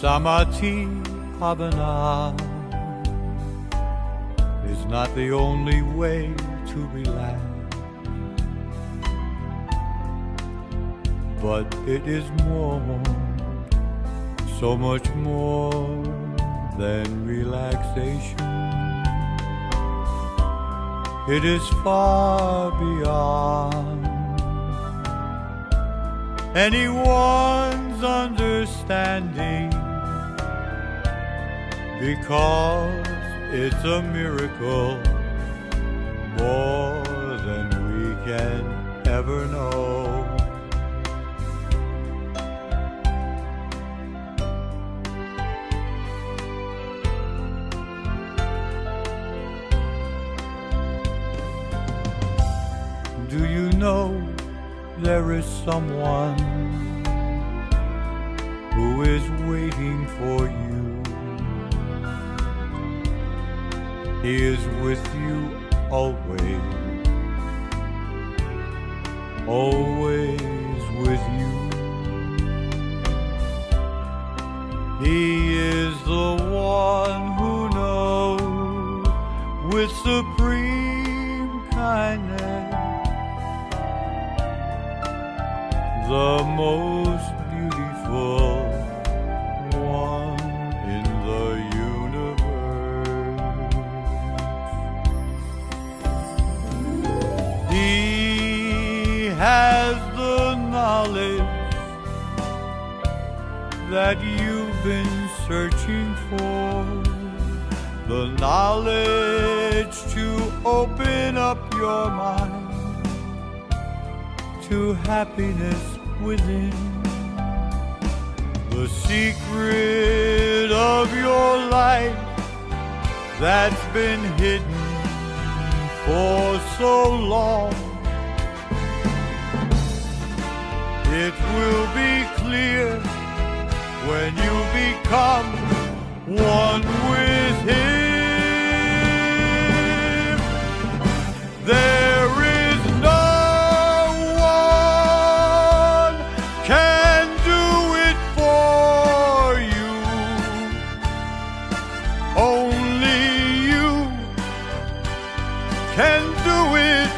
Samadhi Bhavana is not the only way to relax, but it is more, so much more than relaxation. It is far beyond anyone's understanding, because it's a miracle more than we can ever know. Do you know there is someone who is waiting for you? He is with you always, always with you. He is the one who knows with supreme kindness the most beautiful one in the universe. He has the knowledge that you've been searching for, the knowledge to open up your mind to happiness within, the secret of your life that's been hidden for so long. It will be clear when you become one with Him. There is no one can do it for you. Only you can do it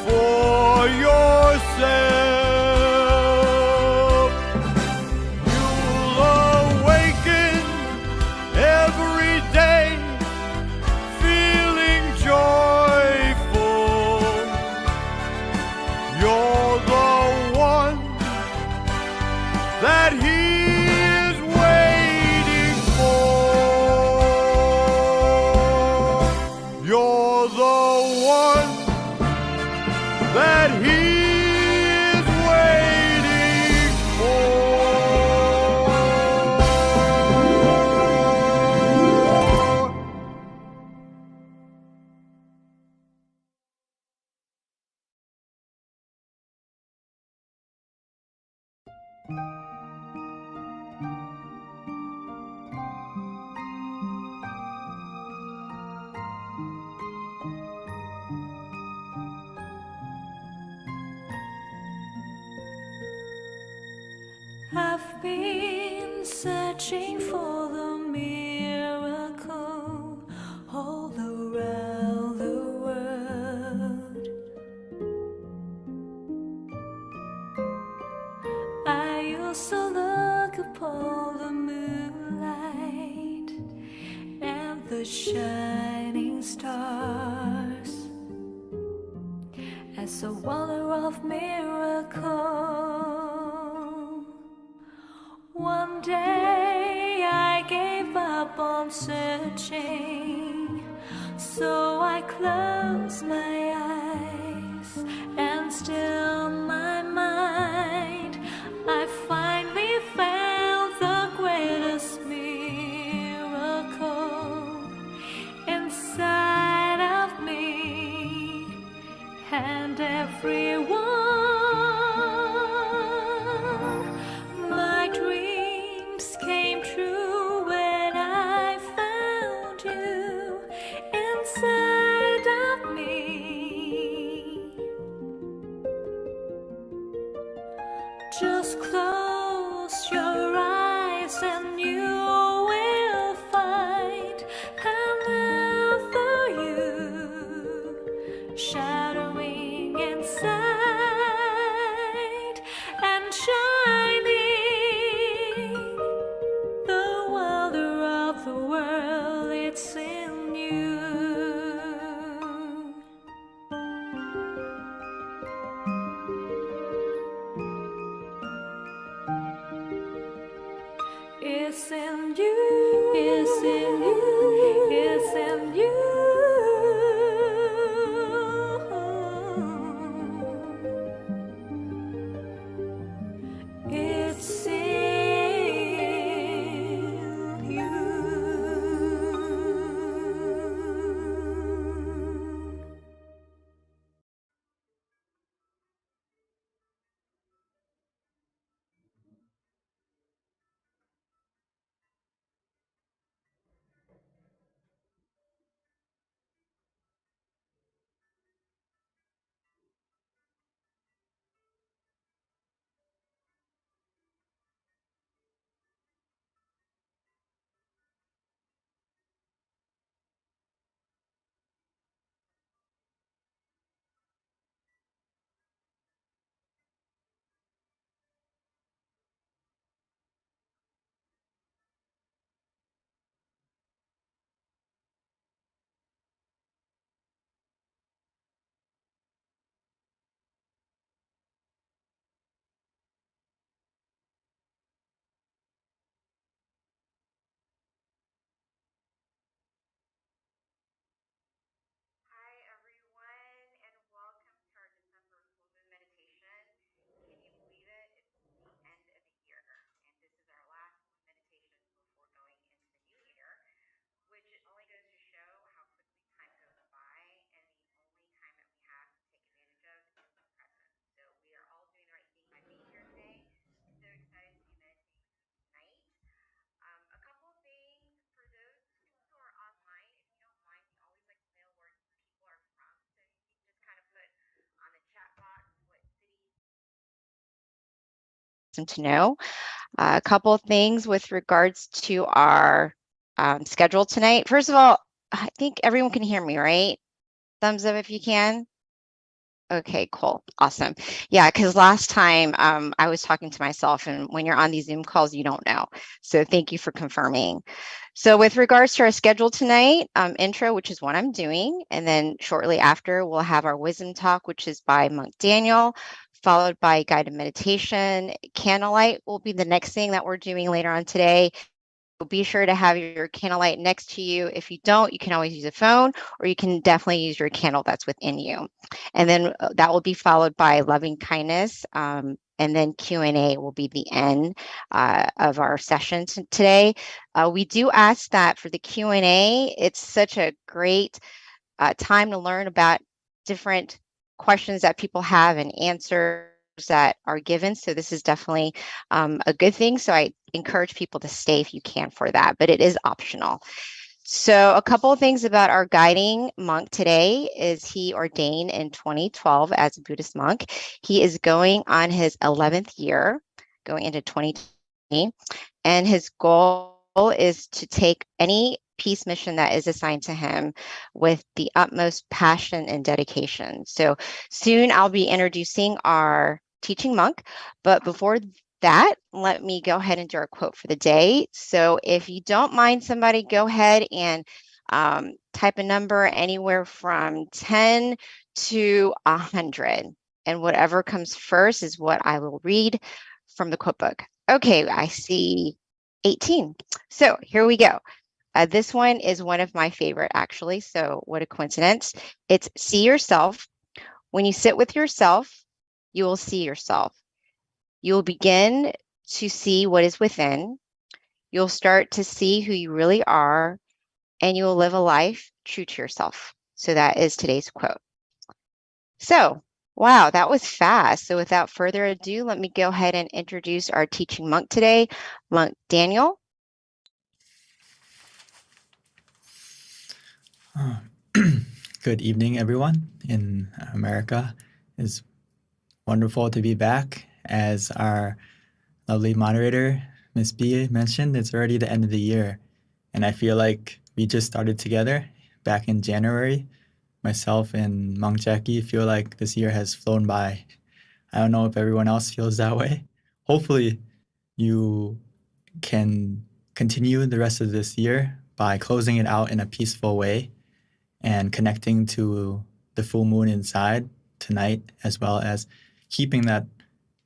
for yourself. You'll awaken every day feeling joyful. You're the one that He is waiting for. You're the one that He is waiting for. I've been searching for the miracle all around the world. I used to look upon the moonlight and the shining stars as a wonder of miracle. One day I gave up on searching, so I closed my eyes and still my mind. I finally found the greatest miracle inside of me and everyone. My dreams came true when I found you inside of me. Just close your eyes and you to know. A couple of things with regards to our schedule tonight. First of all, I think everyone can hear me, right? Thumbs up if you can. Okay, cool. Awesome. Yeah, because last time I was talking to myself, and when you're on these Zoom calls, you don't know. So thank you for confirming. So with regards to our schedule tonight, intro, which is what I'm doing, and then shortly after, we'll have our wisdom talk, which is by Monk Daniel, followed by guided meditation. Candlelight will be the next thing that we're doing later on today. Be sure to have your candlelight next to you. If you don't, you can always use a phone, or you can definitely use your candle that's within you. And then that will be followed by loving kindness. And then Q&A will be the end of our session today. We do ask that for the Q&A, it's such a great time to learn about different questions that people have and answers that are given. So this is definitely a good thing. So I encourage people to stay if you can for that, but it is optional. So a couple of things about our guiding monk today is he ordained in 2012 as a Buddhist monk. He is going on his 11th year, going into 2020, and his goal is to take any peace mission that is assigned to him with the utmost passion and dedication. So soon I'll be introducing our teaching monk, but before that, let me go ahead and do our quote for the day. So if you don't mind, somebody go ahead and type a number anywhere from 10 to 100. And whatever comes first is what I will read from the quote book. Okay, I see 18. So here we go. This one is one of my favorite, actually. So what a coincidence. It's see yourself. When you sit with yourself, you will see yourself. You will begin to see what is within. You'll start to see who you really are, and you will live a life true to yourself. So that is today's quote. So, wow, that was fast. So without further ado, let me go ahead and introduce our teaching monk today, Monk Daniel. Good evening, everyone in America. It's wonderful to be back. As our lovely moderator, Miss B, mentioned, it's already the end of the year. And I feel like we just started together back in January. Myself and Monk Jackie feel like this year has flown by. I don't know if everyone else feels that way. Hopefully, you can continue the rest of this year by closing it out in a peaceful way and connecting to the full moon inside tonight, as well as keeping that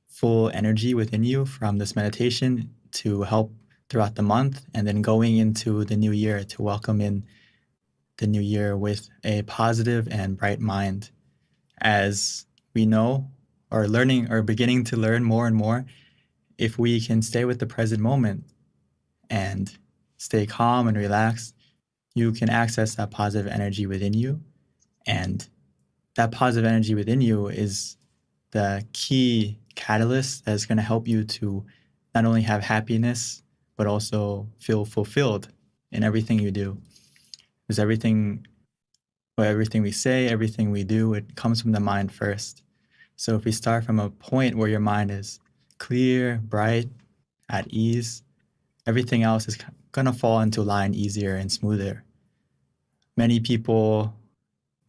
full energy within you from this meditation to help throughout the month, and then going into the new year to welcome in the new year with a positive and bright mind. As we know, or learning or beginning to learn more and more, if we can stay with the present moment and stay calm and relaxed, you can access that positive energy within you. And that positive energy within you is the key catalyst that's going to help you to not only have happiness, but also feel fulfilled in everything you do. Because everything we say, everything we do, it comes from the mind first. So if we start from a point where your mind is clear, bright, at ease, everything else is going to fall into line easier and smoother.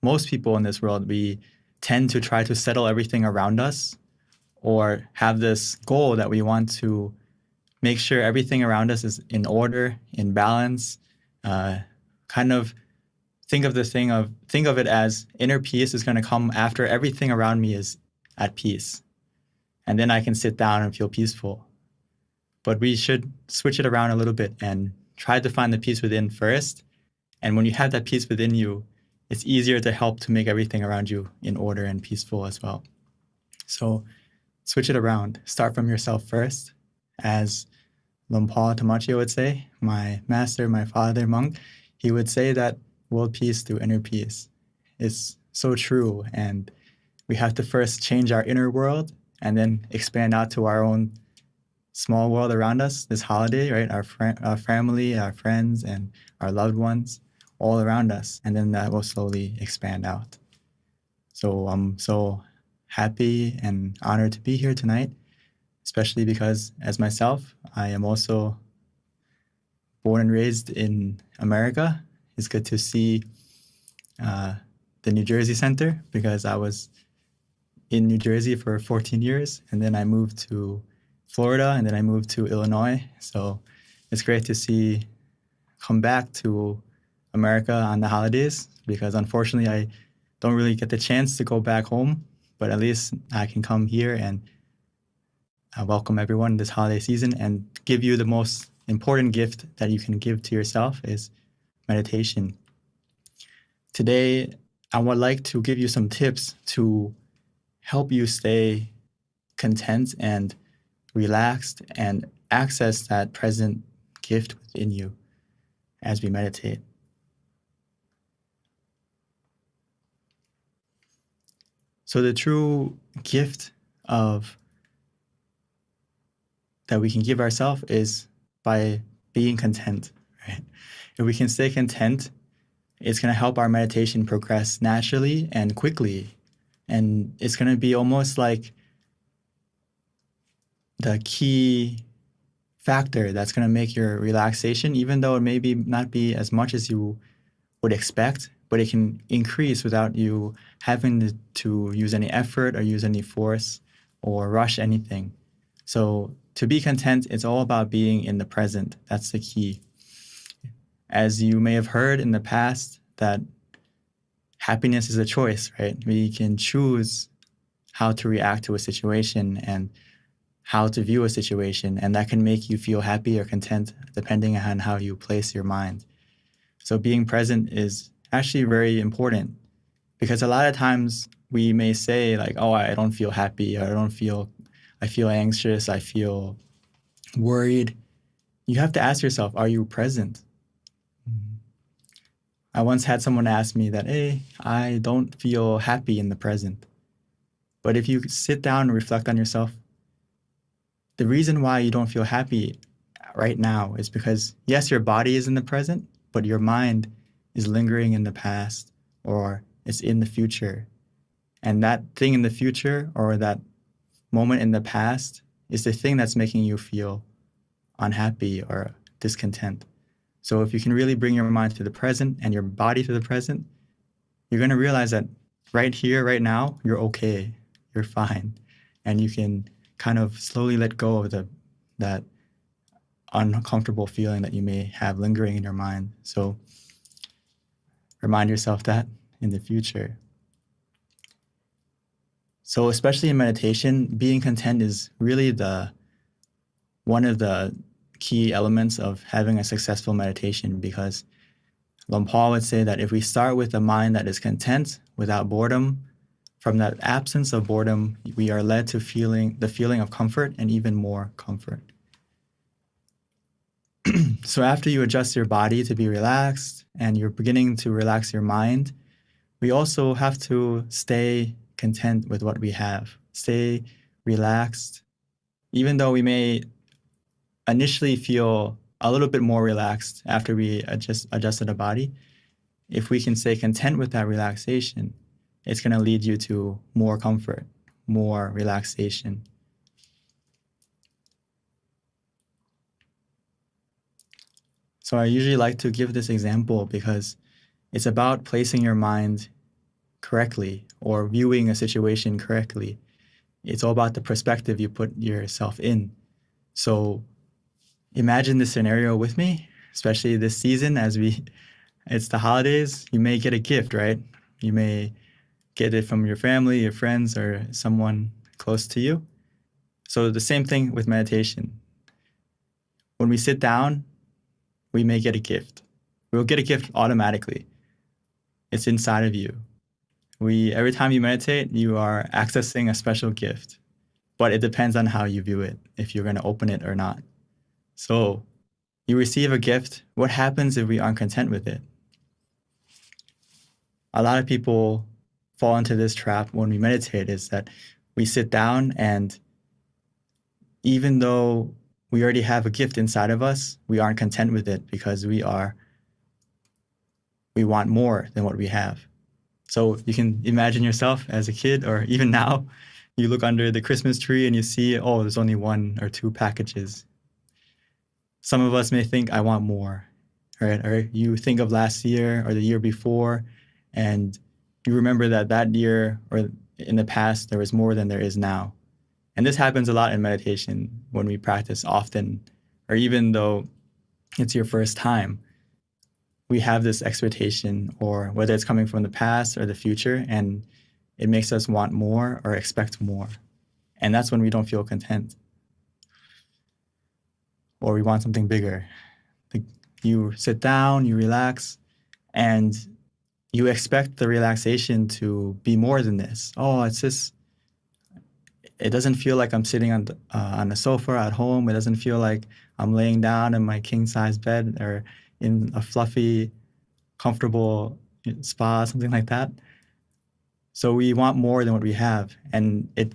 Most people in this world, we tend to try to settle everything around us, or have this goal that we want to make sure everything around us is in order, in balance. Kind of think of it as inner peace is going to come after everything around me is at peace. And then I can sit down and feel peaceful. But we should switch it around a little bit and try to find the peace within first. And when you have that peace within you, it's easier to help to make everything around you in order and peaceful as well. So switch it around. Start from yourself first. As Lumpal Tamachio would say, my master, my father monk, he would say that world peace through inner peace. It's so true. And we have to first change our inner world and then expand out to our own small world around us this holiday, right? Our family, our friends, and our loved ones all around us. And then that will slowly expand out. So I'm so happy and honored to be here tonight. especially because as myself, I am also born and raised in America. It's good to see the New Jersey Center because I was in New Jersey for 14 years, and then I moved to Florida, and then I moved to Illinois. So it's great to come back to America on the holidays because unfortunately I don't really get the chance to go back home, but at least I can come here and welcome everyone this holiday season and give you the most important gift that you can give to yourself is meditation. Today, I would like to give you some tips to help you stay content and relaxed and access that present gift within you as we meditate. So the true gift of that we can give ourselves is by being content, right? If we can stay content, it's going to help our meditation progress naturally and quickly. And it's going to be almost like the key factor that's going to make your relaxation, even though it maybe not be as much as you would expect, but it can increase without you having to use any effort or use any force or rush anything. So to be content, it's all about being in the present. That's the key. As you may have heard in the past, that happiness is a choice, right? We can choose how to react to a situation and how to view a situation, and that can make you feel happy or content depending on how you place your mind. So being present is actually very important because a lot of times we may say like, oh, I don't feel happy, or I feel anxious, I feel worried. You have to ask yourself, are you present? I once had someone ask me that, hey, I don't feel happy in the present. But if you sit down and reflect on yourself, the reason why you don't feel happy right now is because, yes, your body is in the present, but your mind is lingering in the past or it's in the future. And that thing in the future or that moment in the past is the thing that's making you feel unhappy or discontent. So if you can really bring your mind to the present and your body to the present, you're going to realize that right here, right now, you're okay, you're fine. And you can kind of slowly let go of that uncomfortable feeling that you may have lingering in your mind. So remind yourself that in the future. So especially in meditation, being content is really one of the key elements of having a successful meditation, because Paul would say that if we start with a mind that is content without boredom, from that absence of boredom, we are led to the feeling of comfort and even more comfort. So after you adjust your body to be relaxed and you're beginning to relax your mind, we also have to stay content with what we have, stay relaxed, even though we may initially feel a little bit more relaxed after we adjusted the body. If we can stay content with that relaxation, it's going to lead you to more comfort, more relaxation. So I usually like to give this example because it's about placing your mind correctly or viewing a situation correctly. It's all about the perspective you put yourself in. So imagine this scenario with me, especially this season it's the holidays. You may get a gift, right? You may get it from your family, your friends, or someone close to you. So the same thing with meditation. When we sit down, we may get a gift. We'll get a gift automatically. It's inside of you. Every time you meditate, you are accessing a special gift, but it depends on how you view it, if you're going to open it or not. So you receive a gift. What happens if we aren't content with it? A lot of people fall into this trap when we meditate, is that we sit down and even though we already have a gift inside of us, we aren't content with it because we want more than what we have. So you can imagine yourself as a kid or even now, you look under the Christmas tree and you see, oh, there's only 1 or 2 packages. Some of us may think, I want more, right? Or you think of last year or the year before, and you remember that year or in the past, there was more than there is now. And this happens a lot in meditation when we practice often, or even though it's your first time, we have this expectation, or whether it's coming from the past or the future, and it makes us want more or expect more. And that's when we don't feel content. Or we want something bigger. Like you sit down, you relax, and you expect the relaxation to be more than this. Oh, it's just, it doesn't feel like I'm sitting on a sofa at home. It doesn't feel like I'm laying down in my king-size bed or in a fluffy, comfortable spa, something like that. So we want more than what we have. And it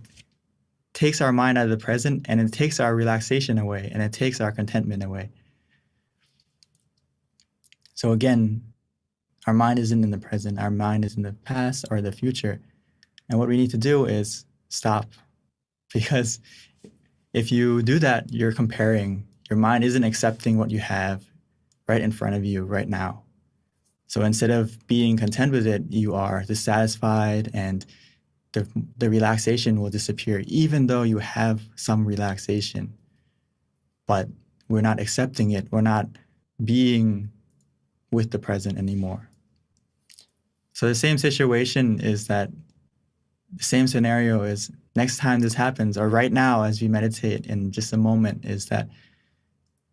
takes our mind out of the present, and it takes our relaxation away, and it takes our contentment away. So again, our mind isn't in the present. Our mind is in the past or the future. And what we need to do is stop. Because if you do that, you're comparing. Your mind isn't accepting what you have right in front of you right now. So instead of being content with it, you are dissatisfied, and the relaxation will disappear, even though you have some relaxation. But we're not accepting it. We're not being with the present anymore. So the same situation is that the same scenario is next time this happens, or right now as we meditate in just a moment, is that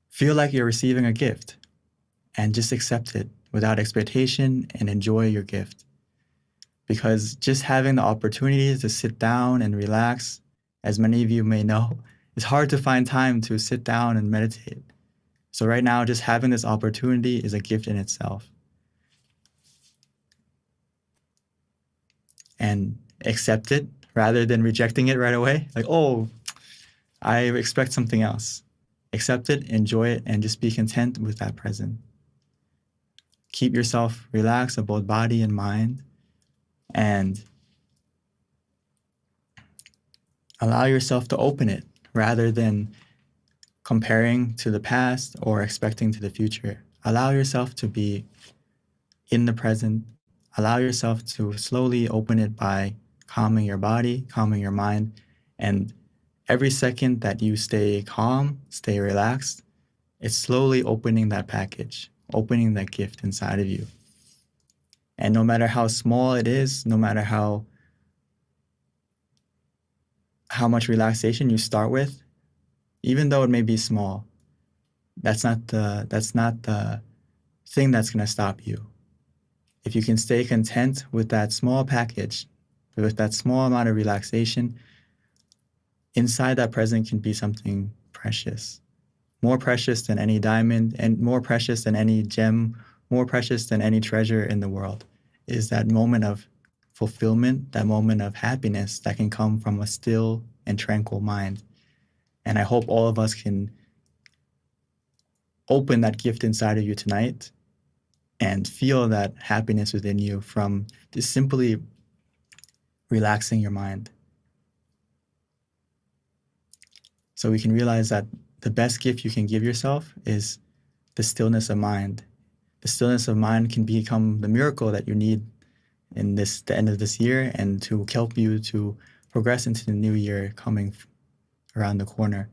feel like you're receiving a gift and just accept it without expectation and enjoy your gift. Because just having the opportunity to sit down and relax, as many of you may know, it's hard to find time to sit down and meditate. So right now, just having this opportunity is a gift in itself. And accept it rather than rejecting it right away. Like, oh, I expect something else. Accept it, enjoy it, and just be content with that present. Keep yourself relaxed of both body and mind, and allow yourself to open it rather than comparing to the past or expecting to the future. Allow yourself to be in the present. Allow yourself to slowly open it by calming your body, calming your mind. And every second that you stay calm, stay relaxed, it's slowly opening that package, opening that gift inside of you. And no matter how small it is, no matter how much relaxation you start with, even though it may be small, that's not the thing that's going to stop you. If you can stay content with that small package, with that small amount of relaxation, inside that present can be something precious. More precious than any diamond, and more precious than any gem, more precious than any treasure in the world, is that moment of fulfillment, that moment of happiness that can come from a still and tranquil mind. And I hope all of us can open that gift inside of you tonight and feel that happiness within you from just simply relaxing your mind. So we can realize that the best gift you can give yourself is the stillness of mind. The stillness of mind can become the miracle that you need in the end of this year, and to help you to progress into the new year coming around the corner.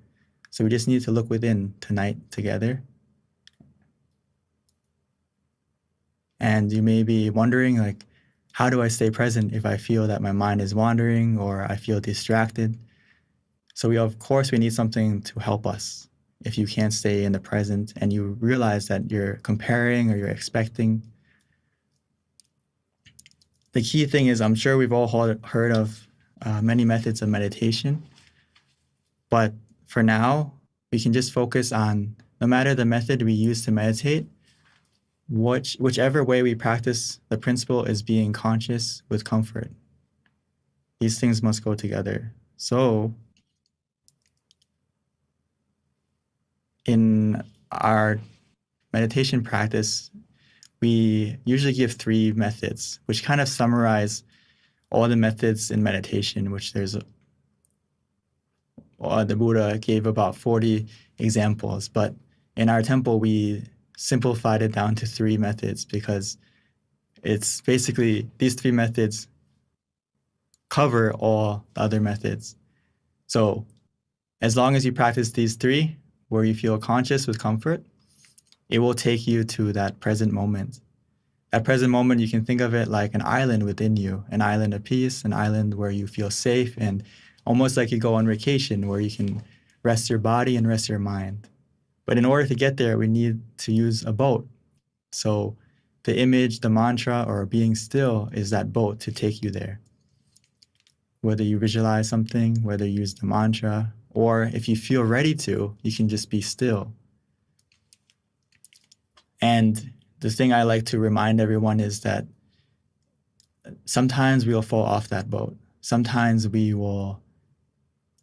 So we just need to look within tonight together. And you may be wondering, like, how do I stay present if I feel that my mind is wandering or I feel distracted? So of course we need something to help us. If you can't stay in the present and you realize that you're comparing or you're expecting, the key thing is, I'm sure we've all heard of many methods of meditation, but for now, we can just focus on, no matter the method we use to meditate, whichever way we practice, the principle is being conscious with comfort. These things must go together. So in our meditation practice, we usually give 3 methods, which kind of summarize all the methods in meditation, which there's the Buddha gave about 40 examples, but in our temple, we simplified it down to 3 methods because it's basically these 3 methods cover all the other methods. So as long as you practice these 3, where you feel conscious with comfort, it will take you to that present moment. That present moment, you can think of it like an island within you, an island of peace, an island where you feel safe, and almost like you go on vacation where you can rest your body and rest your mind. But in order to get there, we need to use a boat. So the image, the mantra, or being still is that boat to take you there. Whether you visualize something, whether you use the mantra, or if you feel ready to, you can just be still. And the thing I like to remind everyone is that sometimes we'll fall off that boat. Sometimes we will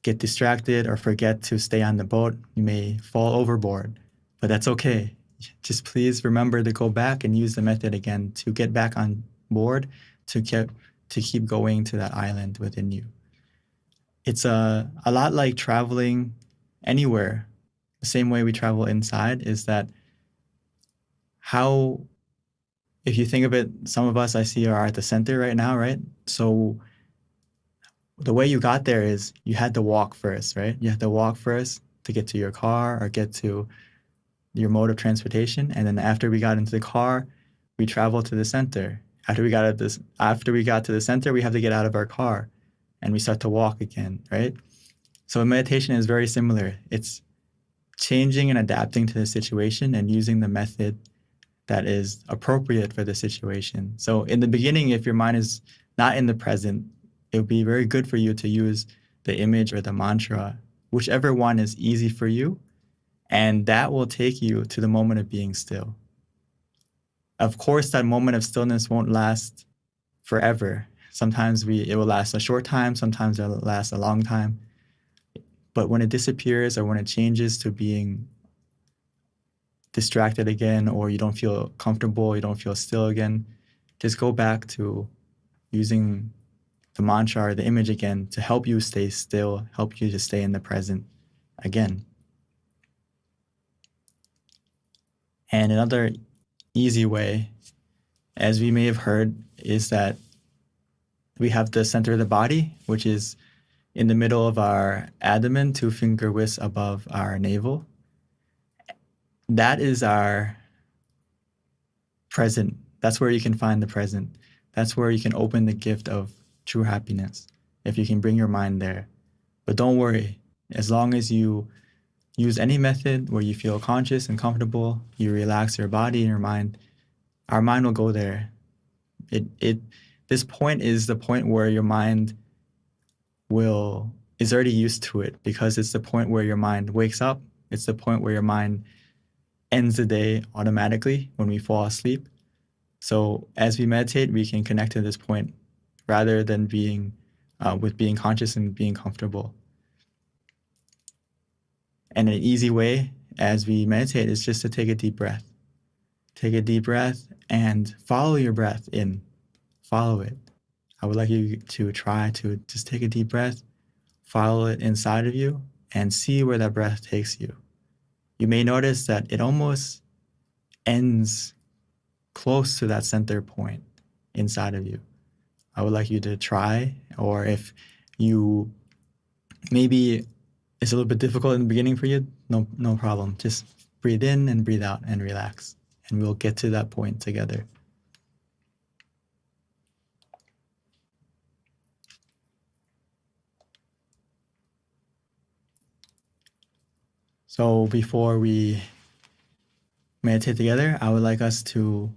get distracted or forget to stay on the boat. You may fall overboard, but that's okay. Just please remember to go back and use the method again to get back on board, to keep going to that island within you. It's a lot like traveling anywhere. The same way we travel inside is that how, if you think of it, some of us I see are at the center right now, right? So the way you got there is you had to walk first, right? You had to walk first to get to your car or get to your mode of transportation. And then after we got into the car, we traveled to the center. After we got to the center, we have to get out of our car and we start to walk again, right? So meditation is very similar. It's changing and adapting to the situation and using the method that is appropriate for the situation. So in the beginning, if your mind is not in the present, it would be very good for you to use the image or the mantra, whichever one is easy for you, and that will take you to the moment of being still. Of course, that moment of stillness won't last forever. Sometimes it will last a short time, sometimes it will last a long time. But when it disappears or when it changes to being distracted again, or you don't feel comfortable, you don't feel still again, just go back to using the mantra or the image again to help you stay still, help you to stay in the present again. And another easy way, as we may have heard, is that we have the center of the body, which is in the middle of our abdomen, 2 finger widths above our navel. That is our present. That's where you can find the present. That's where you can open the gift of true happiness, if you can bring your mind there. But don't worry, as long as you use any method where you feel conscious and comfortable, you relax your body and your mind, our mind will go there. This point is the point where your mind is already used to it, because it's the point where your mind wakes up. It's the point where your mind ends the day automatically when we fall asleep. So as we meditate, we can connect to this point rather than being conscious and being comfortable. And an easy way as we meditate is just to take a deep breath. Take a deep breath and follow your breath in. Follow it. I would like you to try to just take a deep breath, follow it inside of you, and see where that breath takes you. You may notice that it almost ends close to that center point inside of you. I would like you to try, or if you maybe it's a little bit difficult in the beginning for you, no problem. Just breathe in and breathe out and relax, and we'll get to that point together. So before we meditate together, I would like us to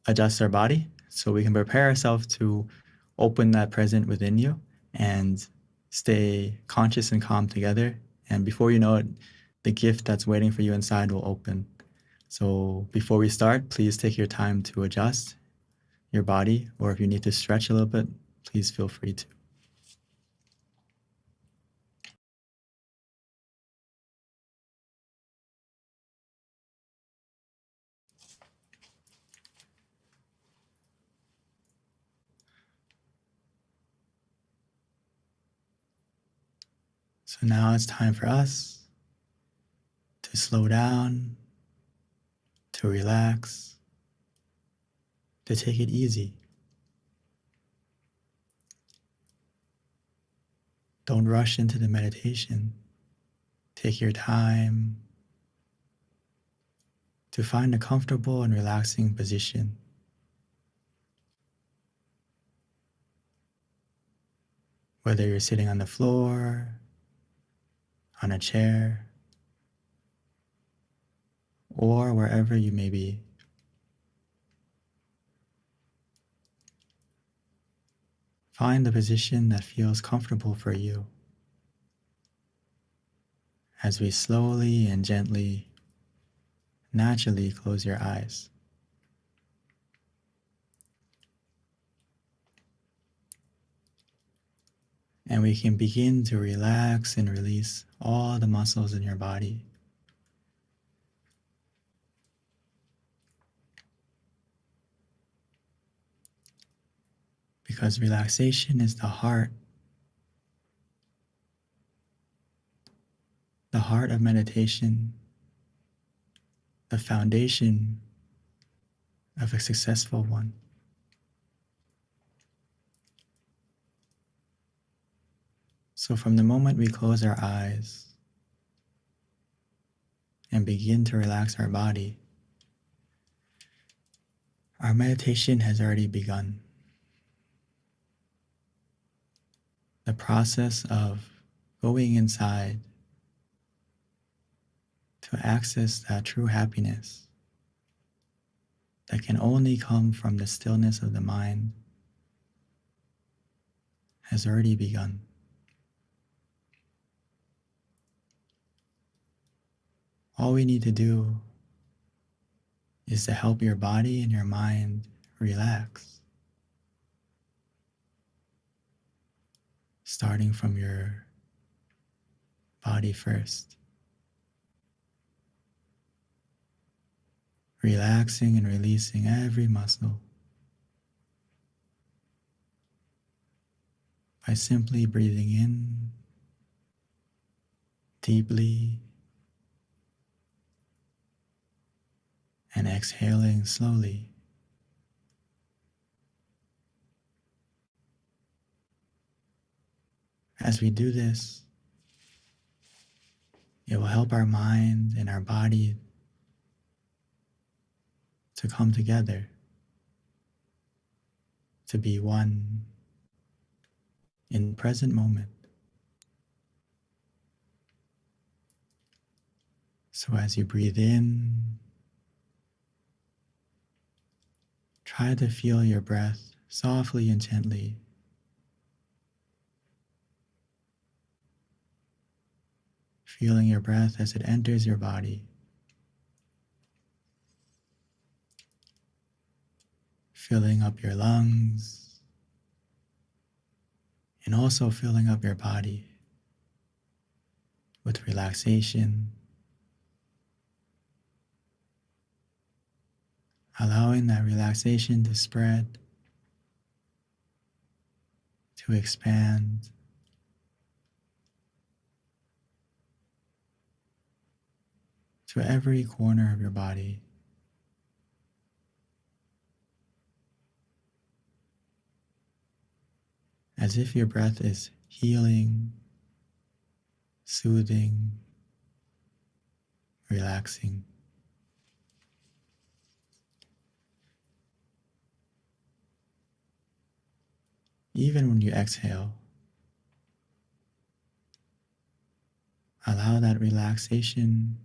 adjust our body so we can prepare ourselves to open that present within you and stay conscious and calm together. And before you know it, the gift that's waiting for you inside will open. So before we start, please take your time to adjust your body, or if you need to stretch a little bit, please feel free to. So now it's time for us to slow down, to relax, to take it easy. Don't rush into the meditation. Take your time to find a comfortable and relaxing position. Whether you're sitting on the floor, on a chair, or wherever you may be. Find the position that feels comfortable for you as we slowly and gently, naturally close your eyes. And we can begin to relax and release all the muscles in your body. Because relaxation is the heart of meditation, the foundation of a successful one. So from the moment we close our eyes and begin to relax our body, our meditation has already begun. The process of going inside to access that true happiness that can only come from the stillness of the mind has already begun. All we need to do is to help your body and your mind relax, starting from your body first. Relaxing and releasing every muscle by simply breathing in deeply and exhaling slowly. As we do this, it will help our mind and our body to come together, to be one in the present moment. So as you breathe in, try to feel your breath softly and gently. Feeling your breath as it enters your body. Filling up your lungs and also filling up your body with relaxation, allowing that relaxation to spread, to expand, to every corner of your body. As if your breath is healing, soothing, relaxing. Even when you exhale, allow that relaxation,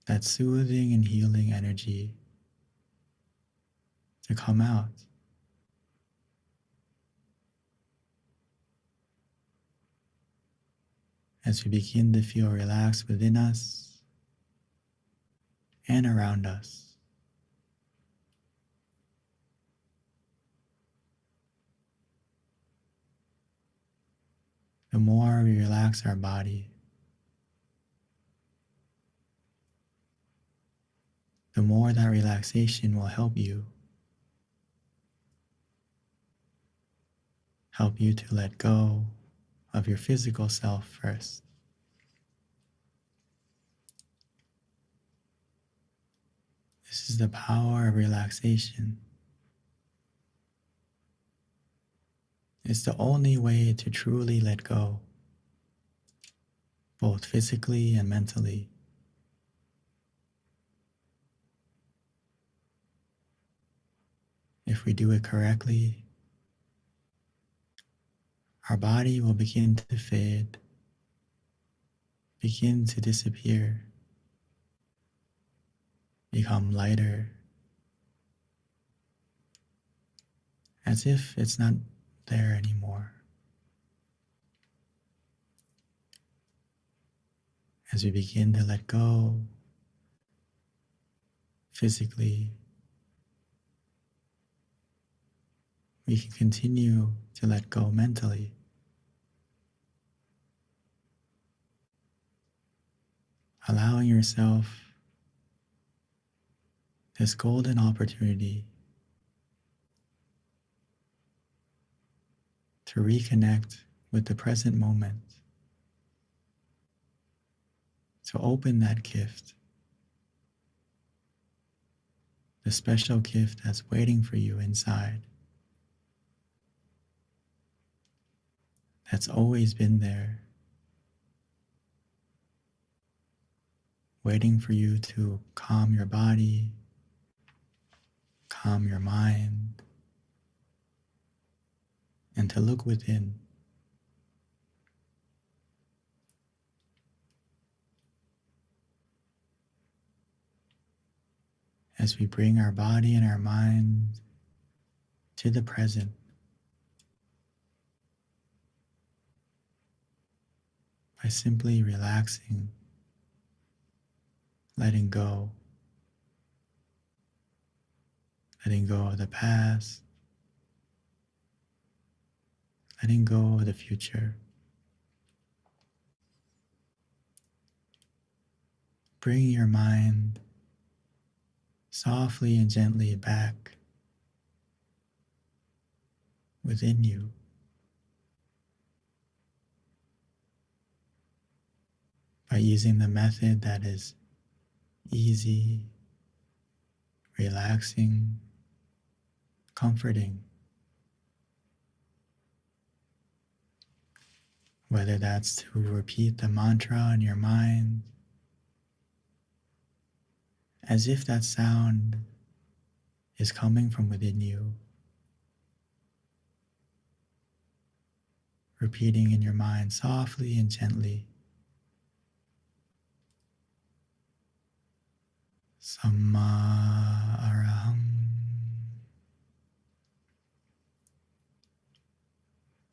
that soothing and healing energy to come out. As we begin to feel relaxed within us and around us. The more we relax our body, the more that relaxation will help you to let go of your physical self first. This is the power of relaxation. It's the only way to truly let go, both physically and mentally. If we do it correctly, our body will begin to fade, begin to disappear, become lighter, as if it's not there anymore. As we begin to let go physically, we can continue to let go mentally. Allowing yourself this golden opportunity to reconnect with the present moment, to open that gift, the special gift that's waiting for you inside, that's always been there, waiting for you to calm your body, calm your mind, and to look within. As we bring our body and our mind to the present, by simply relaxing, letting go of the past, letting go of the future. Bring your mind softly and gently back within you. By using the method that is easy, relaxing, comforting. Whether that's to repeat the mantra in your mind, as if that sound is coming from within you. Repeating in your mind softly and gently. Samma araham.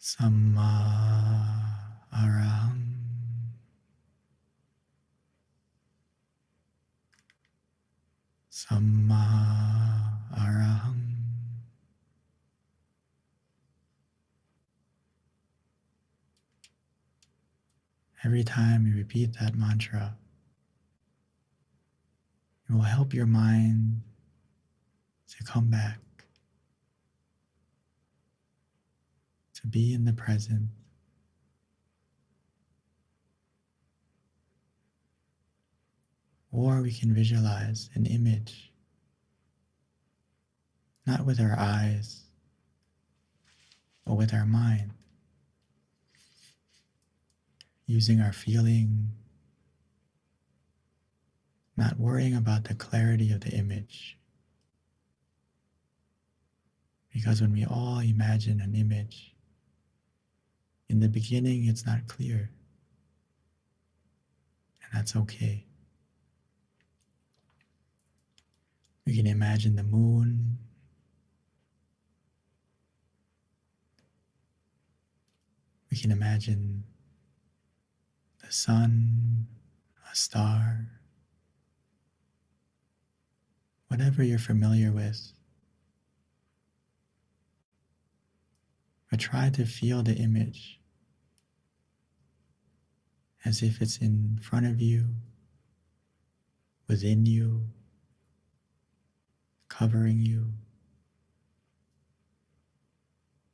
Samma araham. Samma araham. Every time you repeat that mantra, it will help your mind to come back, to be in the present. Or we can visualize an image, not with our eyes, but with our mind, using our feeling, not worrying about the clarity of the image. Because when we all imagine an image, in the beginning it's not clear, and that's okay. We can imagine the moon, we can imagine the sun, a star, whatever you're familiar with. But try to feel the image as if it's in front of you, within you, covering you.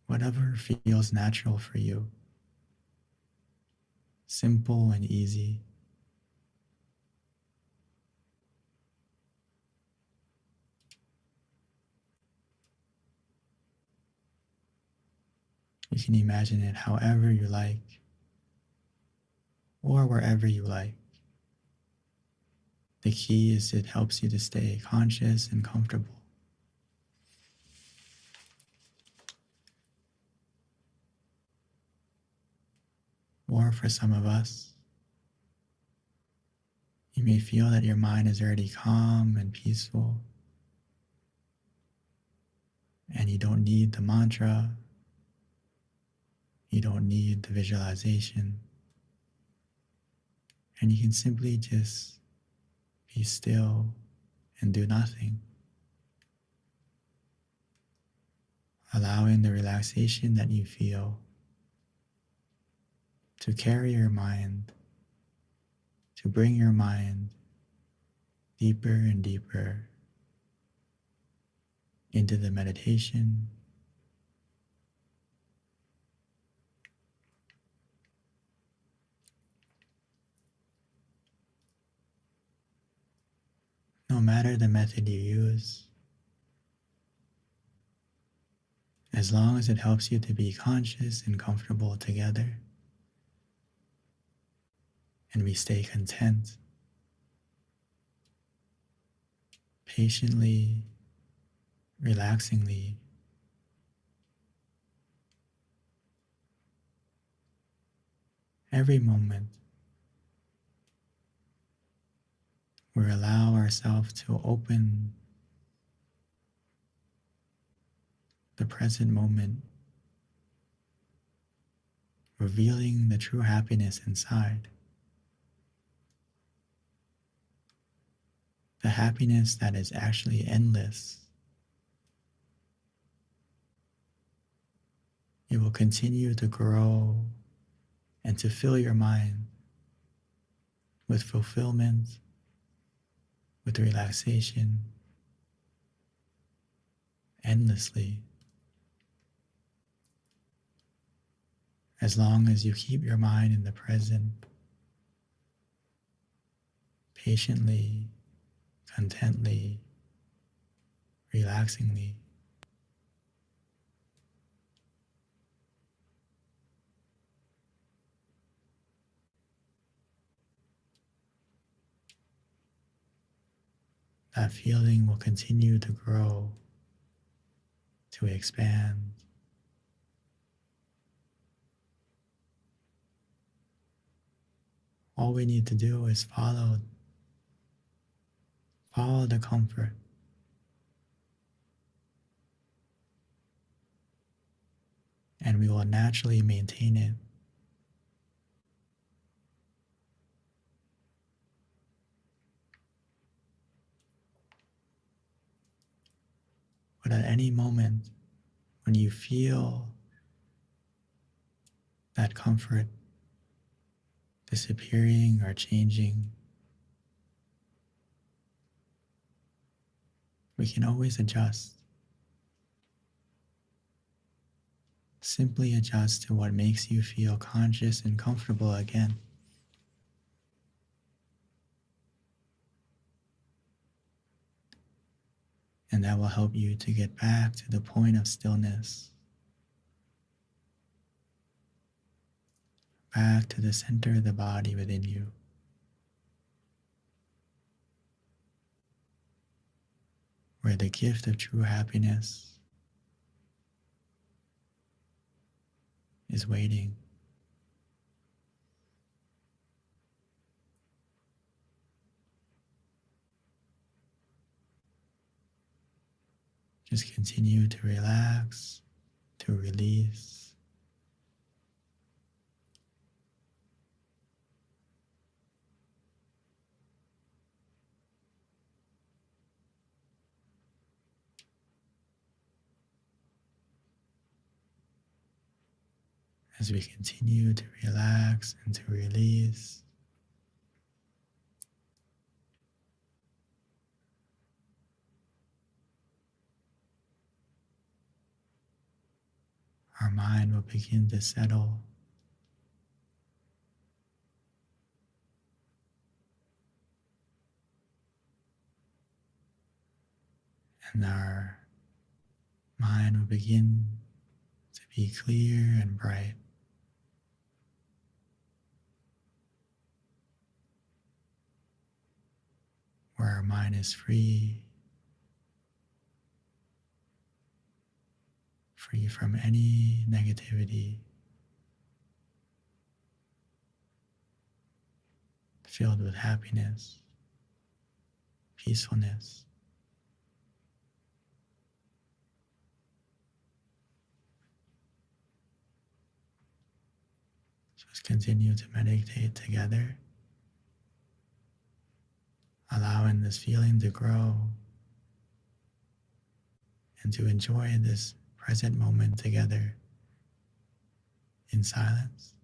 Whatever feels natural for you. simple and easy. You can imagine it however you like or wherever you like. The key is it helps you to stay conscious and comfortable. Or for some of us, you may feel that your mind is already calm and peaceful, and you don't need the mantra, you don't need the visualization, and you can simply just be still and do nothing, allowing the relaxation that you feel to carry your mind, to bring your mind deeper and deeper into the meditation, no matter the method you use, as long as it helps you to be conscious and comfortable together, and we stay content, patiently, relaxingly, every moment we allow ourselves to open the present moment, revealing the true happiness inside, the happiness that is actually endless. It will continue to grow and to fill your mind with fulfillment, with relaxation, endlessly, as long as you keep your mind in the present, patiently, contently, relaxingly. That feeling will continue to grow, to expand. All we need to do is follow the comfort, and we will naturally maintain it. But at any moment when you feel that comfort disappearing or changing, we can always adjust. Simply adjust to what makes you feel conscious and comfortable again. And that will help you to get back to the point of stillness, back to the center of the body within you, where the gift of true happiness is waiting. Just continue to relax, to release. As we continue to relax and to release, our mind will begin to settle and our mind will begin to be clear and bright. Where our mind is free from any negativity, filled with happiness, peacefulness. So let's continue to meditate together, allowing this feeling to grow and to enjoy this present moment together in silence.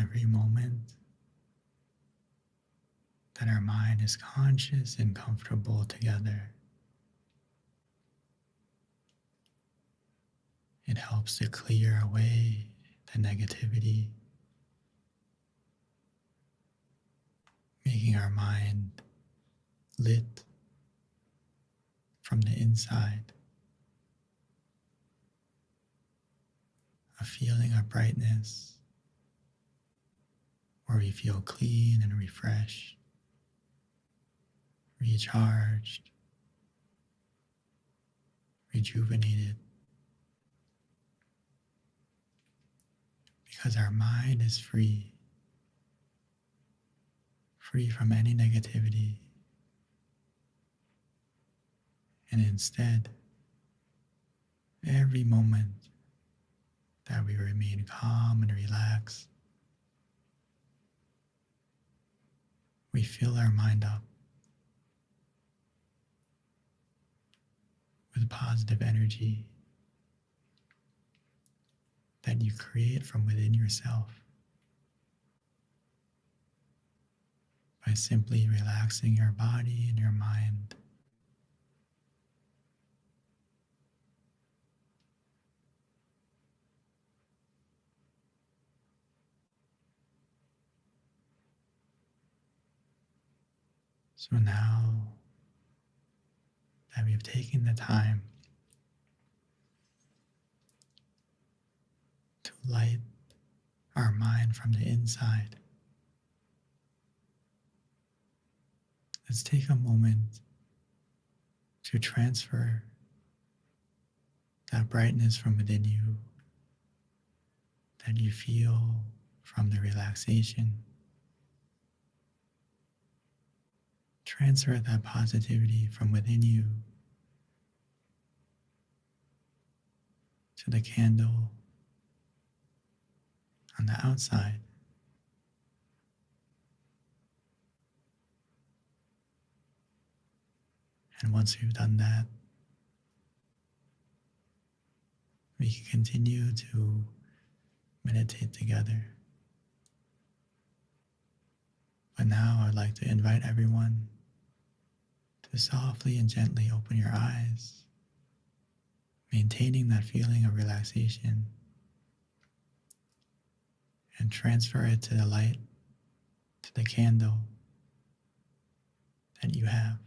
every moment that our mind is conscious and comfortable together, it helps to clear away the negativity, making our mind lit from the inside, a feeling of brightness where we feel clean and refreshed, recharged, rejuvenated, because our mind is free from any negativity, and instead, every moment that we remain calm and relaxed, we fill our mind up with positive energy that you create from within yourself by simply relaxing your body and your mind. So now that we've taken the time to light our mind from the inside, let's take a moment to transfer that brightness from within you that you feel from the relaxation. Transfer that positivity from within you to the candle on the outside. And once we've done that, we can continue to meditate together. But now I'd like to invite everyone to softly and gently open your eyes, maintaining that feeling of relaxation, and transfer it to the light, to the candle that you have.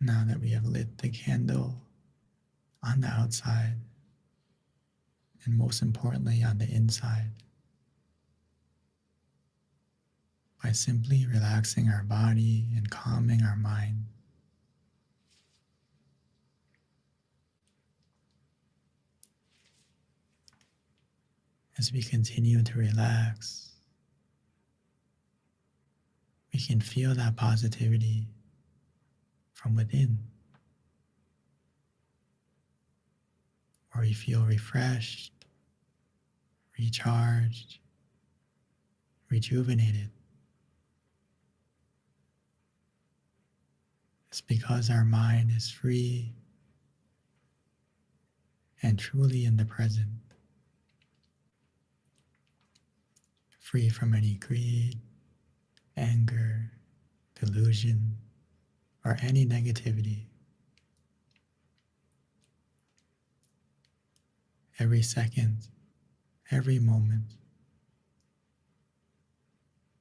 Now that we have lit the candle on the outside, and most importantly on the inside, by simply relaxing our body and calming our mind, as we continue to relax, we can feel that positivity from within, where we feel refreshed, recharged, rejuvenated. It's because our mind is free and truly in the present, free from any greed, anger, delusion, or any negativity. Every second, every moment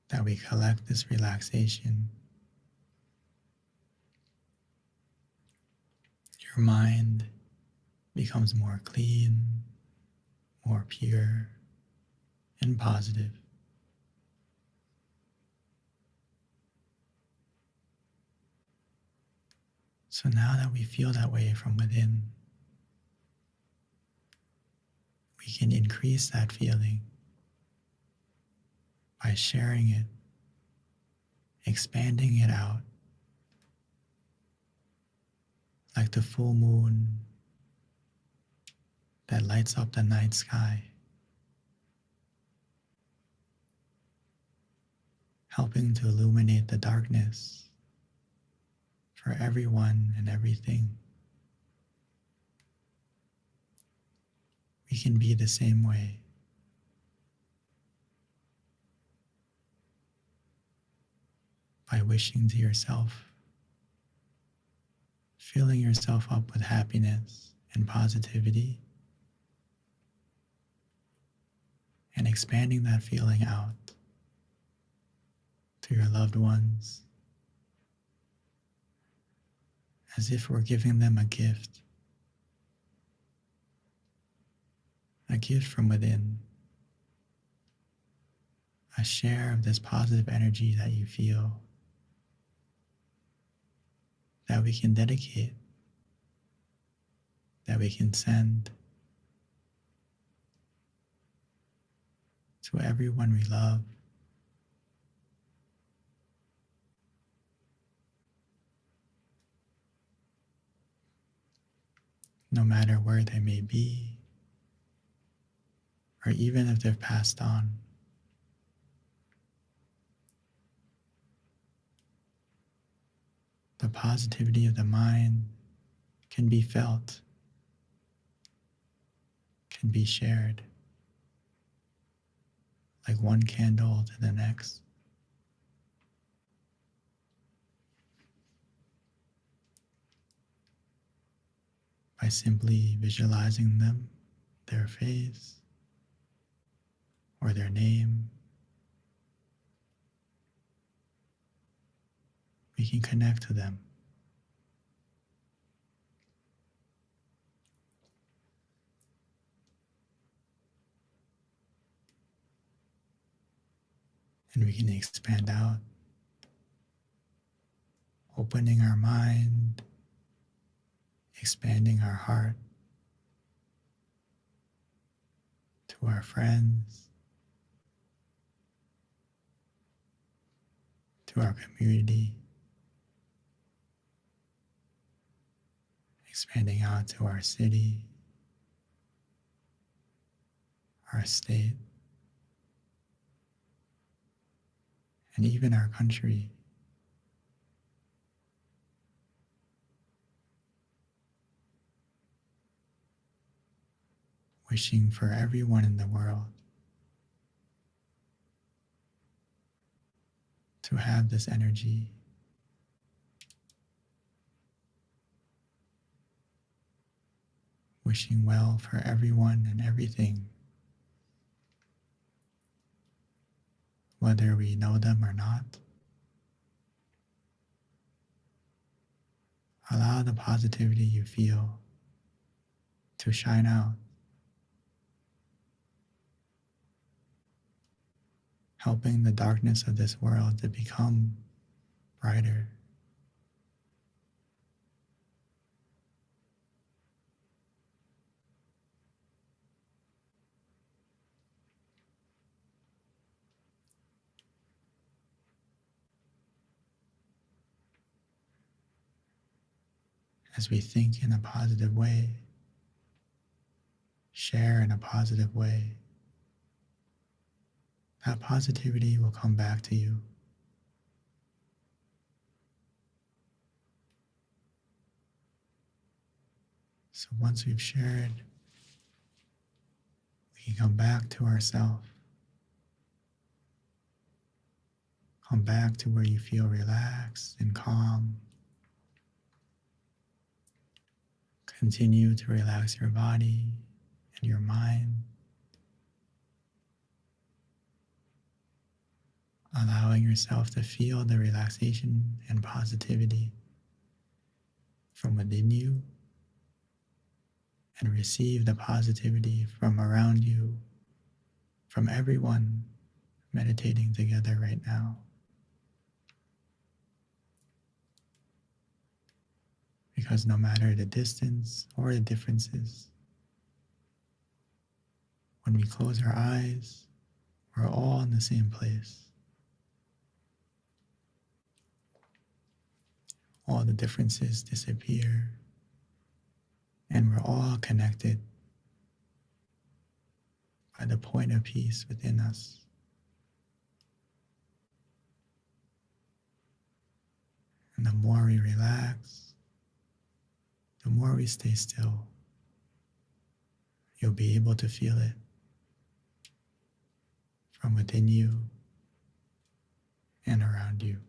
that we collect this relaxation, your mind becomes more clean, more pure, and positive. So now that we feel that way from within, we can increase that feeling by sharing it, expanding it out, like the full moon that lights up the night sky, helping to illuminate the darkness for everyone and everything. We can be the same way. By wishing to yourself, filling yourself up with happiness and positivity, and expanding that feeling out to your loved ones, as if we're giving them a gift from within, a share of this positive energy that you feel, that we can dedicate, that we can send to everyone we love, no matter where they may be, or even if they've passed on. The positivity of the mind can be felt, can be shared, like one candle to the next. By simply visualizing them, their face, or their name, we can connect to them. And we can expand out, opening our mind, expanding our heart to our friends, to our community, expanding out to our city, our state, and even our country. Wishing for everyone in the world to have this energy, wishing well for everyone and everything, whether we know them or not. Allow the positivity you feel to shine out, helping the darkness of this world to become brighter. As we think in a positive way, share in a positive way, that positivity will come back to you. So once we've shared, we can come back to ourselves, come back to where you feel relaxed and calm. Continue to relax your body and your mind, allowing yourself to feel the relaxation and positivity from within you and receive the positivity from around you, from everyone meditating together right now. Because no matter the distance or the differences, when we close our eyes, we're all in the same place. All the differences disappear, and we're all connected by the point of peace within us. And the more we relax, the more we stay still, you'll be able to feel it from within you and around you.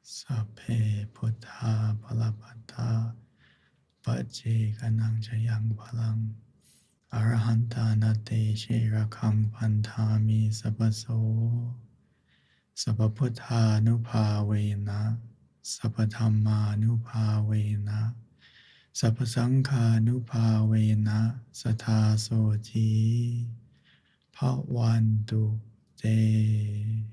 Sape Buddha Palapata Pache Kanang Chayang Palang Arahanta Nate Shirakam Pantami Sabaso Sabaputta Nupavena Sapatama Nupavena Sapasangha Nupavena Satasoji Pawandu Te.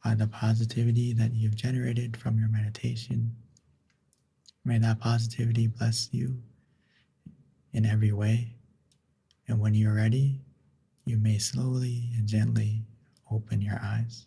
By the positivity that you've generated from your meditation, may that positivity bless you in every way. And when you're ready, you may slowly and gently open your eyes.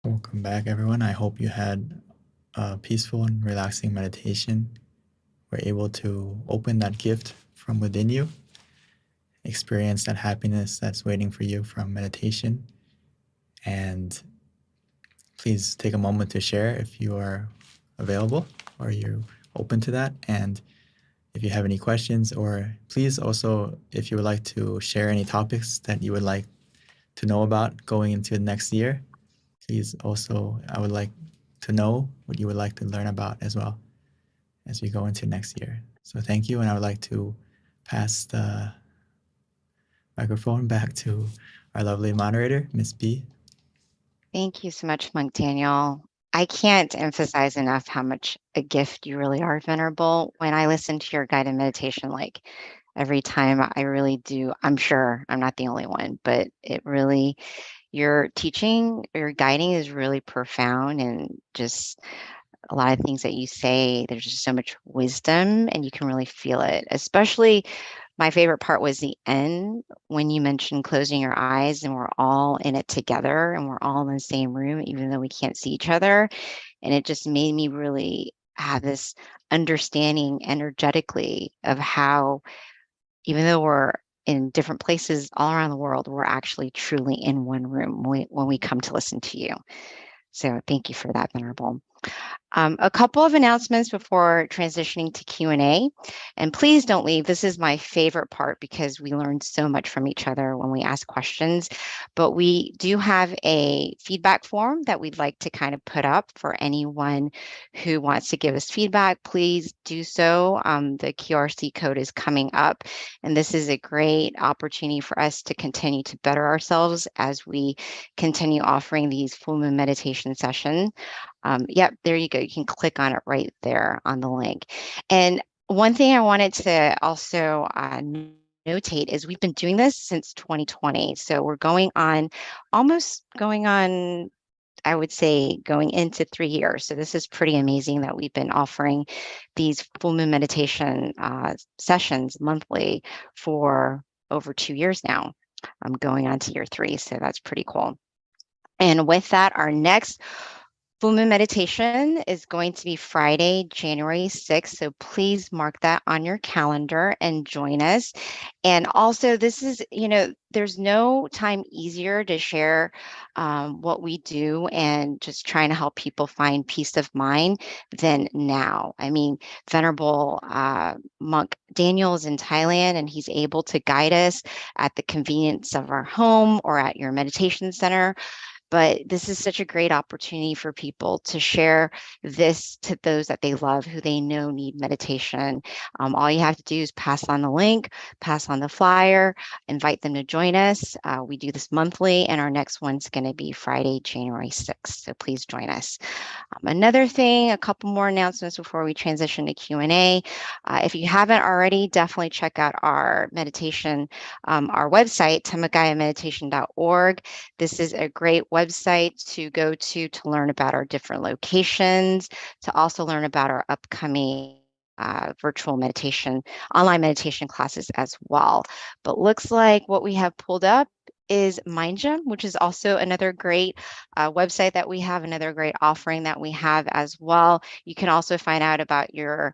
Welcome back, everyone. I hope you had a peaceful and relaxing meditation. We're able to open that gift from within you, experience that happiness that's waiting for you from meditation. And please take a moment to share if you are available or you open to that. And if you have any questions, or please also, if you would like to share any topics that you would like to know about going into the next year, please also, I would like to know what you would like to learn about as well as we go into next year. So thank you, and I would like to pass the microphone back to our lovely moderator, Miss B. Thank you so much, Monk Daniel. I can't emphasize enough how much a gift you really are, Venerable. When I listen to your guided meditation, like every time, I really do. I'm sure I'm not the only one, but it really, your teaching, your guiding is really profound, and just a lot of things that you say, there's just so much wisdom and you can really feel it. Especially my favorite part was the end when you mentioned closing your eyes and we're all in it together and we're all in the same room, even though we can't see each other. And it just made me really have this understanding energetically of how, even though we're in different places all around the world, we're actually truly in one room when we come to listen to you. So thank you for that, Venerable. A couple of announcements before transitioning to Q&A, and please don't leave. This is my favorite part because we learn so much from each other when we ask questions, but we do have a feedback form that we'd like to kind of put up for anyone who wants to give us feedback. Please do so. The QRC code is coming up, and this is a great opportunity for us to continue to better ourselves as we continue offering these full moon meditation sessions. Yep, there you go. You can click on it right there on the link. And one thing I wanted to also notate is we've been doing this since 2020. So we're almost going on, I would say, going into 3 years. So this is pretty amazing that we've been offering these full moon meditation sessions monthly for over 2 years now. I'm going on to year 3, so that's pretty cool. And with that, our next full moon meditation is going to be Friday, January 6th. So please mark that on your calendar and join us. And also, this is, there's no time easier to share what we do and just trying to help people find peace of mind than now. I mean, Venerable Monk Daniel is in Thailand, and he's able to guide us at the convenience of our home or at your meditation center. But this is such a great opportunity for people to share this to those that they love, who they know need meditation. All you have to do is pass on the link, pass on the flyer, invite them to join us. We do this monthly, and our next one's going to be Friday, January 6th. So please join us. Another thing, a couple more announcements before we transition to Q&A. If you haven't already, definitely check out our meditation, our website, tamagayameditation.org. This is a great website to go to learn about our different locations, to also learn about our upcoming virtual meditation, online meditation classes as well. But looks like what we have pulled up is MindGym, which is also another great website that we have, another great offering that we have as well. You can also find out about your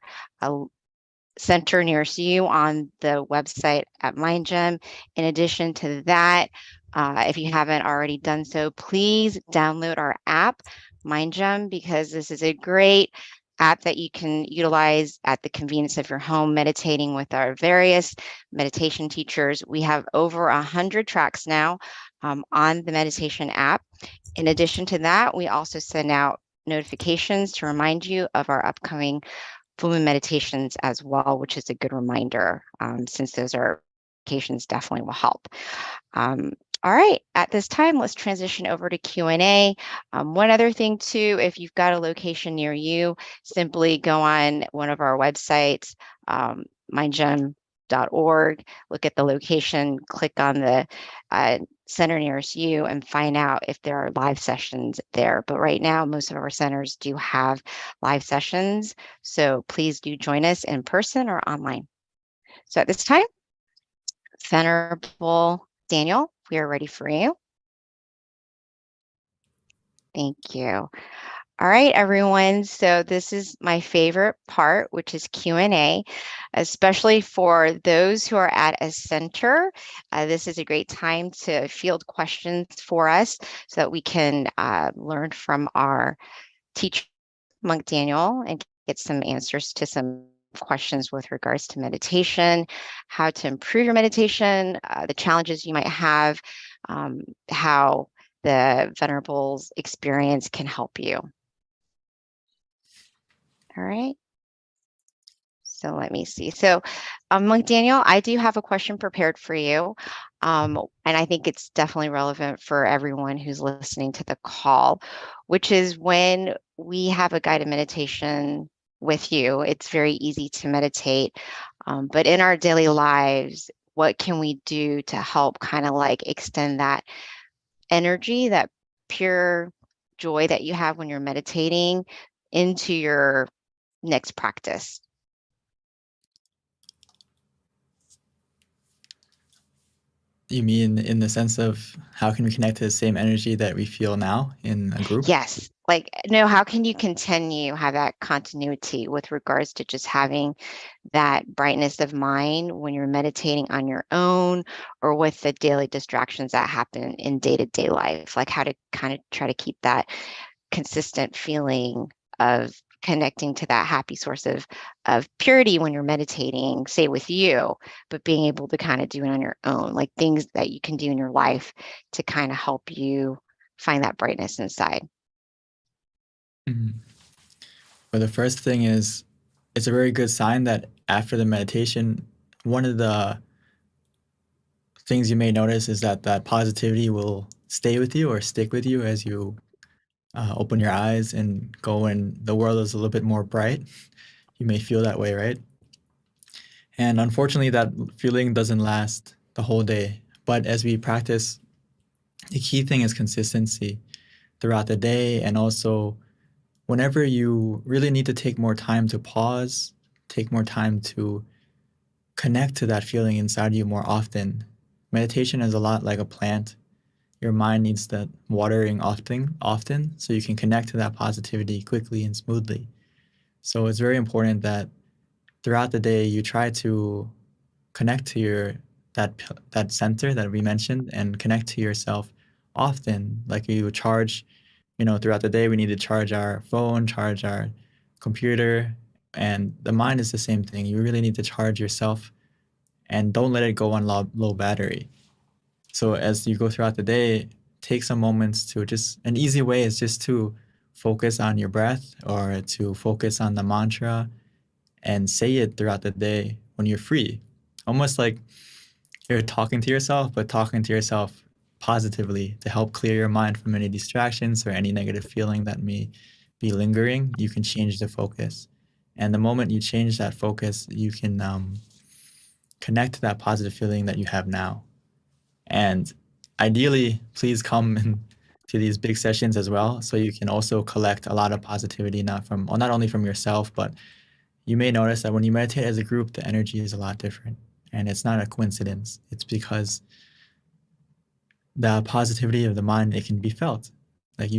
center nearest you on the website at MindGym. In addition to that, if you haven't already done so, please download our app, MindGym, because this is a great app that you can utilize at the convenience of your home, meditating with our various meditation teachers. We have over 100 tracks now on the meditation app. In addition to that, we also send out notifications to remind you of our upcoming full moon meditations as well, which is a good reminder, since those are notifications definitely will help. All right, at this time, let's transition over to Q&A. One other thing too, if you've got a location near you, simply go on one of our websites, mindgym.org, look at the location, click on the center nearest you and find out if there are live sessions there. But right now, most of our centers do have live sessions. So please do join us in person or online. So at this time, Venerable Daniel, we are ready for you. Thank you. All right, everyone. So this is my favorite part, which is Q&A, especially for those who are at a center. This is a great time to field questions for us so that we can learn from our teacher, Monk Daniel, and get some answers to some questions with regards to meditation, how to improve your meditation, the challenges you might have, how the Venerable's experience can help you. All right. So let me see. So, like Daniel, I do have a question prepared for you. And I think it's definitely relevant for everyone who's listening to the call, which is when we have a guided meditation with you, it's very easy to meditate. But in our daily lives, what can we do to help kind of like extend that energy, that pure joy that you have when you're meditating into your next practice? You mean in the sense of how can we connect to the same energy that we feel now in a group? Yes. Like, no, how can you continue, have that continuity with regards to just having that brightness of mind when you're meditating on your own or with the daily distractions that happen in day-to-day life? Like how to kind of try to keep that consistent feeling of connecting to that happy source of purity when you're meditating, say with you, but being able to kind of do it on your own, like things that you can do in your life to kind of help you find that brightness inside. Mhm. Well, the first thing is it's a very good sign that after the meditation, one of the things you may notice is that that positivity will stay with you or stick with you as you open your eyes and go and the world is a little bit more bright. You may feel that way, right? And unfortunately, that feeling doesn't last the whole day. But as we practice, the key thing is consistency throughout the day. And also, whenever you really need to take more time to pause, take more time to connect to that feeling inside you more often. Meditation is a lot like a plant. Your mind needs that watering often, so you can connect to that positivity quickly and smoothly. So it's very important that throughout the day you try to connect to that center that we mentioned and connect to yourself often. Like you charge, throughout the day we need to charge our phone, charge our computer, and the mind is the same thing. You really need to charge yourself and don't let it go on low battery. So as you go throughout the day, take some moments to just, an easy way is just to focus on your breath or to focus on the mantra and say it throughout the day when you're free. Almost like you're talking to yourself, but talking to yourself positively to help clear your mind from any distractions or any negative feeling that may be lingering. You can change the focus. And the moment you change that focus, you can connect to that positive feeling that you have now. And ideally, please come to these big sessions as well, so you can also collect a lot of positivity, not only from yourself, but you may notice that when you meditate as a group, the energy is a lot different. And it's not a coincidence. It's because the positivity of the mind, it can be felt. Like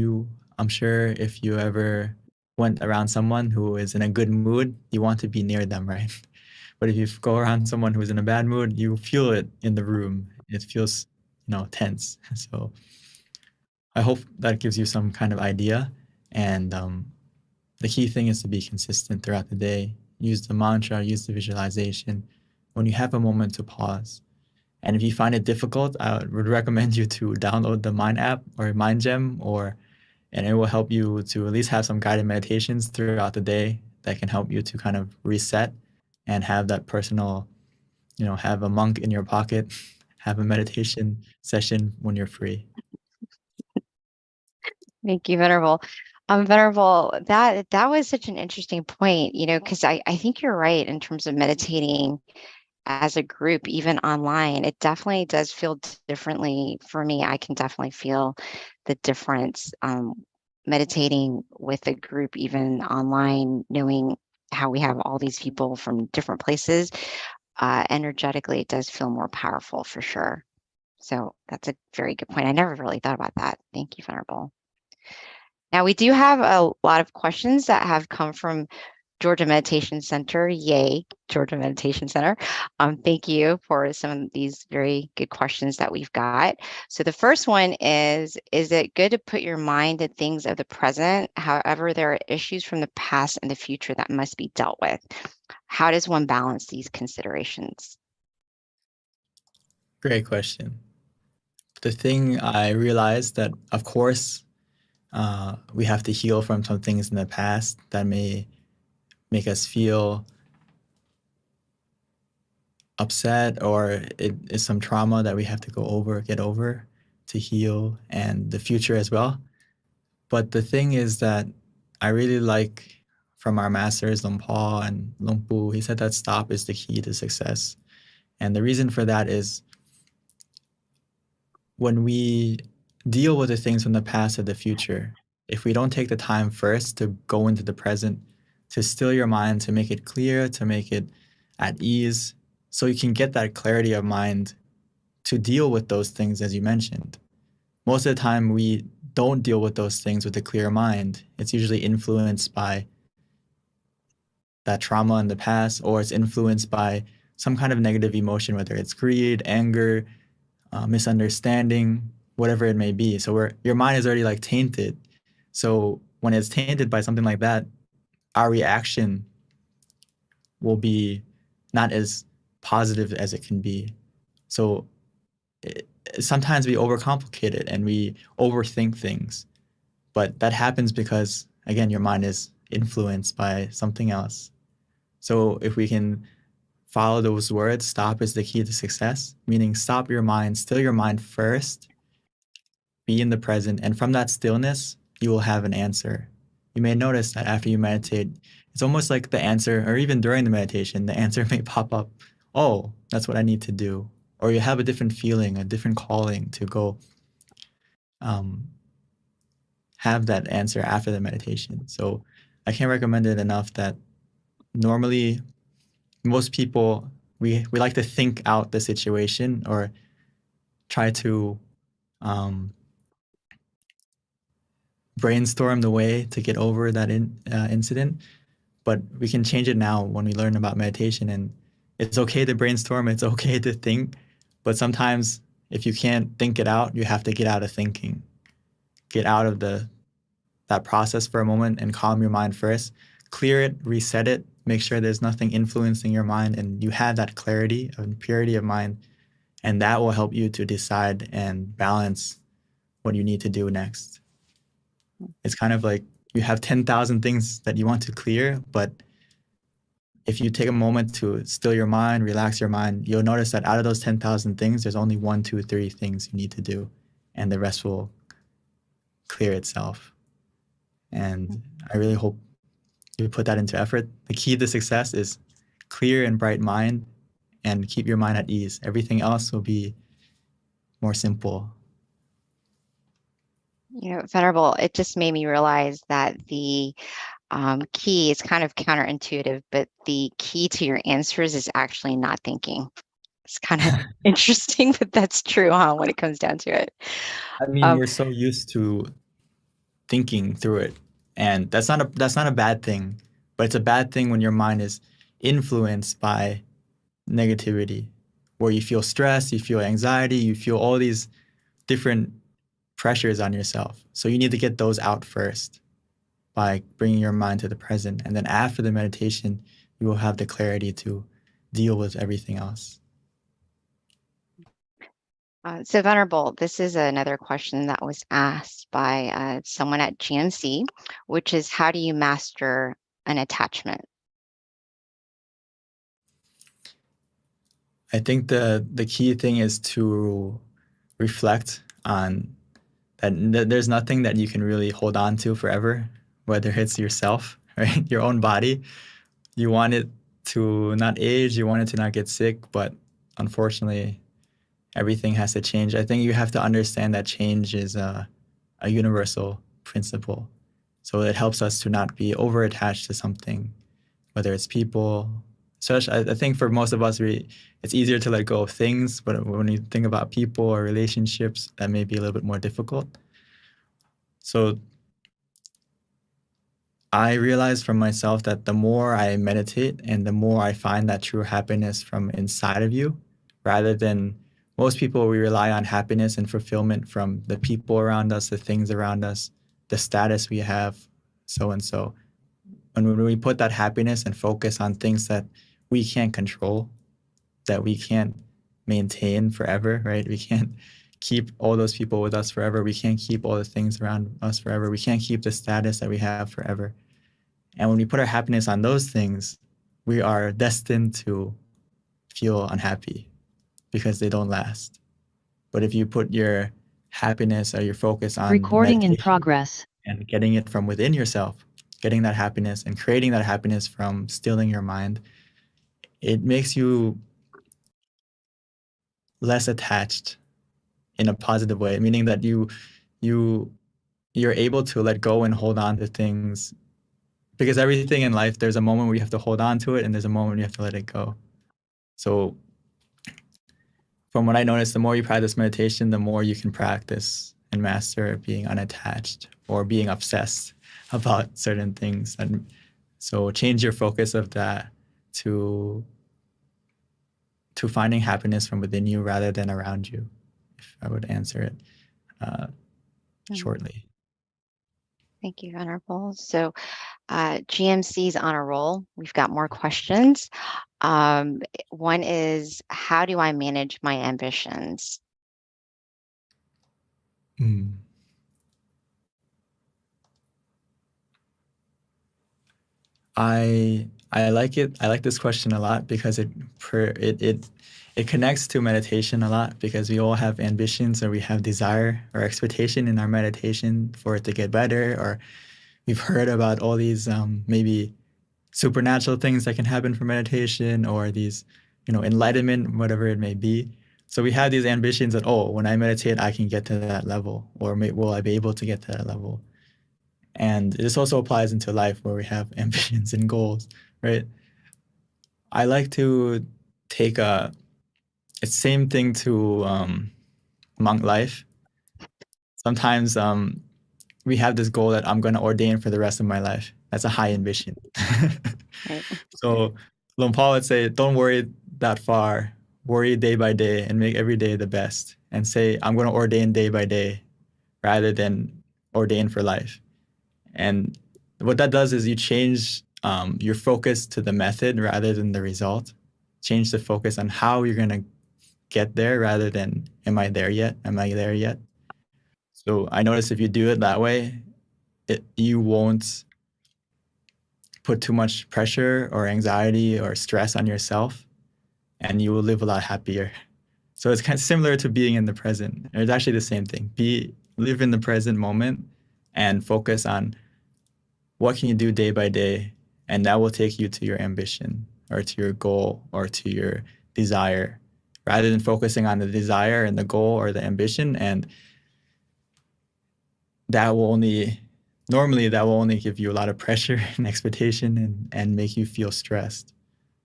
I'm sure if you ever went around someone who is in a good mood, you want to be near them, right? But if you go around someone who's in a bad mood, you feel it in the room. It feels, tense. So I hope that gives you some kind of idea. And the key thing is to be consistent throughout the day. Use the mantra, use the visualization when you have a moment to pause. And if you find it difficult, I would recommend you to download the Mind app or Mind Gem, and it will help you to at least have some guided meditations throughout the day that can help you to kind of reset and have that personal, have a monk in your pocket, have a meditation session when you're free. Thank you, Venerable. Venerable, that was such an interesting point, because I think you're right in terms of meditating as a group, even online. It definitely does feel differently for me. I can definitely feel the difference meditating with a group, even online, knowing how we have all these people from different places. Energetically, it does feel more powerful for sure. So that's a very good point. I never really thought about that. Thank you, Venerable. Now, we do have a lot of questions that have come from Georgia Meditation Center. Yay, Georgia Meditation Center. Thank you for some of these very good questions that we've got. So the first one is it good to put your mind to things of the present? However, there are issues from the past and the future that must be dealt with. How does one balance these considerations? Great question. The thing I realized that, of course, we have to heal from some things in the past that may make us feel upset, or it is some trauma that we have to get over to heal, and the future as well. But the thing is that I really like from our masters, Luang Por and Luang Pu, he said that stop is the key to success. And the reason for that is when we deal with the things from the past or the future, if we don't take the time first to go into the present, to still your mind, to make it clear, to make it at ease, so you can get that clarity of mind to deal with those things, as you mentioned. Most of the time, we don't deal with those things with a clear mind. It's usually influenced by that trauma in the past, or it's influenced by some kind of negative emotion, whether it's greed, anger, misunderstanding, whatever it may be. So your mind is already like tainted. So when it's tainted by something like that, our reaction will be not as positive as it can be. So sometimes we overcomplicate it and we overthink things. But that happens because, again, your mind is influenced by something else. So if we can follow those words, stop is the key to success, meaning stop your mind, still your mind first, be in the present, and from that stillness, you will have an answer. You may notice that after you meditate, it's almost like the answer, or even during the meditation, the answer may pop up, oh, that's what I need to do. Or you have a different feeling, a different calling to go have that answer after the meditation. So I can't recommend it enough that normally most people, we like to think out the situation or try to brainstorm the way to get over that incident. But we can change it now when we learn about meditation. And it's okay to brainstorm, it's okay to think. But sometimes if you can't think it out, you have to get out of thinking. Get out of that process for a moment and calm your mind first. Clear it, reset it, make sure there's nothing influencing your mind, and you have that clarity and purity of mind, and that will help you to decide and balance what you need to do next. It's kind of like you have 10,000 things that you want to clear, but if you take a moment to still your mind, relax your mind, you'll notice that out of those 10,000 things, there's only 1, 2, 3 things you need to do, and the rest will clear itself. And I really hope you put that into effort. The key to success is clear and bright mind, and keep your mind at ease. Everything else will be more simple. You know, Venerable, it just made me realize that the key is kind of counterintuitive, but the key to your answers is actually not thinking. It's kind of interesting, but that's true, huh, when it comes down to it. I mean, we're so used to thinking through it, and that's not a bad thing, but it's a bad thing when your mind is influenced by negativity, where you feel stress, you feel anxiety, you feel all these different pressures on yourself. So you need to get those out first by bringing your mind to the present. And then after the meditation, you will have the clarity to deal with everything else. So Venerable, this is another question that was asked by someone at GMC, which is, how do you master an attachment? I think the key thing is to reflect on that there's nothing that you can really hold on to forever, whether it's yourself, right? Your own body. You want it to not age, you want it to not get sick, but unfortunately, everything has to change. I think you have to understand that change is a universal principle. So it helps us to not be over-attached to something, whether it's people. I think for most of us, it's easier to let go of things, but when you think about people or relationships, that may be a little bit more difficult. So I realized from myself that the more I meditate and the more I find that true happiness from inside of you, rather than most people, we rely on happiness and fulfillment from the people around us, the things around us, the status we have, so and so. And when we put that happiness and focus on things that we can't control, that we can't maintain forever, right? We can't keep all those people with us forever. We can't keep all the things around us forever. We can't keep the status that we have forever. And when we put our happiness on those things, we are destined to feel unhappy because they don't last. But if you put your happiness or your focus on Recording in meditation progress. and getting it from within yourself, getting that happiness and creating that happiness from stilling your mind, it makes you less attached in a positive way, meaning that you're able to let go and hold on to things, because everything in life, there's a moment where you have to hold on to it and there's a moment you have to let it go. So from what I noticed, the more you practice meditation, the more you can practice and master being unattached or being obsessed about certain things. And so change your focus of that to finding happiness from within you rather than around you, if I would answer it shortly. Thank you, Venerable. So GMC's on a roll. We've got more questions. One is, how do I manage my ambitions? I like it. I like this question a lot because it connects to meditation a lot, because we all have ambitions or we have desire or expectation in our meditation for it to get better, or we've heard about all these maybe supernatural things that can happen from meditation, or these, enlightenment, whatever it may be. So we have these ambitions that, oh, when I meditate, I can get to that level, or will I be able to get to that level? And this also applies into life where we have ambitions and goals, right? I like to take it's the same thing to monk life. Sometimes we have this goal that I'm going to ordain for the rest of my life. That's a high ambition. Right. So Lompa would say, don't worry that far. Worry day by day and make every day the best. And say, I'm going to ordain day by day rather than ordain for life. And what that does is you change your focus to the method rather than the result. Change the focus on how you're going to get there rather than, am I there yet? Am I there yet? So I notice if you do it that way, you won't put too much pressure or anxiety or stress on yourself, and you will live a lot happier. So it's kind of similar to being in the present. It's actually the same thing. Live in the present moment and focus on what can you do day by day, and that will take you to your ambition or to your goal or to your desire, rather than focusing on the desire and the goal or the ambition. And that will only give you a lot of pressure and expectation and make you feel stressed.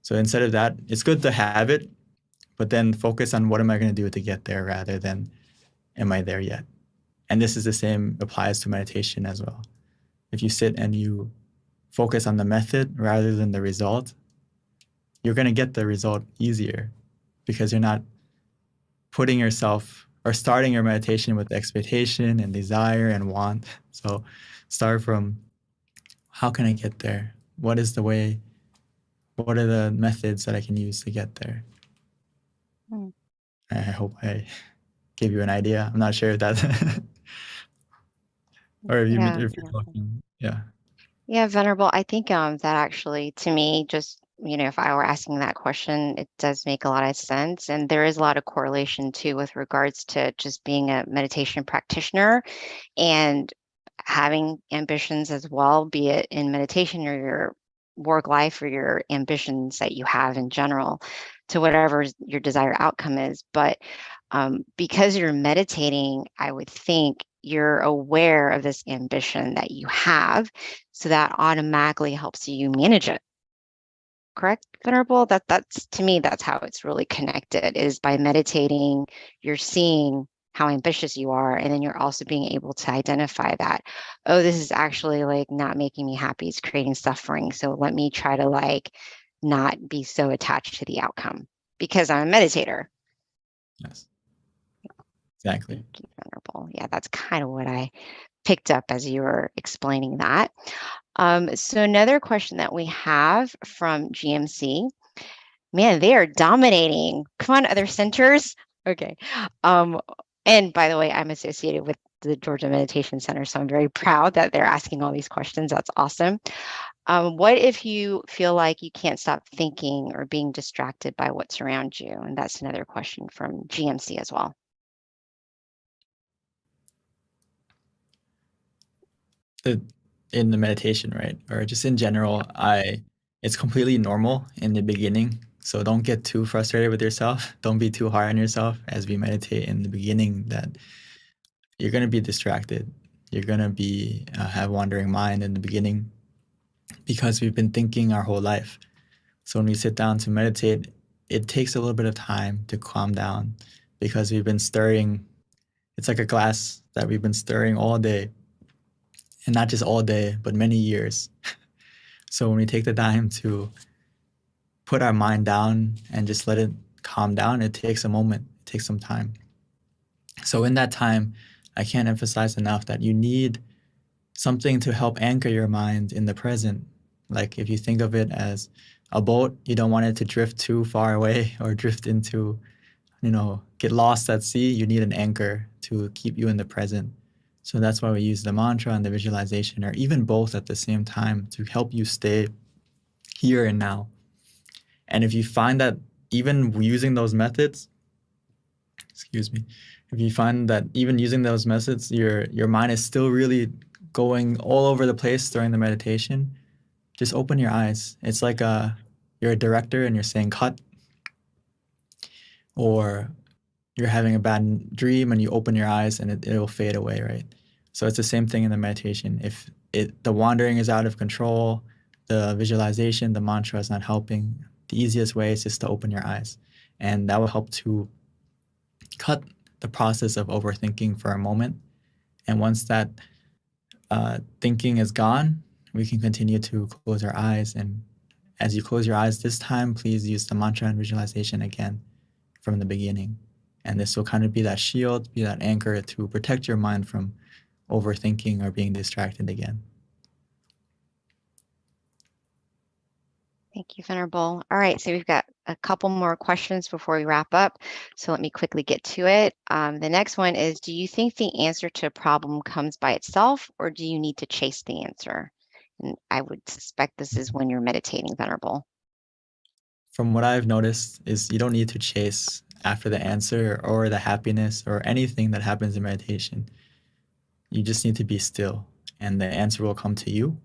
So instead of that, it's good to have it, but then focus on what am I going to do to get there rather than am I there yet? And this is the same applies to meditation as well. If you sit and you focus on the method rather than the result, you're going to get the result easier, because you're not putting yourself or starting your meditation with expectation and desire and want. So start from, how can I get there? What is the way? What are the methods that I can use to get there? I hope I gave you an idea. I'm not sure if that or if you're talking. Yeah. Yeah, Venerable. I think that actually, to me, just, if I were asking that question, it does make a lot of sense. And there is a lot of correlation too with regards to just being a meditation practitioner and having ambitions as well, be it in meditation or your work life or your ambitions that you have in general, to whatever your desired outcome is. But because you're meditating, I would think you're aware of this ambition that you have, so that automatically helps you manage it. Correct, Venerable? That's, to me, that's how it's really connected, is by meditating, you're seeing how ambitious you are. And then you're also being able to identify that, oh, this is actually like not making me happy. It's creating suffering. So let me try to like not be so attached to the outcome because I'm a meditator. Yes, exactly. Thank you, Venerable. Yeah, that's kind of what I picked up as you were explaining that. So another question that we have from GMC, man, they are dominating. Come on, other centers. Okay. And by the way, I'm associated with the Georgia Meditation Center, so I'm very proud that they're asking all these questions. That's awesome. What if you feel like you can't stop thinking or being distracted by what's around you? And that's another question from GMC as well. In the meditation, right? Or just in general, it's completely normal in the beginning. So don't get too frustrated with yourself. Don't be too hard on yourself as we meditate in the beginning that you're going to be distracted. You're going to be have wandering mind in the beginning because we've been thinking our whole life. So when we sit down to meditate, it takes a little bit of time to calm down because we've been stirring. It's like a glass that we've been stirring all day, and not just all day, but many years. So when we take the time to put our mind down and just let it calm down, it takes a moment, it takes some time. So in that time, I can't emphasize enough that you need something to help anchor your mind in the present. Like if you think of it as a boat, you don't want it to drift too far away or drift into, get lost at sea. You need an anchor to keep you in the present. So that's why we use the mantra and the visualization, or even both at the same time, to help you stay here and now. And if you find that even using those methods, if you find that even using those methods, your mind is still really going all over the place during the meditation, just open your eyes. It's like you're a director and you're saying cut, or you're having a bad dream and you open your eyes and it will fade away, right? So it's the same thing in the meditation. If the wandering is out of control, the visualization, the mantra is not helping, the easiest way is just to open your eyes. And that will help to cut the process of overthinking for a moment. And once that thinking is gone, we can continue to close our eyes. And as you close your eyes this time, please use the mantra and visualization again from the beginning. And this will kind of be that shield, be that anchor to protect your mind from overthinking or being distracted again. Thank you, Venerable. All right, so we've got a couple more questions before we wrap up. So let me quickly get to it. The next one is, do you think the answer to a problem comes by itself, or do you need to chase the answer? And I would suspect this is when you're meditating, Venerable. From what I've noticed is you don't need to chase after the answer or the happiness or anything that happens in meditation. You just need to be still, and the answer will come to you.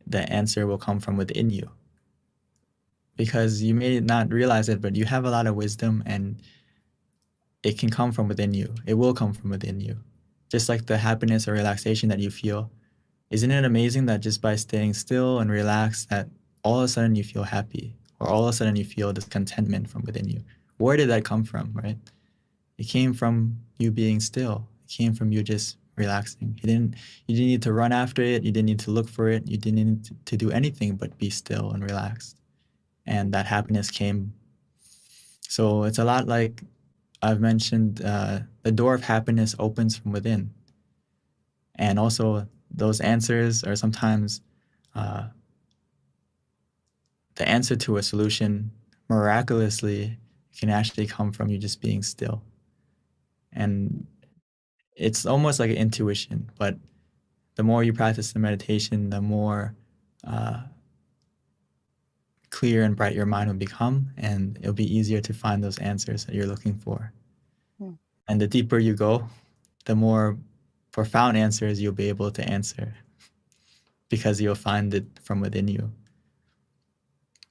The answer will come from within you. Because you may not realize it, but you have a lot of wisdom, and it can come from within you. It will come from within you. Just like the happiness or relaxation that you feel. Isn't it amazing that just by staying still and relaxed, that all of a sudden you feel happy, or all of a sudden you feel this contentment from within you? Where did that come from, right? It came from you being still. It came from you just relaxing. You didn't need to run after it. You didn't need to look for it. You didn't need to do anything but be still and relaxed. And that happiness came. So it's a lot like I've mentioned, the door of happiness opens from within. And also those answers are sometimes the answer to a solution miraculously can actually come from you just being still. And it's almost like an intuition, but the more you practice the meditation, the more clear and bright your mind will become, and it'll be easier to find those answers that you're looking for. And the deeper you go, the more profound answers you'll be able to answer, because you'll find it from within you.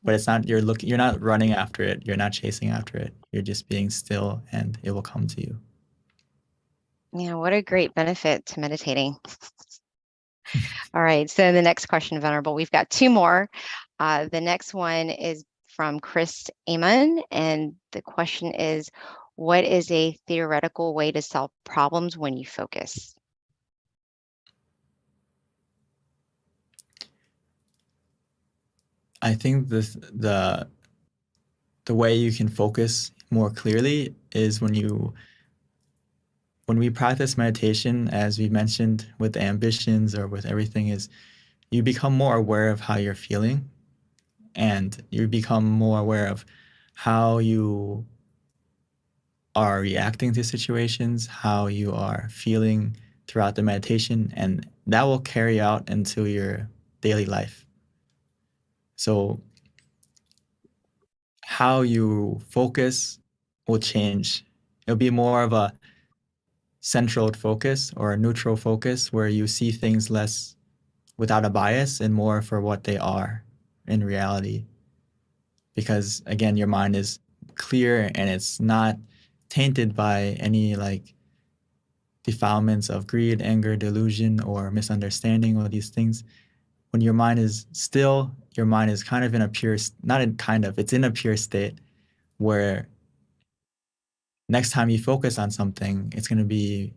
But it's not you're not running after it, you're not chasing after it. You're just being still, and it will come to you. Yeah, what a great benefit to meditating. All right, so the next question, Venerable, we've got two more. The next one is from Chris Amon, and the question is, What is a theoretical way to solve problems when you focus? I think the way you can focus more clearly is when we practice meditation, as we mentioned with the ambitions or with everything, is you become more aware of how you're feeling, and you become more aware of how you are reacting to situations, how you are feeling throughout the meditation, and that will carry out into your daily life. So how you focus will change. It'll be more of a central focus or a neutral focus where you see things less without a bias and more for what they are in reality. Because again, your mind is clear and it's not tainted by any like defilements of greed, anger, delusion, or misunderstanding, all these things. When your mind is still, your mind is kind of in a pure, not in kind of, it's in a pure state where next time you focus on something, it's going to be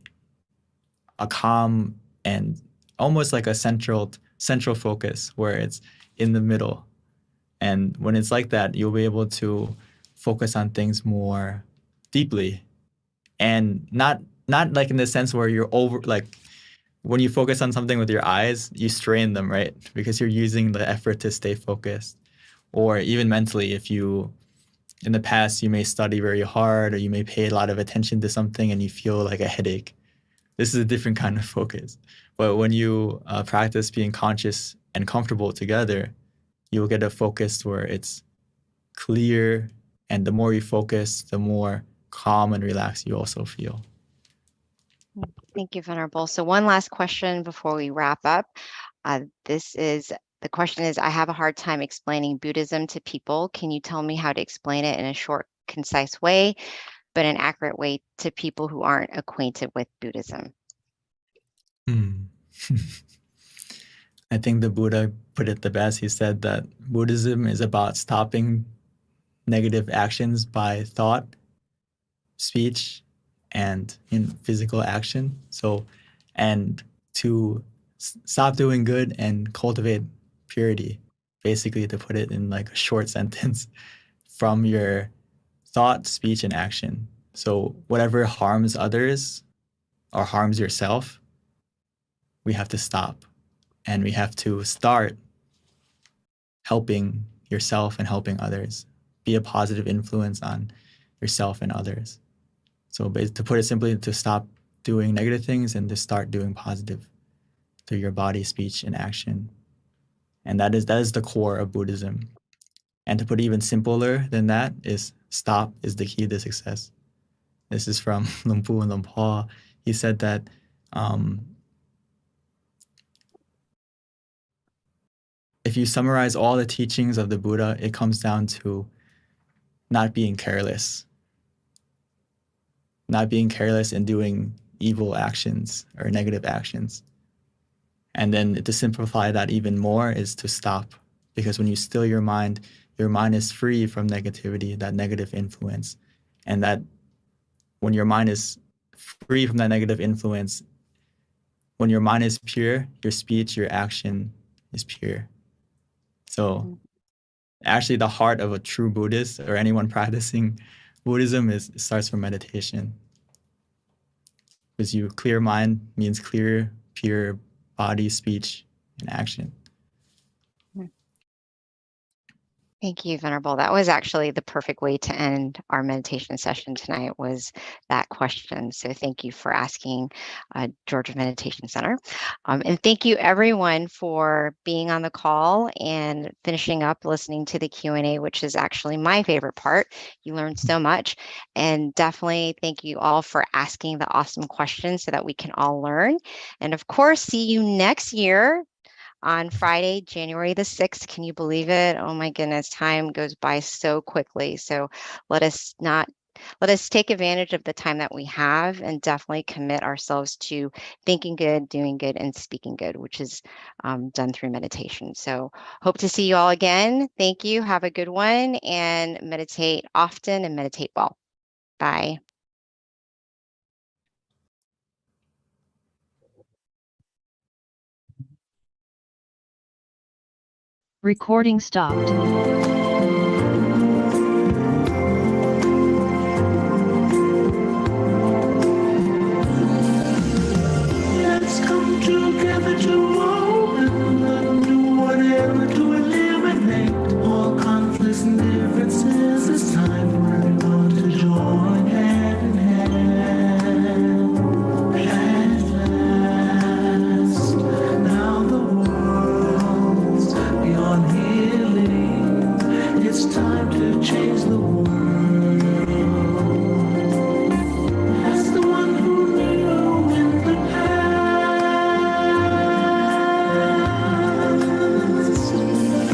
a calm and almost like a central focus where it's in the middle. And when it's like that, you'll be able to focus on things more deeply, and not like in the sense where you're over, like when you focus on something with your eyes, you strain them, right? Because you're using the effort to stay focused. Or even mentally, if you, in the past, you may study very hard or you may pay a lot of attention to something and you feel like a headache. This is a different kind of focus. But when you practice being conscious and comfortable together, you'll get a focus where it's clear. And the more you focus, the more calm and relaxed you also feel. Thank you, Venerable. So one last question before we wrap up. The question is, I have a hard time explaining Buddhism to people. Can you tell me how to explain it in a short, concise way, but an accurate way to people who aren't acquainted with Buddhism? I think the Buddha put it the best. He said that Buddhism is about stopping negative actions by thought, speech, and physical action. So, and to stop doing good and cultivate purity, basically, to put it in like a short sentence, from your thought, speech, and action. So whatever harms others or harms yourself, we have to stop, and we have to start helping yourself and helping others. Be a positive influence on yourself and others. So to put it simply, to stop doing negative things and to start doing positive through your body, speech, and action. And that is the core of Buddhism. And to put it even simpler than that is stop is the key to success. This is from Luang Pu and Luang Por. He said that if you summarize all the teachings of the Buddha, it comes down to not being careless. Not being careless and doing evil actions or negative actions. And then to simplify that even more is to stop. Because when you still your mind is free from negativity, that negative influence. And that when your mind is free from that negative influence, when your mind is pure, your speech, your action is pure. So actually the heart of a true Buddhist or anyone practicing Buddhism starts from meditation. Because you clear mind means clear, pure body, speech, and action. Thank you, Venerable. That was actually the perfect way to end our meditation session tonight, was that question. So thank you for asking, Georgia Meditation Center. And thank you everyone for being on the call and finishing up listening to the Q&A, which is actually my favorite part. You learned so much. And definitely thank you all for asking the awesome questions so that we can all learn. And of course, see you next year on Friday, January the 6th. Can you believe it? Oh my goodness, time goes by so quickly. So let us take advantage of the time that we have and definitely commit ourselves to thinking good, doing good, and speaking good, which is done through meditation. So hope to see you all again. Thank you. Have a good one and meditate often and meditate well. Bye. Recording stopped. Let's come together to open and do whatever to eliminate all conflicts and differences. It's time for everyone to join hand in hand. At last, now the world's beyond healing. It's time to change the world. As the one who knew in the past,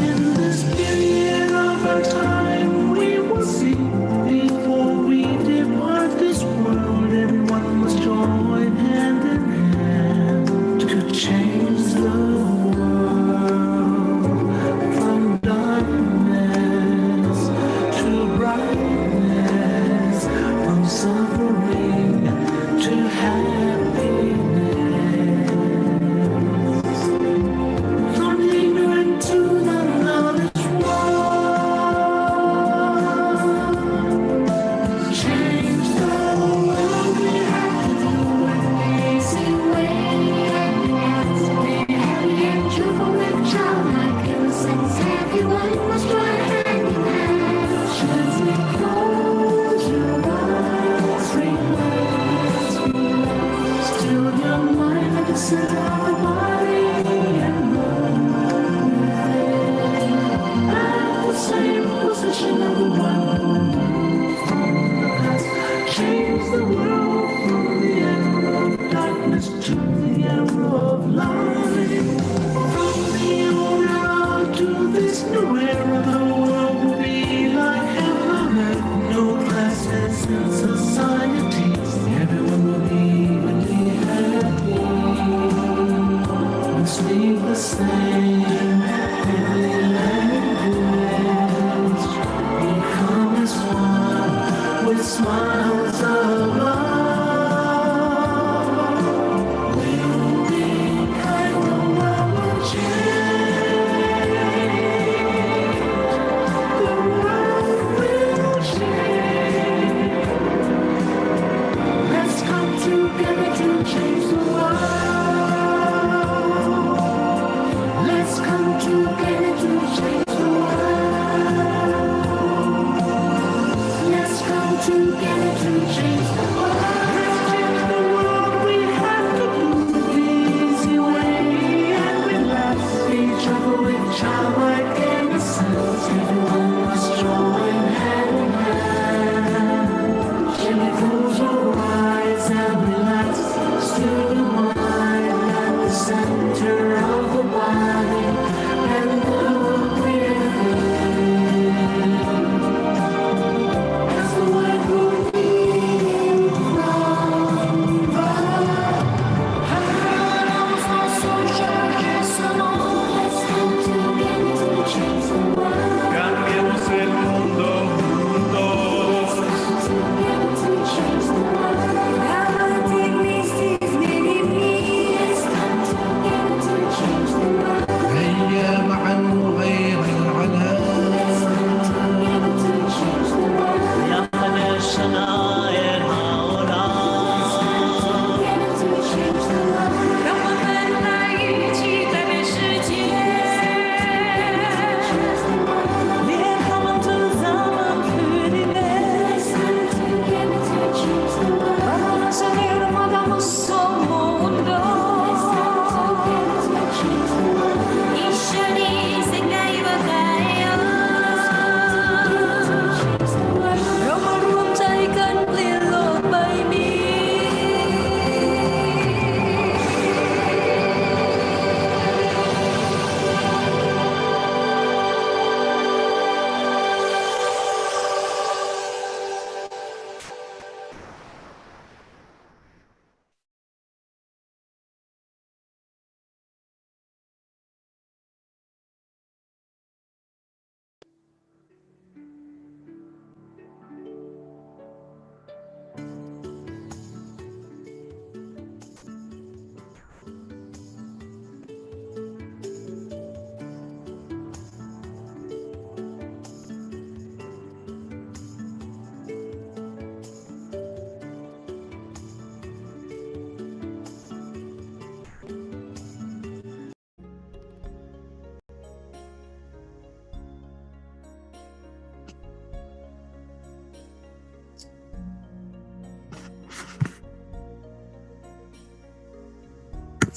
in this period of our time, we will see. Before we depart this world, everyone must join hand in hand to change the world from darkness to brightness, from suffering to happiness, from ignorant to the knowledge world. Change the world, we have to do it easy way. Be happy and cheerful with childlike innocence. Everyone must join hand in hand. Gently close your eyes, relax, relax. Still your mind at the center of the body and move at the same position of the one who moved from the past. Change the world from the era of darkness to the era of light. From the old era to this new era, the world will be like heaven on earth. No classes in society. Everyone will be evenly happy. Let's leave the same heavy language. Become as one with smiles of love. We'll be kind, the world will change.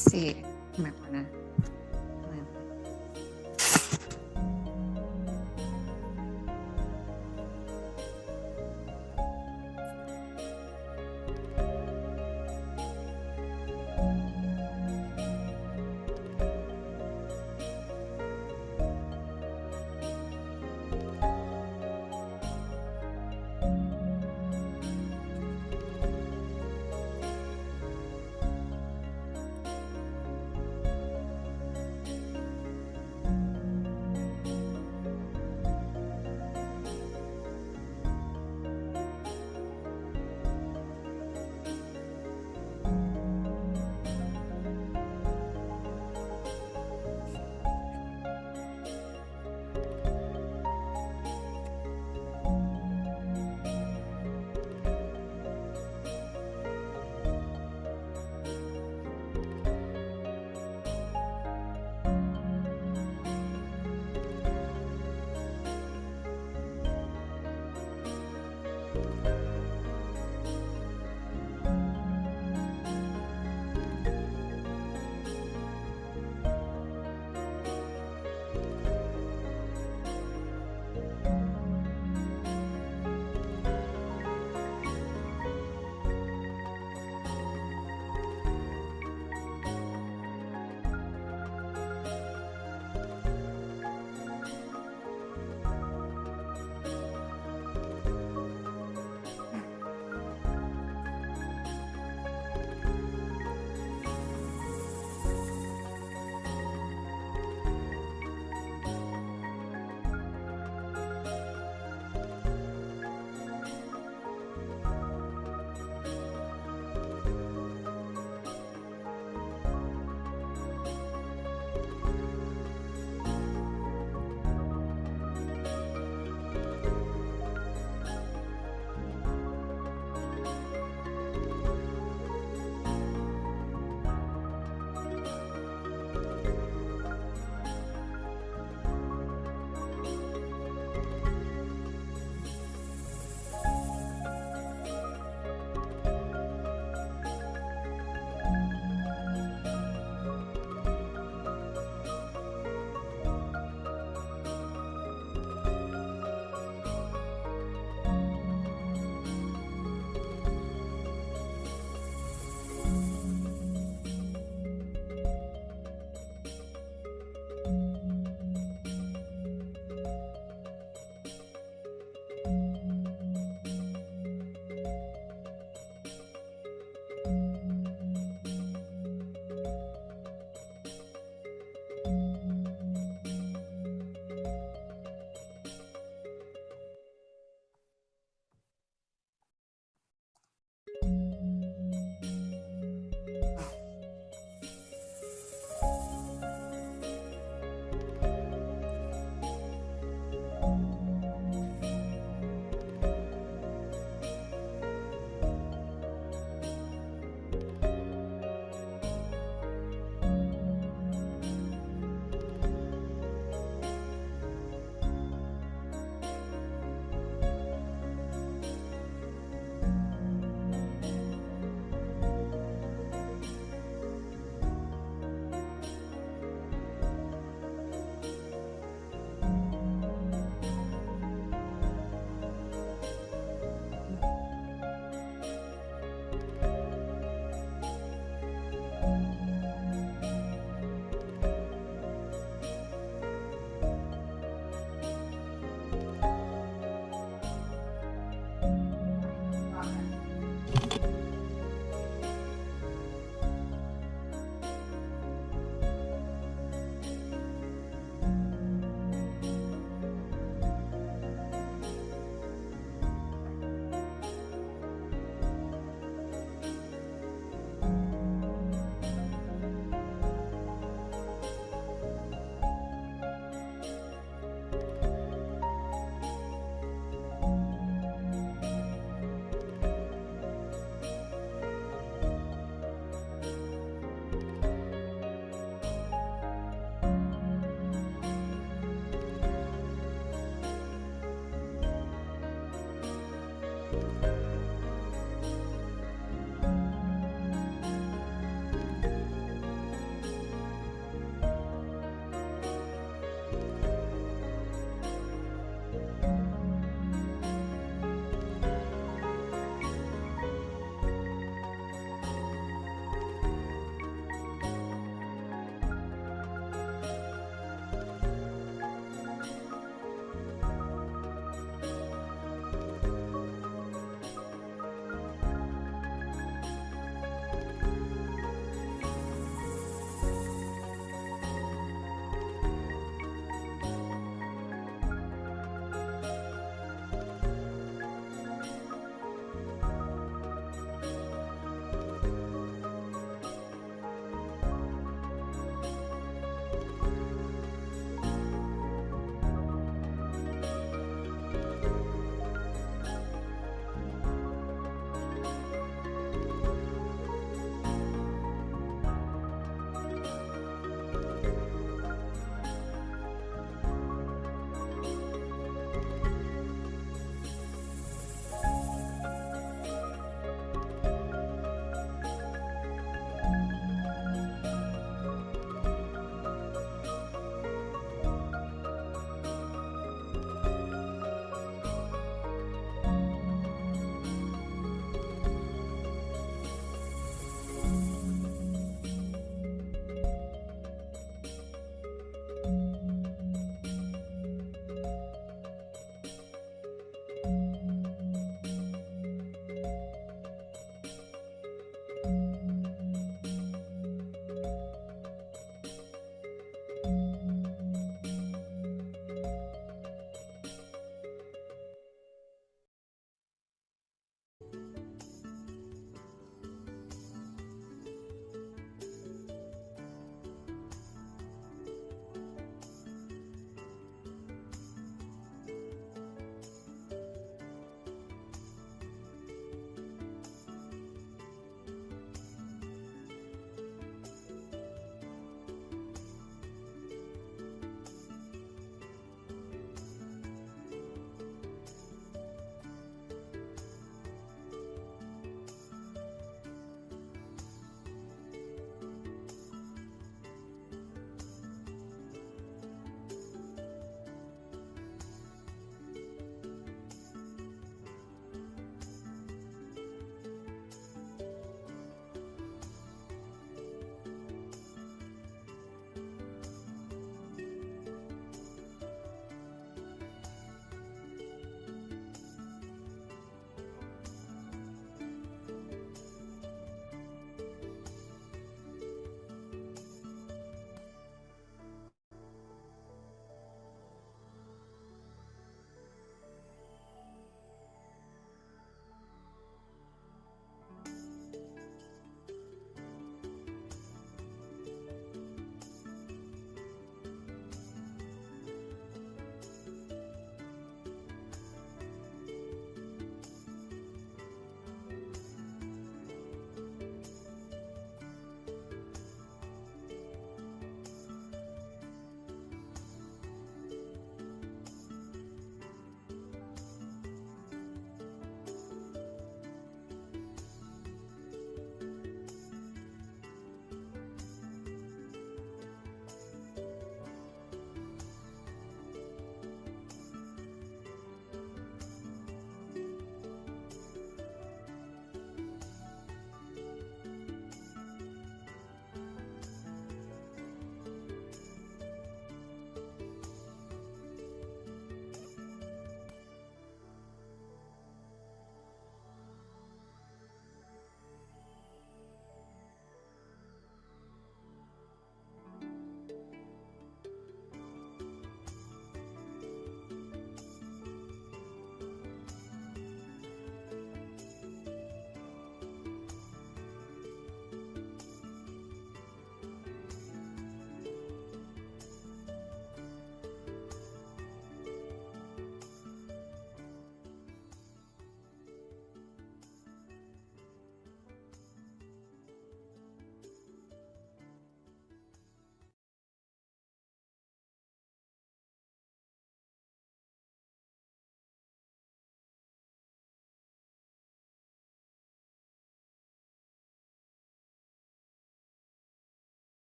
see. I might wanna.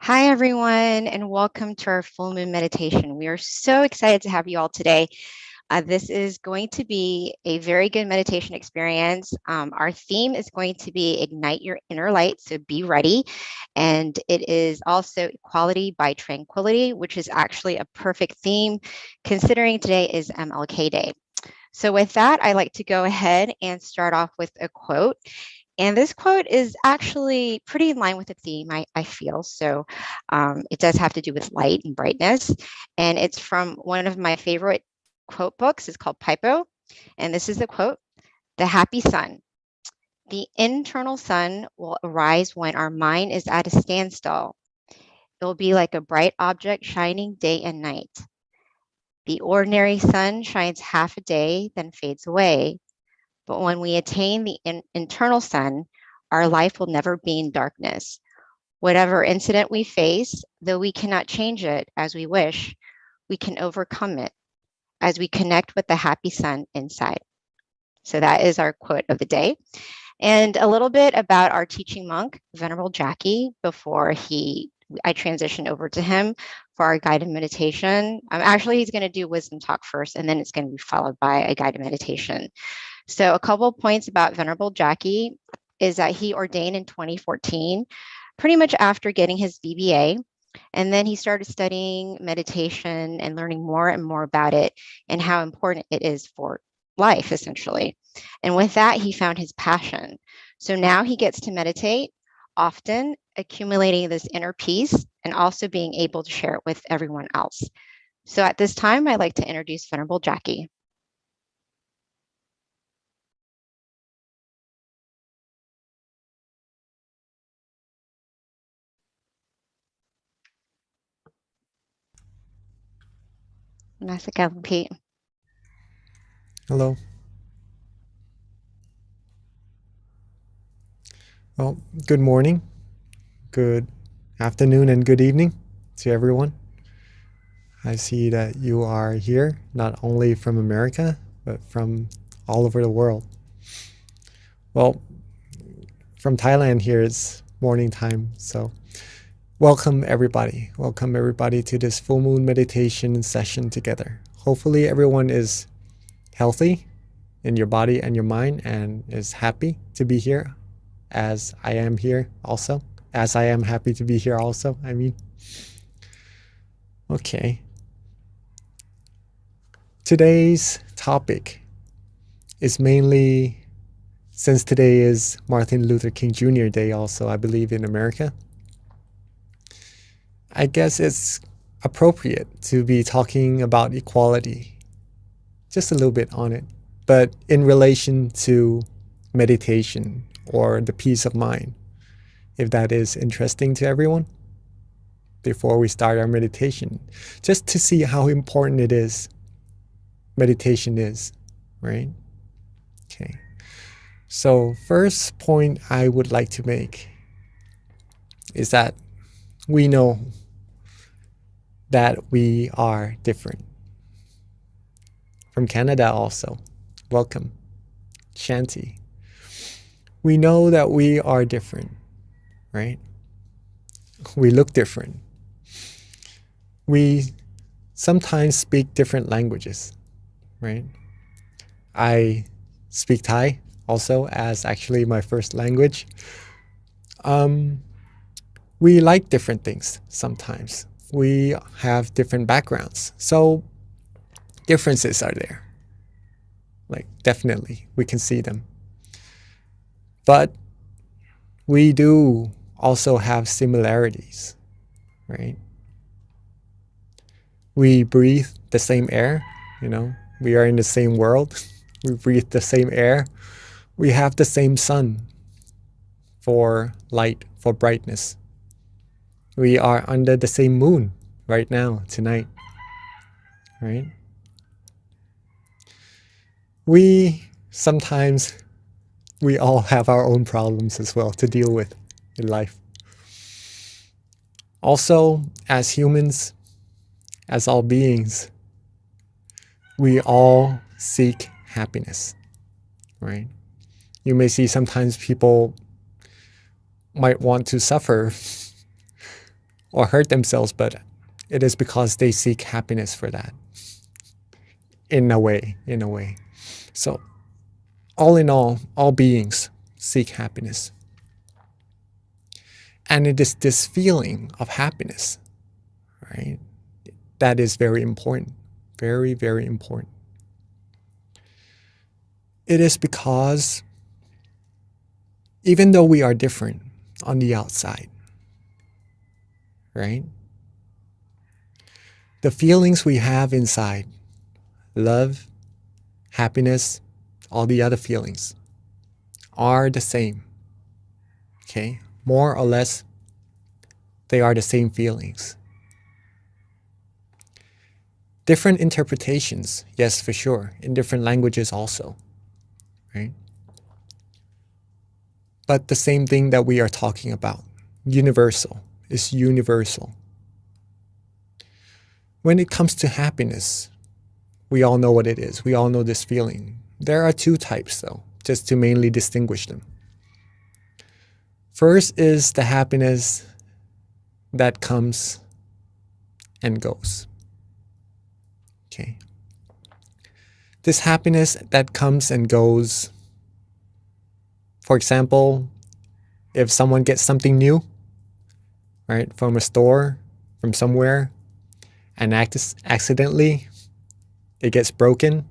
Hi, everyone, and welcome to our full moon meditation. We are so excited to have you all today. This is going to be a very good meditation experience. Our theme is going to be Ignite Your Inner Light, so be ready. And it is also Equality by Tranquility, which is actually a perfect theme considering today is MLK Day. So with that, I like to go ahead and start off with a quote. And this quote is actually pretty in line with the theme, I feel. So it does have to do with light and brightness. And it's from one of my favorite quote books. It's called Pipo. And this is the quote: "The happy sun. The internal sun will arise when our mind is at a standstill. It will be like a bright object shining day and night. The ordinary sun shines half a day, then fades away. But when we attain the internal sun, our life will never be in darkness. Whatever incident we face, though we cannot change it as we wish, we can overcome it as we connect with the happy sun inside." So that is our quote of the day. And a little bit about our teaching monk, Venerable Jackie, before I transition over to him for our guided meditation. Actually, he's going to do wisdom talk first, and then it's going to be followed by a guided meditation. So a couple of points about Venerable Jackie is that he ordained in 2014, pretty much after getting his BBA. And then he started studying meditation and learning more and more about it and how important it is for life, essentially. And with that, he found his passion. So now he gets to meditate often, accumulating this inner peace and also being able to share it with everyone else. So at this time, I'd like to introduce Venerable Jackie. Masaka, Pete. Hello. Well, good morning, good afternoon, and good evening to everyone. I see that you are here, not only from America, but from all over the world. Well, from Thailand here it's morning time, so welcome everybody. Welcome everybody to this full moon meditation session together. Hopefully everyone is healthy in your body and your mind and is happy to be here, as I am here also, as I am happy to be here also, I mean. Okay. Today's topic is mainly, since today is Martin Luther King Jr. Day also, I believe, in America, I guess it's appropriate to be talking about equality, just a little bit on it, but in relation to meditation or the peace of mind, if that is interesting to everyone, before we start our meditation, just to see how important it is, meditation is, right? Okay. So first point I would like to make is that we know that we are different. From Canada also, welcome, Shanti. We know that we are different, right? We look different. We sometimes speak different languages, right? I speak Thai also as actually my first language. We like different things sometimes. We have different backgrounds. So differences are there. Like, definitely, we can see them. But we do also have similarities, right? We breathe the same air, you know, we are in the same world. We breathe the same air. We have the same sun for light, for brightness. We are under the same moon right now, tonight, right? We all have our own problems as well to deal with in life. Also, as humans, as all beings, we all seek happiness, right? You may see sometimes people might want to suffer or hurt themselves, but it is because they seek happiness for that. In a way. So all in all beings seek happiness. And it is this feeling of happiness, right? That is very important. Very, very important. It is because even though we are different on the outside, right? The feelings we have inside, love, happiness, all the other feelings, are the same. Okay? More or less, they are the same feelings. Different interpretations, yes, for sure, in different languages also, right? But the same thing that we are talking about, universal, is universal. When it comes to happiness, we all know what it is. We all know this feeling. There are two types, though, just to mainly distinguish them. First is the happiness that comes and goes. Okay. This happiness that comes and goes, for example, if someone gets something new, right, from a store, from somewhere, and accidentally it gets broken,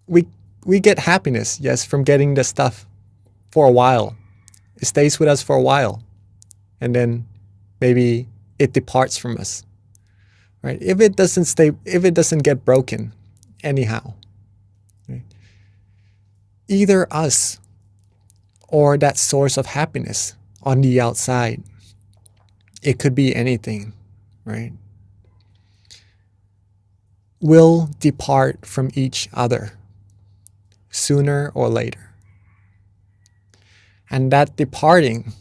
we get happiness, yes, from getting the stuff for a while. It stays with us for a while, and then maybe it departs from us, right? If it doesn't get broken anyhow, right? Either us or that source of happiness on the outside, it could be anything, right, will depart from each other sooner or later. And that departing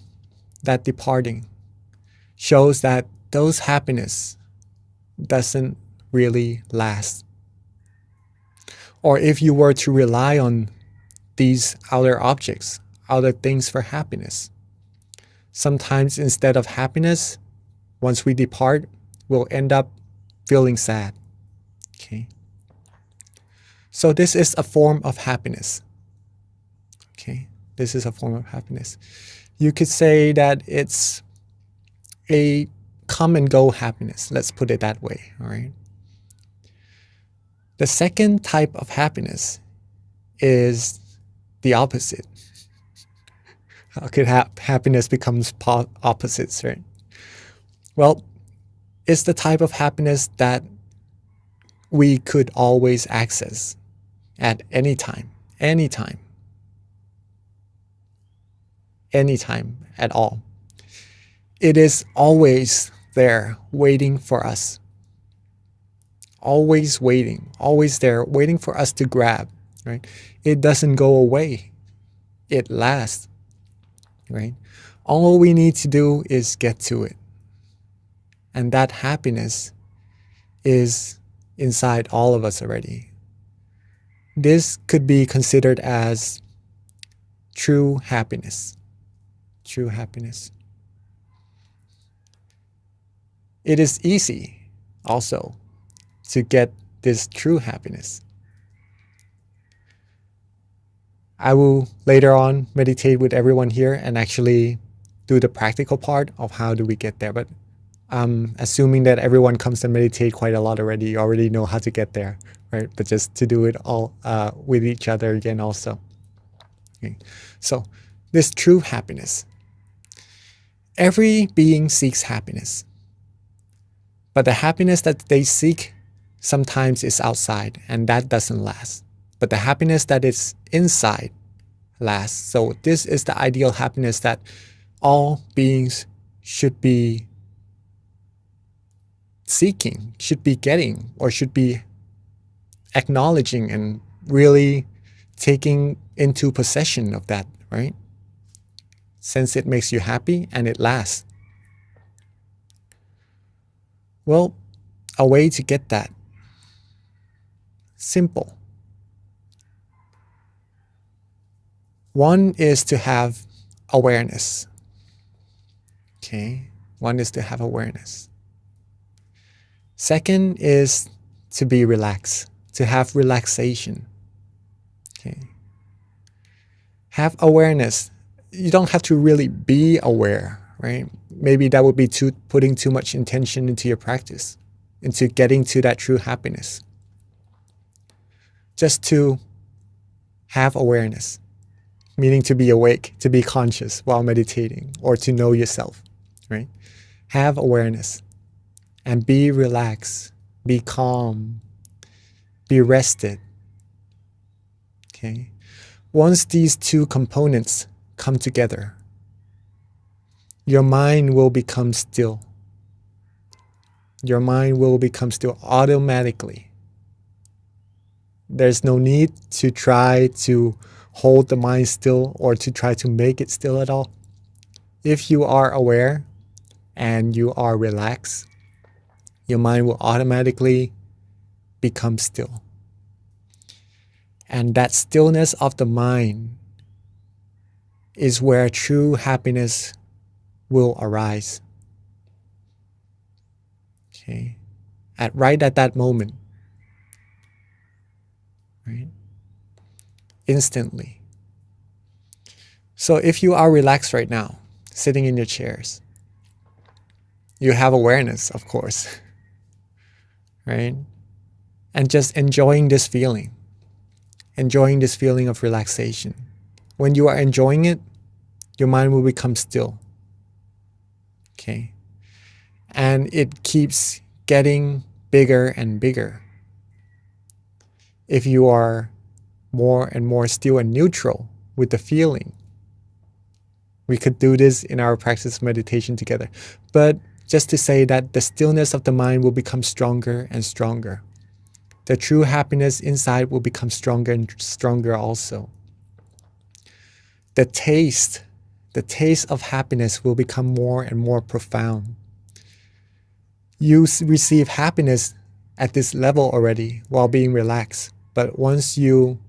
shows that those happiness doesn't really last. Or if you were to rely on these outer objects, outer things for happiness, sometimes instead of happiness, once we depart, we'll end up feeling sad. Okay. So this is a form of happiness. Okay. This is a form of happiness. You could say that it's a come and go happiness. Let's put it that way. All right. The second type of happiness is the opposite. How could happiness becomes opposites, right? Well, it's the type of happiness that we could always access at any time at all. It is always there waiting for us. Always waiting, always there waiting for us to grab, right? It doesn't go away. It lasts, right? All we need to do is get to it. And that happiness is inside all of us already. This could be considered as true happiness. True happiness. It is easy also to get this true happiness. I will later on meditate with everyone here and actually do the practical part of how do we get there. But I'm assuming that everyone comes and meditate quite a lot already. You already know how to get there, right? But just to do it all with each other again also. Okay. So this true happiness. Every being seeks happiness. But the happiness that they seek sometimes is outside, and that doesn't last. But the happiness that is inside lasts. So this is the ideal happiness that all beings should be seeking, should be getting, or should be acknowledging and really taking into possession of that, right? Since it makes you happy and it lasts. Well, a way to get that. Simple. One is to have awareness. Okay? One is to have awareness. Second is to be relaxed, to have relaxation. Okay. Have awareness. You don't have to really be aware, right? Maybe that would be putting too much intention into your practice, into getting to that true happiness. Just to have awareness, meaning to be awake, to be conscious while meditating, or to know yourself, right? Have awareness and be relaxed, be calm, be rested. Okay. Once these two components come together, your mind will become still. Your mind will become still automatically. There's no need to try to hold the mind still or to try to make it still at all. If you are aware and you are relaxed, your mind will automatically become still. And that stillness of the mind is where true happiness will arise. Okay. Right at that moment. Right? Instantly. So if you are relaxed right now, sitting in your chairs, you have awareness, of course. Right? And just enjoying this feeling. Enjoying this feeling of relaxation. When you are enjoying it, your mind will become still. Okay? And it keeps getting bigger and bigger. If you are more and more still and neutral with the feeling, we could do this in our practice of meditation together. But just to say that the stillness of the mind will become stronger and stronger. The true happiness inside will become stronger and stronger also. The taste of happiness will become more and more profound. You receive happiness at this level already while being relaxed. But once you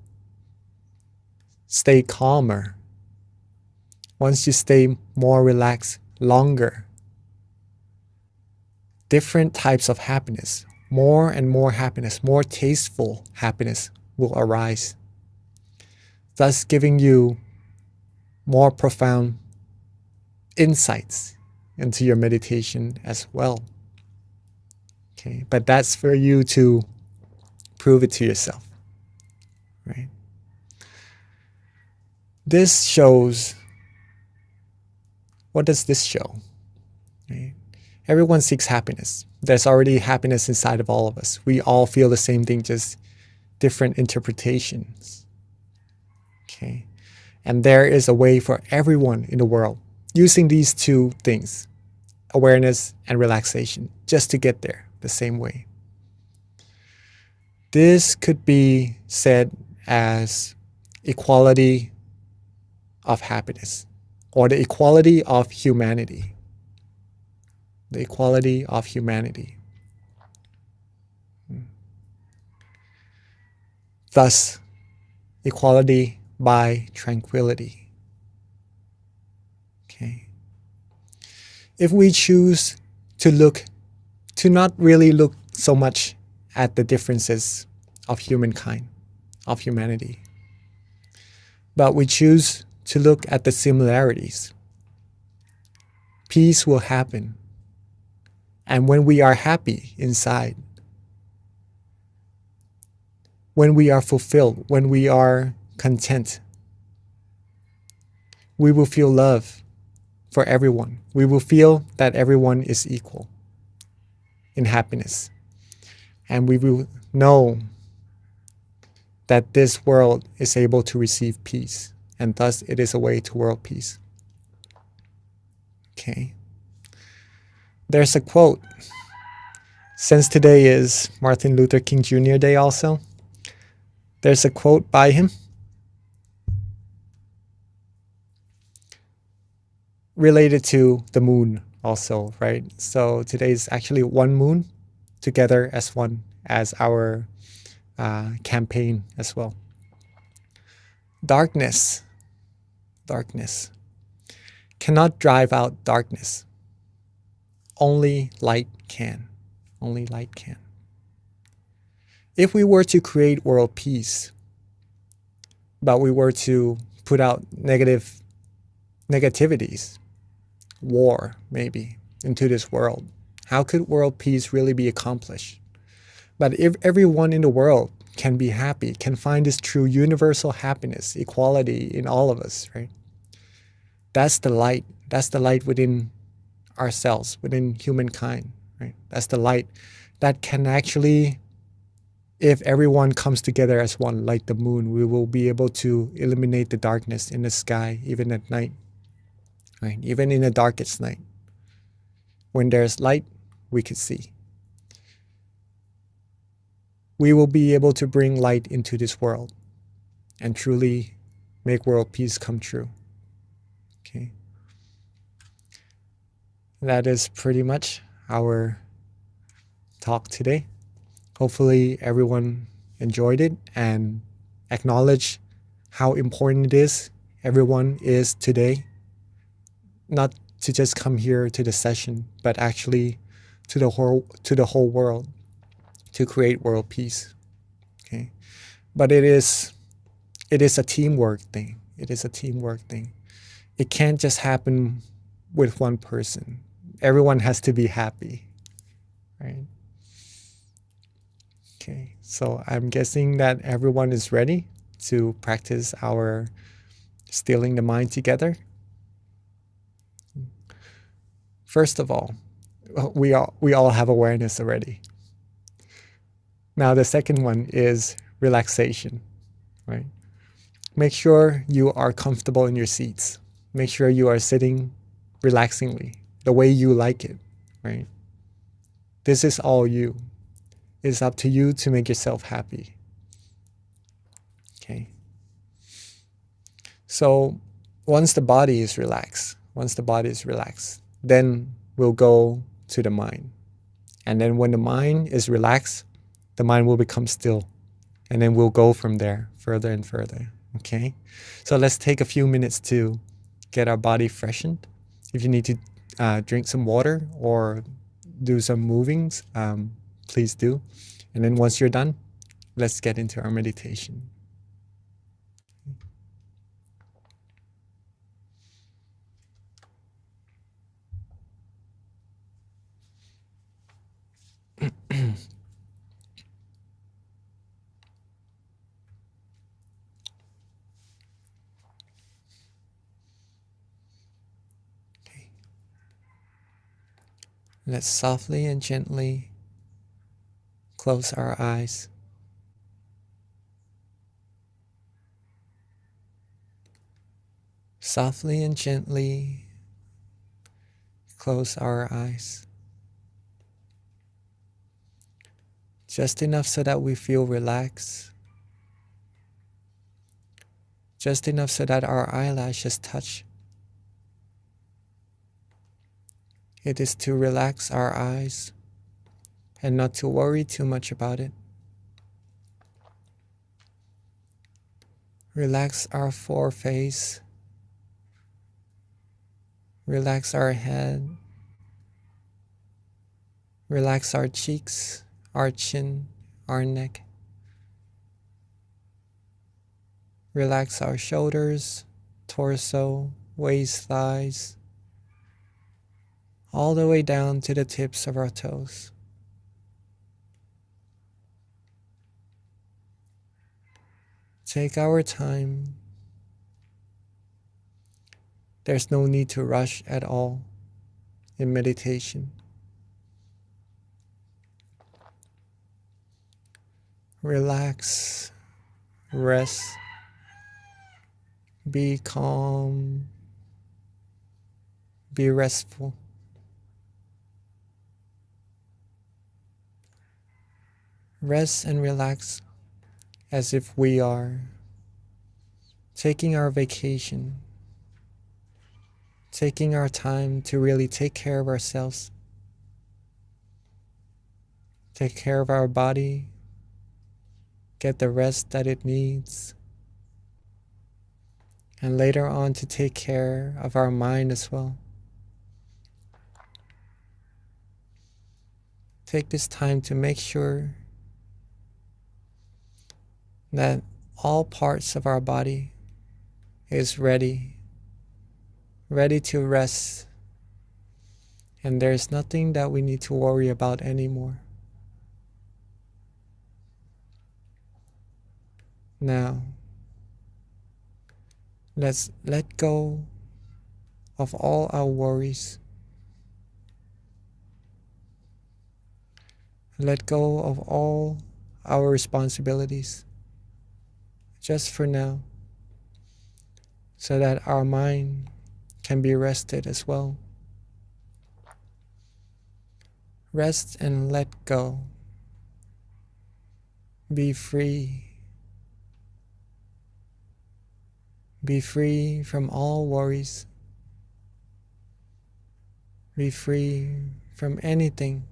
stay calmer, once you stay more relaxed longer, different types of happiness, more and more happiness, more tasteful happiness will arise, thus giving you more profound insights into your meditation as well. Okay, but that's for you to prove it to yourself, right? This shows, what does this show? Right? Everyone seeks happiness. There's already happiness inside of all of us. We all feel the same thing, just different interpretations. Okay, and there is a way for everyone in the world using these two things, awareness and relaxation, just to get there the same way. This could be said as equality of happiness, or the equality of humanity. The equality of humanity. Thus, equality by tranquility. Okay. If we choose to not really look so much at the differences of humankind, of humanity, but we choose to look at the similarities, peace will happen. And when we are happy inside, when we are fulfilled, when we are content, we will feel love for everyone. We will feel that everyone is equal in happiness. And we will know that this world is able to receive peace, and thus it is a way to world peace. Okay. There's a quote. Since today is Martin Luther King Jr. Day also, there's a quote by him related to the moon also, right? So today is actually one moon together as one, as our campaign as well. Darkness cannot drive out darkness. only light can. Only light can. If we were to create world peace, but we were to put out negativities, war maybe, into this world, how could world peace really be accomplished? But if everyone in the world can be happy, can find this true universal happiness, equality in all of us, right? That's the light. That's the light within ourselves, within humankind, right? That's the light that can actually, if everyone comes together as one, like the moon, we will be able to eliminate the darkness in the sky, even at night, right? Even in the darkest night. When there's light, we can see. We will be able to bring light into this world and truly make world peace come true. Okay. That is pretty much our talk today. Hopefully everyone enjoyed it and acknowledged how important it is everyone is today. Not to just come here to the session, but actually to the whole world, to create world peace. Okay. But it is a teamwork thing. It is a teamwork thing. It can't just happen with one person. Everyone has to be happy, right? Okay, so I'm guessing that everyone is ready to practice our stilling the mind together. First of all, we all have awareness already. Now the second one is relaxation, right? Make sure you are comfortable in your seats. Make sure you are sitting relaxingly, the way you like it, right? This is all you. It's up to you to make yourself happy. Okay. So once the body is relaxed, then we'll go to the mind. And then when the mind is relaxed, the mind will become still. And then we'll go from there further and further. Okay. So let's take a few minutes to get our body freshened. If you need to drink some water or do some movings, please do. And then once you're done, let's get into our meditation. Let's softly and gently close our eyes. Softly and gently close our eyes. Just enough so that we feel relaxed. Just enough so that our eyelashes touch. It is to relax our eyes and not to worry too much about it. Relax our foreface. Relax our head. Relax our cheeks, our chin, our neck. Relax our shoulders, torso, waist, thighs, all the way down to the tips of our toes. Take our time. There's no need to rush at all in meditation. Relax, rest, be calm, be restful. Rest and relax as if we are taking our vacation, taking our time to really take care of ourselves, take care of our body, get the rest that it needs, and later on to take care of our mind as well. take this time to make sure that all parts of our body is ready to rest, and there's nothing that we need to worry about anymore. Now, let's let go of all our worries. Let go of all our responsibilities, just for now, so that our mind can be rested as well. Rest and let go. Be free. Be free from all worries. Be free from anything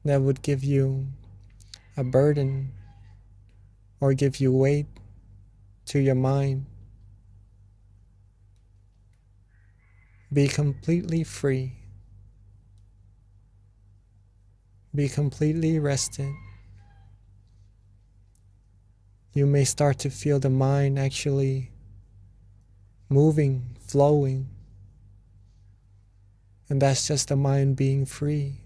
that would give you a burden or give you weight to your mind. Be completely free. Be completely rested. You may start to feel the mind actually moving, flowing. And that's just the mind being free.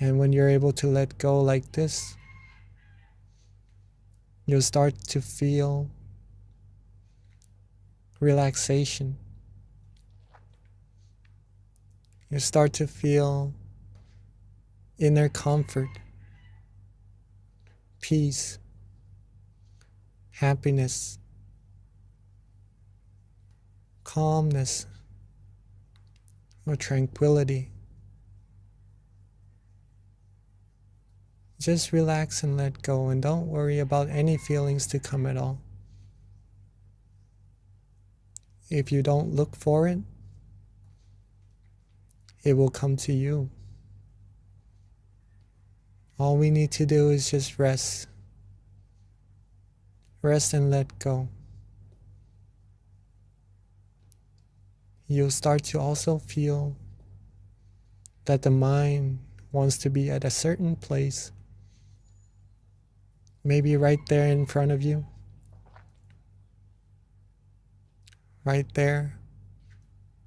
And when you're able to let go like this, you'll start to feel relaxation. You start to feel inner comfort, peace, happiness, calmness, or tranquility. Just relax and let go, and don't worry about any feelings to come at all. If you don't look for it, it will come to you. All we need to do is just rest. Rest and let go. You'll start to also feel that the mind wants to be at a certain place, maybe right there in front of you, right there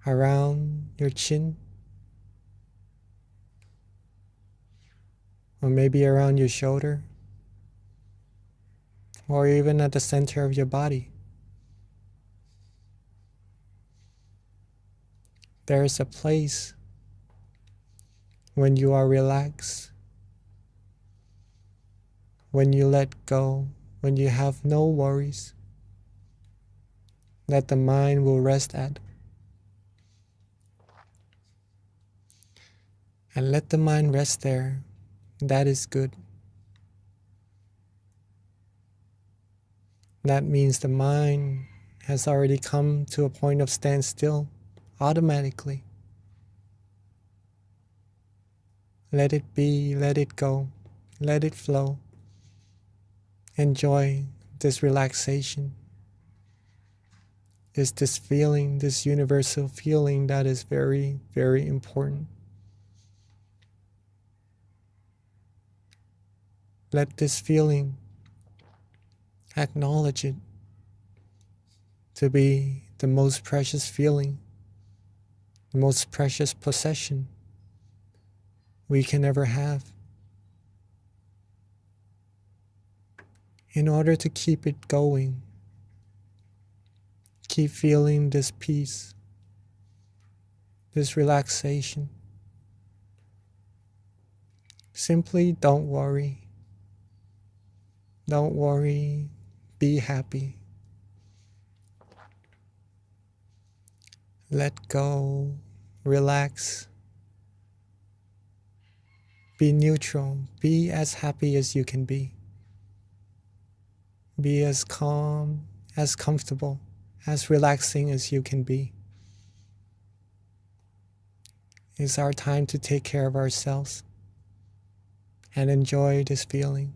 around your chin, or maybe around your shoulder, or even at the center of your body. There is a place when you are relaxed, when you let go, when you have no worries, that the mind will rest at. And let the mind rest there. That is good. That means the mind has already come to a point of standstill automatically. Let it be, let it go, let it flow. Enjoy this relaxation. It's this feeling, this universal feeling that is very, very important. Let this feeling, acknowledge it to be the most precious feeling, the most precious possession we can ever have. In order to keep it going, keep feeling this peace, this relaxation, simply don't worry. Don't worry, be happy. Let go, relax. Be neutral, be as happy as you can be. Be as calm, as comfortable, as relaxing as you can be. It's our time to take care of ourselves and enjoy this feeling.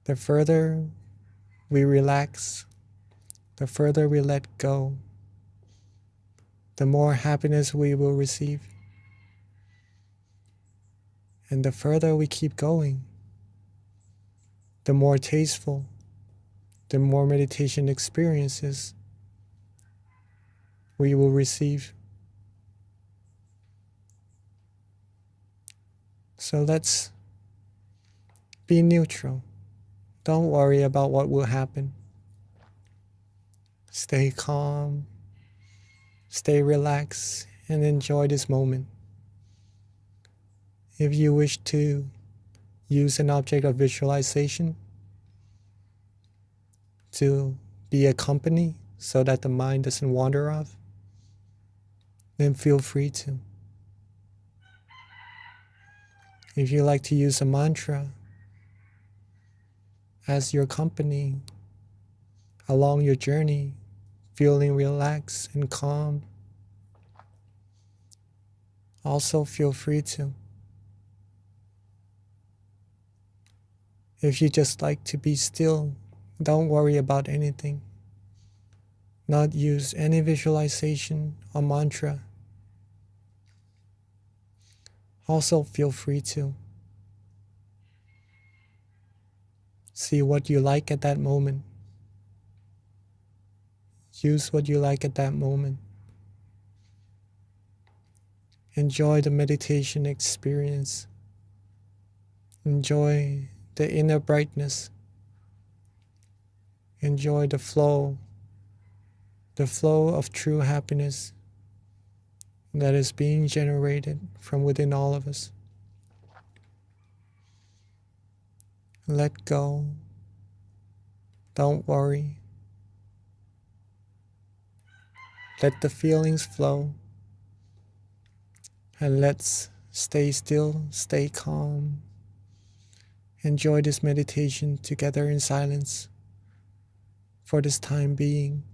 The further we relax, the further we let go, the more happiness we will receive. And the further we keep going, the more tasteful, the more meditation experiences we will receive. So let's be neutral. Don't worry about what will happen. Stay calm, stay relaxed, and enjoy this moment. If you wish to use an object of visualization to be a company so that the mind doesn't wander off, then feel free to. If you like to use a mantra as your company along your journey, feeling relaxed and calm, also feel free to. If you just like to be still, don't worry about anything. Not use any visualization or mantra. Also feel free to. See what you like at that moment. Use what you like at that moment. Enjoy the meditation experience. Enjoy the inner brightness. Enjoy the flow of true happiness that is being generated from within all of us. Let go. Don't worry. Let the feelings flow. And let's stay still, stay calm. Enjoy this meditation together in silence for this time being.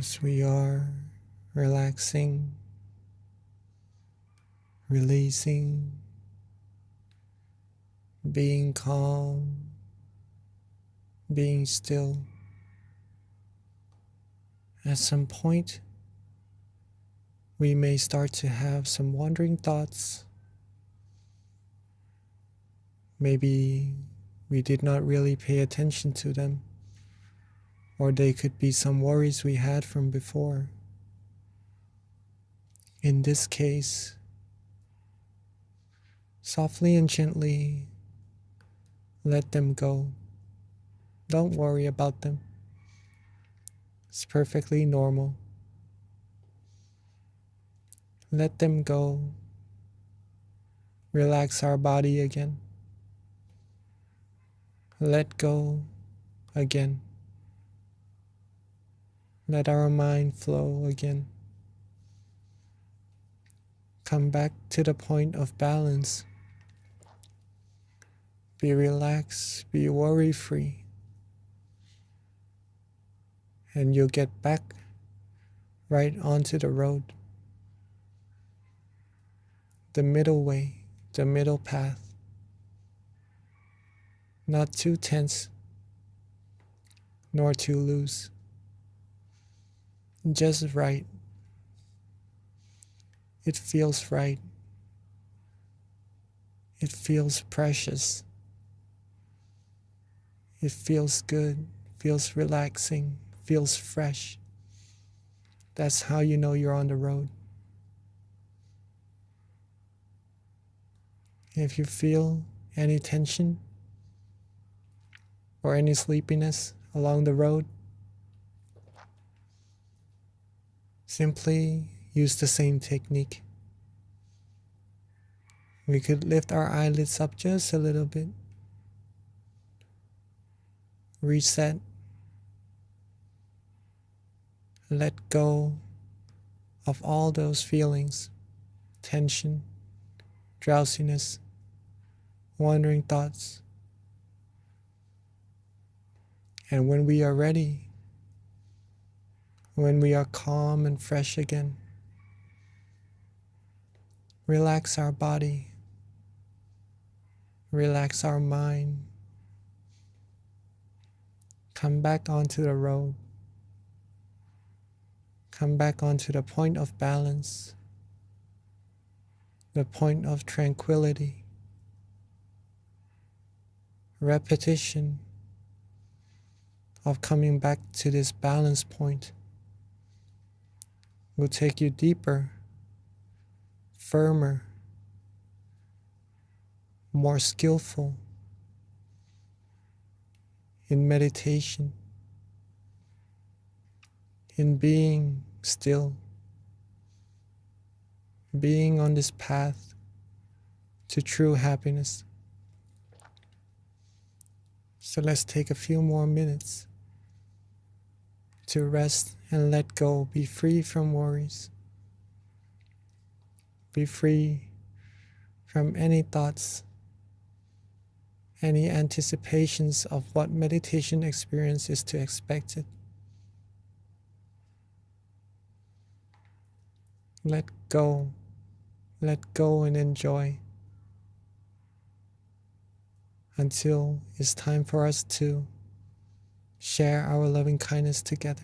As we are relaxing, releasing, being calm, being still, at some point we may start to have some wandering thoughts. Maybe we did not really pay attention to them, or they could be some worries we had from before. In this case, softly and gently let them go. Don't worry about them. It's perfectly normal. Let them go. Relax our body again. Let go again. Let our mind flow again. Come back to the point of balance. Be relaxed, be worry-free. And you'll get back right onto the road. The middle way, the middle path. Not too tense, nor too loose. Just right. It feels right. It feels precious. It feels good, feels relaxing, feels fresh. That's how you know you're on the road. If you feel any tension or any sleepiness along the road, simply use the same technique. We could lift our eyelids up just a little bit. Reset. Let go of all those feelings, tension, drowsiness, wandering thoughts. And when we are ready, when we are calm and fresh again, relax our body, relax our mind, come back onto the road, come back onto the point of balance, the point of tranquility. Repetition of coming back to this balance point will take you deeper, firmer, more skillful in meditation, in being still, being on this path to true happiness. So let's take a few more minutes to rest and let go, be free from worries, be free from any thoughts, any anticipations of what meditation experience is to expect it. Let go and enjoy until it's time for us to share our loving kindness together.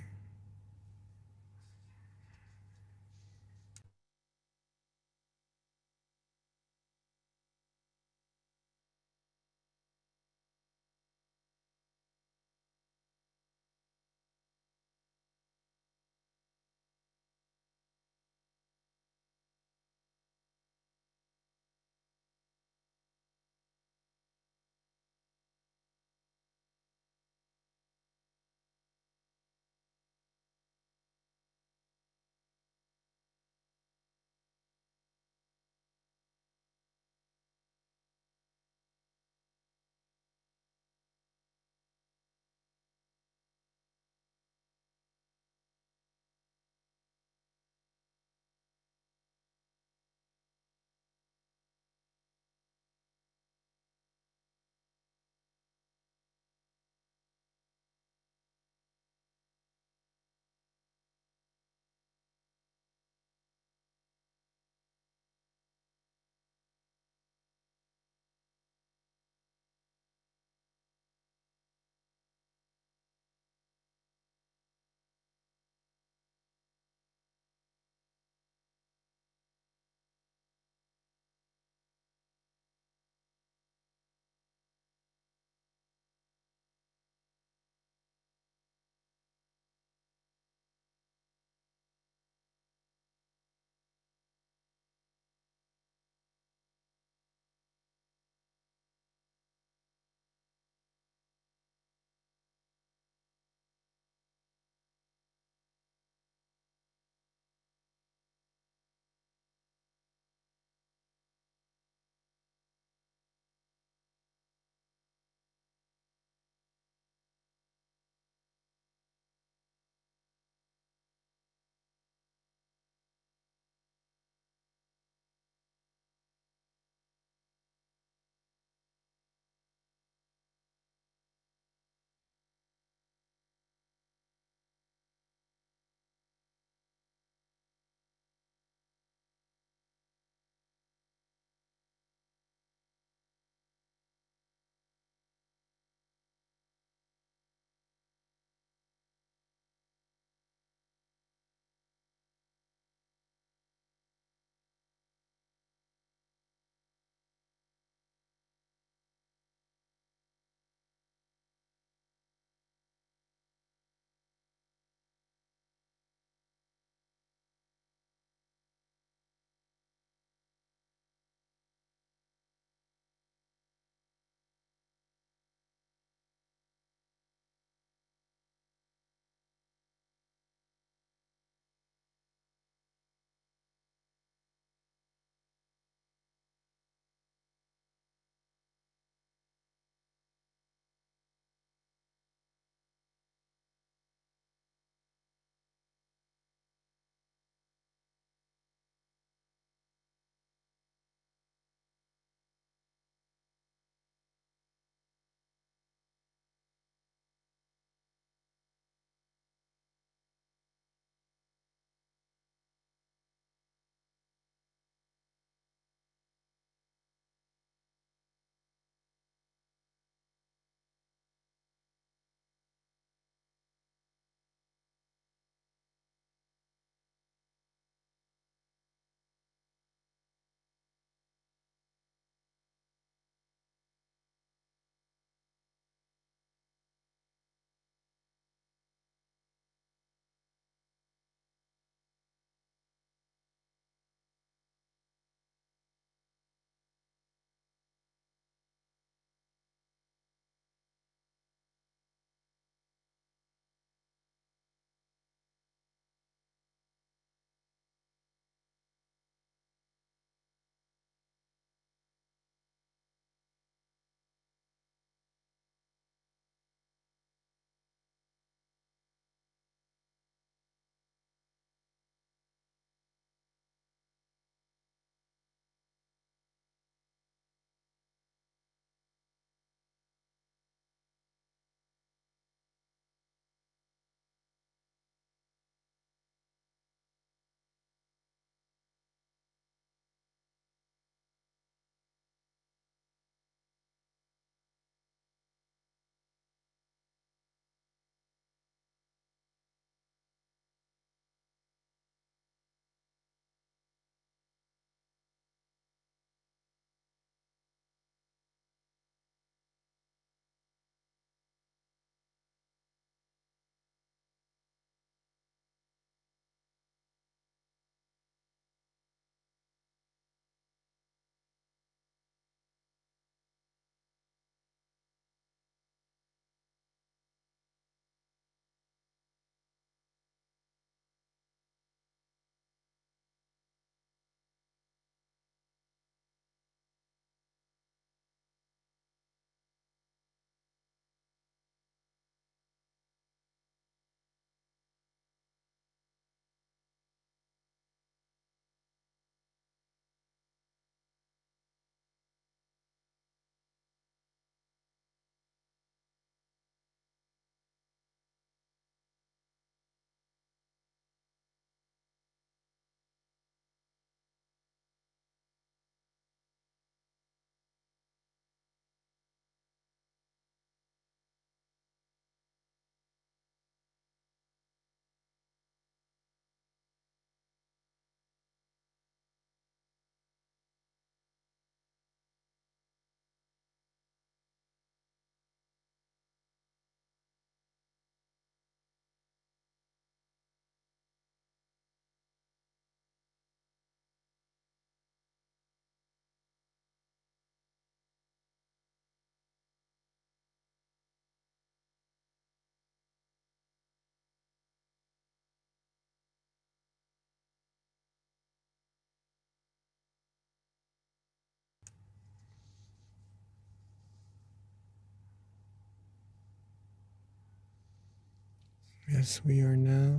as we are now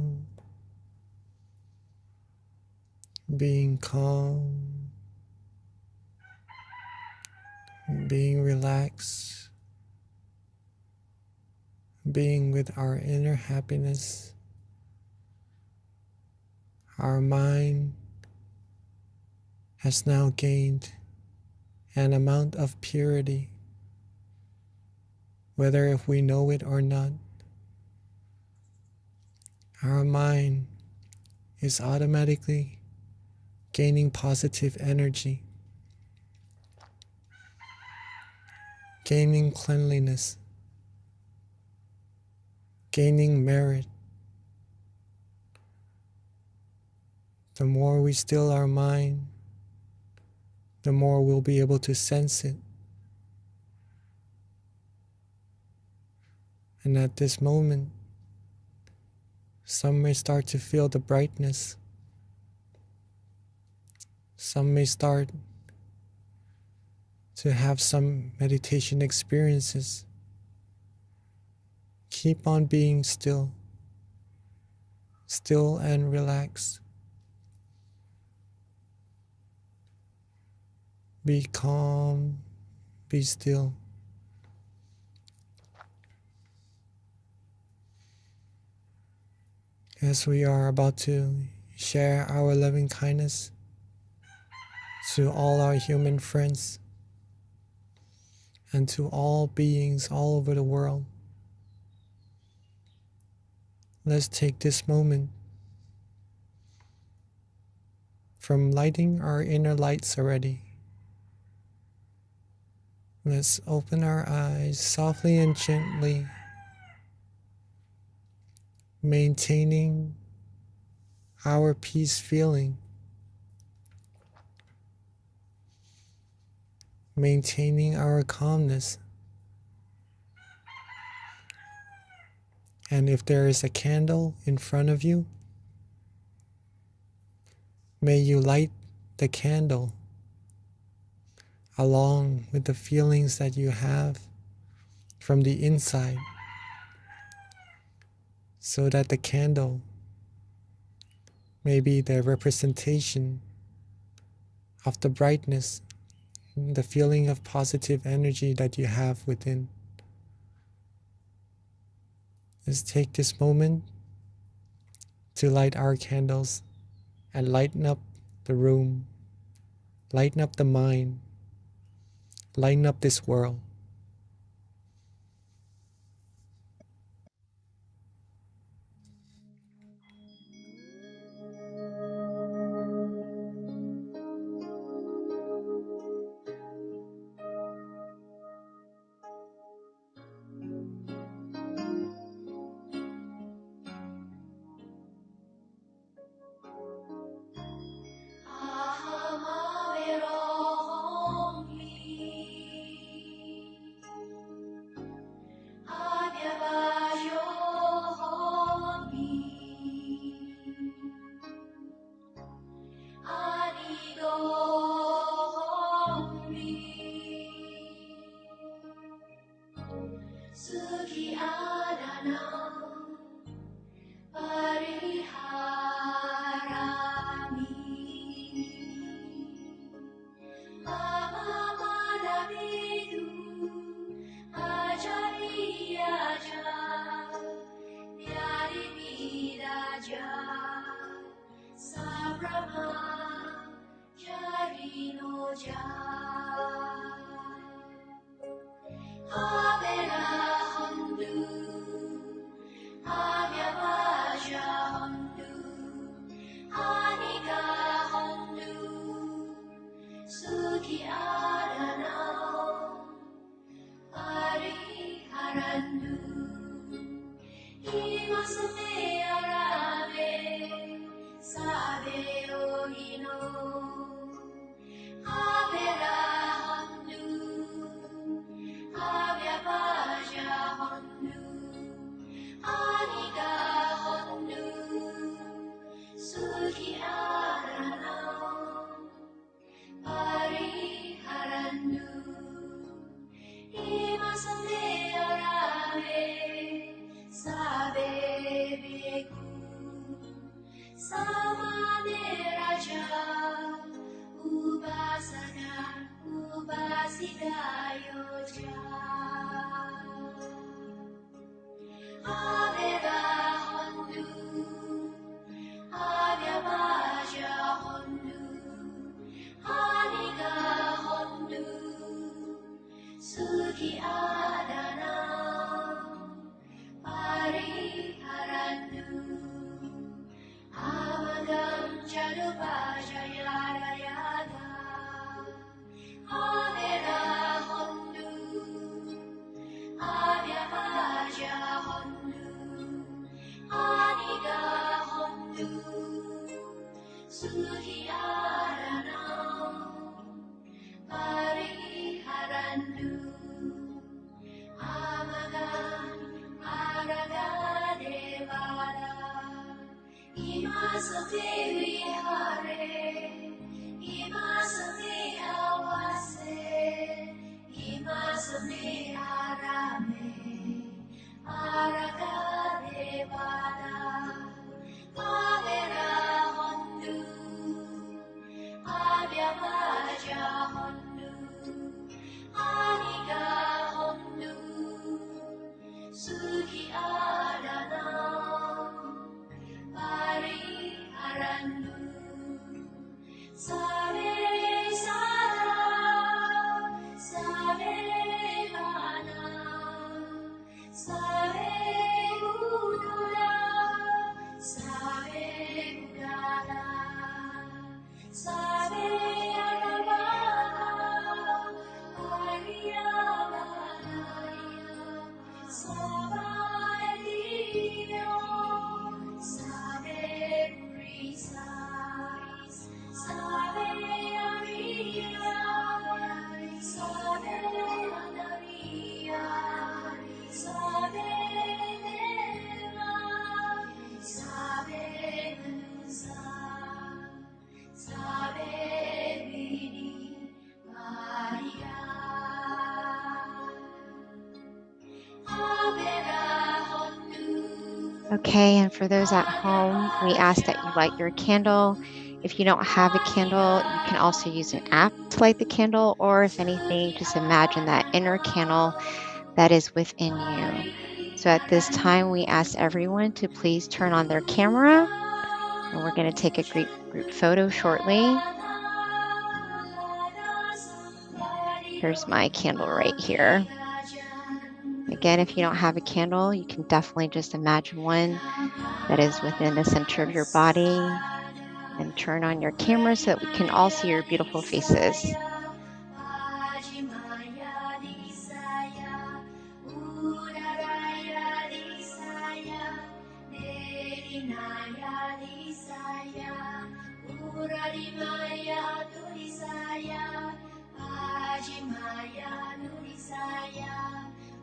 being calm, being relaxed, being with our inner happiness, our mind has now gained an amount of purity, whether if we know it or not. Our mind is automatically gaining positive energy, gaining cleanliness, gaining merit. The more we still our mind, the more we'll be able to sense it. And at this moment, some may start to feel the brightness. Some may start to have some meditation experiences. Keep on being still, still and relaxed. Be calm, be still. As we are about to share our loving kindness to all our human friends and to all beings all over the world, let's take this moment from lighting our inner lights already. Let's open our eyes softly and gently, maintaining our peace feeling, maintaining our calmness. And if there is a candle in front of you, may you light the candle along with the feelings that you have from the inside, so that the candle may be the representation of the brightness, the feeling of positive energy that you have within. Let's take this moment to light our candles and lighten up the room, lighten up the mind, lighten up this world. Samane Raja Upasana Upasika Yoja Avera Hondu Avyamaja Hondu Haniga Hondu Suki Adana Pariharandu Avagam Jalupajayara Yaga Avera Hondu Avyamaja Hondu Aniga Hondu Suhi Arana Pariharandu Amagan Araga Devada Imasate Vihare Imasate Avase Imasate Arame Araga Devada Avera Hondu Avyamaja Hondu Aniga Hondu Suki Adana Pariharandu Save Sada Save Mana Save Buddha Save Buddha Save Adavana Ariyavanaya Savaiyo Save Precise Save Ariya Save Anariya Save Deva Save Manusa Save Vini Maria Avera Hondu Okay, and for those at home, we ask that you light your candle. If you don't have a candle, you can also use an app to light the candle, or if anything, just imagine that inner candle that is within you. So at this time, we ask everyone to please turn on their camera, and we're going to take a group photo shortly. Here's my candle right here. Again, if you don't have a candle, you can definitely just imagine one that is within the center of your body, and turn on your camera so that we can all see your beautiful faces.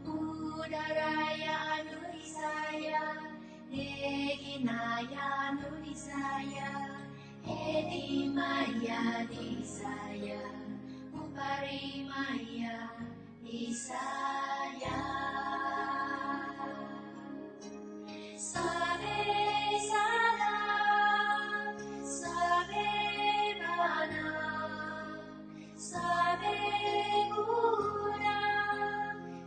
Udaraya Anurisaya, Neginaya Anurisaya, Edimaya Disaya, Uparimaya Disaya. Save Sada, Save Mana, Save Buddha,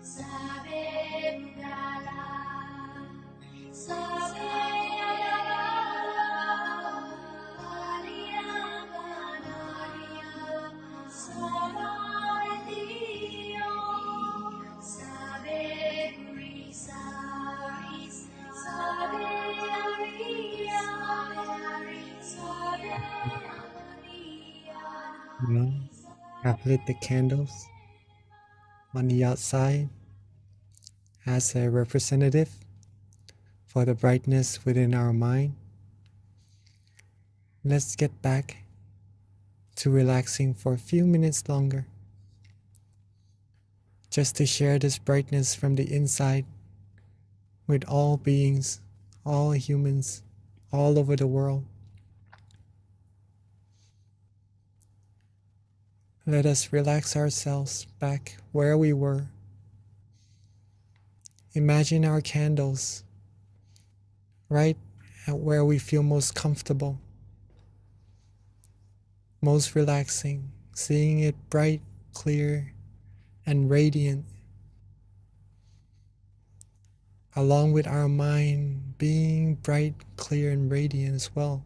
Save Buddha, Save Adavana, Ariyavanaya, Savaiyo, Save Precise, Save Ariya, Save Anariya. Now, I've lit the candles on the outside as a representative for the brightness within our mind. Let's get back to relaxing for a few minutes longer, just to share this brightness from the inside with all beings, all humans, all over the world. Let us relax ourselves back where we were. Imagine our candles right at where we feel most comfortable, most relaxing, seeing it bright, clear, and radiant, along with our mind being bright, clear, and radiant as well.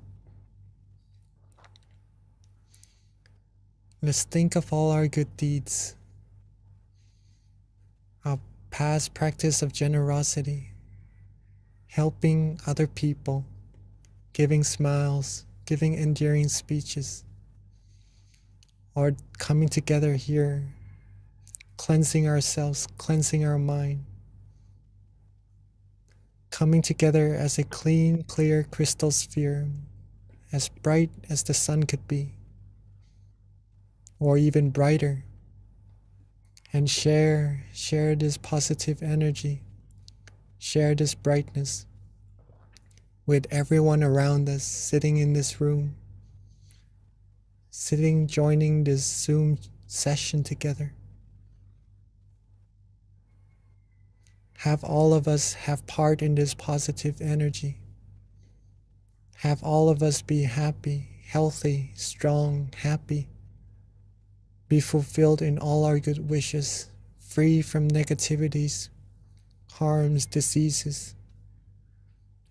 Let's think of all our good deeds, our past practice of generosity, helping other people, giving smiles, giving endearing speeches, or coming together here, cleansing ourselves, cleansing our mind, coming together as a clean, clear crystal sphere, as bright as the sun could be, or even brighter, and share this positive energy, share this brightness with everyone around us sitting in this room, joining this Zoom session together. Have all of us have part in this positive energy. Have all of us be happy, healthy, strong, happy. Be fulfilled in all our good wishes, free from negativities, harms, diseases,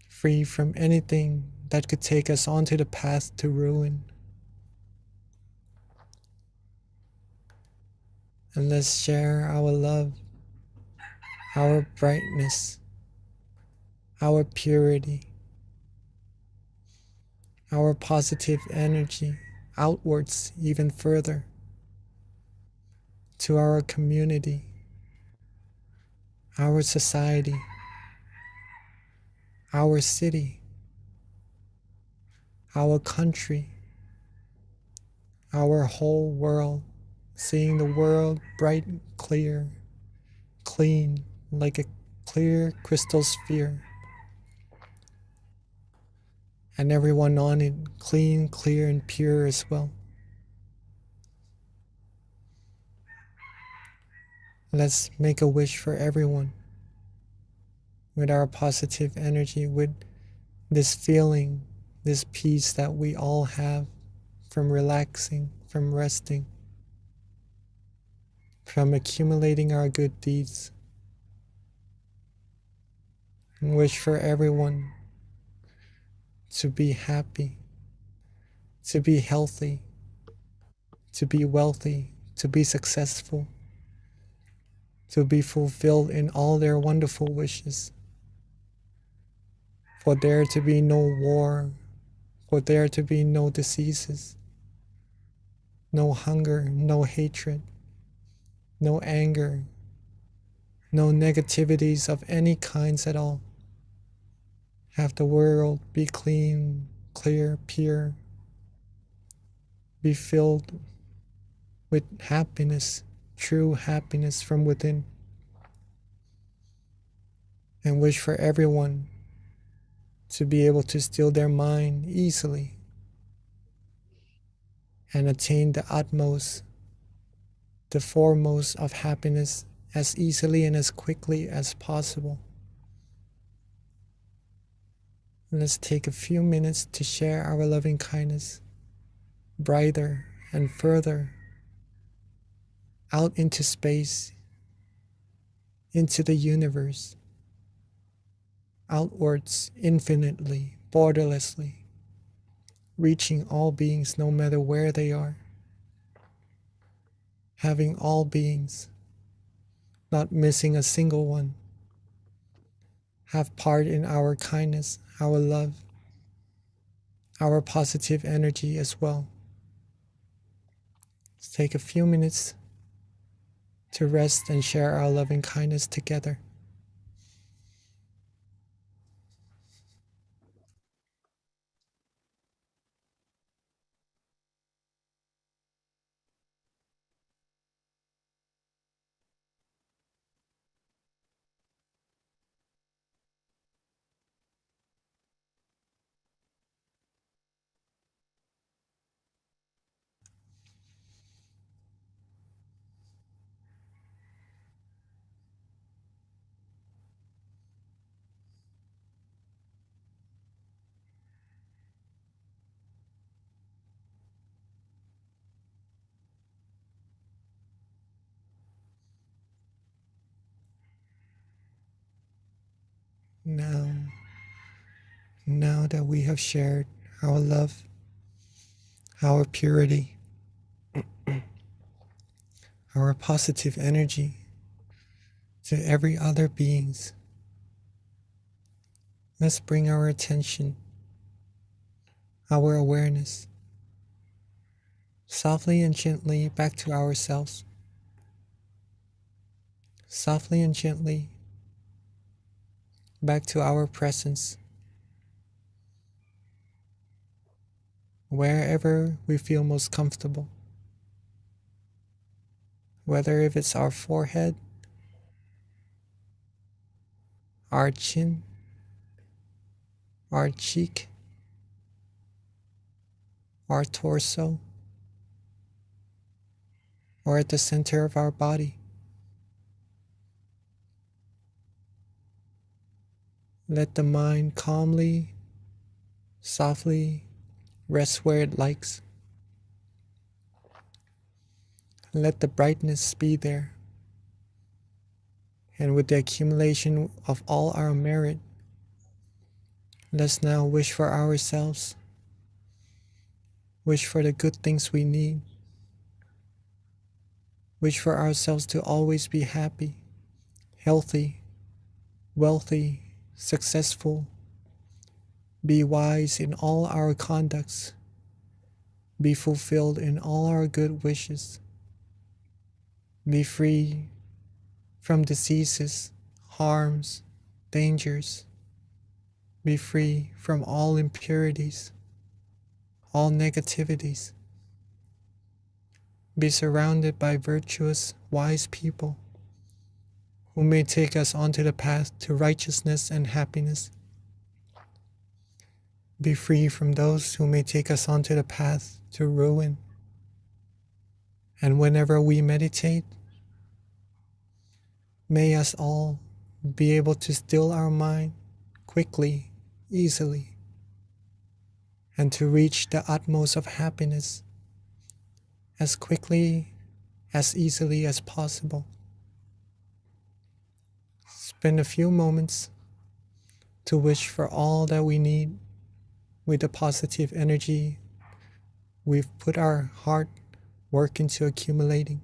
free from anything that could take us onto the path to ruin. And let's share our love, our brightness, our purity, our positive energy outwards even further to our community, our society, our city, our country, our whole world, seeing the world bright, clear, clean, like a clear crystal sphere, and everyone on it clean, clear, and pure as well. Let's make a wish for everyone with our positive energy, with this feeling, this peace that we all have from relaxing, from resting, from accumulating our good deeds. And wish for everyone to be happy, to be healthy, to be wealthy, to be successful, to be fulfilled in all their wonderful wishes. For there to be no war, for there to be no diseases, no hunger, no hatred, no anger, no negativities of any kinds at all. Have the world be clean, clear, pure, be filled with happiness, true happiness from within. And wish for everyone to be able to still their mind easily and attain the utmost, the foremost of happiness as easily and as quickly as possible. Let's take a few minutes to share our loving kindness brighter and further out into space, into the universe, outwards infinitely, borderlessly, reaching all beings no matter where they are, having all beings, not missing a single one, have part in our kindness, our love, our positive energy as well. Let's take a few minutes to rest and share our loving kindness together. Now that we have shared our love, our purity, our positive energy to every other beings, let's bring our attention, our awareness, softly and gently back to ourselves. Softly and gently back to our presence. Wherever we feel most comfortable. Whether if it's our forehead, our chin, our cheek, our torso, or at the center of our body. Let the mind calmly, softly rest where it likes. Let the brightness be there. And with the accumulation of all our merit, let's now wish for ourselves. Wish for the good things we need. Wish for ourselves to always be happy, healthy, wealthy, successful. Be wise in all our conducts. Be fulfilled in all our good wishes. Be free from diseases, harms, dangers. Be free from all impurities, all negativities. Be surrounded by virtuous, wise people who may take us onto the path to righteousness and happiness. Be free from those who may take us onto the path to ruin. And whenever we meditate, may us all be able to still our mind quickly, easily, and to reach the utmost of happiness as quickly, as easily as possible. Spend a few moments to wish for all that we need with the positive energy we've put our hard work into accumulating.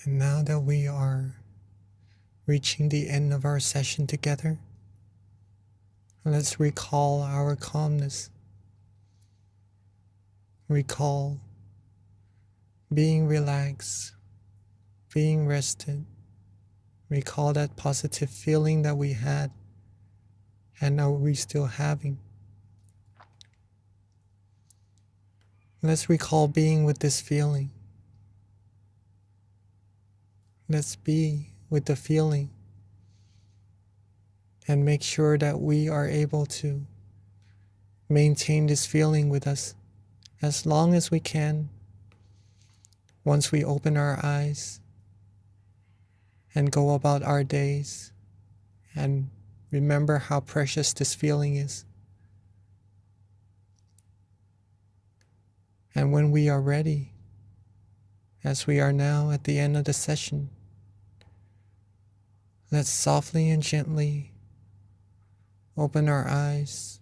And now that we are reaching the end of our session together, let's recall our calmness. Recall being relaxed, being rested. Recall that positive feeling that we had and are we still having. Let's recall being with this feeling. Let's be with the feeling and make sure that we are able to maintain this feeling with us as long as we can once we open our eyes and go about our days and remember how precious this feeling is. And when we are ready, as we are now at the end of the session, let's softly and gently open our eyes.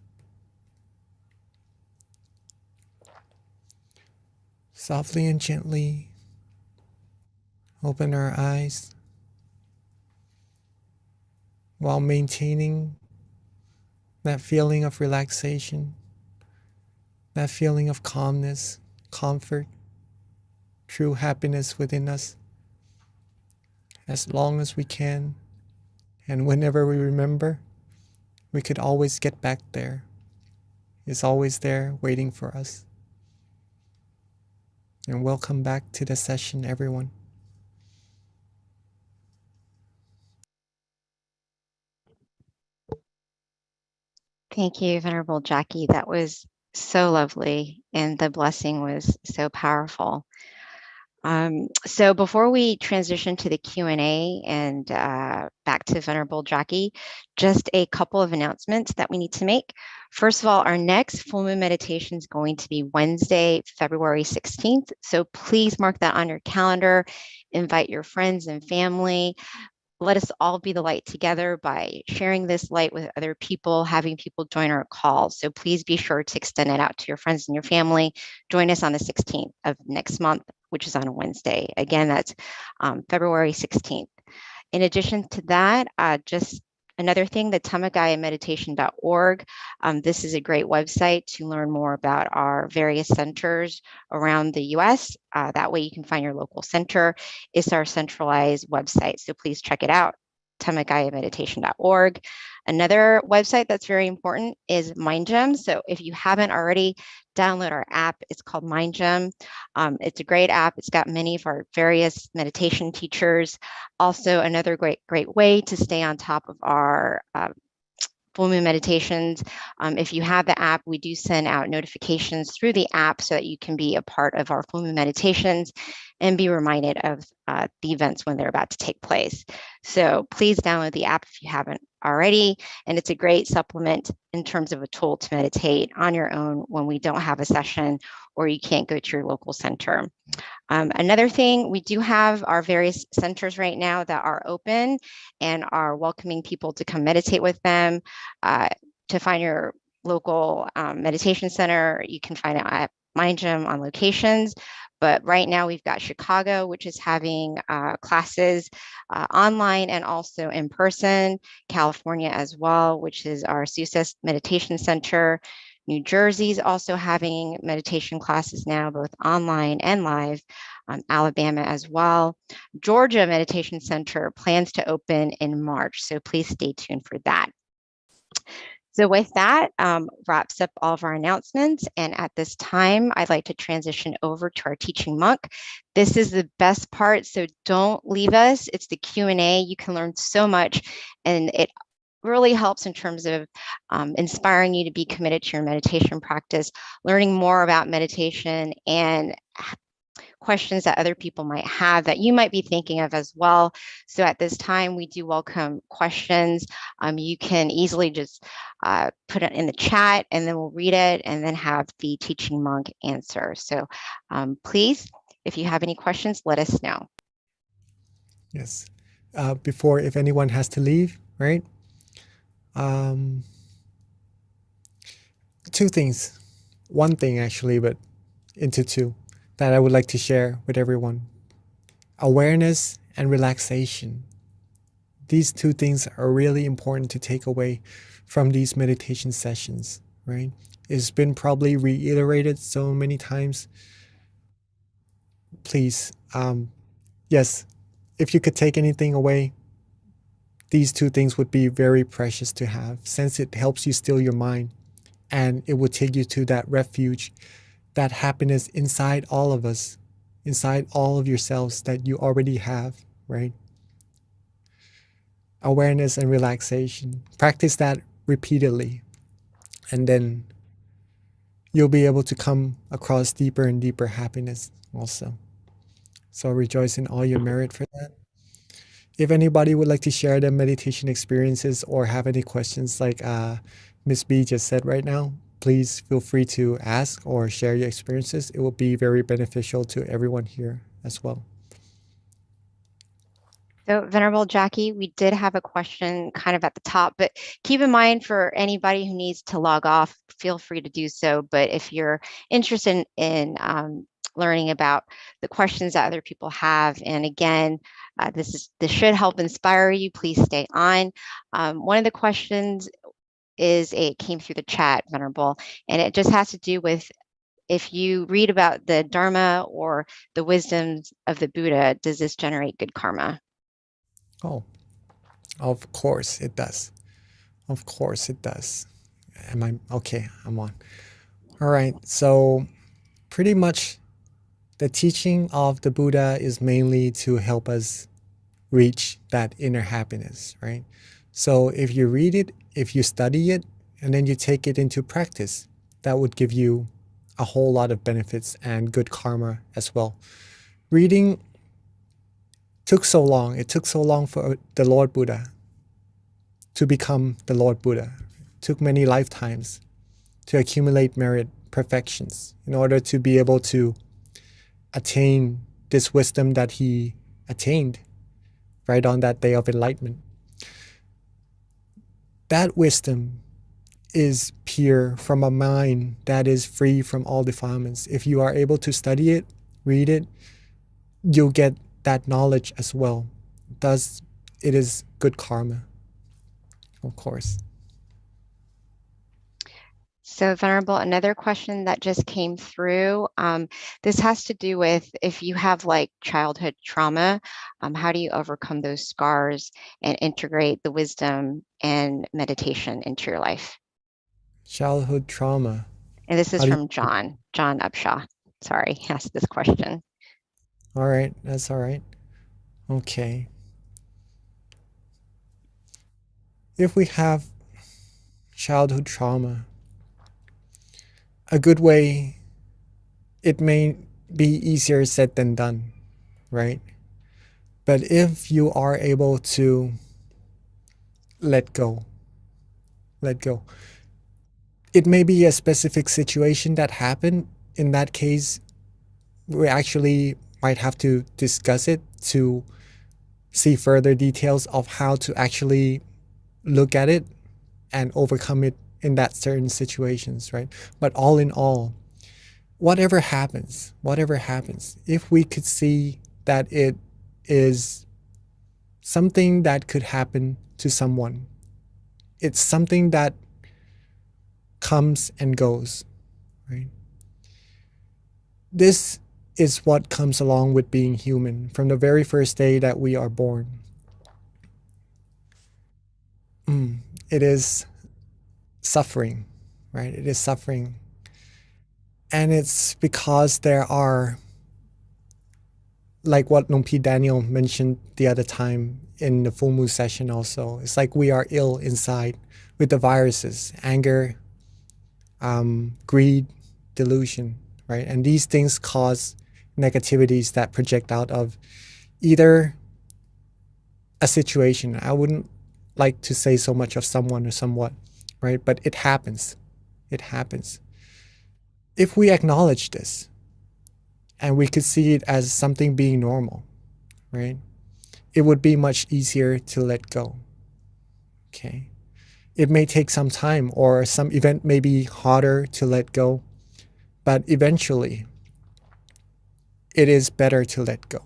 Softly and gently open our eyes while maintaining that feeling of relaxation, that feeling of calmness, comfort, true happiness within us as long as we can. And whenever we remember, we could always get back there. It's always there waiting for us. And welcome back to the session, everyone. Thank you, Venerable Jackie. That was so lovely, and the blessing was so powerful. So before we transition to the Q&A and back to Venerable Jackie, just a couple of announcements that we need to make. First of all, our next full moon meditation is going to be Wednesday, February 16th. So please mark that on your calendar, invite your friends and family. Let us all be the light together by sharing this light with other people, having people join our call. So please be sure to extend it out to your friends and your family. Join us on the 16th of next month, which is on a Wednesday. Again, that's February 16th. In addition to that, just another thing, the tamagayameditation.org. This is a great website to learn more about our various centers around the US. That way you can find your local center. It's our centralized website, so please check it out, tamagayameditation.org. Another website that's very important is MindGem. So if you haven't already, download our app. It's called MindGem. It's a great app. It's got many of our various meditation teachers. Also, another great way to stay on top of our full moon meditations. If you have the app, we do send out notifications through the app so that you can be a part of our full moon meditations and be reminded of the events when they're about to take place. So please download the app if you haven't already. And it's a great supplement in terms of a tool to meditate on your own when we don't have a session or you can't go to your local center. Another thing, we do have our various centers right now that are open and are welcoming people to come meditate with them. To find your local meditation center, you can find it at MindGem on locations. But right now we've got Chicago, which is having classes online and also in person, California as well, which is our Success Meditation Center. New Jersey's also having meditation classes now, both online and live. Alabama as well. Georgia Meditation Center plans to open in March, so please stay tuned for that. So with that, wraps up all of our announcements. And at this time, I'd like to transition over to our teaching monk. This is the best part, so don't leave us. It's the Q&A. You can learn so much, and it really helps in terms of inspiring you to be committed to your meditation practice, learning more about meditation, and questions that other people might have that you might be thinking of as well. So at this time, we do welcome questions. You can easily just put it in the chat and then we'll read it and then have the teaching monk answer. So please, if you have any questions, let us know. Yes. Before, if anyone has to leave, right? Two things. One thing actually, but into two, that I would like to share with everyone. Awareness and relaxation. These two things are really important to take away from these meditation sessions, right? It's been probably reiterated so many times. Please, yes, if you could take anything away, these two things would be very precious to have, since it helps you still your mind and it will take you to that refuge, that happiness inside all of us, inside all of yourselves that you already have, right? Awareness and relaxation. Practice that repeatedly, and then you'll be able to come across deeper and deeper happiness also. So rejoice in all your merit for that. If anybody would like to share their meditation experiences or have any questions like Miss B just said right now, please feel free to ask or share your experiences. It will be very beneficial to everyone here as well. So Venerable Jackie, we did have a question kind of at the top, but keep in mind for anybody who needs to log off, feel free to do so. But if you're interested in learning about the questions that other people have, and again, this should help inspire you, please stay on. One of the questions is, it came through the chat, Venerable, and it just has to do with if you read about the Dharma or the wisdoms of the Buddha, does this generate good karma? Oh, of course it does. Of course it does. Am I okay? I'm on. All right. So pretty much the teaching of the Buddha is mainly to help us reach that inner happiness, right? So if you read it, if you study it, and then you take it into practice, that would give you a whole lot of benefits and good karma as well. Reading took so long. It took so long for the Lord Buddha to become the Lord Buddha. It took many lifetimes to accumulate merit, perfections, in order to be able to attain this wisdom that he attained right on that day of enlightenment. That wisdom is pure from a mind that is free from all defilements. If you are able to study it, read it, you'll get that knowledge as well. Thus, it is good karma, of course. So Venerable, another question that just came through, this has to do with if you have like childhood trauma, how do you overcome those scars and integrate the wisdom and meditation into your life? Childhood trauma. And this is How do you- from John Upshaw. Sorry, asked this question. All right, that's all right. Okay. If we have childhood trauma, a good way, it may be easier said than done, right? But if you are able to let go, it may be a specific situation that happened. In that case, we actually might have to discuss it to see further details of how to actually look at it and overcome it in that certain situations, right? But all in all, whatever happens, if we could see that it is something that could happen to someone, it's something that comes and goes, right? This is what comes along with being human from the very first day that we are born. It is suffering, right? It is suffering. And it's because there are, like what Luang P. Daniel mentioned the other time in the full moon session also, it's like we are ill inside with the viruses, anger, greed, delusion, right? And these things cause negativities that project out of either a situation. I wouldn't like to say so much of someone or somewhat, right? But it happens. It happens. If we acknowledge this and we could see it as something being normal, right? It would be much easier to let go. Okay. It may take some time, or some event may be harder to let go, but eventually it is better to let go.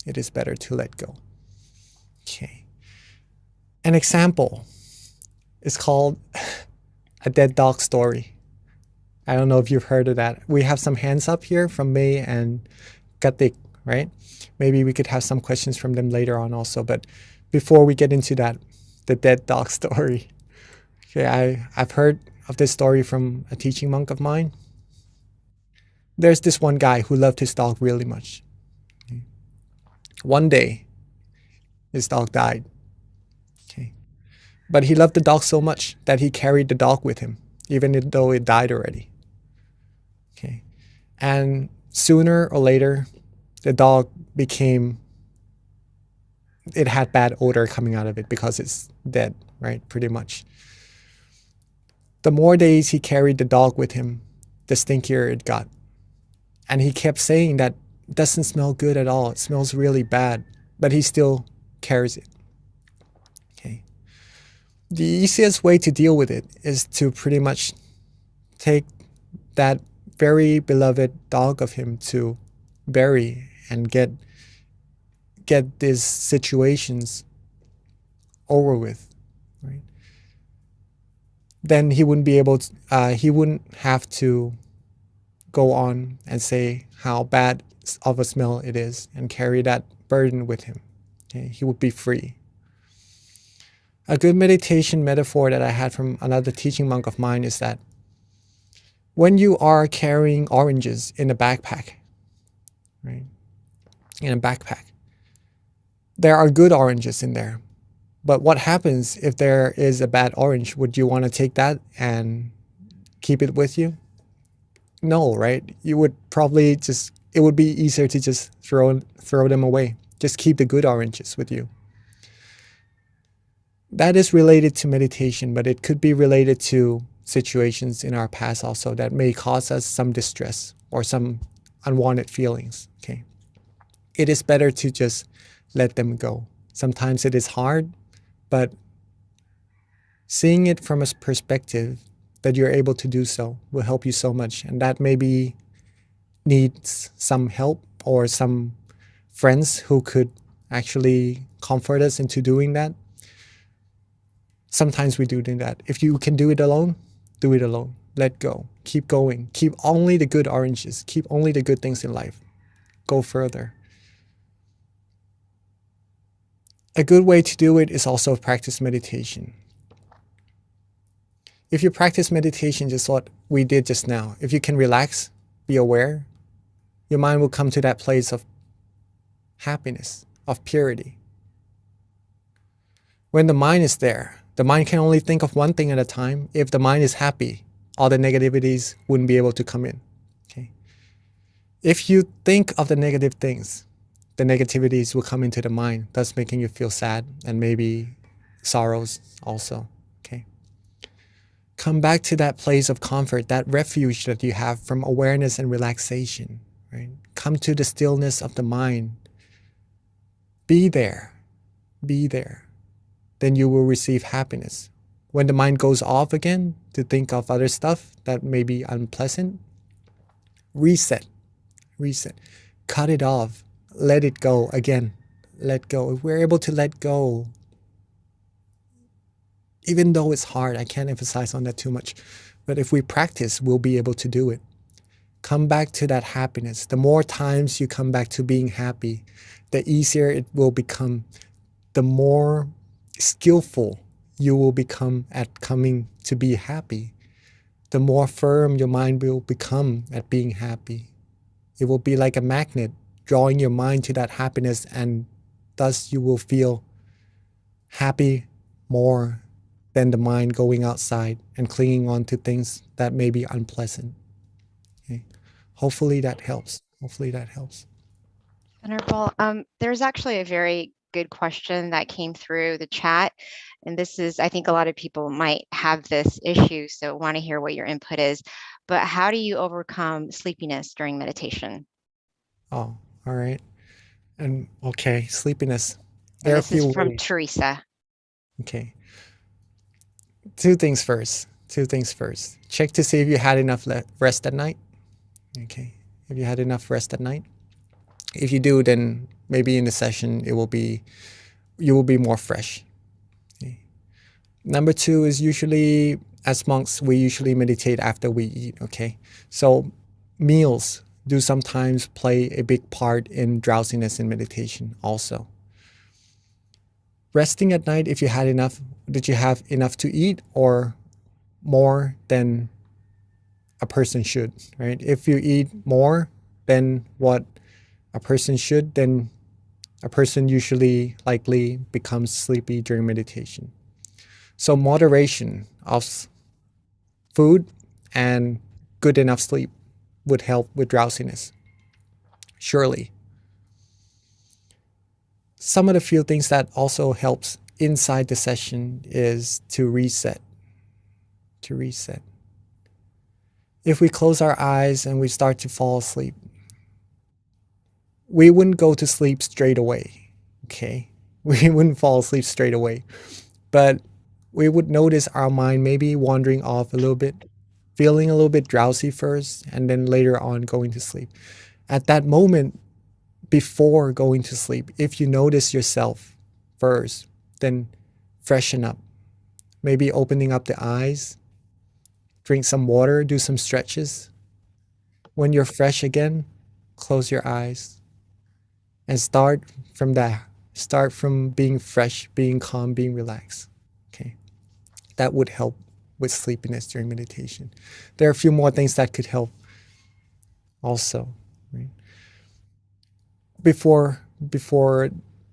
It is better to let go. Okay. An example is called a dead dog story. I don't know if you've heard of that. We have some hands up here from May and Katik, right? Maybe we could have some questions from them later on also. But before we get into that, the dead dog story. Okay, I've heard of this story from a teaching monk of mine. There's this one guy who loved his dog really much. One day, his dog died. Okay. But he loved the dog so much that he carried the dog with him, even though it died already. Okay. And sooner or later, the dog it had bad odor coming out of it because it's dead, right? Pretty much. The more days he carried the dog with him, the stinkier it got. And he kept saying that it doesn't smell good at all. It smells really bad, but he still carries it. Okay. The easiest way to deal with it is to pretty much take that very beloved dog of him to bury and get these situations over with, right? Then he wouldn't be able to, he wouldn't have to go on and say how bad of a smell it is and carry that burden with him. Okay? He would be free. A good meditation metaphor that I had from another teaching monk of mine is that when you are carrying oranges in a backpack, right? In a backpack, there are good oranges in there. But what happens if there is a bad orange? Would you want to take that and keep it with you? No, right? You would probably just, it would be easier to just throw them away. Just keep the good oranges with you. That is related to meditation, but it could be related to situations in our past also that may cause us some distress or some unwanted feelings. Okay. It is better to just let them go. Sometimes it is hard, but seeing it from a perspective that you're able to do so will help you so much. And that maybe needs some help or some friends who could actually comfort us into doing that. Sometimes we do that. If you can do it alone, do it alone. Let go. Keep going. Keep only the good oranges. Keep only the good things in life. Go further. A good way to do it is also practice meditation. If you practice meditation, just what we did just now, if you can relax, be aware, your mind will come to that place of happiness, of purity. When the mind is there, the mind can only think of one thing at a time. If the mind is happy, all the negativities wouldn't be able to come in. Okay? If you think of the negative things, the negativities will come into the mind, thus making you feel sad and maybe sorrows also. Okay? Come back to that place of comfort, that refuge that you have from awareness and relaxation. Right? Come to the stillness of the mind. Be there. Be there. Then you will receive happiness. When the mind goes off again to think of other stuff that may be unpleasant, reset. Reset. Cut it off. Let it go again. Let go. If we're able to let go, even though it's hard, I can't emphasize on that too much, but if we practice, we'll be able to do it. Come back to that happiness. The more times you come back to being happy, the easier it will become, the more skillful you will become at coming to be happy, the more firm your mind will become at being happy. It will be like a magnet drawing your mind to that happiness, and thus you will feel happy more than the mind going outside and clinging on to things that may be unpleasant. Okay? Hopefully that helps. Hopefully that helps. Wonderful. There's actually a very good question that came through the chat. And this is, I think a lot of people might have this issue, so want to hear what your input is. But how do you overcome sleepiness during meditation? Oh, all right. And okay, sleepiness. And this is from Teresa. Okay. Two things first. Check to see if you had enough rest at night. Okay. If you had enough rest at night. If you do, then maybe in the session you will be more fresh. Okay. Number two is usually, as monks, we usually meditate after we eat. Okay. So meals do sometimes play a big part in drowsiness in meditation also. Resting at night, if you had enough, did you have enough to eat or more than a person should, right? If you eat more than what a person should, then a person usually likely becomes sleepy during meditation. So moderation of food and good enough sleep would help with drowsiness, surely. Some of the few things that also helps inside the session is to reset. If we close our eyes and we start to fall asleep, we wouldn't go to sleep straight away, okay? We wouldn't fall asleep straight away, but we would notice our mind maybe wandering off a little bit, feeling a little bit drowsy first, and then later on going to sleep. At that moment, before going to sleep, if you notice yourself first, then freshen up. Maybe opening up the eyes, drink some water, do some stretches. When you're fresh again, close your eyes and start from that. Start from being fresh, being calm, being relaxed. Okay. That would help with sleepiness during meditation. There are a few more things that could help also, right? Before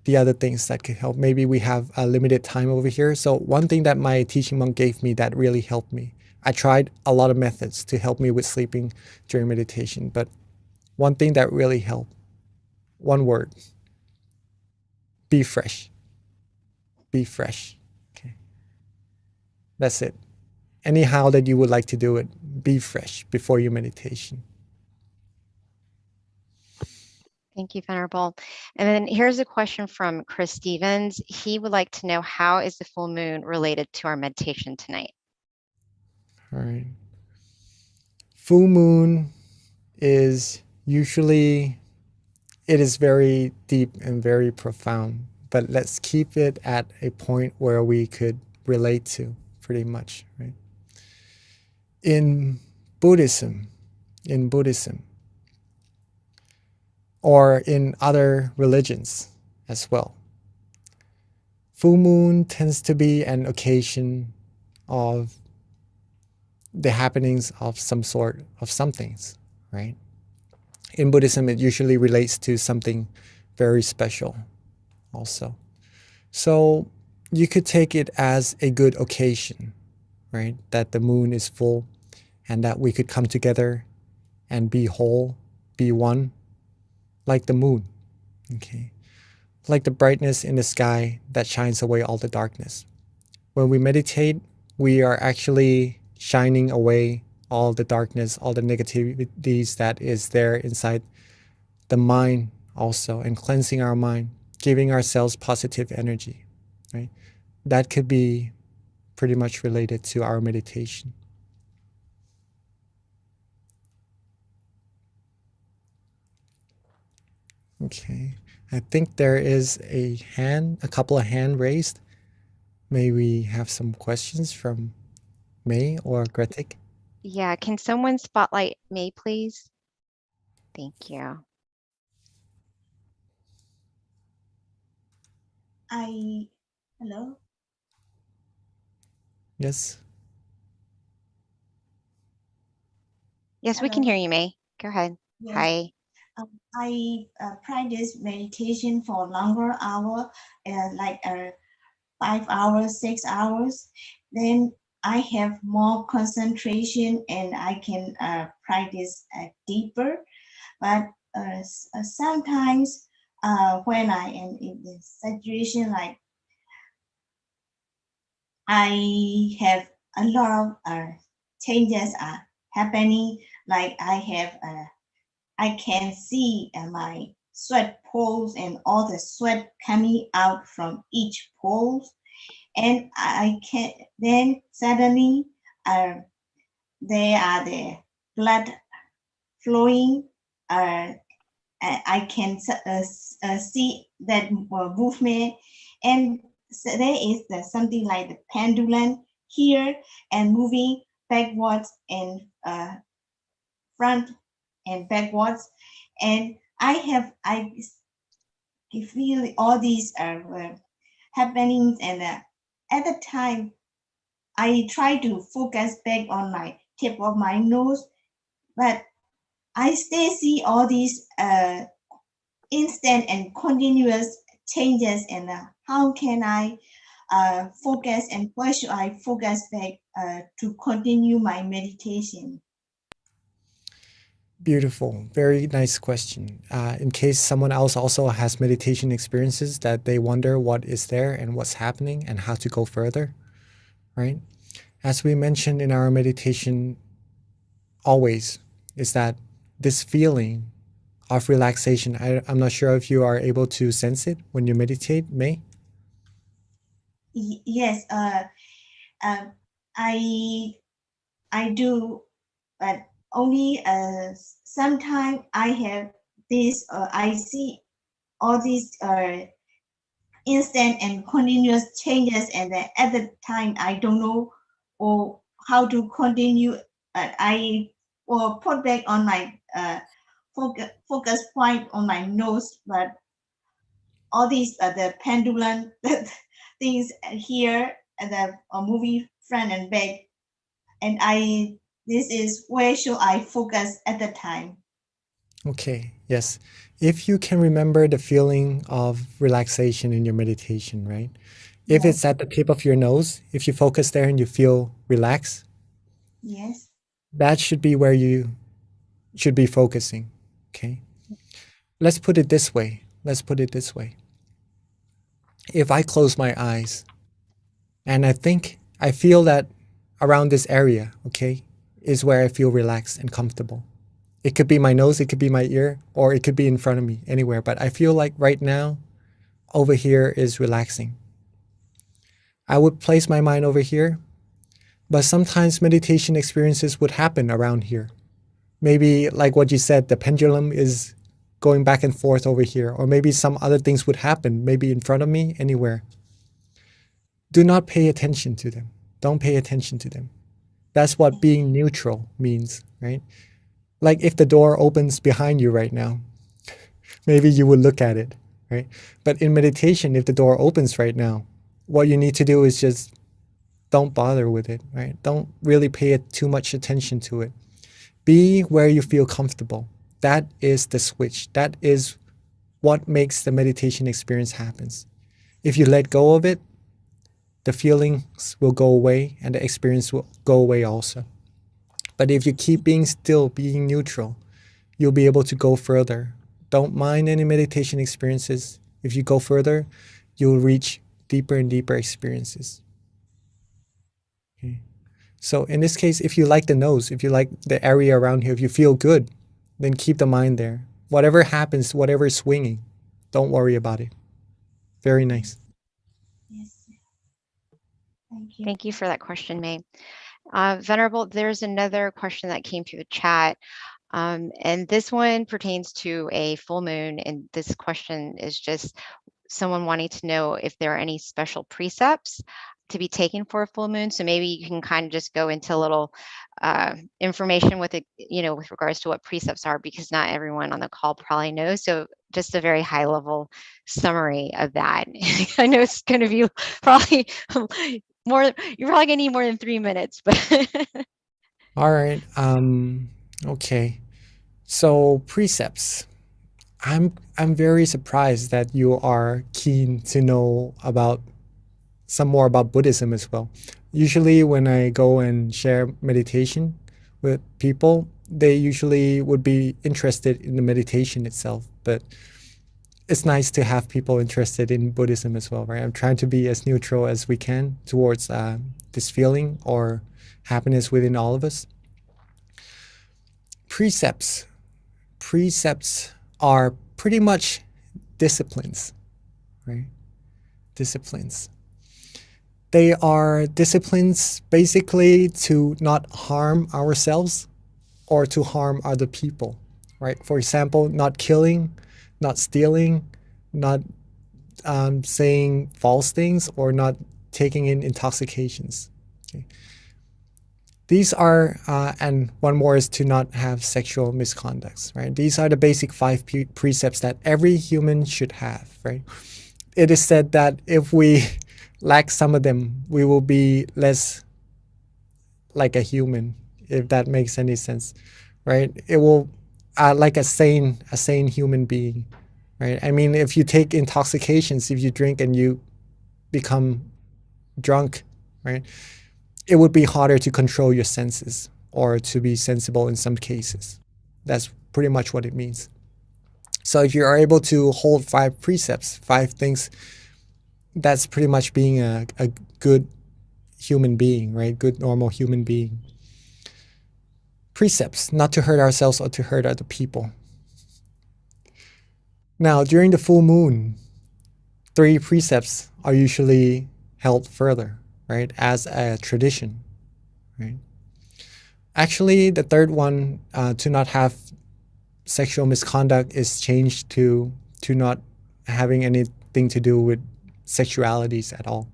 the other things that could help, maybe we have a limited time over here. So one thing that my teaching monk gave me that really helped me, I tried a lot of methods to help me with sleeping during meditation, but one thing that really helped, one word: be fresh. Be fresh. Okay. That's it. Anyhow that you would like to do it, be fresh before your meditation. Thank you, Venerable. And then here's a question from Chris Stevens. He would like to know, how is the full moon related to our meditation tonight? All right. Full moon is usually, it is very deep and very profound, but let's keep it at a point where we could relate to pretty much, right? In Buddhism, or in other religions as well, full moon tends to be an occasion of the happenings of some sort of somethings, right? In Buddhism, it usually relates to something very special also. So you could take it as a good occasion, right? That the moon is full and that we could come together and be whole, be one, like the moon, okay? Like the brightness in the sky that shines away all the darkness. When we meditate, we are actually shining away all the darkness, all the negativities that is there inside the mind also, and cleansing our mind, giving ourselves positive energy, right? That could be pretty much related to our meditation. Okay, I think there is a couple of hands raised. May we have some questions from May or Gretik? Yeah, can someone spotlight May, please? Thank you. Hello? Yes. Yes, we can Hello. hear you, May. Go ahead. Yes. Hi. I practice meditation for longer hour, like 5 hours, 6 hours. Then I have more concentration and I can practice deeper. But sometimes when I am in this situation, like I have a lot of changes are happening. Like I can see my sweat poles and all the sweat coming out from each pole, and I can then suddenly there are the blood flowing. I can see that movement, and so there is something like the pendulum here and moving backwards and front and backwards, and I feel all these happenings, and at the time I try to focus back on my tip of my nose, but I still see all these instant and continuous changes, and how can I focus, and where should I focus back to continue my meditation? Beautiful. Very nice question. In case someone else also has meditation experiences that they wonder what is there and what's happening and how to go further, right? As we mentioned in our meditation always, is that this feeling of relaxation, I'm not sure if you are able to sense it when you meditate, May? Yes, I do, but only sometimes I have this, I see all these instant and continuous changes, and then at the time I don't know or how to continue. I or put back on my focus point on my nose, but all these the pendulum things here and the moving front and back, and this is where should I focus at the time. Okay, yes. If you can remember the feeling of relaxation in your meditation, right? If Yes. it's at the tip of your nose, if you focus there and you feel relaxed, Yes. that should be where you should be focusing. Okay. Let's put it this way. Let's put it this way. If I close my eyes and I feel that around this area, okay, is where I feel relaxed and comfortable. It could be my nose, it could be my ear, or it could be in front of me, anywhere. But I feel like right now, over here is relaxing. I would place my mind over here, but sometimes meditation experiences would happen around here. Maybe like what you said, the pendulum is going back and forth over here, or maybe some other things would happen, maybe in front of me, anywhere. Do not pay attention to them. Don't pay attention to them. That's what being neutral means, right? Like if the door opens behind you right now, maybe you would look at it, right? But in meditation, if the door opens right now, what you need to do is just don't bother with it, right? Don't really pay too much attention to it. Be where you feel comfortable. That is the switch. That is what makes the meditation experience happens. If you let go of it, the feelings will go away and the experience will go away also. But if you keep being still, being neutral, you'll be able to go further. Don't mind any meditation experiences. If you go further, you'll reach deeper and deeper experiences. Okay. So in this case, if you like the nose, if you like the area around here, if you feel good, then keep the mind there. Whatever happens, whatever is swinging, don't worry about it. Very nice. Yes. Thank you. Thank you for that question, May. Venerable, there's another question that came through the chat. And this one pertains to a full moon. And this question is just someone wanting to know if there are any special precepts to be taken for a full moon. So maybe you can kind of just go into a little information with it, with regards to what precepts are, because not everyone on the call probably knows. So just a very high level summary of that. I know it's going to be probably more, you're probably gonna need more than 3 minutes, but All right. Okay. So precepts. I'm very surprised that you are keen to know about some more about Buddhism as well. Usually when I go and share meditation with people, they usually would be interested in the meditation itself, but it's nice to have people interested in Buddhism as well, right? I'm trying to be as neutral as we can towards this feeling or happiness within all of us. Precepts are pretty much disciplines, right? Disciplines. They are disciplines basically to not harm ourselves or to harm other people, right? For example, not killing, not stealing, not saying false things, or not taking in intoxications. Okay. These are, and one more is to not have sexual misconducts, right? These are the basic 5 precepts that every human should have, right? It is said that if we lack some of them, we will be less like a human, if that makes any sense, right? It will, like a sane human being, right? I mean, if you take intoxications, if you drink and you become drunk, right? It would be harder to control your senses or to be sensible in some cases. That's pretty much what it means. So if you are able to hold 5 precepts, 5 things, that's pretty much being a good human being, right? Good, normal human being. Precepts, not to hurt ourselves or to hurt other people. Now, during the full moon, 3 precepts are usually held further, right? As a tradition, right? Actually, the third one, to not have sexual misconduct, is changed to not having anything to do with sexualities at all.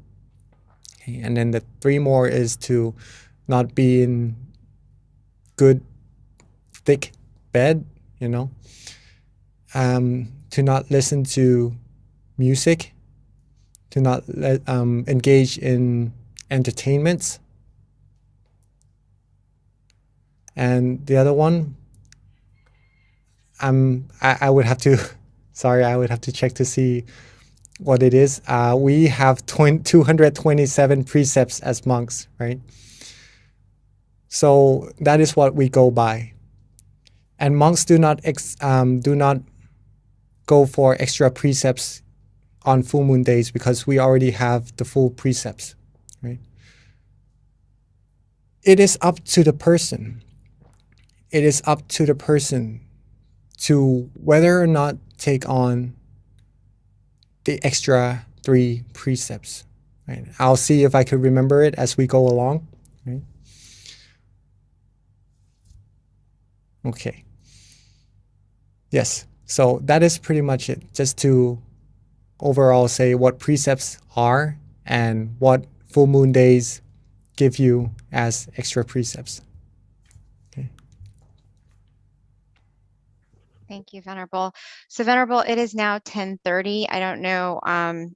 Okay. And then the 3 more is to not be in good, thick bed, to not listen to music, to not engage in entertainments. And the other one, I would have to, I would have to check to see what it is. We have 227 precepts as monks, right? So that is what we go by. And monks do not go for extra precepts on full moon days because we already have the full precepts, right? It is up to the person. It is up to the person to whether or not take on the extra 3 precepts, right? I'll see if I could remember it as we go along, right? Okay. Yes, so that is pretty much it. Just to overall say what precepts are and what full moon days give you as extra precepts. Okay. Thank you, Venerable. So Venerable, it is now 10:30. I don't know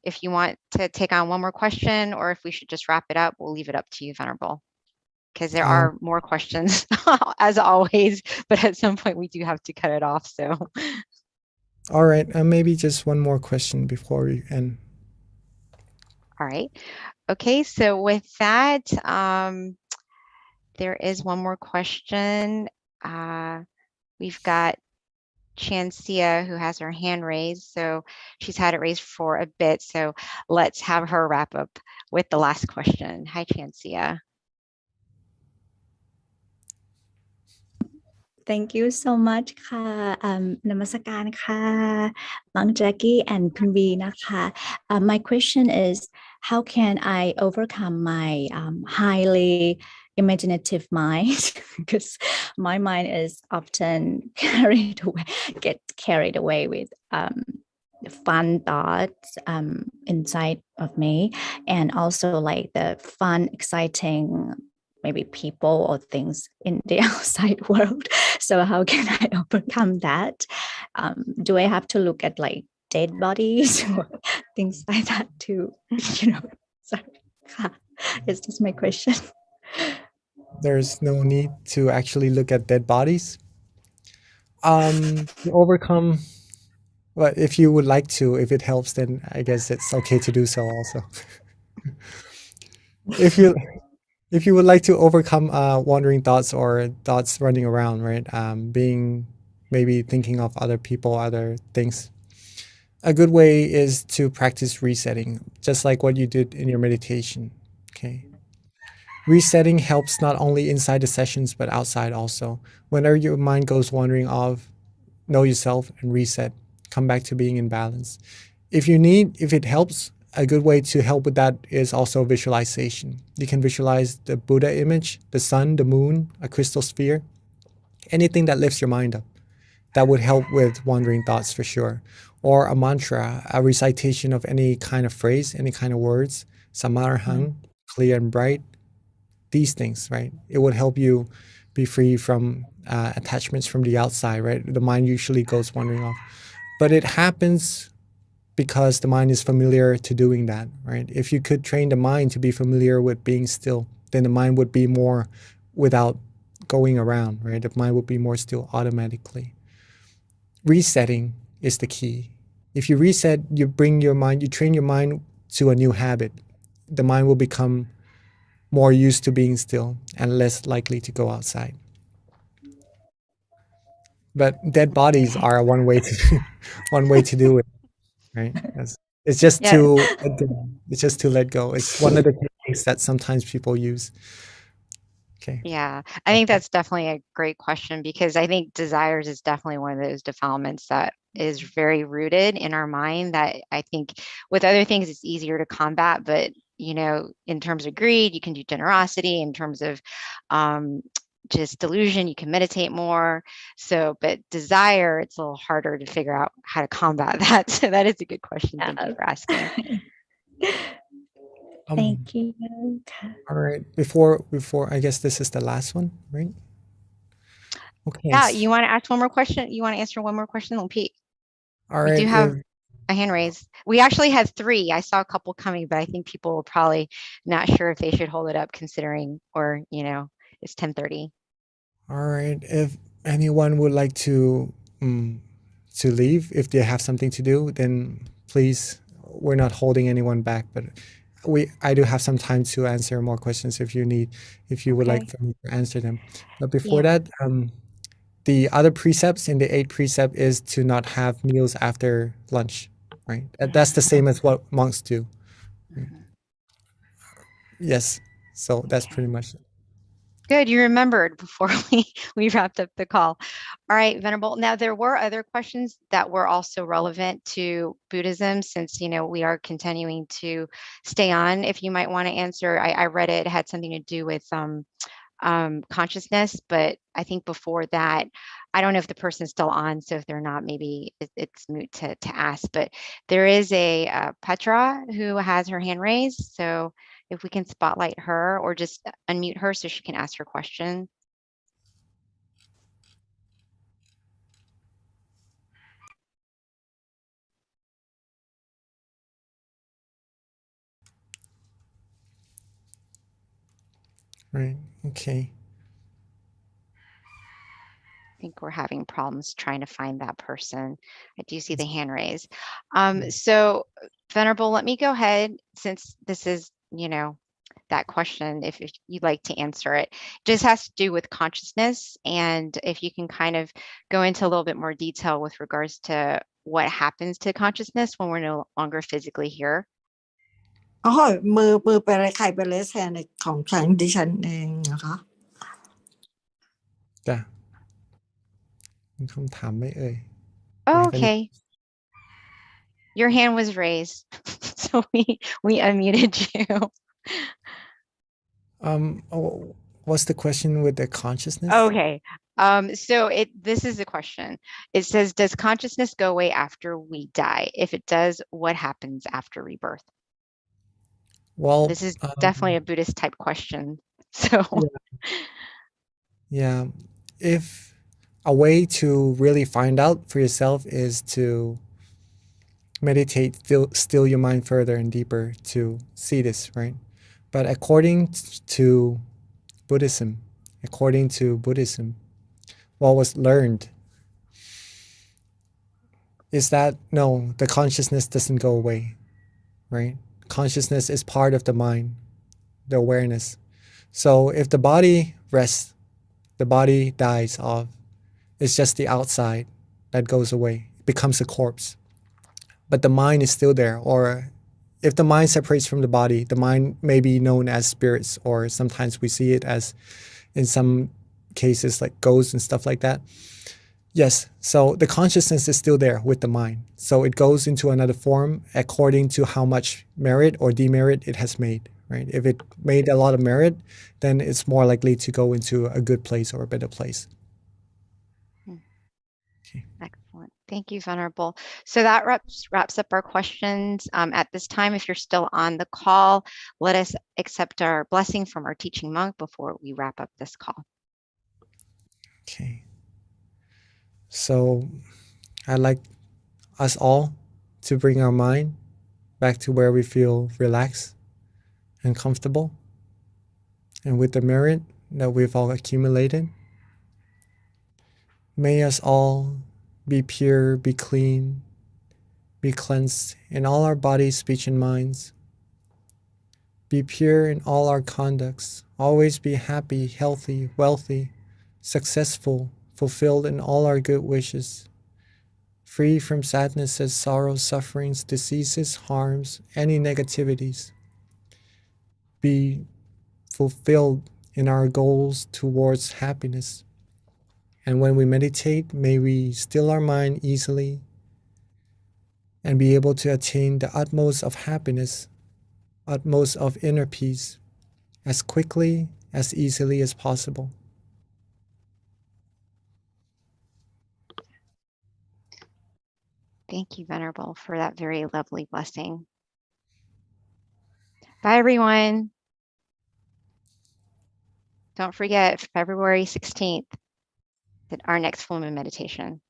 if you want to take on one more question or if we should just wrap it up. We'll leave it up to you, Venerable, because there are more questions as always, but at some point we do have to cut it off. So. All right, maybe just one more question before we end. All right. Okay, so with that, there is one more question. We've got Chancia who has her hand raised. So she's had it raised for a bit. So let's have her wrap up with the last question. Hi, Chancia. Thank you so much ค่ะนมัสการค่ะ Long Jackie and คุณ V นะคะ My question is how can I overcome my highly imaginative mind because my mind is often get carried away with fun thoughts inside of me and also like the fun exciting maybe people or things in the outside world. So how can I overcome that? Do I have to look at like dead bodies or things like that to, sorry. It's just my question. There's no need to actually look at dead bodies. To overcome, well, if you would like to, if it helps, then I guess it's okay to do so also. If you would like to overcome wandering thoughts or thoughts running around, right? Maybe thinking of other people, other things. A good way is to practice resetting, just like what you did in your meditation, okay? Resetting helps not only inside the sessions, but outside also. Whenever your mind goes wandering off, know yourself and reset. Come back to being in balance. If it helps, a good way to help with that is also visualization. You can visualize the Buddha image, the sun, the moon, a crystal sphere, anything that lifts your mind up. That would help with wandering thoughts for sure. Or a mantra, a recitation of any kind of phrase, any kind of words, samarahang, clear and bright, these things, right? It would help you be free from attachments from the outside, right? The mind usually goes wandering off. But it happens because the mind is familiar to doing that, right? If you could train the mind to be familiar with being still, then the mind would be more without going around, right? The mind would be more still automatically. Resetting is the key. If you reset, you train your mind to a new habit. The mind will become more used to being still and less likely to go outside. But dead bodies are one way to do it. Right? It's just to let go. It's one of the techniques that sometimes people use. Okay. Yeah, I think that's definitely a great question because I think desires is definitely one of those defilements that is very rooted in our mind that I think with other things it's easier to combat, but in terms of greed, you can do generosity. In terms of just delusion, you can meditate more. So, but desire, it's a little harder to figure out how to combat that. So that is a good question. Thank you for asking. Thank you. All right. Before I guess this is the last one, right? Okay. Yeah, you want to ask one more question? You want to answer one more question? Pete, All we right. do have a hand raised. We actually had 3. I saw a couple coming, but I think people will probably not sure if they should hold it up considering, or, it's 10:30. All right. If anyone would like to leave, if they have something to do, then please. We're not holding anyone back, but I do have some time to answer more questions if you would like Okay. for me to answer them. But before Yeah. that, the other precepts in the 8th precept is to not have meals after lunch, right? That's the same as what monks do. Mhm. Yes. So that's Okay. pretty much it. Good, you remembered before we wrapped up the call. All right, Venerable. Now, there were other questions that were also relevant to Buddhism, since, we are continuing to stay on. If you might want to answer, I read it had something to do with consciousness, but I think before that, I don't know if the person's still on, so if they're not, maybe it's moot to ask. But there is a Petra who has her hand raised, so if we can spotlight her or just unmute her so she can ask her question. Right. Okay. I think we're having problems trying to find that person. I do see the hand raised. Yeah. So Venerable, let me go ahead, since this is, that question, if you'd like to answer it. Just has to do with consciousness, and if you can kind of go into a little bit more detail with regards to what happens to consciousness when we're no longer physically here. อ๋อมือไปอะไรใครไปเลสแฮนในของฉันดิฉันเองนะคะ จ้ะมีคำถามไหมเอ่ย Oh, Do you have any- okay. Your hand was raised, so we unmuted you. What's the question with the consciousness? Okay. So this is the question. It says, does consciousness go away after we die? If it does, what happens after rebirth? Well, This is definitely a Buddhist type question. So yeah, if a way to really find out for yourself is to meditate, still your mind further and deeper to see this, right? But according to Buddhism, what was learned is that no, the consciousness doesn't go away, right? Consciousness is part of the mind, the awareness. So if the body rests, the body dies off. It's just the outside that goes away, it becomes a corpse. But the mind is still there. Or if the mind separates from the body, the mind may be known as spirits, or sometimes we see it as, in some cases, like ghosts and stuff like that. Yes, so the consciousness is still there with the mind. So it goes into another form according to how much merit or demerit it has made, right? If it made a lot of merit, then it's more likely to go into a good place or a better place. Okay. excellent. Thank you, Venerable. So that wraps up our questions. At this time, if you're still on the call, let us accept our blessing from our teaching monk before we wrap up this call. Okay. So I'd like us all to bring our mind back to where we feel relaxed and comfortable. And with the merit that we've all accumulated, may us all be pure, be clean, be cleansed in all our bodies, speech, and minds. Be pure in all our conducts. Always be happy, healthy, wealthy, successful, fulfilled in all our good wishes. Free from sadnesses, sorrows, sufferings, diseases, harms, any negativities. Be fulfilled in our goals towards happiness. And when we meditate, may we still our mind easily and be able to attain the utmost of happiness, utmost of inner peace, as quickly, as easily as possible. Thank you, Venerable, for that very lovely blessing. Bye, everyone. Don't forget, February 16th. our next full moon meditation.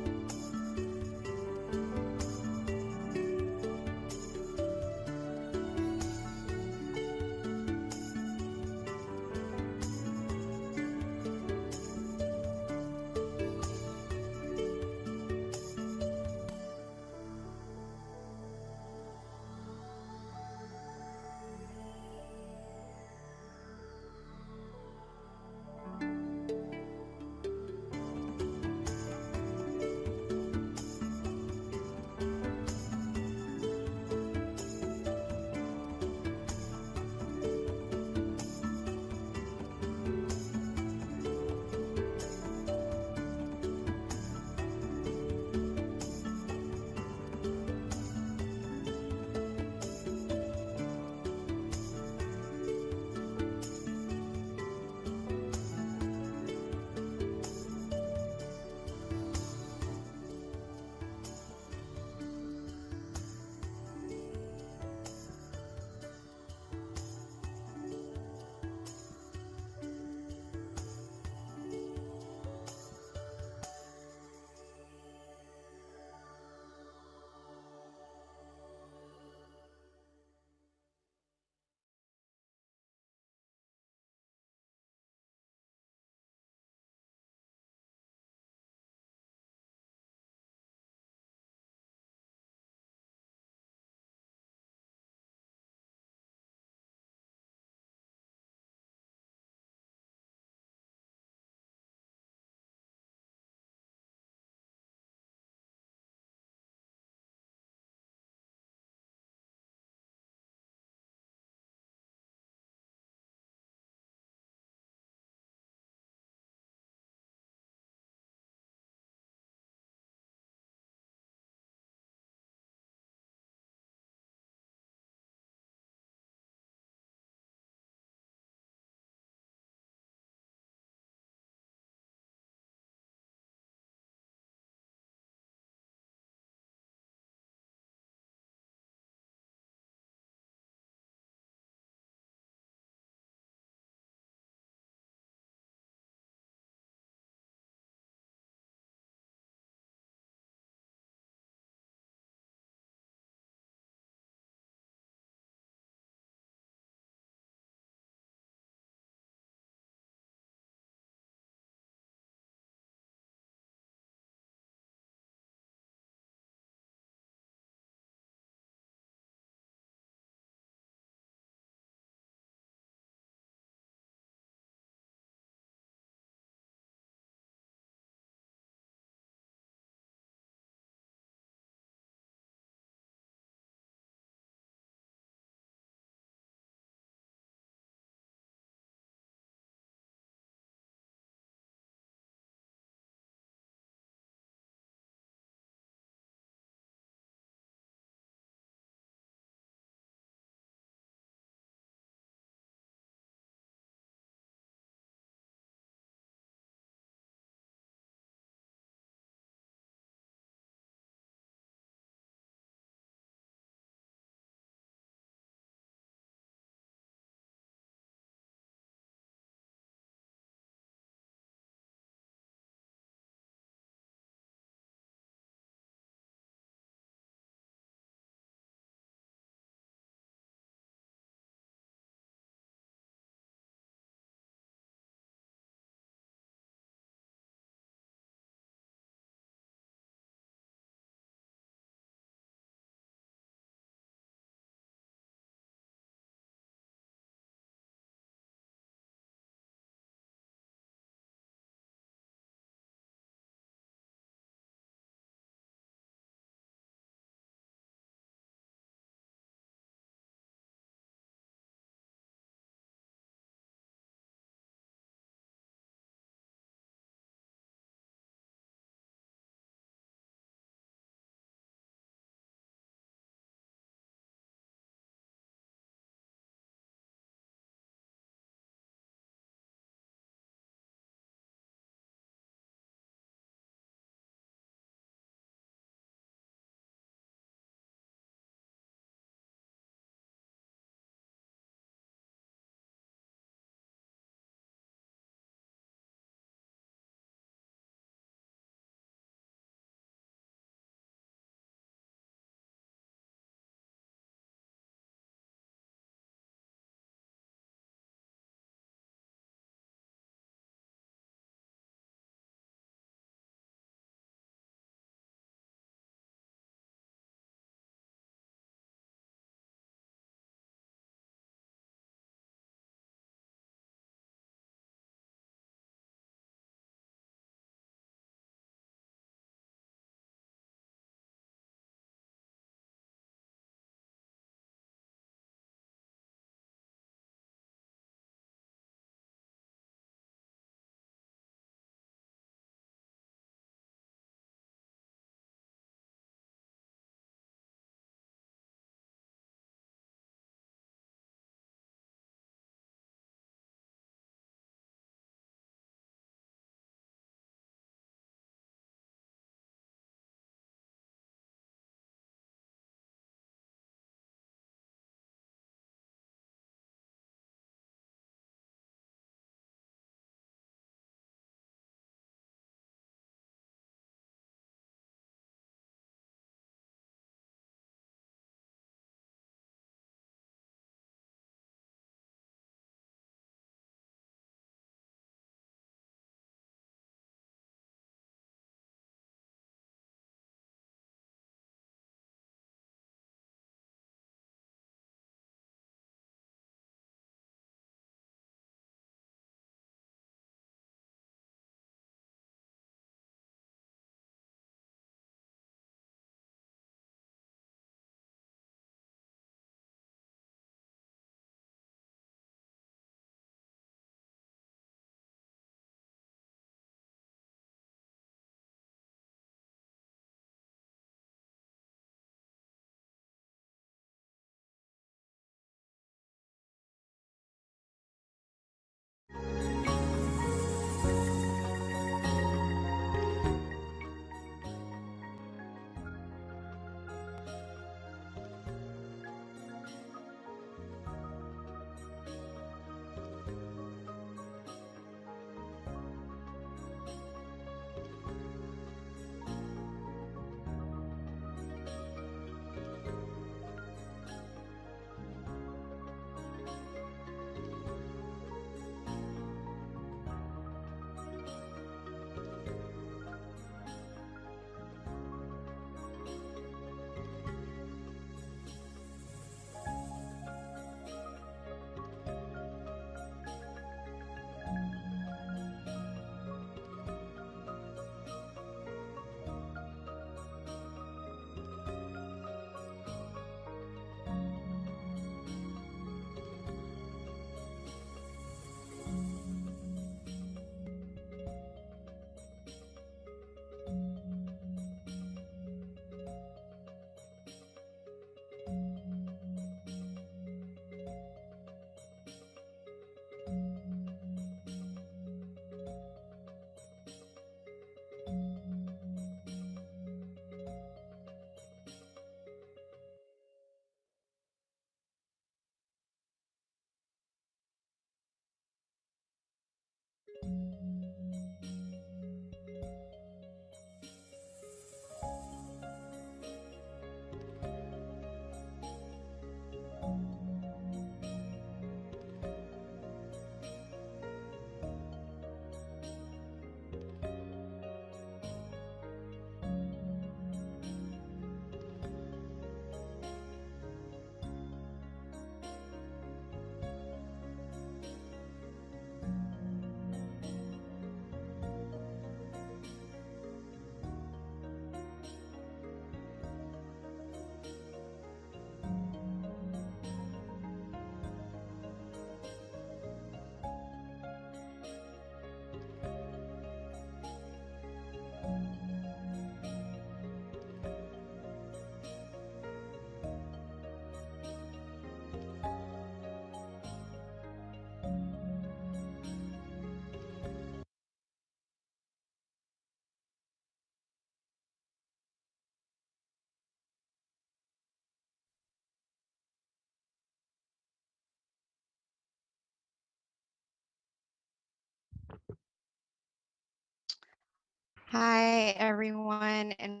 Hi, everyone, and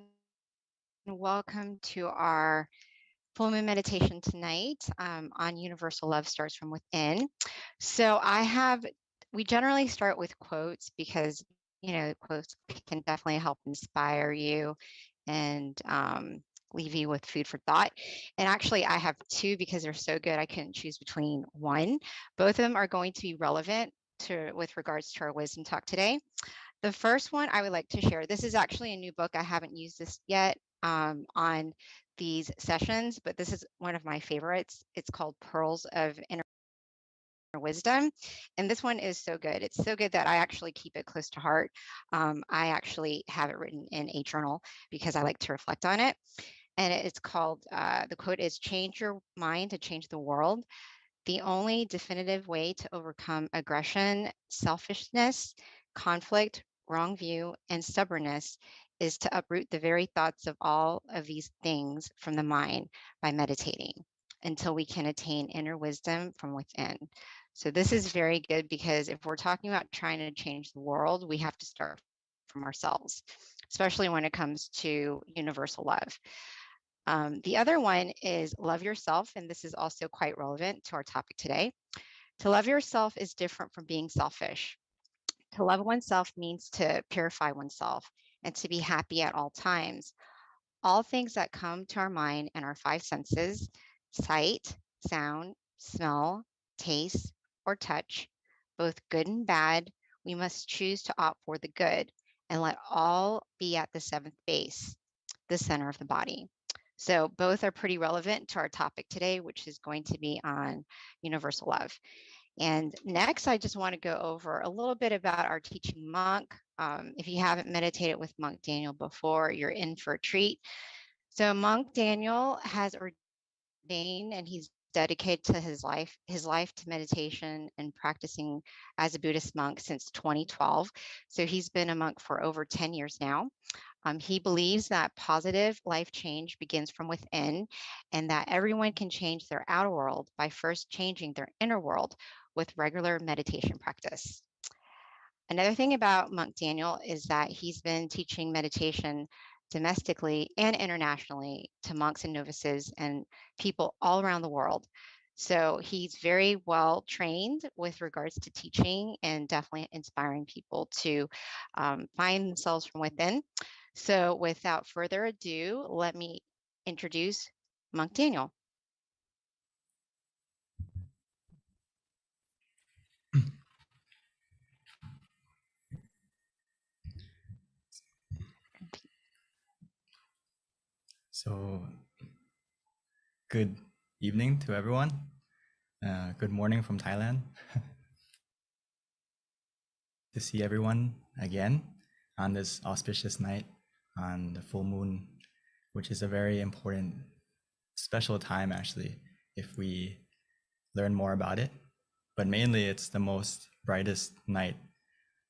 welcome to our full moon meditation tonight on Universal Love Starts from Within. So we generally start with quotes because, quotes can definitely help inspire you and leave you with food for thought. And actually, I have two because they're so good, I couldn't choose between one. Both of them are going to be relevant with regards to our wisdom talk today. The first one I would like to share, this is actually a new book. I haven't used this yet on these sessions, but this is one of my favorites. It's called Pearls of Inner Wisdom. And this one is so good. It's so good that I actually keep it close to heart. I actually have it written in a journal because I like to reflect on it. And it's called, the quote is, "Change your mind to change the world. The only definitive way to overcome aggression, selfishness, conflict, wrong view, and stubbornness is to uproot the very thoughts of all of these things from the mind by meditating until we can attain inner wisdom from within." So this is very good because if we're talking about trying to change the world, we have to start from ourselves, especially when it comes to universal love. The other one is love yourself, and this is also quite relevant to our topic today. To love yourself is different from being selfish. To love oneself means to purify oneself and to be happy at all times. All things that come to our mind and our five senses, sight, sound, smell, taste, or touch, both good and bad, we must choose to opt for the good and let all be at the seventh base, the center of the body. So both are pretty relevant to our topic today, which is going to be on universal love. And next, I just want to go over a little bit about our teaching monk. If you haven't meditated with Monk Daniel before, you're in for a treat. So Monk Daniel has ordained and he's dedicated to his life to meditation and practicing as a Buddhist monk since 2012. So he's been a monk for over 10 years now. He believes that positive life change begins from within and that everyone can change their outer world by first changing their inner world with regular meditation practice. Another thing about Monk Daniel is that he's been teaching meditation domestically and internationally to monks and novices and people all around the world. So he's very well trained with regards to teaching and definitely inspiring people to find themselves from within. So without further ado, let me introduce Monk Daniel. So, good evening to everyone. Good morning from Thailand. To see everyone again on this auspicious night on the full moon, which is a very important, special time actually, if we learn more about it. But mainly it's the most brightest night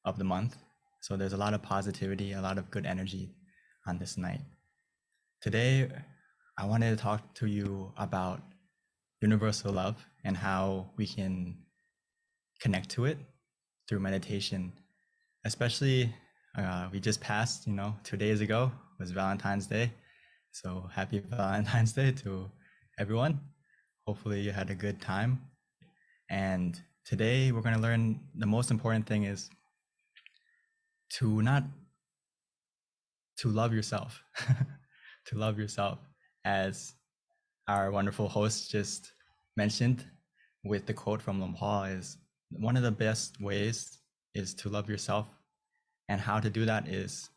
of the month. So there's a lot of positivity, a lot of good energy on this night. Today, I wanted to talk to you about universal love and how we can connect to it through meditation. Especially, we just passed, 2 days ago was Valentine's Day. So happy Valentine's Day to everyone. Hopefully you had a good time. And today we're going to learn the most important thing is to love yourself, to love yourself, as our wonderful host just mentioned with the quote from Lumpur, is one of the best ways is to love yourself. And how to do that is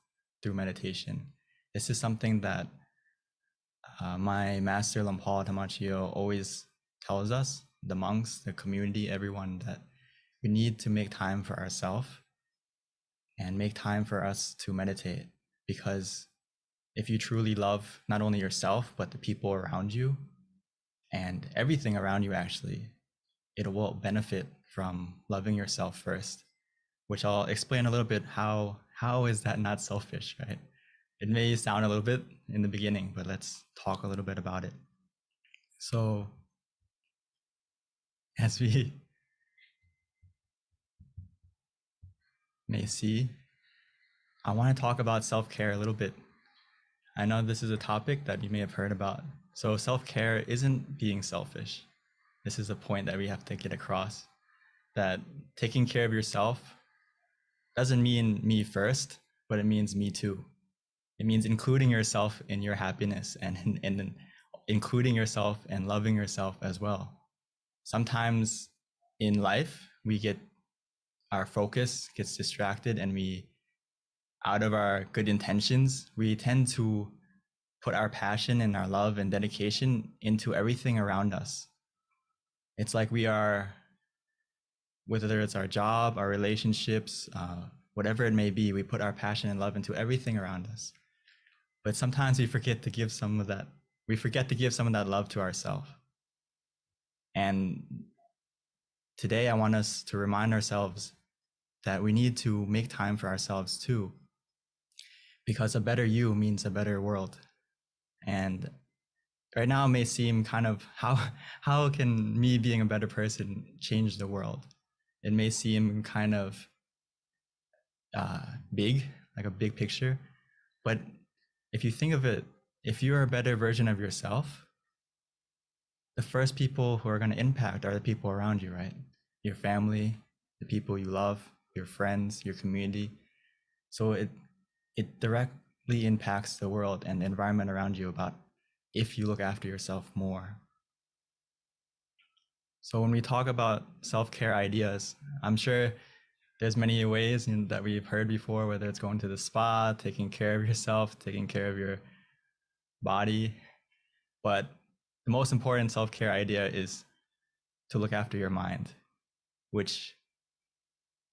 through meditation. This is something that my master Lumpur Tamachio always tells us, the monks, the community, everyone, that we need to make time for ourselves and make time for us to meditate. Because if you truly love not only yourself, but the people around you and everything around you, actually, it will benefit from loving yourself first, which I'll explain a little bit how is that not selfish, right? It may sound a little bit in the beginning, but let's talk a little bit about it. So as we may see, I want to talk about self-care a little bit. I know this is a topic that you may have heard about. So self-care isn't being selfish. This is a point that we have to get across, that taking care of yourself doesn't mean me first, but it means me too. It means including yourself in your happiness and including yourself and loving yourself as well. Sometimes in life, our focus gets distracted, and out of our good intentions, we tend to put our passion and our love and dedication into everything around us. It's like whether it's our job, our relationships, whatever it may be, we put our passion and love into everything around us. But sometimes we forget to give some of that love to ourselves. And today I want us to remind ourselves that we need to make time for ourselves too, because a better you means a better world. And right now it may seem kind of, how can me being a better person change the world? It may seem kind of big, like a big picture, but if you think of it, if you're a better version of yourself, the first people who are going to impact are the people around you, right? Your family, the people you love, your friends, your community. So it directly impacts the world and the environment around you about if you look after yourself more. So when we talk about self-care ideas, I'm sure there's many ways that we've heard before, whether it's going to the spa, taking care of yourself, taking care of your body. But the most important self-care idea is to look after your mind, which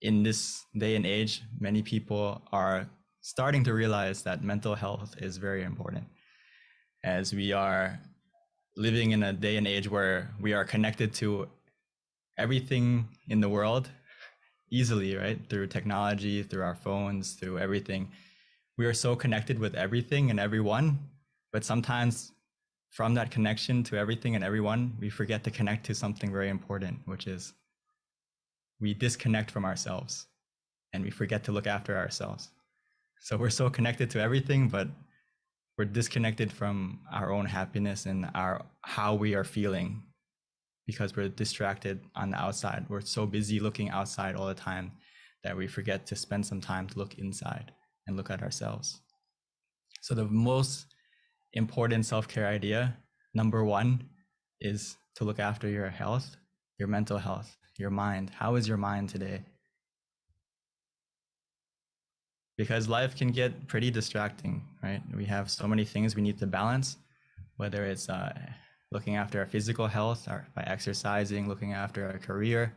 in this day and age, many people are starting to realize that mental health is very important, as we are living in a day and age where we are connected to everything in the world easily, right? Through technology, through our phones, through everything. We are so connected with everything and everyone, but sometimes from that connection to everything and everyone, we forget to connect to something very important, which is we disconnect from ourselves and we forget to look after ourselves. So we're so connected to everything, but we're disconnected from our own happiness and how we are feeling, because we're distracted on the outside. We're so busy looking outside all the time that we forget to spend some time to look inside and look at ourselves. So the most important self-care idea, number one, is to look after your health, your mental health, your mind. How is your mind today? Because life can get pretty distracting, right? We have so many things we need to balance, whether it's looking after our physical health or by exercising, looking after our career,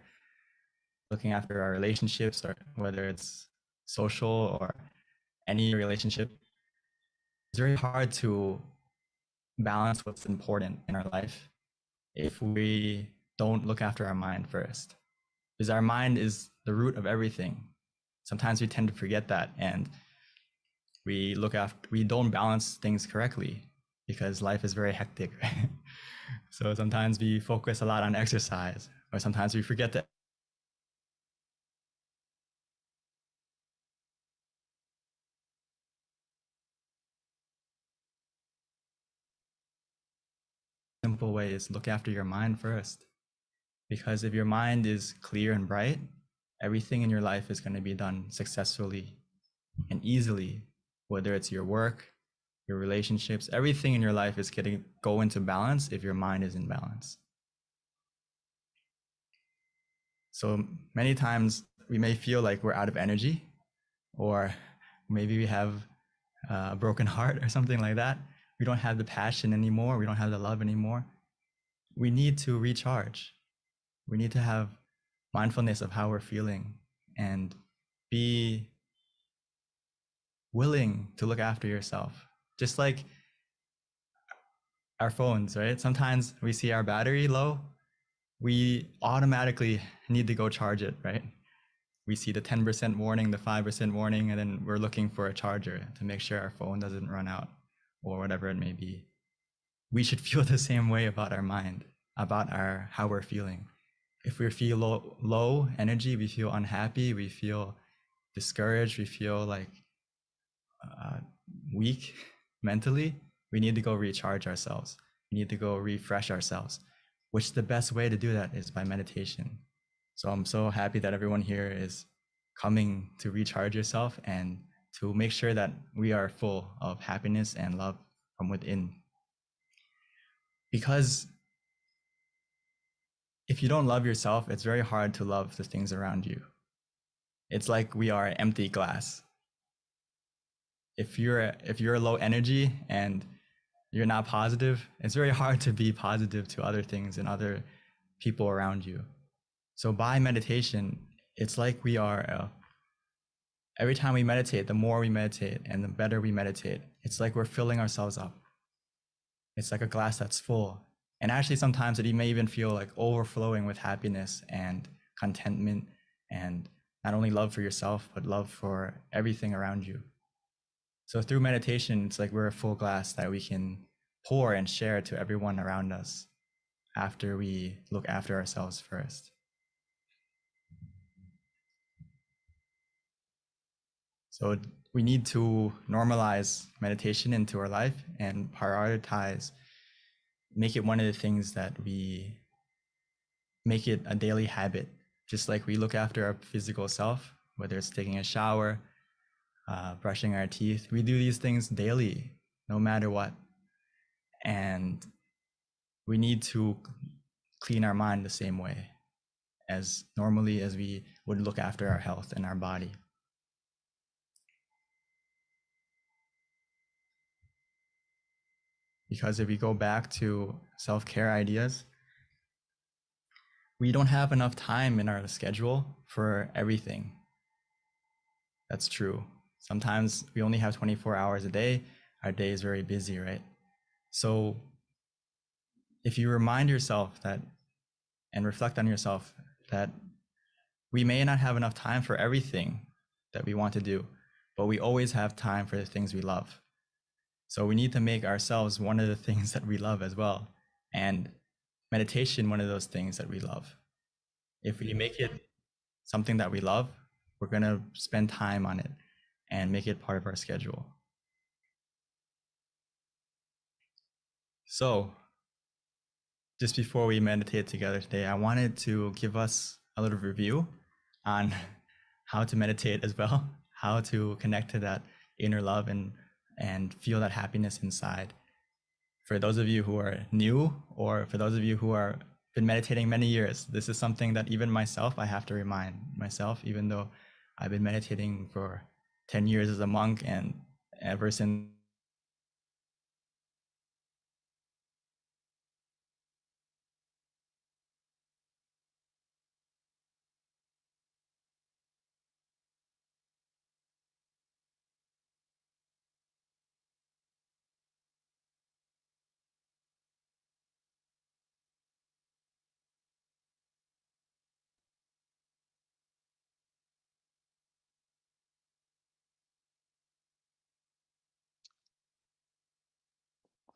looking after our relationships, or whether it's social or any relationship. It's very hard to balance what's important in our life if we don't look after our mind first, because our mind is the root of everything. Sometimes we tend to forget that, and we don't balance things correctly because life is very hectic, right? So sometimes we focus a lot on exercise, or sometimes we forget to simple way is look after your mind first. Because if your mind is clear and bright, everything in your life is going to be done successfully and easily, whether it's your work, your relationships, everything in your life is go into balance if your mind is in balance. So many times we may feel like we're out of energy, or maybe we have a broken heart or something like that. We don't have the passion anymore. We don't have the love anymore. We need to recharge. We need to have mindfulness of how we're feeling and be willing to look after yourself. Just like our phones, right? Sometimes we see our battery low, we automatically need to go charge it, right? We see the 10% warning, the 5% warning, and then we're looking for a charger to make sure our phone doesn't run out or whatever it may be. We should feel the same way about our mind, about how we're feeling. If we feel low energy, we feel unhappy, we feel discouraged, we feel like weak mentally, we need to go recharge ourselves. We need to go refresh ourselves, which the best way to do that is by meditation. So I'm so happy that everyone here is coming to recharge yourself and to make sure that we are full of happiness and love from within. Because if you don't love yourself, it's very hard to love the things around you. It's like we are an empty glass. If you're low energy and you're not positive, it's very hard to be positive to other things and other people around you. So by meditation, it's like we are every time we meditate, the more we meditate and the better we meditate, it's like we're filling ourselves up. It's like a glass that's full. And actually sometimes it may even feel like overflowing with happiness and contentment and not only love for yourself, but love for everything around you. So through meditation, it's like we're a full glass that we can pour and share to everyone around us after we look after ourselves first. So we need to normalize meditation into our life and prioritize, make it one of the things that we make it a daily habit, just like we look after our physical self, whether it's taking a shower, brushing our teeth. We do these things daily, no matter what. And we need to clean our mind the same way as normally as we would look after our health and our body. Because if we go back to self-care ideas, we don't have enough time in our schedule for everything. That's true. Sometimes we only have 24 hours a day. Our day is very busy, right? So if you remind yourself that and reflect on yourself that we may not have enough time for everything that we want to do, but we always have time for the things we love. So we need to make ourselves one of the things that we love as well. And meditation, one of those things that we love. If we make it something that we love, we're going to spend time on it and make it part of our schedule. So just before we meditate together today, I wanted to give us a little review on how to meditate as well, how to connect to that inner love and feel that happiness inside. For those of you who are new, or for those of you who are been meditating many years, this is something that even myself, I have to remind myself, even though I've been meditating for 10 years as a monk, and ever since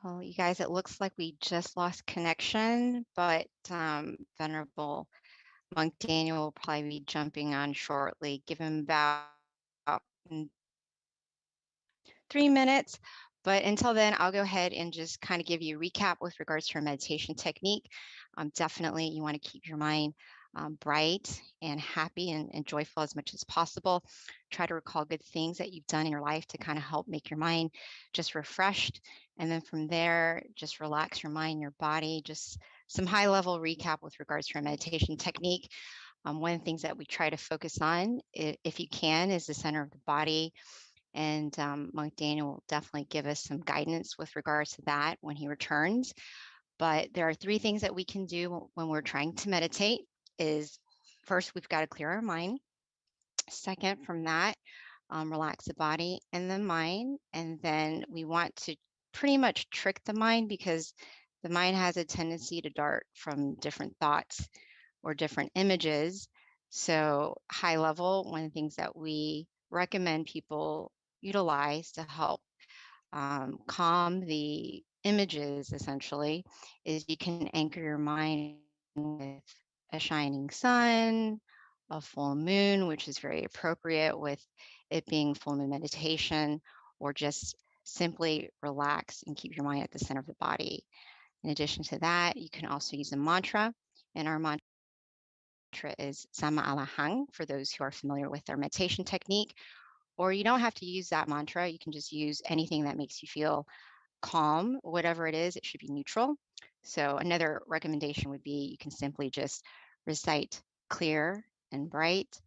Well, you guys, it looks like we just lost connection, but Venerable Monk Daniel will probably be jumping on shortly. Give him about 3 minutes. But until then, I'll go ahead and just kind of give you a recap with regards to our meditation technique. Definitely, you want to keep your mind bright and happy and joyful as much as possible. Try to recall good things that you've done in your life to kind of help make your mind just refreshed. And then from there, just relax your mind, your body, just some high level recap with regards to our meditation technique. One of the things that we try to focus on, if you can, is the center of the body. And Monk Daniel will definitely give us some guidance with regards to that when he returns. But there are 3 things that we can do when we're trying to meditate. Is first, we've got to clear our mind. Second, from that, relax the body and the mind. And then we want to pretty much trick the mind, because the mind has a tendency to dart from different thoughts or different images. So high level, one of the things that we recommend people utilize to help calm the images essentially is you can anchor your mind with a shining sun, a full moon, which is very appropriate with it being full moon meditation, or just simply relax and keep your mind at the center of the body. In addition to that, you can also use a mantra, and our mantra is Sama Alahang for those who are familiar with our meditation technique. Or you don't have to use that mantra. You can just use anything that makes you feel calm, whatever it is, it should be neutral. So another recommendation would be you can simply just recite clear and bright,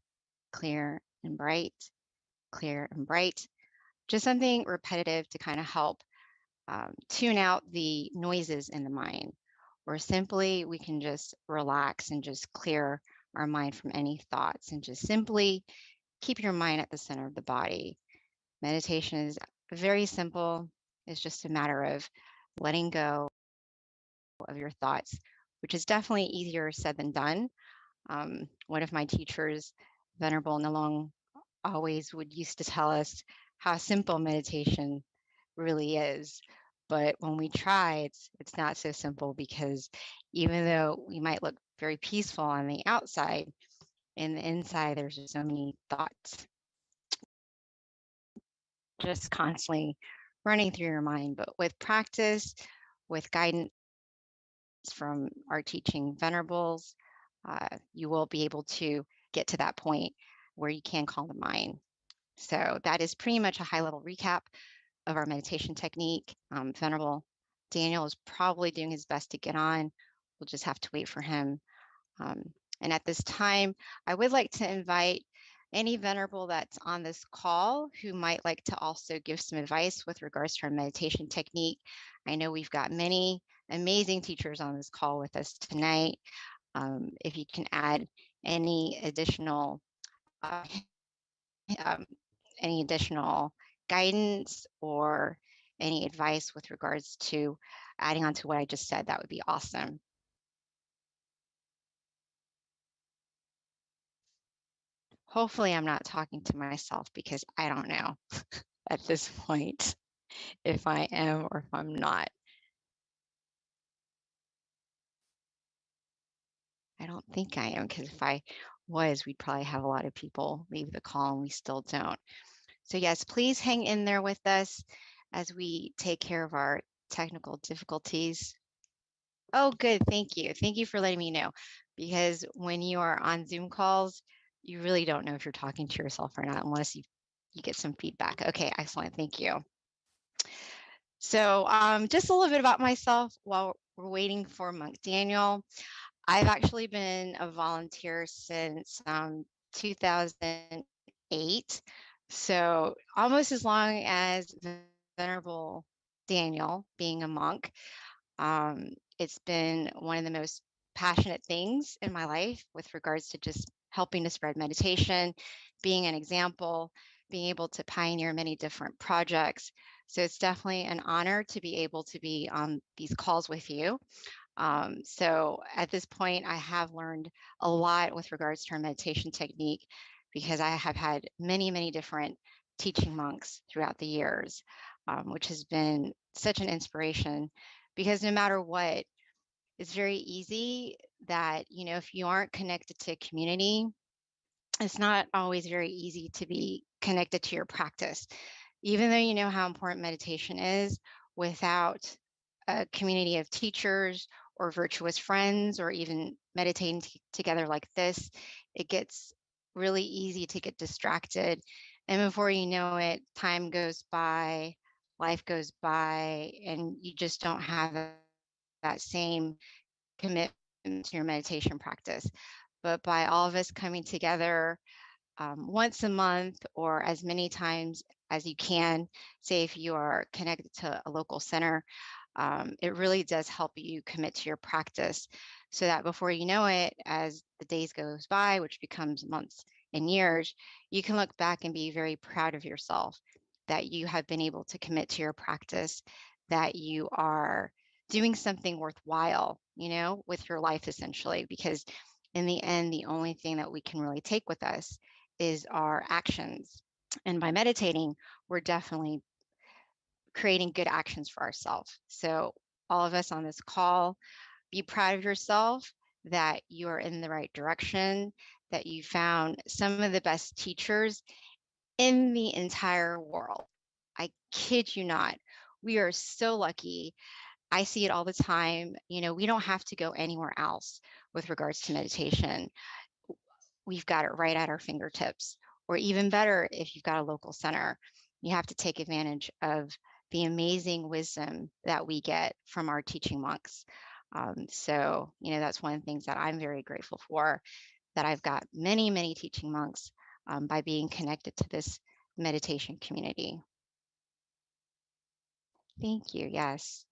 clear and bright, clear and bright. Just something repetitive to kind of help tune out the noises in the mind. Or simply we can just relax and just clear our mind from any thoughts and just simply keep your mind at the center of the body. Meditation is very simple. It's just a matter of letting go of your thoughts, which is definitely easier said than done. One of my teachers, Venerable Nalong, always would used to tell us how simple meditation really is. But when we try, it's not so simple, because even though we might look very peaceful on the outside, in the inside, there's just so many thoughts just constantly running through your mind. But with practice, with guidance from our teaching venerables, you will be able to get to that point where you can calm the mind. So that is pretty much a high-level recap of our meditation technique. Venerable Daniel is probably doing his best to get on. We'll just have to wait for him. And at this time, I would like to invite any venerable that's on this call who might like to also give some advice with regards to our meditation technique. I know we've got many amazing teachers on this call with us tonight. If you can add any additional guidance or any advice with regards to adding on to what I just said, that would be awesome. Hopefully I'm not talking to myself, because I don't know at this point if I am or if I'm not. I don't think I am, because if I was, we'd probably have a lot of people leave the call, and we still don't. So yes, please hang in there with us as we take care of our technical difficulties. Oh, good. Thank you. Thank you for letting me know, because when you are on Zoom calls, you really don't know if you're talking to yourself or not unless you get some feedback. Okay, excellent. Thank you. So just a little bit about myself while we're waiting for Monk Daniel. I've actually been a volunteer since 2008. So almost as long as Venerable Daniel being a monk. It's been one of the most passionate things in my life with regards to just helping to spread meditation, being an example, being able to pioneer many different projects. So it's definitely an honor to be able to be on these calls with you. So at this point, I have learned a lot with regards to our meditation technique, because I have had many, many different teaching monks throughout the years, which has been such an inspiration, because no matter what, it's very easy that, you know, if you aren't connected to a community, it's not always very easy to be connected to your practice. Even though you know how important meditation is, without a community of teachers or virtuous friends, or even meditating together like this, it gets really easy to get distracted. And before you know it, time goes by, life goes by, and you just don't have that same commitment to your meditation practice. But by all of us coming together once a month, or as many times as you can, say if you are connected to a local center, it really does help you commit to your practice, so that before you know it, as the days goes by, which becomes months and years, you can look back and be very proud of yourself that you have been able to commit to your practice, that you are doing something worthwhile, you know, with your life, essentially, because in the end, the only thing that we can really take with us is our actions. And by meditating, we're definitely creating good actions for ourselves. So all of us on this call, be proud of yourself that you are in the right direction, that you found some of the best teachers in the entire world. I kid you not. We are so lucky. I see it all the time. You know, we don't have to go anywhere else with regards to meditation. We've got it right at our fingertips. Or even better, if you've got a local center, you have to take advantage of the amazing wisdom that we get from our teaching monks. So, you know, that's one of the things that I'm very grateful for, that I've got many, many teaching monks by being connected to this meditation community. Thank you. Yes.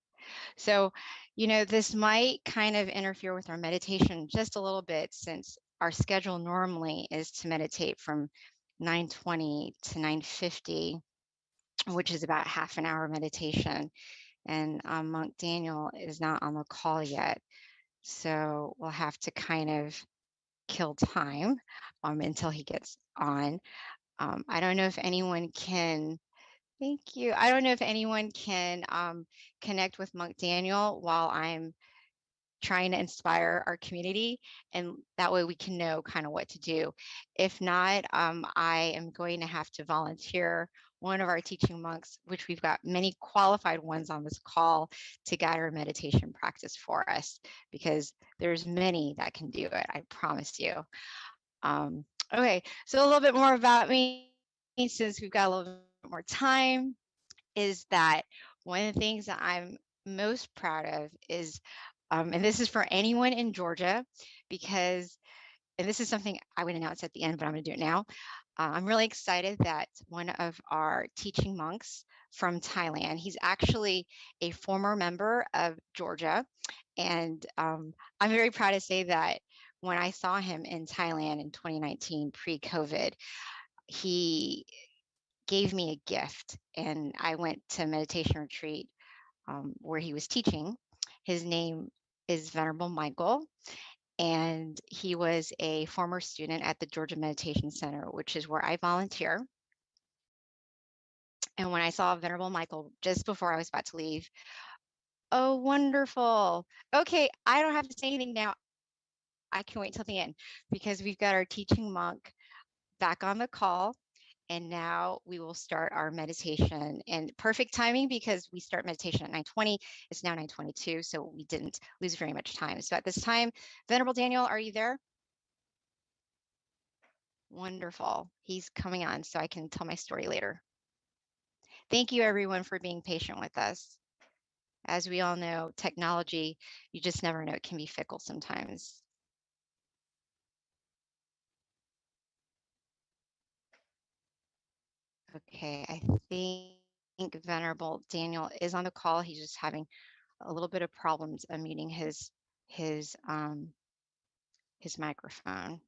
So, you know, this might kind of interfere with our meditation just a little bit, since our schedule normally is to meditate from 9:20 to 9:50, which is about half an hour meditation. And Monk Daniel is not on the call yet. So we'll have to kind of kill time until he gets on. I don't know if anyone can, thank you. I don't know if anyone can connect with Monk Daniel while I'm trying to inspire our community, and that way we can know kind of what to do. If not, I am going to have to volunteer one of our teaching monks, which we've got many qualified ones on this call, to guide our meditation practice for us, because there's many that can do it, I promise you. Okay, so a little bit more about me, since we've got a little bit more time, is that one of the things that I'm most proud of is, and this is for anyone in Georgia, because, and this is something I would announce at the end, but I'm going to do it now. I'm really excited that one of our teaching monks from Thailand, he's actually a former member of Georgia. And I'm very proud to say that when I saw him in Thailand in 2019, pre-COVID, he gave me a gift, and I went to a meditation retreat where he was teaching. His name is Venerable Michael, and he was a former student at the Georgia Meditation Center, which is where I volunteer. And when I saw Venerable Michael just before I was about to leave, oh, wonderful. Okay, I don't have to say anything now. I can wait till the end, because we've got our teaching monk back on the call. And now we will start our meditation, and perfect timing, because we start meditation at 9:20. It's now 9:22, so we didn't lose very much time. So at this time, Venerable Daniel, are you there? Wonderful. He's coming on, so I can tell my story later. Thank you, everyone, for being patient with us. As we all know, technology, you just never know, it can be fickle sometimes. Okay, I think Venerable Daniel is on the call. He's just having a little bit of problems unmuting his microphone.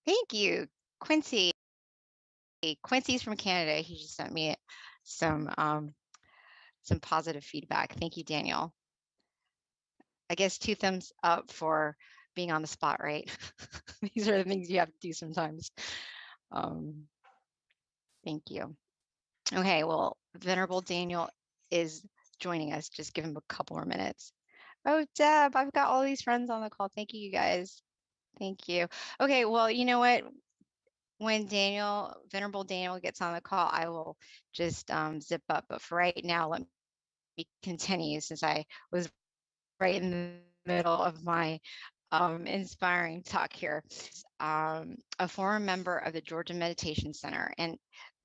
Thank you, Quincy. Quincy's from Canada. He just sent me some positive feedback. Thank you, Daniel. I guess 2 thumbs up for being on the spot, right? These are the things you have to do sometimes. Thank you. Okay, well, Venerable Daniel is joining us. Just give him a couple more minutes. Oh, Deb, I've got all these friends on the call. Thank you, you guys. Thank you. Okay, well, you know what? When Venerable Daniel gets on the call, I will just zip up. But for right now, let me continue, since I was right in the middle of my inspiring talk here. A former member of the Georgia Meditation Center, and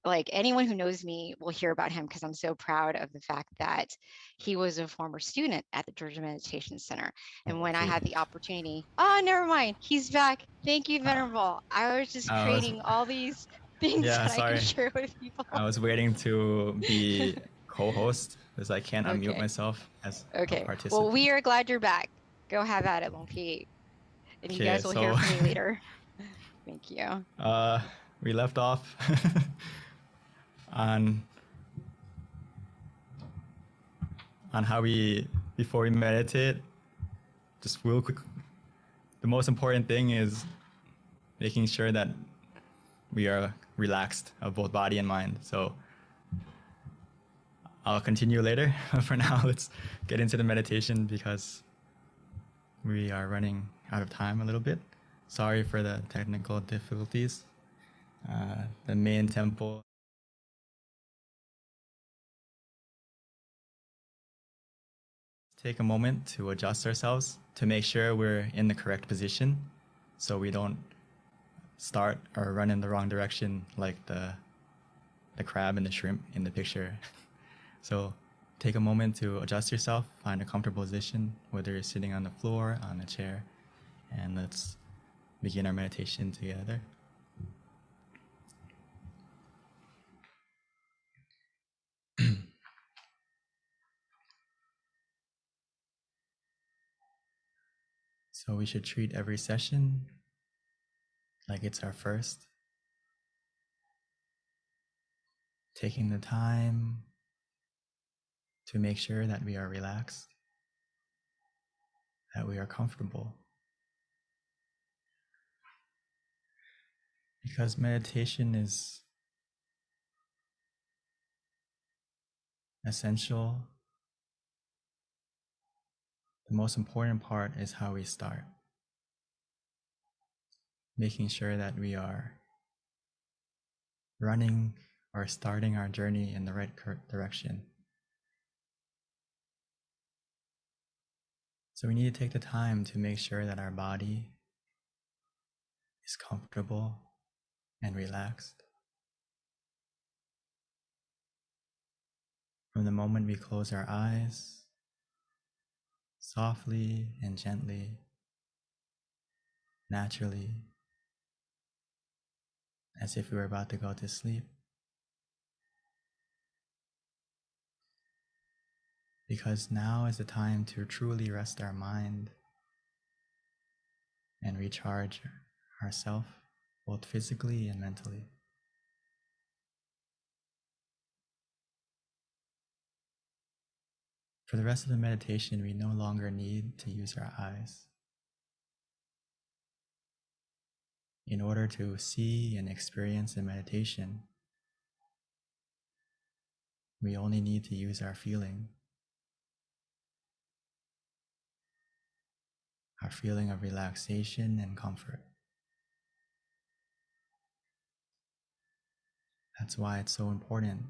like anyone who knows me will hear about him, because I'm so proud of the fact that he was a former student at the Georgia Meditation Center. And when I had the opportunity, never mind, he's back. Thank you, Venerable. I was just creating all these things that I can share with people. I was waiting to be co-host, because I can't unmute myself as a participant. Well, we are glad you're back. Go have at it, Longpete. And you guys will hear from me later. Thank you. We left off on how before we meditate, just real quick, the most important thing is making sure that we are relaxed of both body and mind. So I'll continue later. For now, let's get into the meditation, because we are running out of time a little bit. Sorry for the technical difficulties. the main temple. Take a moment to adjust ourselves to make sure we're in the correct position so we don't start or run in the wrong direction like the crab and the shrimp in the picture. So take a moment to adjust yourself, find a comfortable position, whether you're sitting on the floor, on a chair, and let's begin our meditation together. So we should treat every session like it's our first, taking the time to make sure that we are relaxed, that we are comfortable. Because meditation is essential, the most important part is how we start. Making sure that we are running or starting our journey in the right direction. So we need to take the time to make sure that our body is comfortable and relaxed. From the moment we close our eyes, softly and gently, naturally, as if we were about to go to sleep. Because now is the time to truly rest our mind and recharge ourselves, both physically and mentally. For the rest of the meditation, we no longer need to use our eyes. In order to see and experience the meditation, we only need to use our feeling of relaxation and comfort. That's why it's so important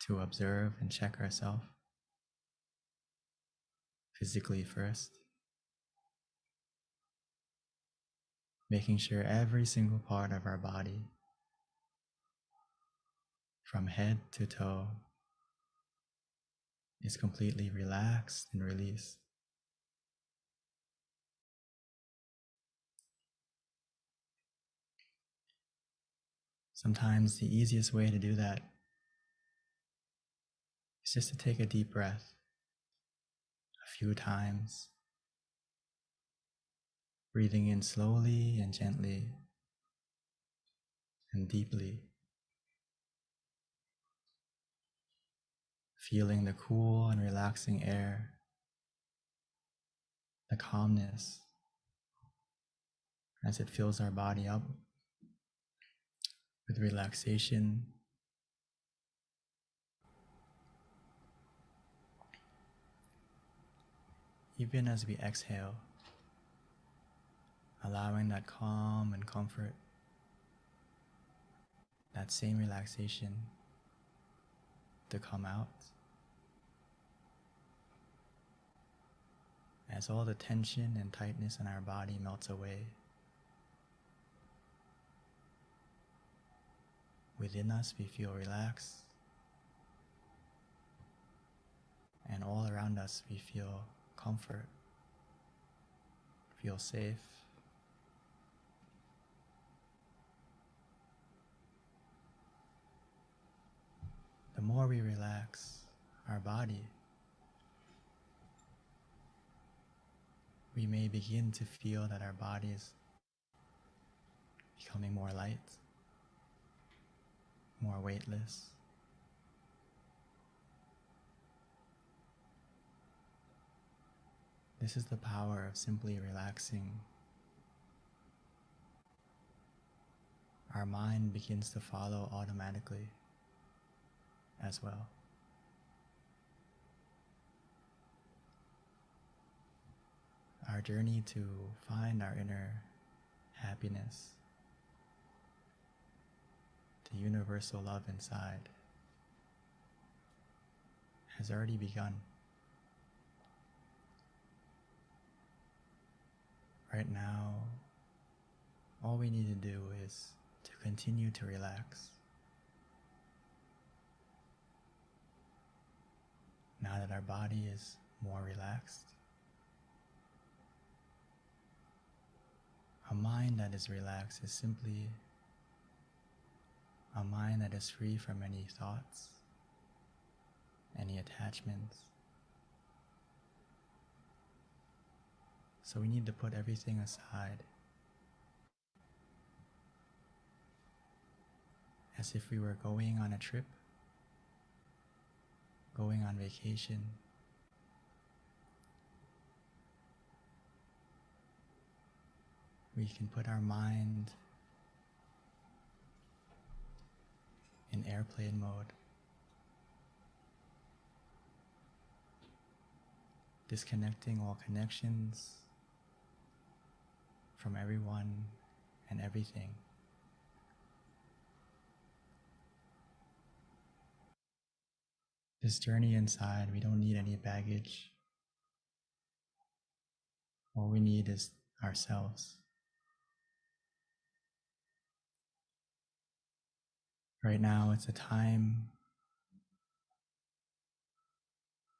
to observe and check ourselves physically first, making sure every single part of our body, from head to toe, is completely relaxed and released. Sometimes the easiest way to do that is just to take a deep breath a few times, breathing in slowly and gently and deeply, feeling the cool and relaxing air, the calmness as it fills our body up with relaxation. Even as we exhale, allowing that calm and comfort, that same relaxation to come out as all the tension and tightness in our body melts away. Within us, we feel relaxed, and all around us, we feel comfort, feel safe. The more we relax our body, we may begin to feel that our body is becoming more light, more weightless. This is the power of simply relaxing. Our mind begins to follow automatically as well. Our journey to find our inner happiness universal love inside has already begun. Right now, all we need to do is to continue to relax. Now that our body is more relaxed, a mind that is relaxed is simply a mind that is free from any thoughts, any attachments. So we need to put everything aside, as if we were going on a trip, going on vacation. We can put our mind in airplane mode, disconnecting all connections from everyone and everything. This journey inside, we don't need any baggage. All we need is ourselves. Right now, it's a time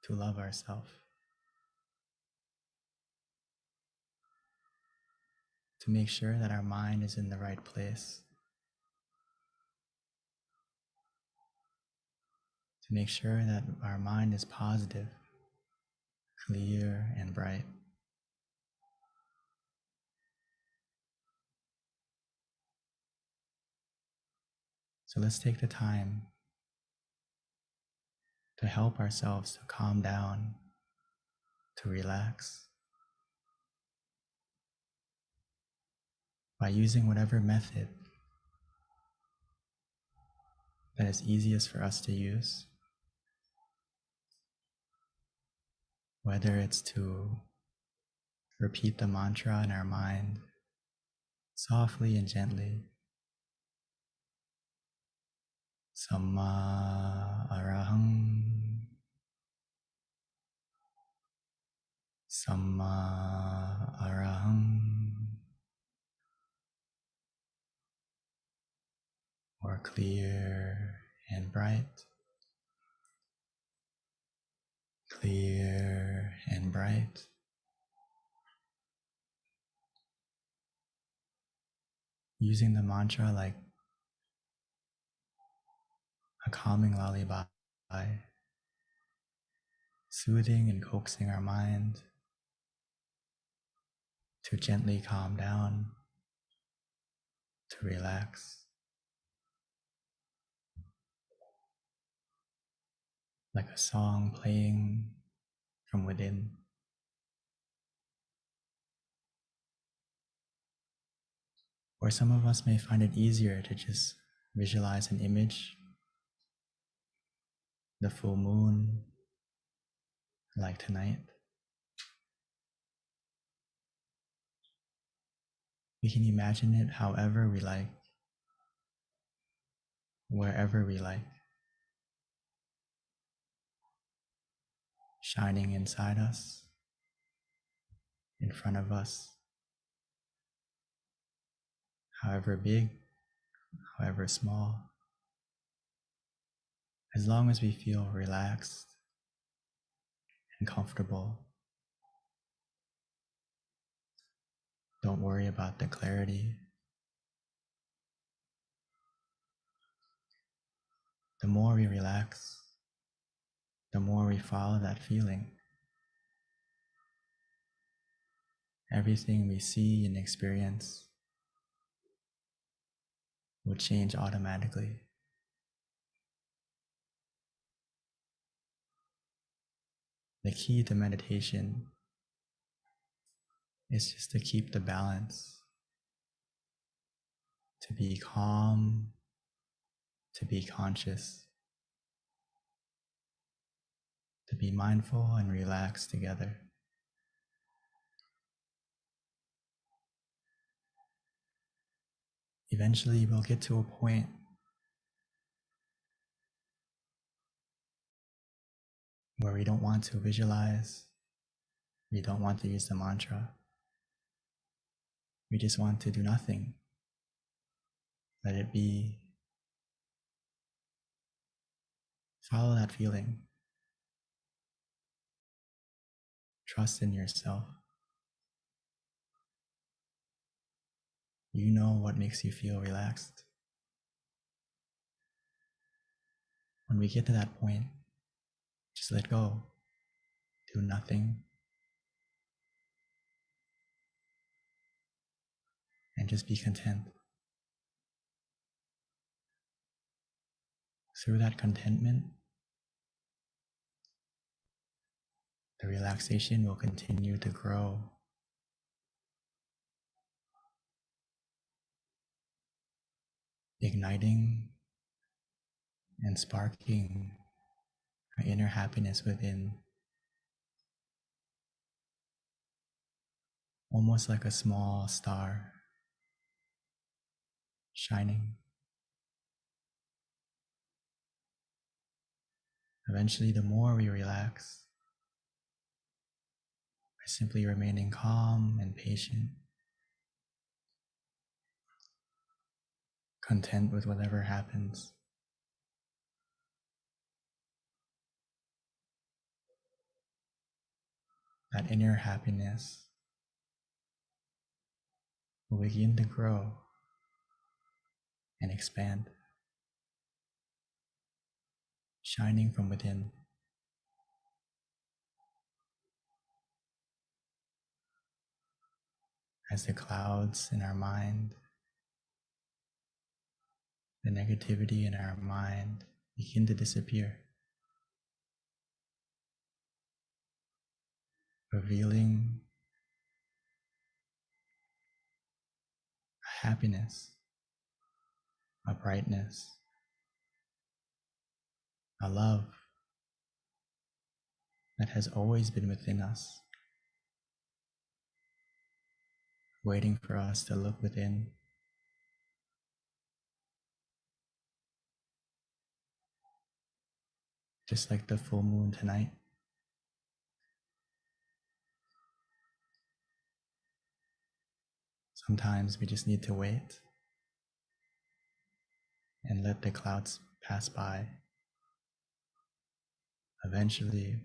to love ourselves, to make sure that our mind is in the right place, to make sure that our mind is positive, clear, and bright. So let's take the time to help ourselves to calm down, to relax, by using whatever method that is easiest for us to use, whether it's to repeat the mantra in our mind softly and gently. Samma arahang, Samma arahang, or clear and bright, clear and bright. Using the mantra like a calming lullaby, soothing and coaxing our mind to gently calm down, to relax, like a song playing from within. Or some of us may find it easier to just visualize an image, the full moon, like tonight. We can imagine it however we like, wherever we like, shining inside us, in front of us, however big, however small, as long as we feel relaxed and comfortable. Don't worry about the clarity. The more we relax, the more we follow that feeling. Everything we see and experience will change automatically. The key to meditation is just to keep the balance, to be calm, to be conscious, to be mindful and relaxed together. Eventually, we'll get to a point where we don't want to visualize, we don't want to use the mantra. We just want to do nothing. Let it be. Follow that feeling. Trust in yourself. You know what makes you feel relaxed. When we get to that point, just let go. Do nothing. And just be content. Through that contentment, the relaxation will continue to grow. Igniting and sparking our inner happiness within, almost like a small star shining. Eventually, the more we relax, by simply remaining calm and patient, content with whatever happens, that inner happiness will begin to grow and expand, shining from within. As the clouds in our mind, the negativity in our mind begin to disappear, revealing a happiness, a brightness, a love that has always been within us, waiting for us to look within. Just like the full moon tonight. Sometimes we just need to wait and let the clouds pass by. Eventually,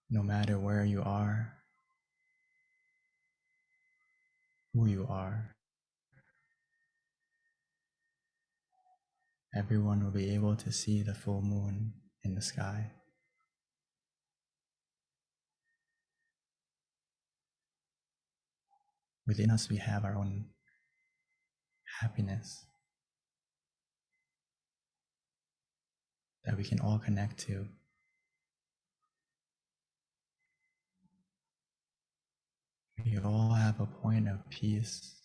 no matter where you are, who you are, everyone will be able to see the full moon in the sky. Within us, we have our own happiness that we can all connect to. We all have a point of peace,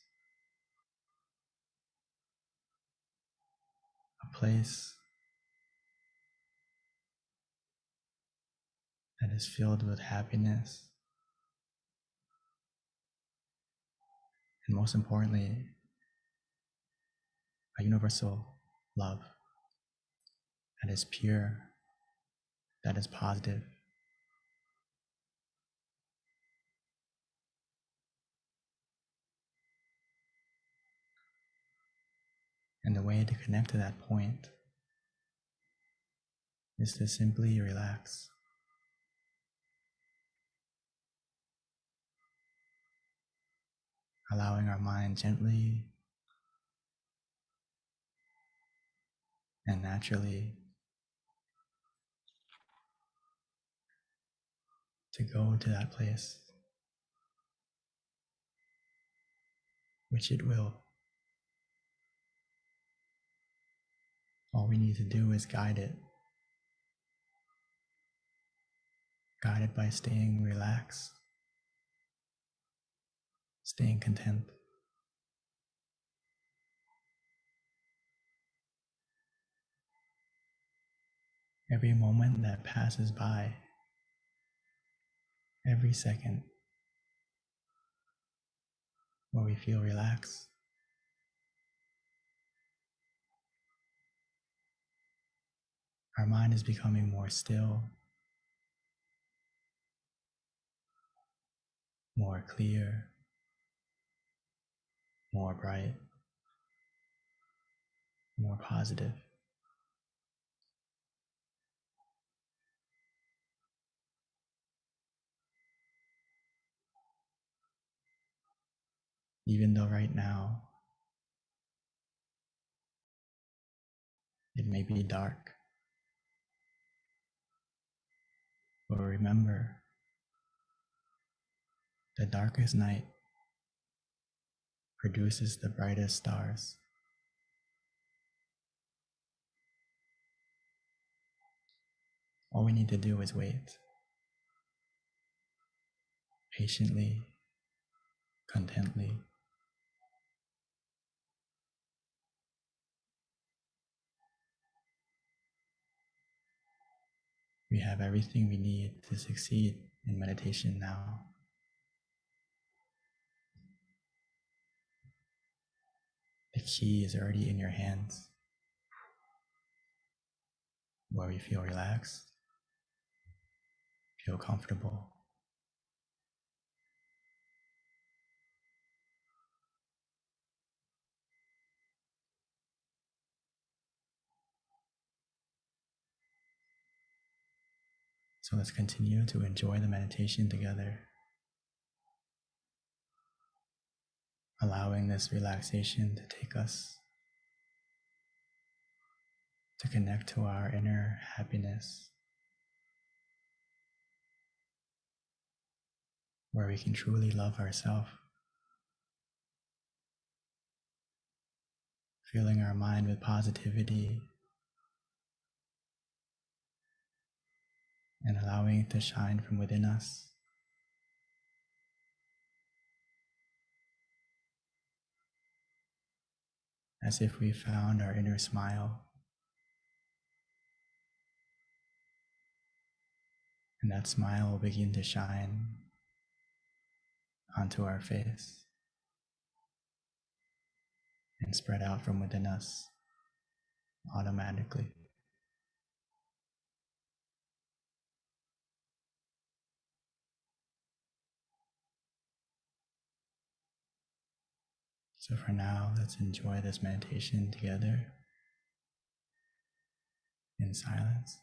a place that is filled with happiness, and most importantly, a universal love that is pure, that is positive. And the way to connect to that point is to simply relax. Allowing our mind gently and naturally to go to that place, which it will. All we need to do is guide it by staying relaxed, staying content. Every moment that passes by, every second where we feel relaxed, our mind is becoming more still, more clear, more bright, more positive. Even though right now it may be dark, but remember, the darkest night produces the brightest stars. All we need to do is wait, patiently, contently. We have everything we need to succeed in meditation now. The key is already in your hands, where we feel relaxed, feel comfortable. So let's continue to enjoy the meditation together, allowing this relaxation to take us to connect to our inner happiness, where we can truly love ourselves, filling our mind with positivity and allowing it to shine from within us. As if we found our inner smile, and that smile will begin to shine onto our face and spread out from within us automatically. So for now, let's enjoy this meditation together in silence.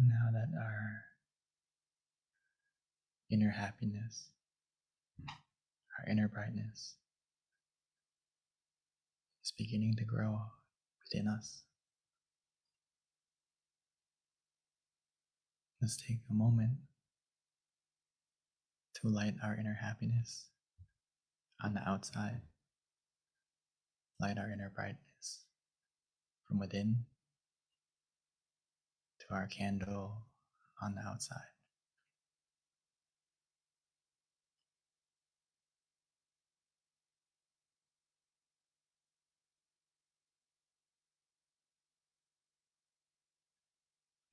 Now that our inner happiness, our inner brightness is beginning to grow within us, let's take a moment to light our inner happiness on the outside, light our inner brightness from within to our candle on the outside.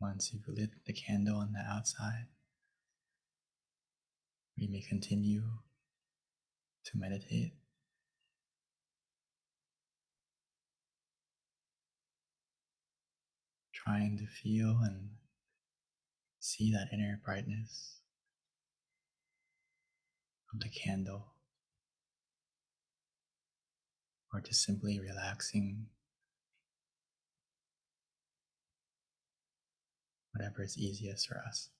Once you've lit the candle on the outside, we may continue to meditate, trying to feel and see that inner brightness of the candle, or just simply relaxing, whatever is easiest for us.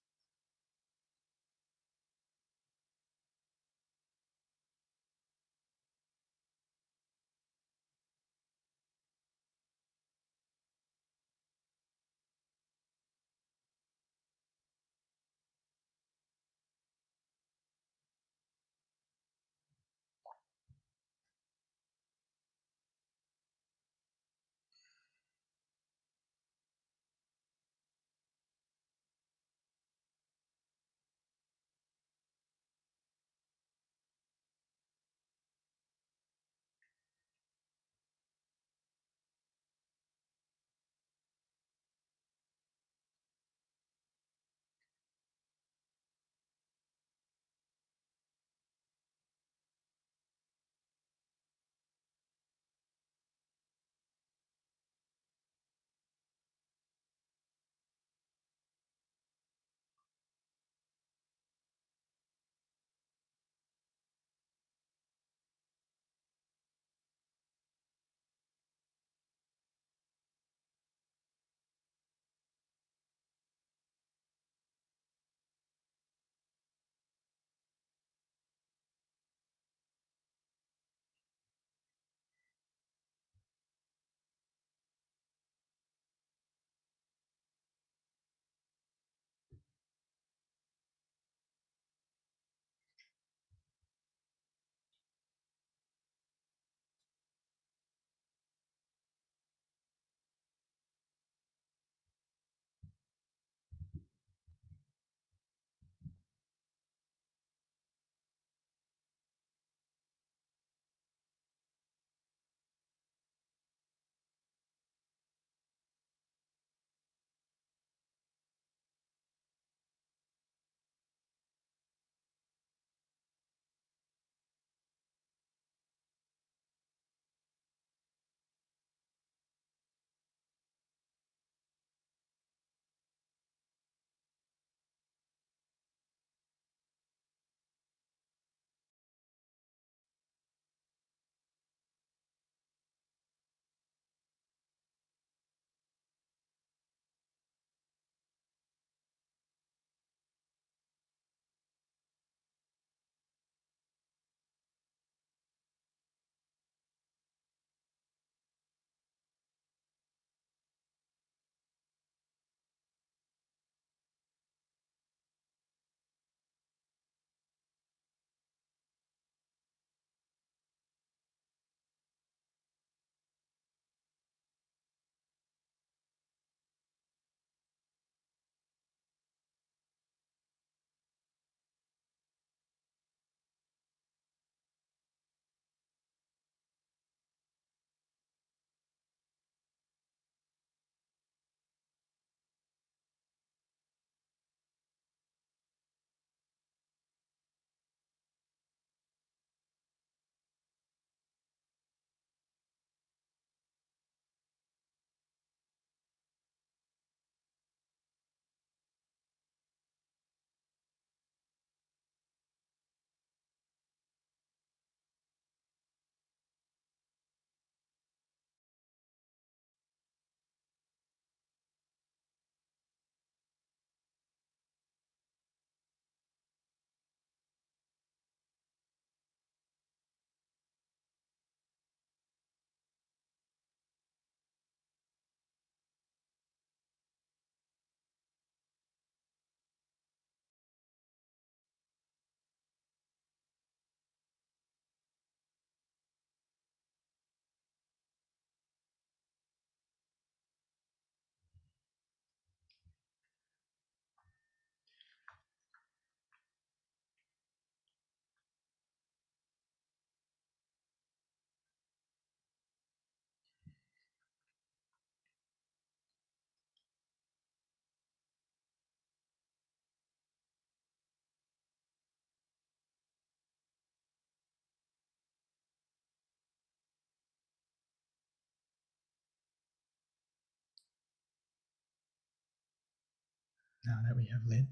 Now that we have lit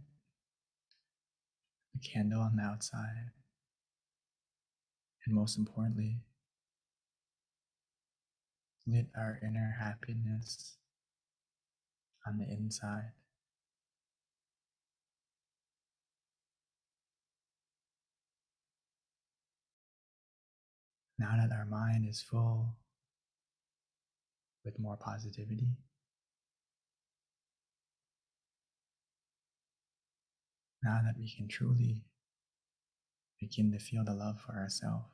the candle on the outside, and most importantly, lit our inner happiness on the inside, now that our mind is full with more positivity, now that we can truly begin to feel the love for ourselves,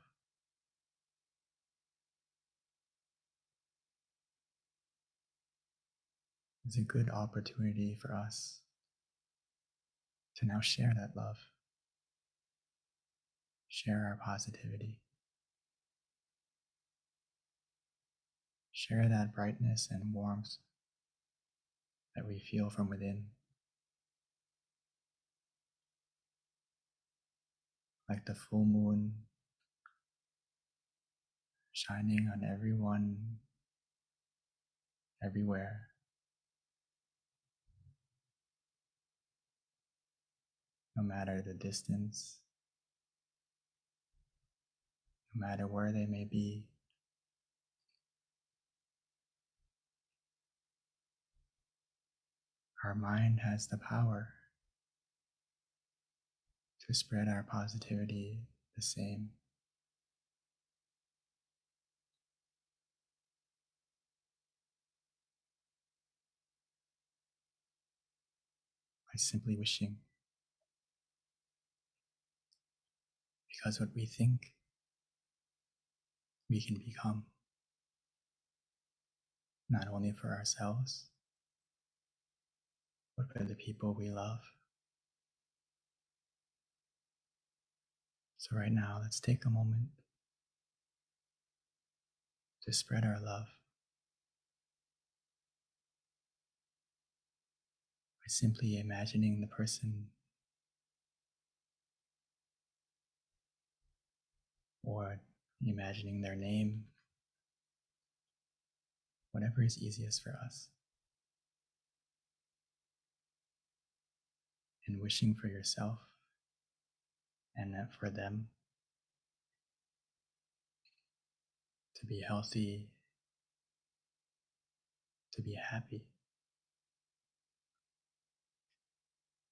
it's a good opportunity for us to now share that love, share our positivity, share that brightness and warmth that we feel from within, like the full moon shining on everyone, everywhere. No matter the distance, no matter where they may be, our mind has the power to spread our positivity the same. By simply wishing. Because what we think, we can become. Not only for ourselves, but for the people we love. So right now, let's take a moment to spread our love by simply imagining the person or imagining their name, whatever is easiest for us. And wishing for yourself and for them to be healthy, to be happy,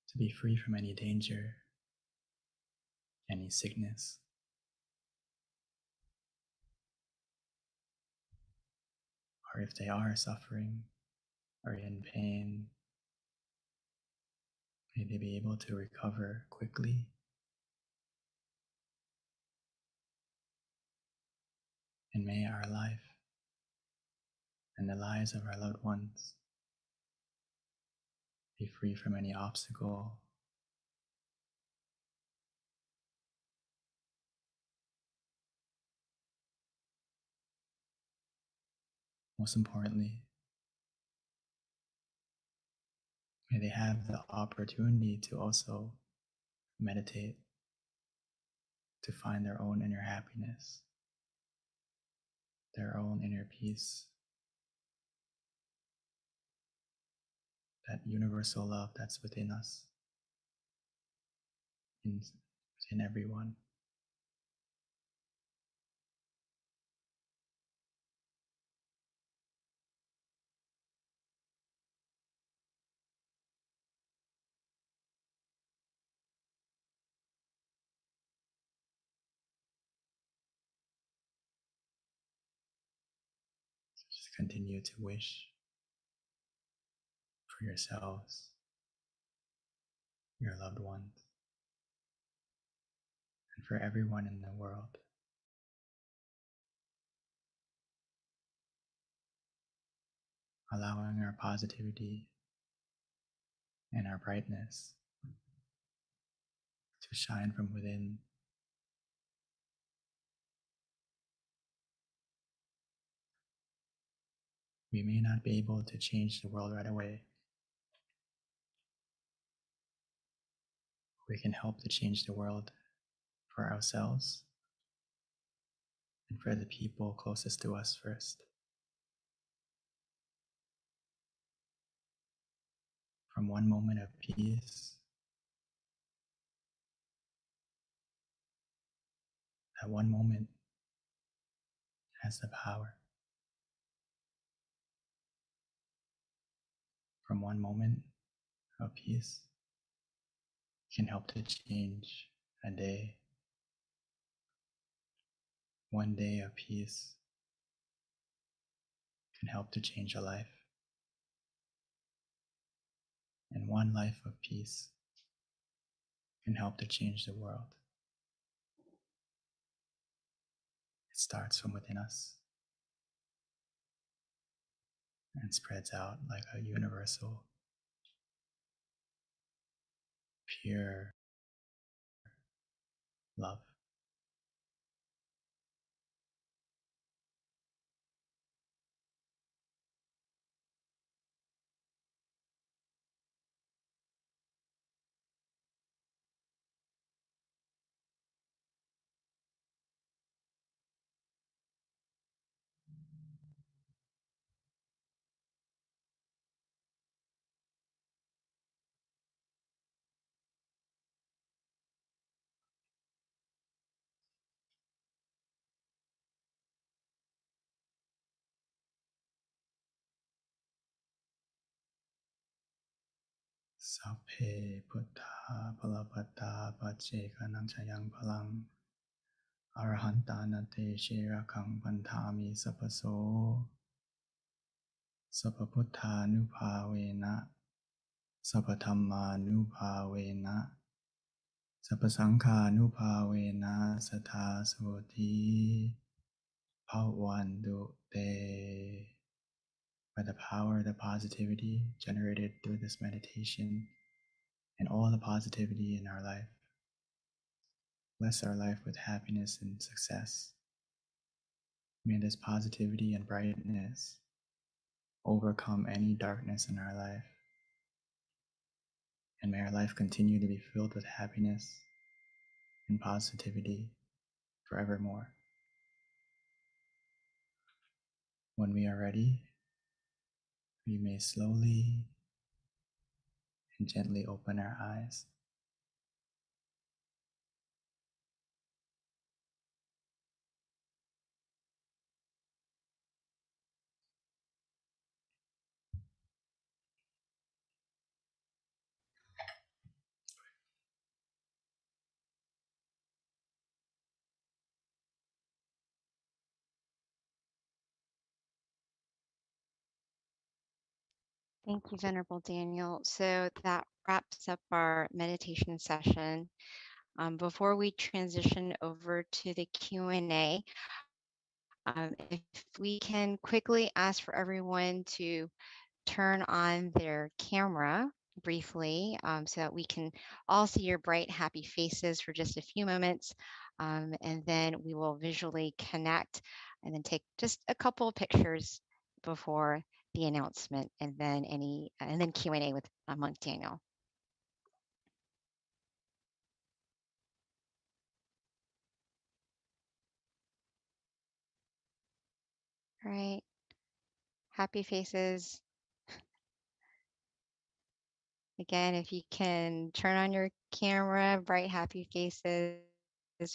to be free from any danger, any sickness. Or if they are suffering or in pain, may they be able to recover quickly. And may our life and the lives of our loved ones be free from any obstacle, most importantly, may they have the opportunity to also meditate, to find their own inner happiness, their own inner peace, that universal love that's within us, within everyone. So just continue to wish for yourselves, your loved ones, and for everyone in the world. Allowing our positivity and our brightness to shine from within. We may not be able to change the world right away. We can help to change the world for ourselves and for the people closest to us first. from one moment of peace. That one moment has the power. From one moment of peace can help to change a day. One day of peace can help to change a life. And one life of peace can help to change the world. It starts from within us and spreads out like a universal, pure love. Sapphe Buddha Palapata Pacheka Namchayang Palang Arahantana Te Shirakang Pantami Sapaso Sapaputta Nupavena Sapathamma Nupavena Sapasangha Nupavena Satha Soti Bhavantu Te. By the power of the positivity generated through this meditation and all the positivity in our life, bless our life with happiness and success. May this positivity and brightness overcome any darkness in our life. And may our life continue to be filled with happiness and positivity forevermore. When we are ready, we may slowly and gently open our eyes. Thank you, Venerable Daniel. So that wraps up our meditation session. Before we transition over to the Q&A, if we can quickly ask for everyone to turn on their camera briefly so that we can all see your bright, happy faces for just a few moments. And then we will visually connect and then take just a couple of pictures before the announcement and then Q&A with Monk Daniel. All right, happy faces. Again, if you can turn on your camera, bright, happy faces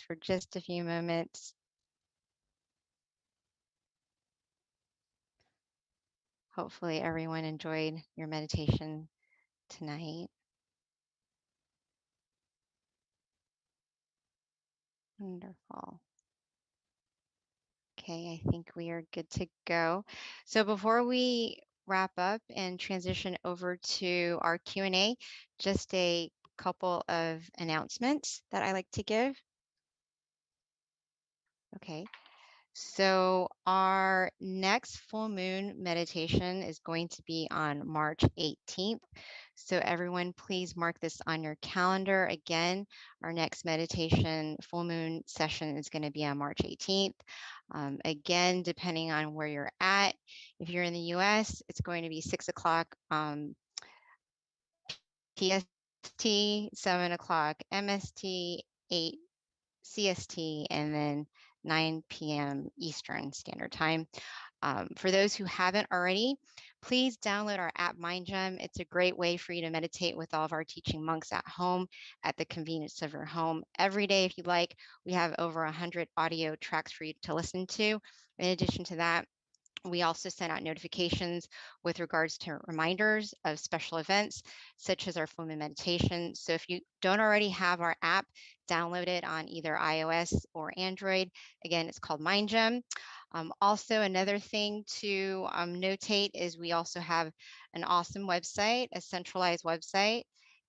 for just a few moments. Hopefully everyone enjoyed your meditation tonight. Wonderful. Okay, I think we are good to go. So before we wrap up and transition over to our Q&A, just a couple of announcements that I like to give. Okay, so our next full moon meditation is going to be on March 18th. So everyone, please mark this on your calendar. Again, our next meditation full moon session is going to be on March 18th. Again, depending on where you're at, if you're in the US, it's going to be 6 o'clock PST, 7 o'clock MST, 8 CST, and then 9 p.m. Eastern Standard Time. For those who haven't already, please download our app MindGem. It's a great way for you to meditate with all of our teaching monks at home at the convenience of your home. Every day, if you like, we have over 100 audio tracks for you to listen to. In addition to that, we also send out notifications with regards to reminders of special events, such as our full moon meditation. So if you don't already have our app, download it on either iOS or Android. Again, it's called MindGem. Also, another thing to notate is we also have an awesome website, a centralized website.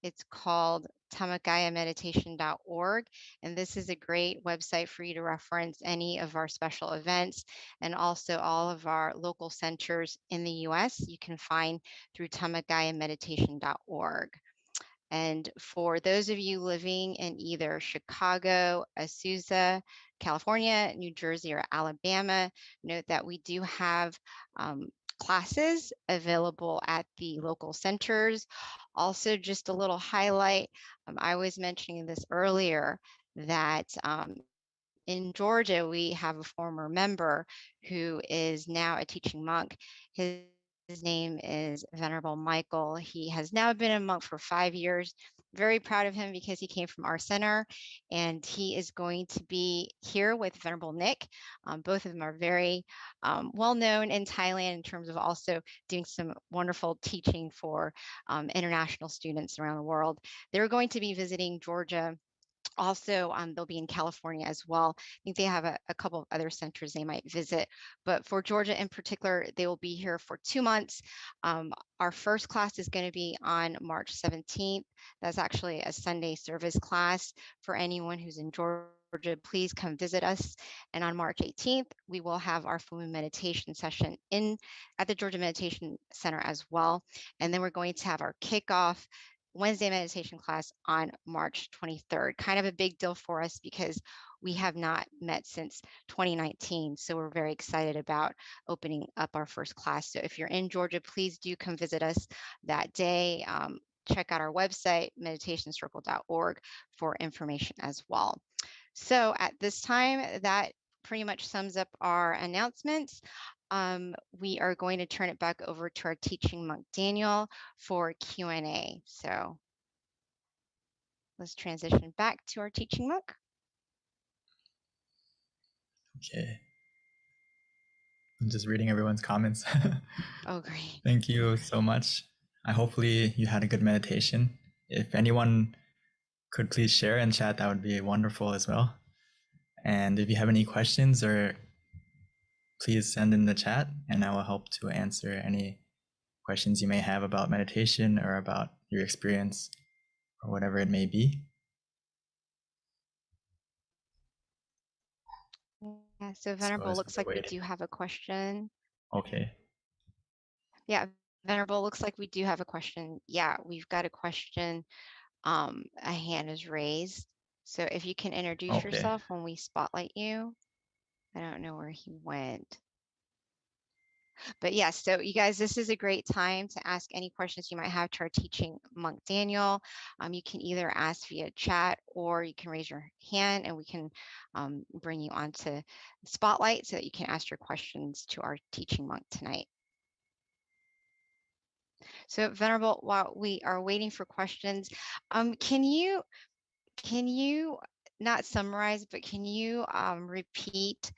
It's called tamakayameditation.org. And this is a great website for you to reference any of our special events and also all of our local centers in the US you can find through tamakayameditation.org. And for those of you living in either Chicago, Azusa, California, New Jersey, or Alabama, note that we do have classes available at the local centers. Also, just a little highlight, I was mentioning this earlier, that in Georgia, we have a former member who is now a teaching monk. His name is Venerable Michael. He has now been a monk for 5 years. Very proud of him because he came from our center, and he is going to be here with Venerable Nick. Both of them are very well known in Thailand in terms of also doing some wonderful teaching for international students around the world. They're going to be visiting Georgia. Also, they'll be in California as well. I think they have a couple of other centers they might visit, but for Georgia in particular, they will be here for 2 months. Our first class is going to be on March 17th. That's actually a Sunday service class for anyone who's in Georgia. Please come visit us. And on March 18th, we will have our full moon meditation session at the Georgia Meditation Center as well. And then we're going to have our kickoff Wednesday meditation class on March 23rd. Kind of a big deal for us because we have not met since 2019. So we're very excited about opening up our first class. So if you're in Georgia, please do come visit us that day. Check out our website, meditationcircle.org, for information as well. So at this time, that pretty much sums up our announcements. We are going to turn it back over to our teaching monk, Daniel, for Q&A. So let's transition back to our teaching monk. Okay. I'm just reading everyone's comments. Oh, great. Thank you so much. Hopefully you had a good meditation. If anyone could please share in chat, that would be wonderful as well. And if you have any questions, or please send in the chat, and I will help to answer any questions you may have about meditation or about your experience or whatever it may be. Yeah, so Venerable, as looks we're like we waiting. do have a question. Okay. Yeah, Venerable, looks like we do have a question. Yeah, we've got a question. A hand is raised. So if you can introduce Okay. yourself when we spotlight you. I don't know where he went. But yes, so you guys, this is a great time to ask any questions you might have to our teaching monk, Daniel. You can either ask via chat or you can raise your hand and we can bring you onto the spotlight so that you can ask your questions to our teaching monk tonight. So Venerable, while we are waiting for questions, can you not summarize, but can you repeat?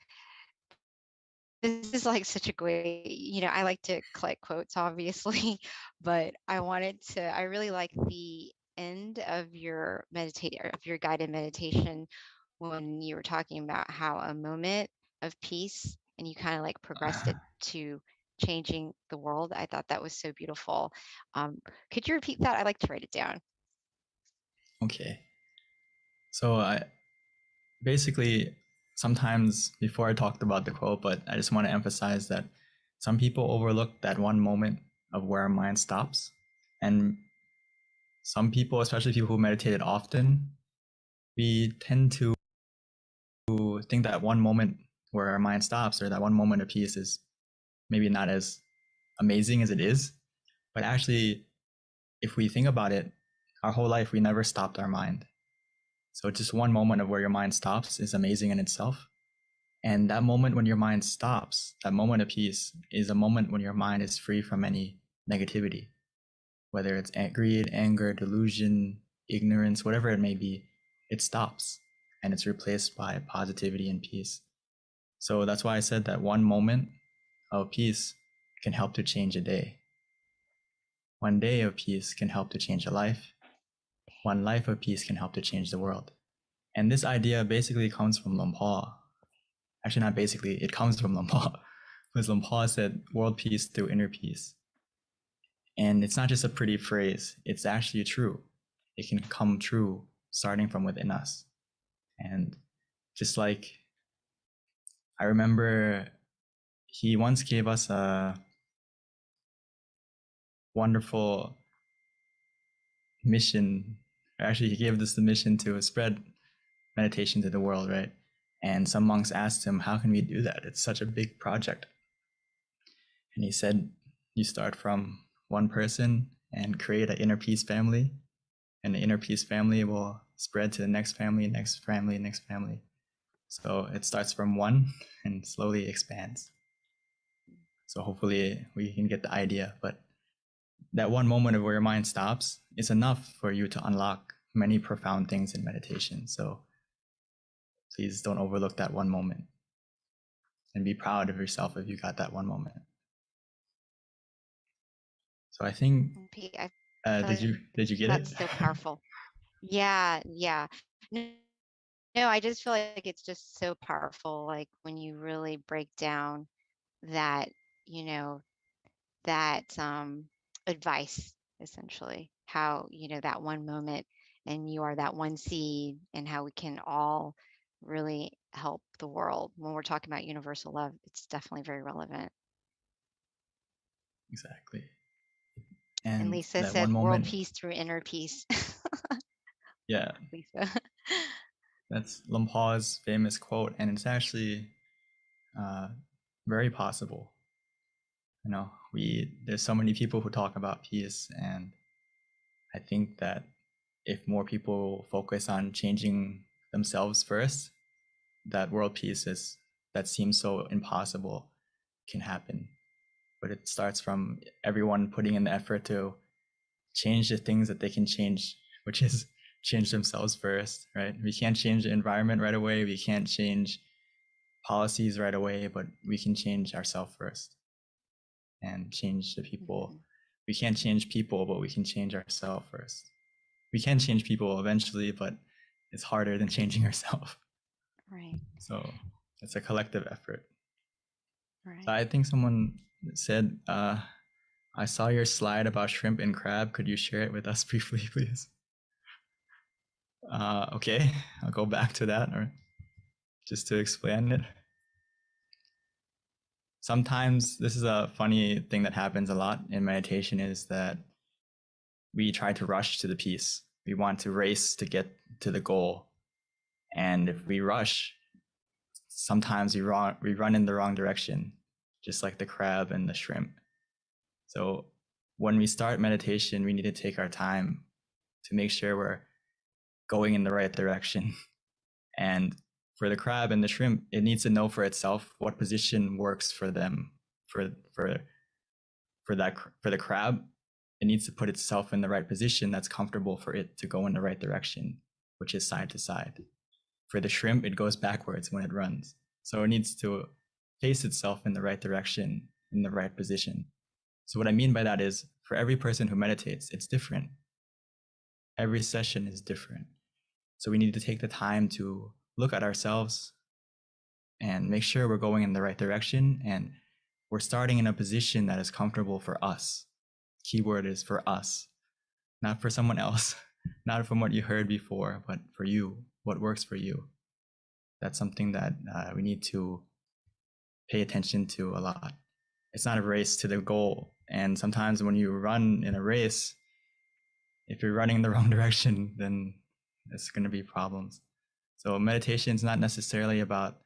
This is like such a great, I like to collect quotes, obviously, but I really like the end of your guided meditation when you were talking about how a moment of peace and you kind of like progressed it to changing the world. I thought that was so beautiful. Could you repeat that? I'd like to write it down. Okay. So basically, sometimes before I talked about the quote, but I just want to emphasize that some people overlook that one moment of where our mind stops. And some people, especially people who meditated often, we tend to think that one moment where our mind stops or that one moment of peace is maybe not as amazing as it is. But actually, if we think about it, our whole life, we never stopped our mind. So just one moment of where your mind stops is amazing in itself. And that moment when your mind stops, that moment of peace, is a moment when your mind is free from any negativity, whether it's greed, anger, delusion, ignorance, whatever it may be. It stops and it's replaced by positivity and peace. So that's why I said that one moment of peace can help to change a day. One day of peace can help to change a life. One life of peace can help to change the world. And this idea basically comes from Luang Por. Actually, not basically, it comes from Luang Por. Because Luang Por said, world peace through inner peace. And it's not just a pretty phrase, it's actually true. It can come true starting from within us. And just like, I remember he once gave us a wonderful mission. Actually, he gave us the mission to spread meditation to the world, right? And some monks asked him, how can we do that? It's such a big project. And he said, you start from one person and create an inner peace family, and the inner peace family will spread to the next family, next family, next family. So it starts from one and slowly expands. So hopefully we can get the idea, but that one moment of where your mind stops is enough for you to unlock many profound things in meditation. So please don't overlook that one moment and be proud of yourself if you got that one moment. So I think, Pete, I did you get that's it? so powerful. Yeah. No, I just feel like it's just so powerful. Like when you really break down that, that advice, essentially, how, that one moment and you are that one seed, and how we can all really help the world. When we're talking about universal love, it's definitely very relevant. Exactly. And And Lisa that said, one world moment, peace through inner peace. yeah, Lisa. that's Luang Por's famous quote, and it's actually very possible. There's so many people who talk about peace, and I think that if more people focus on changing themselves first, that world peace that seems so impossible can happen. But it starts from everyone putting in the effort to change the things that they can change, which is change themselves first, right? We can't change the environment right away. We can't change policies right away, but we can change ourselves first and change the people. Mm-hmm. We can't change people, but we can change ourselves first. We can change people eventually, but it's harder than changing ourselves. Right. So it's a collective effort. Right. So I think someone said, I saw your slide about shrimp and crab. Could you share it with us briefly, please? Okay, I'll go back to that, or just to explain it. Sometimes this is a funny thing that happens a lot in meditation, is that we try to rush to the peace. We want to race to get to the goal. And if we rush, sometimes we run in the wrong direction, just like the crab and the shrimp. So when we start meditation, we need to take our time to make sure we're going in the right direction. And for the crab and the shrimp, it needs to know for itself what position works for them. For the crab, it needs to put itself in the right position that's comfortable for it to go in the right direction, which is side to side. For the shrimp, it goes backwards when it runs. So it needs to face itself in the right direction, in the right position. So what I mean by that is, for every person who meditates, it's different. Every session is different. So we need to take the time to look at ourselves and make sure we're going in the right direction, and we're starting in a position that is comfortable for us. Keyword is for us, not for someone else, not from what you heard before, but for you, what works for you. That's something that we need to pay attention to a lot. It's not a race to the goal. And sometimes when you run in a race, if you're running in the wrong direction, then it's going to be problems. So meditation is not necessarily about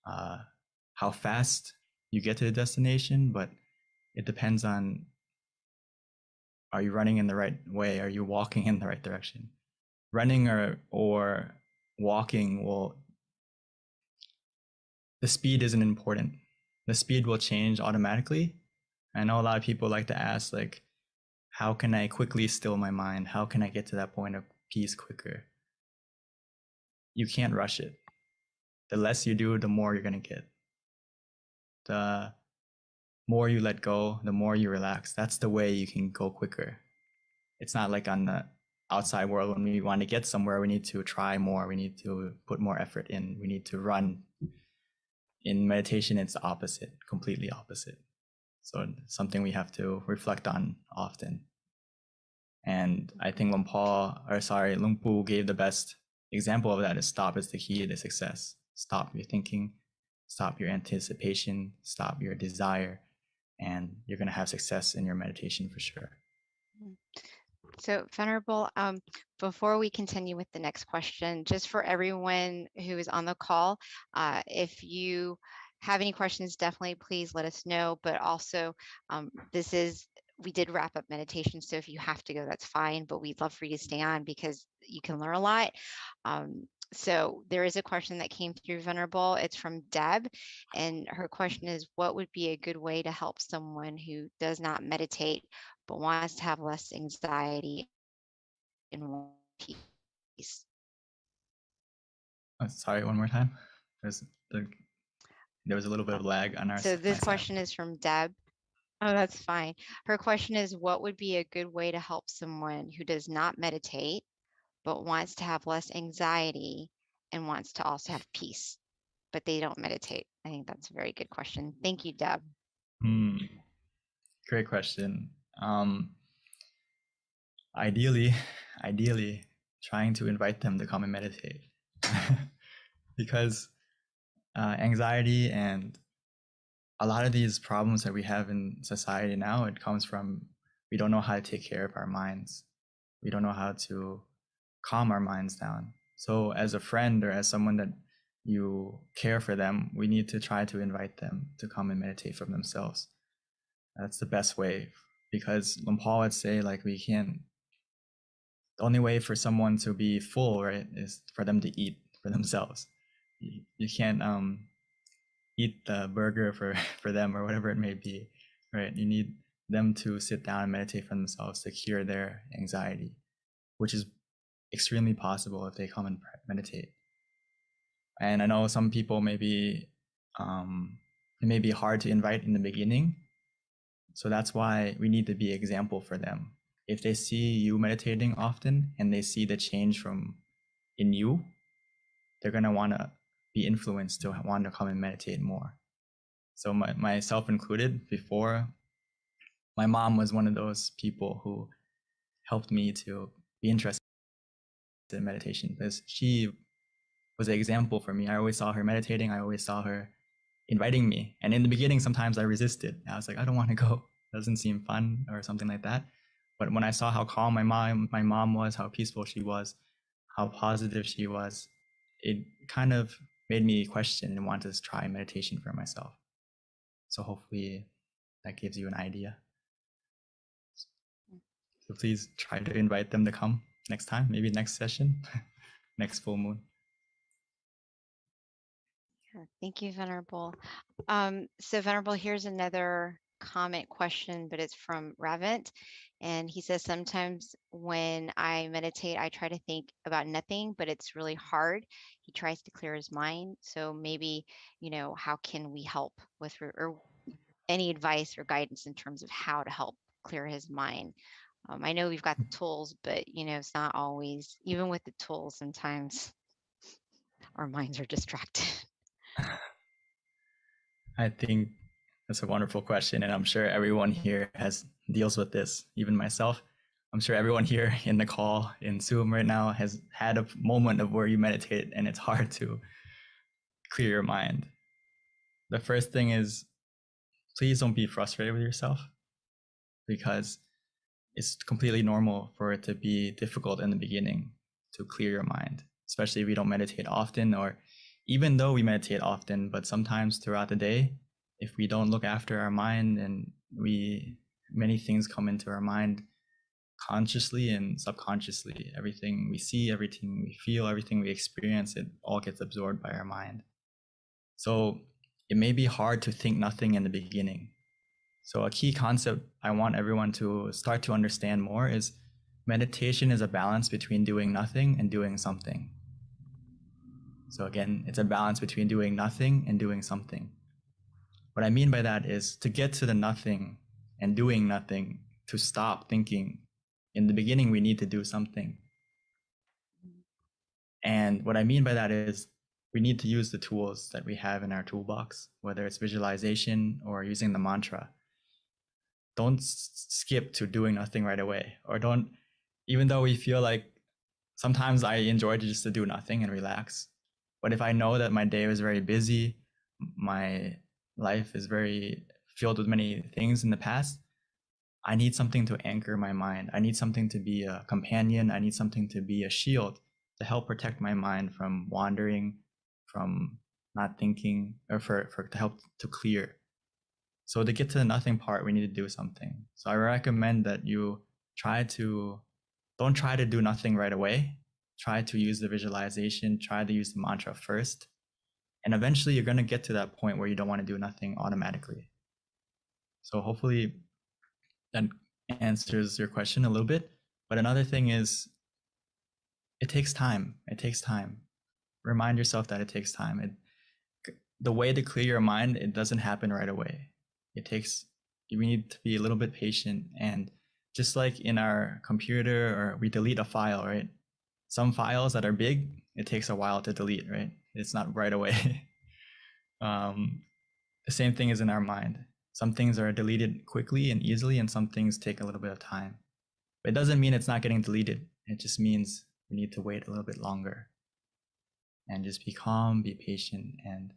how fast you get to the destination, but it depends on, are you running in the right way? Are you walking in the right direction? Running or walking the speed isn't important. The speed will change automatically. I know a lot of people like to ask, like, how can I quickly still my mind? How can I get to that point of peace quicker? You can't rush it. The less you do, the more you're going to get. The more you let go, the more you relax. That's the way you can go quicker. It's not like on the outside world when we want to get somewhere, we need to try more. We need to put more effort in. We need to run. In meditation, it's the opposite, completely opposite. So it's something we have to reflect on often. And I think Luang Pu gave the best example of that is stop is the key to success. Stop your thinking, stop your anticipation, stop your desire, and you're going to have success in your meditation for sure. So Venerable, before we continue with the next question, just for everyone who is on the call, if you have any questions, definitely please let us know. But also, we did wrap up meditation, so if you have to go, that's fine. But we'd love for you to stay on because you can learn a lot. So there is a question that came through, Venerable. It's from Deb, and her question is, what would be a good way to help someone who does not meditate but wants to have less anxiety and more peace? Sorry, one more time. There was a little bit of lag on our So this side. question is from Deb. Oh, that's fine. Her question is, what would be a good way to help someone who does not meditate but wants to have less anxiety and wants to also have peace, but they don't meditate? I think that's a very good question. Thank you, Deb. Great question. Ideally, trying to invite them to come and meditate. Because anxiety and a lot of these problems that we have in society now, it comes from we don't know how to take care of our minds. We don't know how to calm our minds down. So as a friend or as someone that you care for them, we need to try to invite them to come and meditate for themselves. That's the best way, because Luang Por would say, like, we can't, the only way for someone to be full, right, is for them to eat for themselves. You can't eat the burger for them or whatever it may be, right? You need them to sit down and meditate for themselves to cure their anxiety, which is extremely possible if they come and meditate. And I know some people it may be hard to invite in the beginning. So that's why we need to be example for them. If they see you meditating often and they see the change in you, they're going to want to be influenced to want to come and meditate more. So myself included, before, my mom was one of those people who helped me to be interested in meditation, because she was an example for me. I always saw her meditating. I always saw her inviting me. And in the beginning, sometimes I resisted. I was like, I don't want to go. It doesn't seem fun or something like that. But when I saw how calm my mom was, how peaceful she was, how positive she was, it kind of made me question and want to try meditation for myself. So hopefully that gives you an idea. So please try to invite them to come next time, maybe next session, next full moon. Sure. Thank you, Venerable. So Venerable, here's another comment question, but it's from Ravint. And he says, sometimes when I meditate, I try to think about nothing, but it's really hard. He tries to clear his mind. So maybe, how can we help with or any advice or guidance in terms of how to help clear his mind? I know we've got the tools, but it's not always, even with the tools, sometimes our minds are distracted. I think that's a wonderful question, and I'm sure everyone here deals with this, even myself. I'm sure everyone here in the call in Zoom right now has had a moment of where you meditate and it's hard to clear your mind. The first thing is, please don't be frustrated with yourself, because it's completely normal for it to be difficult in the beginning to clear your mind, especially if we don't meditate often, or even though we meditate often, but sometimes throughout the day, if we don't look after our mind, and many things come into our mind consciously and subconsciously. Everything we see, everything we feel, everything we experience, it all gets absorbed by our mind. So it may be hard to think nothing in the beginning. So a key concept I want everyone to start to understand more is meditation is a balance between doing nothing and doing something. So again, it's a balance between doing nothing and doing something. What I mean by that is to get to the nothing and doing nothing, to stop thinking. In the beginning, we need to do something. And what I mean by that is we need to use the tools that we have in our toolbox, whether it's visualization or using the mantra. Don't skip to doing nothing right away, or don't, even though we feel like sometimes I enjoy just to do nothing and relax. But if I know that my day was very busy, my life is very filled with many things in the past, I need something to anchor my mind. I need something to be a companion. I need something to be a shield to help protect my mind from wandering, from not thinking, or for to help to clear. So to get to the nothing part, we need to do something. So I recommend that you don't try to do nothing right away. Try to use the visualization, try to use the mantra first. And eventually you're going to get to that point where you don't want to do nothing automatically. So hopefully that answers your question a little bit. But another thing is, it takes time. It takes time. Remind yourself that it takes time. The way to clear your mind, it doesn't happen right away. We need to be a little bit patient. And just like in our computer, or we delete a file, right? Some files that are big, it takes a while to delete, right? It's not right away. The same thing is in our mind. Some things are deleted quickly and easily, and some things take a little bit of time. But it doesn't mean it's not getting deleted. It just means we need to wait a little bit longer and just be calm, be patient, and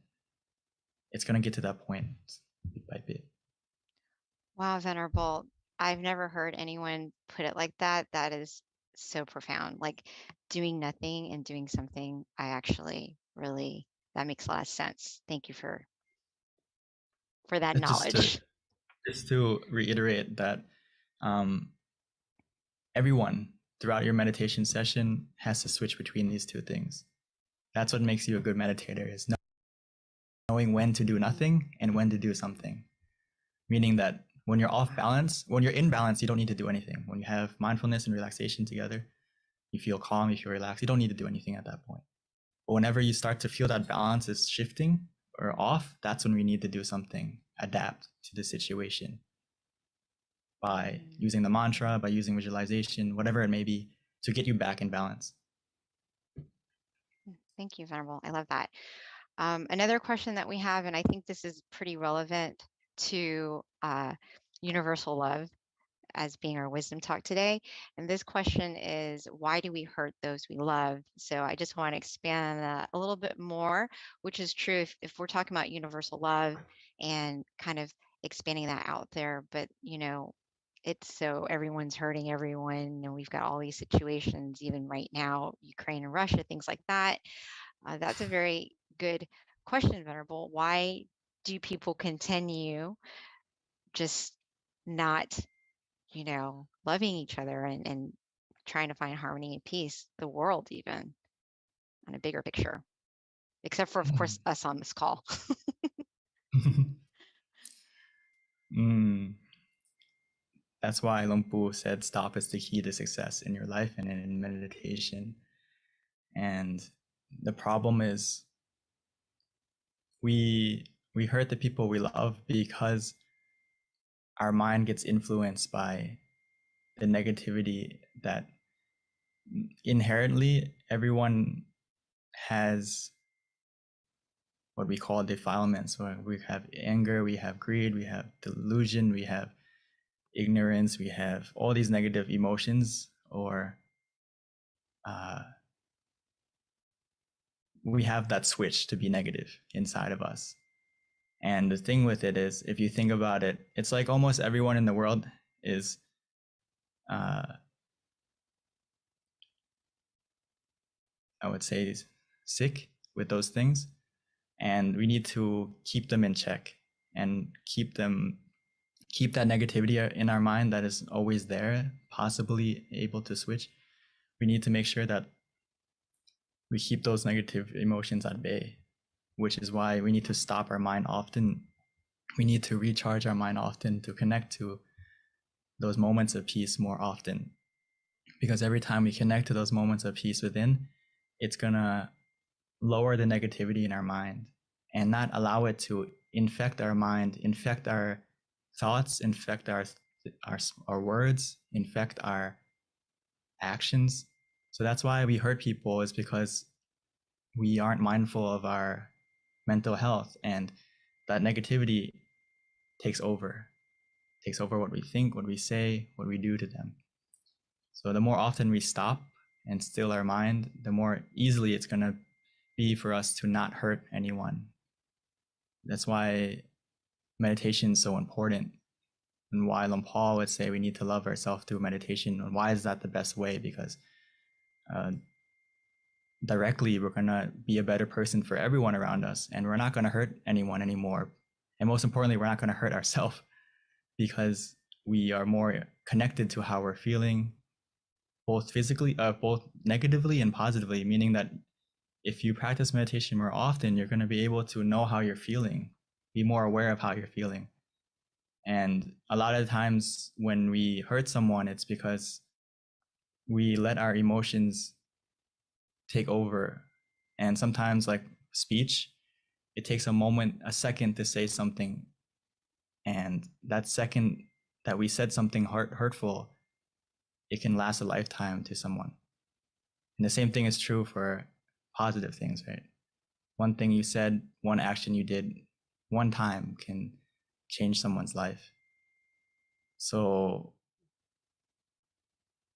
it's going to get to that point bit by bit. Wow, Venerable. I've never heard anyone put it like that. That is so profound. Like doing nothing and doing something. I actually really, that makes a lot of sense. Thank you for that knowledge. Just to reiterate that everyone throughout your meditation session has to switch between these two things. That's what makes you a good meditator, is knowing when to do nothing and when to do something. Meaning that when you're off balance, when you're in balance, you don't need to do anything. When you have mindfulness and relaxation together, you feel calm, you feel relaxed, you don't need to do anything at that point. But whenever you start to feel that balance is shifting or off, that's when we need to do something, adapt to the situation by using the mantra, by using visualization, whatever it may be, to get you back in balance. Thank you, Venerable. I love that. Another question that we have, and I think this is pretty relevant to universal love as being our wisdom talk today. And this question is, why do we hurt those we love? So I just want to expand that a little bit more, which is true if we're talking about universal love and kind of expanding that out there. But, it's so everyone's hurting everyone, and we've got all these situations, even right now, Ukraine and Russia, things like that. That's a very good question, Venerable. Why do people continue just not, loving each other and trying to find harmony and peace, the world even, on a bigger picture, except for, of course, us on this call? That's why Lumpu said stop is the key to success in your life and in meditation. And the problem is we hurt the people we love because our mind gets influenced by the negativity that inherently everyone has what we call defilements, where we have anger, we have greed, we have delusion, we have ignorance, we have all these negative emotions, or we have that switch to be negative inside of us. And the thing with it is, if you think about it, it's like almost everyone in the world is I would say sick with those things, and we need to keep them in check and keep that negativity in our mind that is always there, possibly able to switch. We need to make sure that we keep those negative emotions at bay. which is why we need to stop our mind often. We need to recharge our mind often to connect to those moments of peace more often. Because every time we connect to those moments of peace within, it's going to lower the negativity in our mind and not allow it to infect our mind, infect our thoughts, infect our words, infect our actions. So that's why we hurt people, is because we aren't mindful of our mental health, and that negativity takes over what we think, what we say, what we do to them. So the more often we stop and still our mind, the more easily it's going to be for us to not hurt anyone. That's why meditation is so important, and why Long Paul would say we need to love ourselves through meditation. And why is that the best way? Because directly we're going to be a better person for everyone around us, and we're not going to hurt anyone anymore. And most importantly, we're not going to hurt ourselves, because we are more connected to how we're feeling, both physically, both negatively and positively, meaning that if you practice meditation more often, you're going to be able to know how you're feeling, be more aware of how you're feeling. And a lot of times when we hurt someone, it's because we let our emotions take over. And sometimes, like speech, it takes a second to say something. And that second that we said something hurtful, it can last a lifetime to someone. And the same thing is true for positive things, right? One thing you said, one action you did one time can change someone's life. So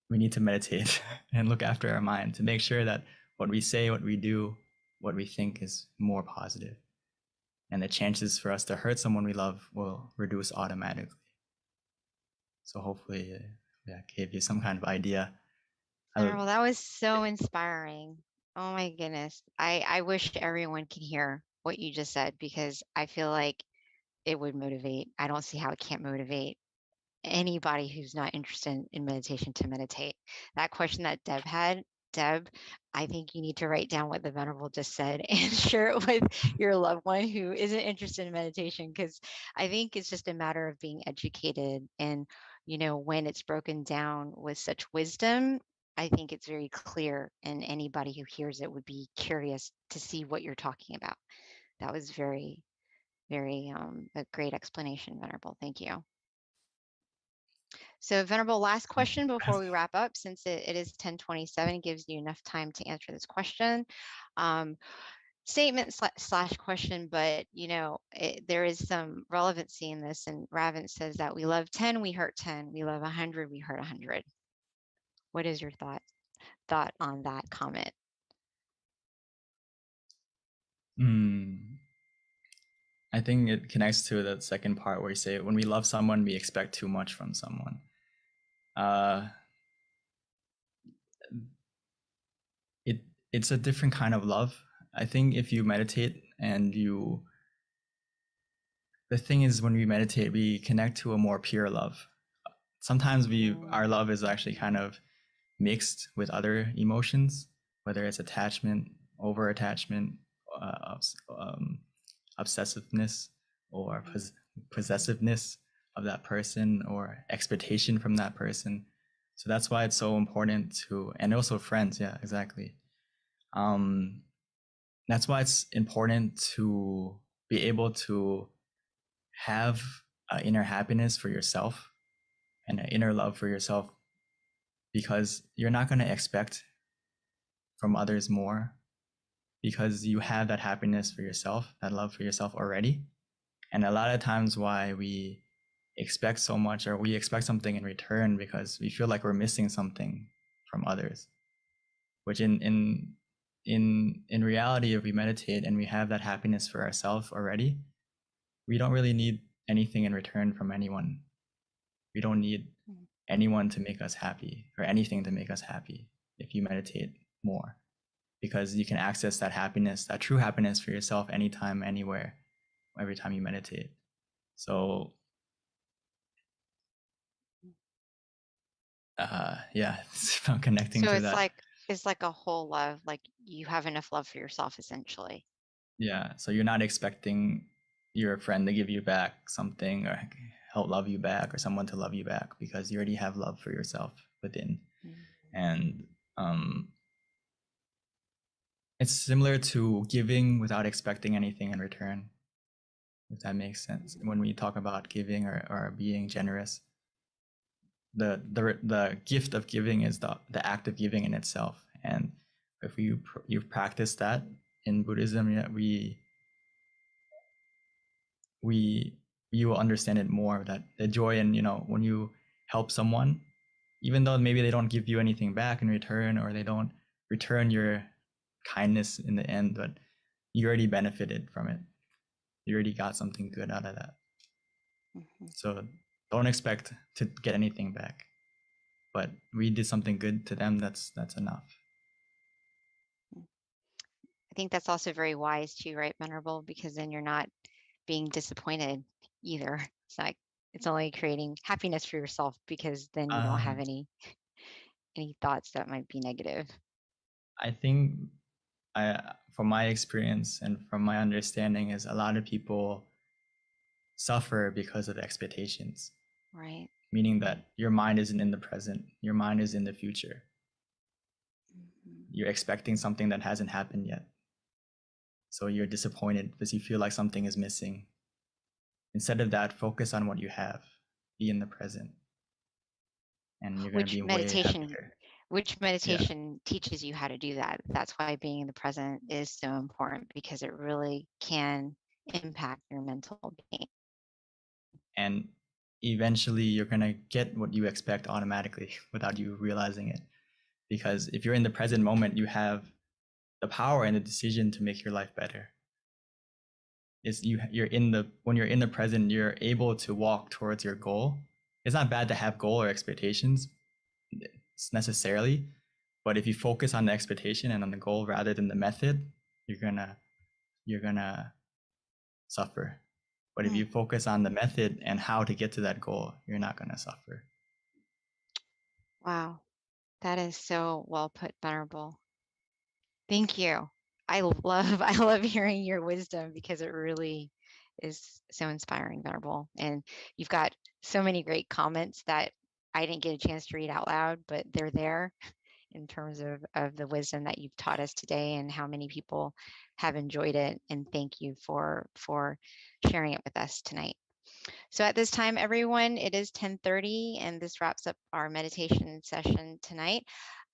we need to meditate and look after our mind to make sure that what we say, what we do, what we think is more positive. And the chances for us to hurt someone we love will reduce automatically. So hopefully that gave you some kind of idea. Well, that was so inspiring. Oh my goodness. I wish everyone could hear what you just said, because I feel like it would motivate. I don't see how it can't motivate anybody who's not interested in meditation to meditate. That question that Deb had, Deb, I think you need to write down what the Venerable just said and share it with your loved one who isn't interested in meditation, because I think it's just a matter of being educated. And, when it's broken down with such wisdom, I think it's very clear, and anybody who hears it would be curious to see what you're talking about. That was very, very a great explanation, Venerable. Thank you. So Venerable, last question before we wrap up, since it is 10:27, gives you enough time to answer this question. Statement slash question, but there is some relevancy in this. And Ravin says that we love 10, we hurt 10. We love 100, we hurt 100. What is your thought on that comment? I think it connects to the second part where you say, when we love someone, we expect too much from someone. It's a different kind of love. I think if you meditate and the thing is, when we meditate, we connect to a more pure love. Sometimes our love is actually kind of mixed with other emotions, whether it's attachment, over-attachment, obsessiveness, or possessiveness of that person, or expectation from that person. So that's why it's so important and also friends. Yeah, exactly. That's why it's important to be able to have inner happiness for yourself and an inner love for yourself, because you're not going to expect from others more, because you have that happiness for yourself, that love for yourself already. And a lot of times why we expect so much, or we expect something in return, because we feel like we're missing something from others, which in reality, if we meditate and we have that happiness for ourselves already, we don't really need anything in return from anyone. We don't need anyone to make us happy, or anything to make us happy, if you meditate more, because you can access that happiness, that true happiness for yourself, anytime, anywhere, every time you meditate. So yeah, it's about connecting So to it's that. it's like a whole love, like you have enough love for yourself, essentially. Yeah, so you're not expecting your friend to give you back something or help love you back or someone to love you back because you already have love for yourself within. And it's similar to giving without expecting anything in return, if that makes sense. When we talk about giving or being generous, the gift of giving is the act of giving in itself. And if you practice that in Buddhism, you will understand it more, that the joy in, when you help someone, even though maybe they don't give you anything back in return or they don't return your kindness in the end, but you already benefited from it. You already got something good out of that. So don't expect to get anything back, but we did something good to them. That's enough. I think that's also very wise too, right, Venerable? Because then you're not being disappointed either. It's only creating happiness for yourself because then you don't have any thoughts that might be negative. I think from my experience and from my understanding is a lot of people suffer because of expectations. Right. Meaning that your mind isn't in the present, your mind is in the future. You're expecting something that hasn't happened yet. So you're disappointed because you feel like something is missing. Instead of that, focus on what you have. Be in the present. And you're going to be way happier. Which meditation teaches you how to do that. That's why being in the present is so important, because it really can impact your mental being. And eventually you're going to get what you expect automatically without you realizing it. Because if you're in the present moment, you have the power and the decision to make your life better. When you're in the present, you're able to walk towards your goal. It's not bad to have goal or expectations necessarily, but if you focus on the expectation and on the goal rather than the method, you're gonna suffer. But if you focus on the method and how to get to that goal, you're not gonna suffer. Wow, that is so well put, Venerable. Thank you. I love hearing your wisdom, because it really is so inspiring, Venerable. And you've got so many great comments that I didn't get a chance to read out loud, but they're there in terms of the wisdom that you've taught us today and how many people have enjoyed it. And thank you for sharing it with us tonight. So at this time, everyone, it is 10:30, and this wraps up our meditation session tonight.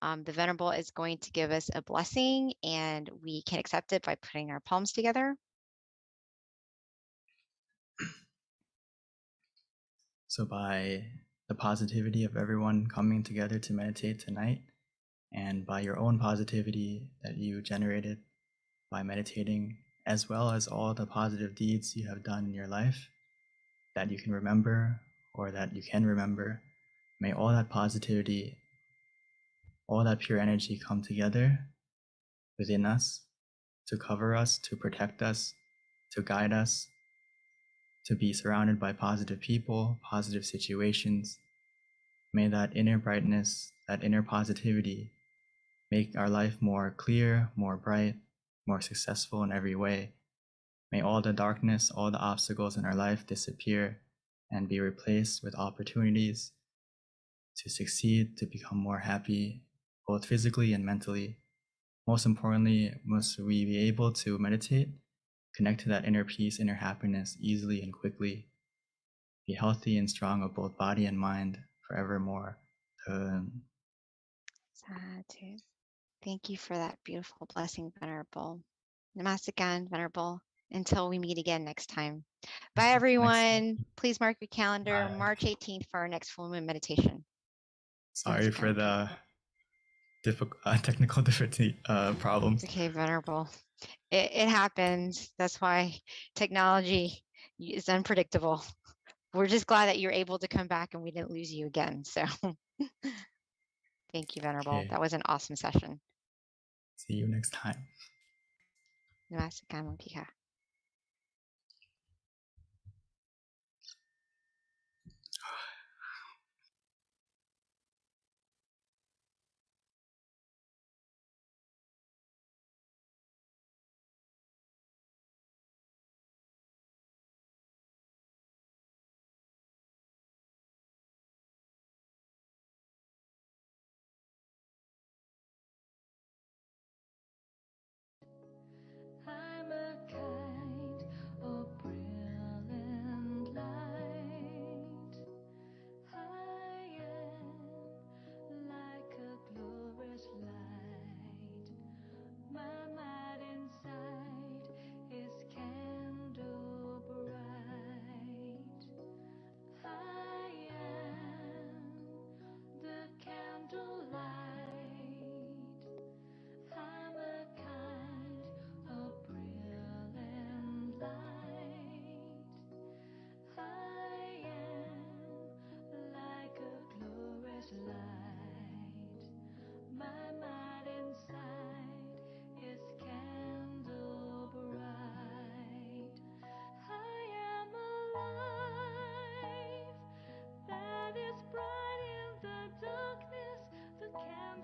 The Venerable is going to give us a blessing, and we can accept it by putting our palms together. So by the positivity of everyone coming together to meditate tonight, and by your own positivity that you generated by meditating, as well as all the positive deeds you have done in your life that you can remember or that you can remember, may all that positivity, all that pure energy come together within us to cover us, to protect us, to guide us, to be surrounded by positive people, positive situations. May that inner brightness, that inner positivity make our life more clear, more bright, more successful in every way. May all the darkness, all the obstacles in our life disappear and be replaced with opportunities to succeed, to become more happy, both physically and mentally. Most importantly, must we be able to meditate, connect to that inner peace, inner happiness easily and quickly, be healthy and strong of both body and mind forevermore. Sadhu. Thank you for that beautiful blessing, Venerable. Namaste, Venerable. Until we meet again next time. Bye, everyone. Please mark your calendar, March 18th, for our next full moon meditation. Sorry for the technical difficulty problems. It's okay, Venerable. It happens. That's why technology is unpredictable. We're just glad that you're able to come back and we didn't lose you again. So thank you, Venerable. Okay. That was an awesome session. See you next time. Namaste.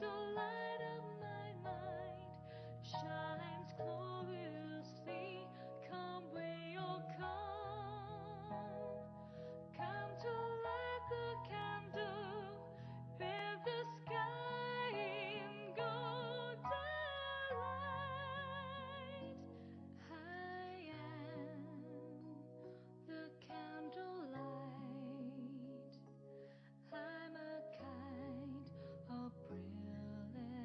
candlelight of my mind shines gloriously. Come where you'll come. Come to light the candle, bear the sky in golden light. I am the candlelight. I'm a kind of brilliant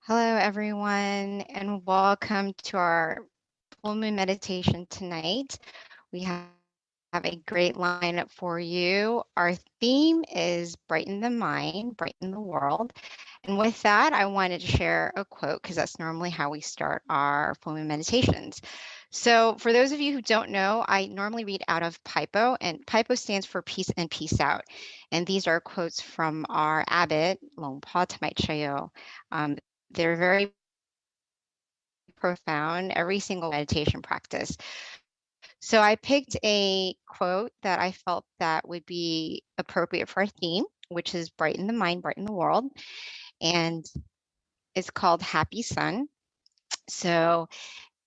Hello, everyone, and welcome to our full moon meditation tonight. We have a great lineup for you. Our theme is Brighten the Mind, Brighten the World. And with that, I wanted to share a quote because that's normally how we start our full moon meditations. So for those of you who don't know, I normally read out of Paipo, and Paipo stands for peace and peace out. And these are quotes from our abbot, Longpa Tamai Chayo. They're very profound, every single meditation practice. So I picked a quote that I felt that would be appropriate for our theme, which is Brighten the Mind, Brighten the World. And it's called Happy Sun. So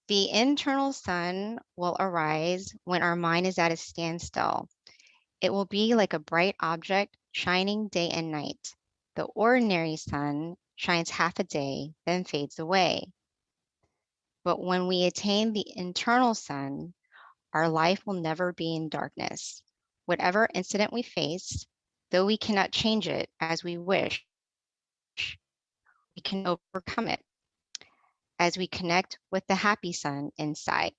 the internal sun will arise when our mind is at a standstill. It will be like a bright object shining day and night. The ordinary sun shines half a day, then fades away. But when we attain the internal sun, our life will never be in darkness. Whatever incident we face, though we cannot change it as we wish, we can overcome it as we connect with the happy sun inside.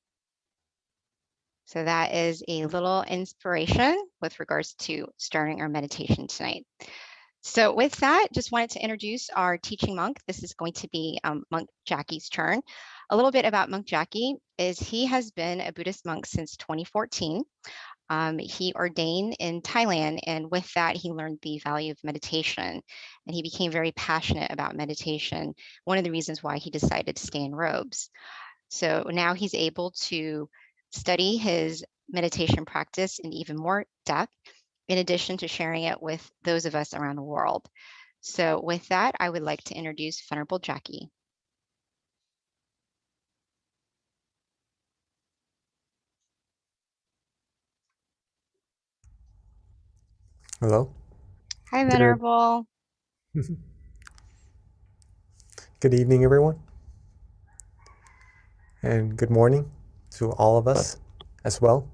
So that is a little inspiration with regards to starting our meditation tonight. So with that, just wanted to introduce our teaching monk. This is going to be Monk Jackie's turn. A little bit about Monk Jackie is he has been a Buddhist monk since 2014. He ordained in Thailand, and with that, he learned the value of meditation, and he became very passionate about meditation. One of the reasons why he decided to stay in robes. So now he's able to study his meditation practice in even more depth, in addition to sharing it with those of us around the world. So with that, I would like to introduce Venerable Jackie. Hello. Hi, Venerable. Good evening, everyone. And good morning to all of us as well.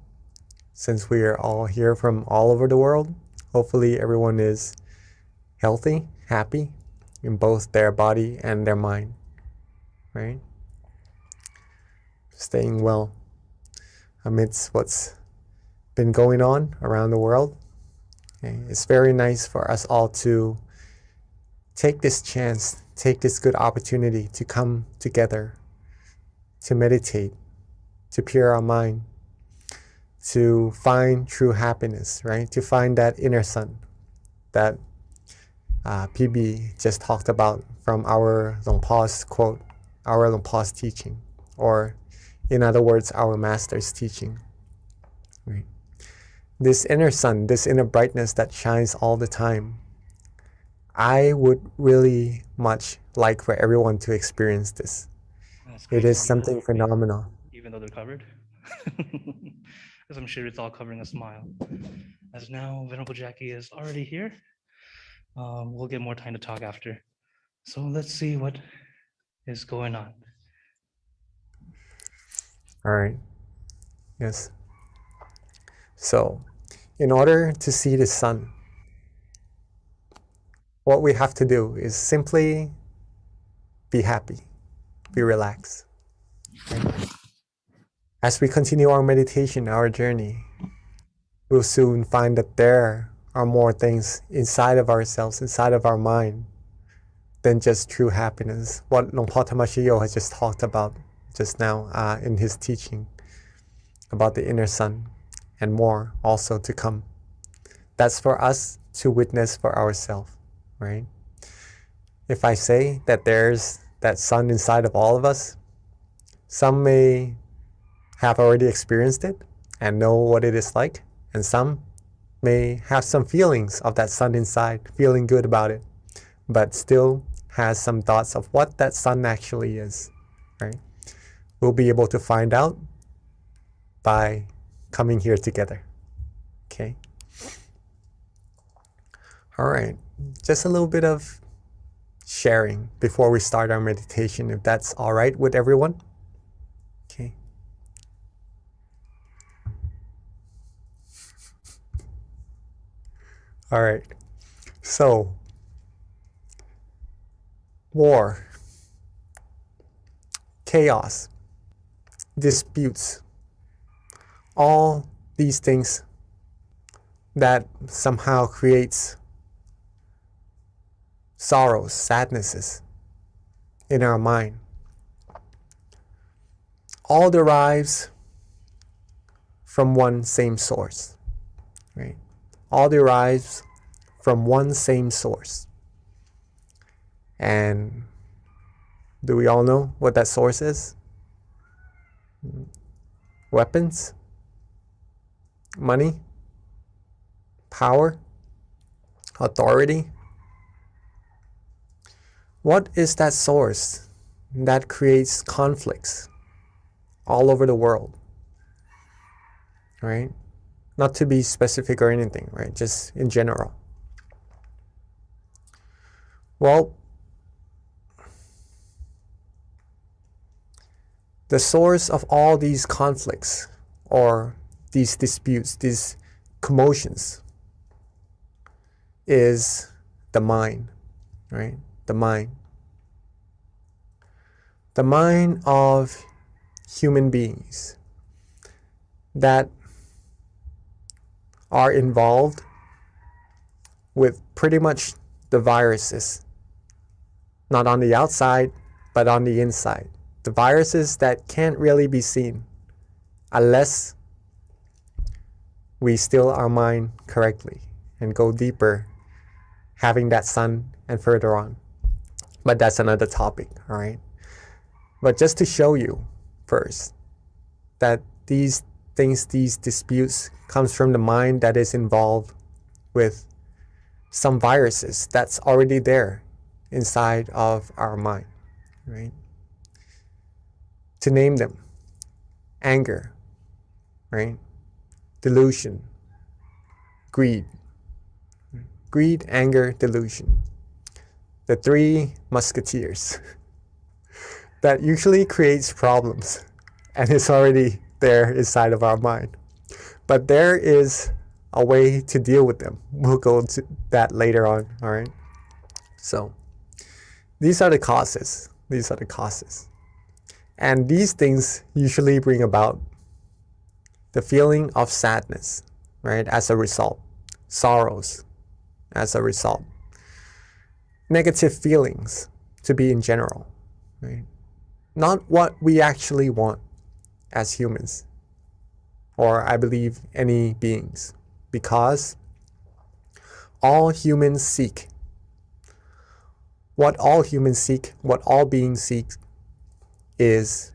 Since we are all here from all over the world, hopefully everyone is healthy, happy in both their body and their mind, right? Staying well amidst what's been going on around the world. Okay? It's very nice for us all to take this chance, take this good opportunity to come together, to meditate, to pure our mind, to find true happiness, right? To find that inner sun that PB just talked about from our Longpa's quote, our Longpa's teaching, or in other words, our master's teaching. Right? This inner sun, this inner brightness that shines all the time, I would really much like for everyone to experience this. It is something phenomenal. Even though they're covered. Because I'm sure it's all covering a smile. As now Venerable Jackie is already here. We'll get more time to talk after. So let's see what is going on. All right. Yes. So, in order to see the sun, what we have to do is simply be happy, be relaxed. Right? As we continue our meditation, our journey, we'll soon find that there are more things inside of ourselves, inside of our mind, than just true happiness. What Longpa Tamashiyo has just talked about just now in his teaching about the inner sun, and more also to come. That's for us to witness for ourselves, right? If I say that there's that sun inside of all of us, some may have already experienced it and know what it is like, and some may have some feelings of that sun inside, feeling good about it, but still has some thoughts of what that sun actually is, right? We'll be able to find out by coming here together, okay? All right, just a little bit of sharing before we start our meditation, if that's all right with everyone. Okay. All right. So, war, chaos, disputes, all these things that somehow creates sorrows, sadnesses in our mind, all derives from one same source, right? All derives from one same source. And do we all know what that source is? Weapons? Money? Power? Authority? What is that source that creates conflicts all over the world? Right? Not to be specific or anything, right? Just in general. Well, the source of all these conflicts or these disputes, these commotions is the mind, right? The mind. The mind of human beings that are involved with pretty much the viruses, not on the outside, but on the inside. The viruses that can't really be seen unless we still our mind correctly and go deeper, having that sun and further on. But that's another topic, all right? But just to show you first that these things, these disputes comes from the mind that is involved with some viruses that's already there inside of our mind, right? To name them: anger, right? Delusion, greed, anger, delusion. The three musketeers that usually creates problems and it's already there inside of our mind. But there is a way to deal with them. We'll go into that later on, all right? So these are the causes. These are the causes. And these things usually bring about the feeling of sadness, right? As a result, sorrows as a result, negative feelings to be in general, right? Not what we actually want as humans, or I believe any beings, because all humans seek what all humans seek, what all beings seek is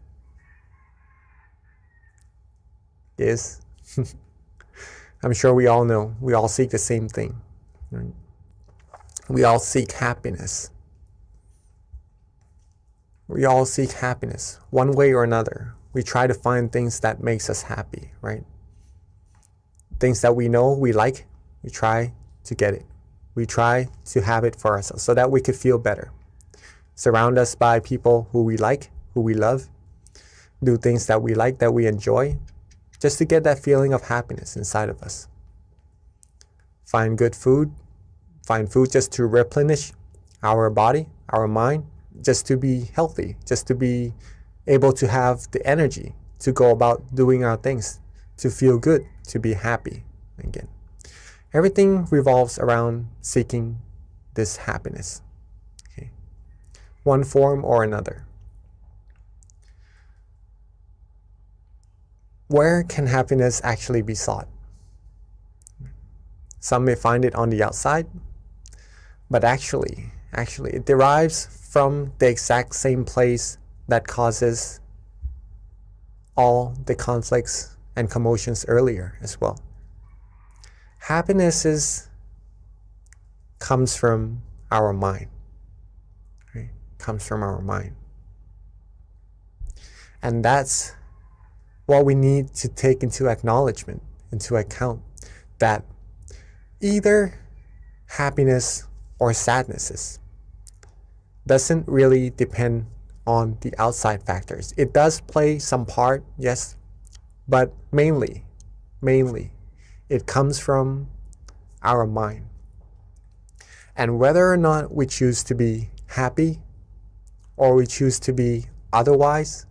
I'm sure we all know, we all seek the same thing, right? We all seek happiness. We all seek happiness one way or another. We try to find things that makes us happy, right? Things that we know we like, we try to get it. We try to have it for ourselves so that we could feel better. Surround us by people who we like, who we love. Do things that we like, that we enjoy, just to get that feeling of happiness inside of us. Find good food. Find food just to replenish our body, our mind, just to be healthy, just to be able to have the energy to go about doing our things, to feel good, to be happy again. Everything revolves around seeking this happiness, okay? One form or another. Where can happiness actually be sought? Some may find it on the outside, but actually it derives from the exact same place that causes all the conflicts and commotions earlier as well. Happiness comes from our mind, right? Comes from our mind. And that's what we need to take into acknowledgement, into account, that either happiness or sadnesses doesn't really depend on the outside factors. It does play some part, yes, but mainly, it comes from our mind. And whether or not we choose to be happy or we choose to be otherwise,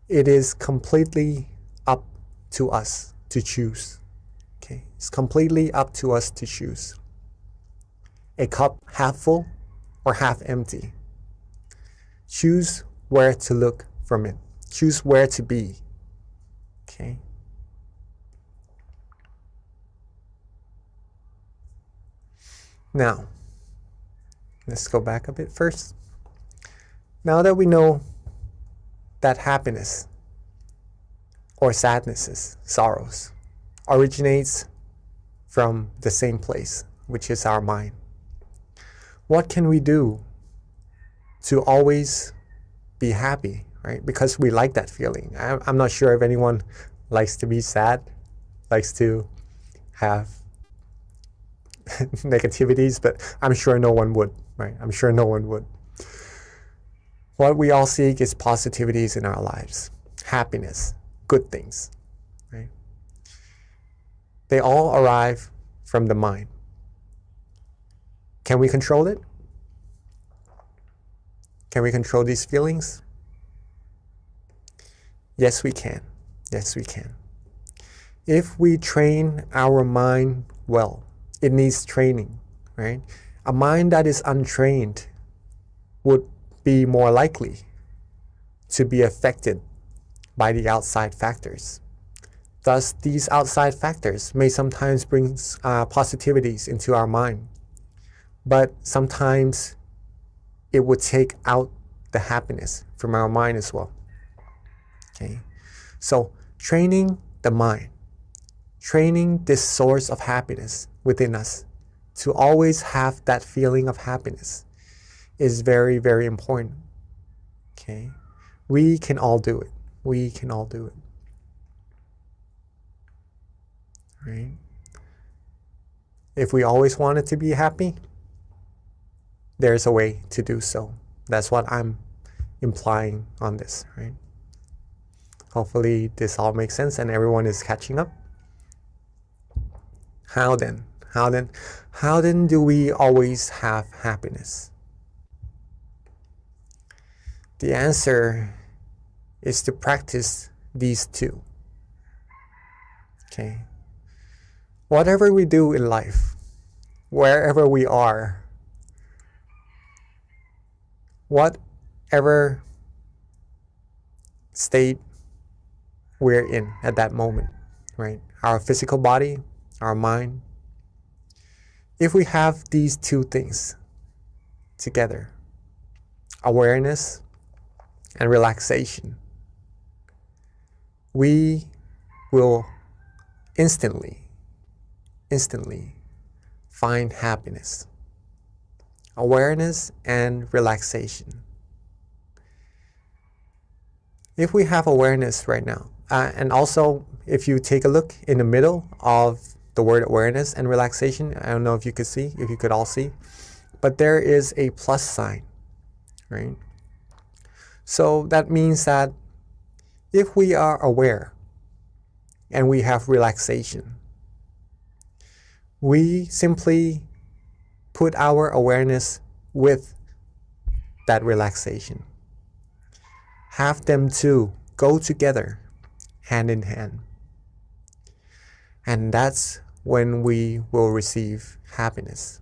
it is completely up to us to choose. Okay, it's completely up to us to choose. A cup half full or half empty. Choose where to look from it. Choose where to be. Okay. Now, let's go back a bit first. Now that we know that happiness or sadnesses, sorrows, originates from the same place, which is our mind, what can we do to always be happy, right? Because we like that feeling. I'm not sure if anyone likes to be sad, likes to have negativities, but I'm sure no one would, right? I'm sure no one would. What we all seek is positivities in our lives, happiness, good things, right? They all arrive from the mind. Can we control it? Can we control these feelings? Yes, we can. Yes, we can. If we train our mind well, it needs training, right? A mind that is untrained would be more likely to be affected by the outside factors. Thus, these outside factors may sometimes bring positivities into our mind, but sometimes it would take out the happiness from our mind as well. Okay, so training the mind, training this source of happiness within us to always have that feeling of happiness is very, very important. Okay, we can all do it. We can all do it. Right? If we always wanted to be happy, there's a way to do so. That's what I'm implying on this, right? Hopefully this all makes sense and everyone is catching up. How then? How then do we always have happiness? The answer is to practice these two. Okay. Whatever we do in life, wherever we are, whatever state we're in at that moment, right? Our physical body, our mind. If we have these two things together, awareness and relaxation, we will instantly find happiness. Awareness and relaxation. If we have awareness right now, and also if you take a look in the middle of the word awareness and relaxation, I don't know if you could all see, but there is a plus sign, right? So that means that if we are aware and we have relaxation, we simply put our awareness with that relaxation. Have them two go together, hand in hand. And that's when we will receive happiness.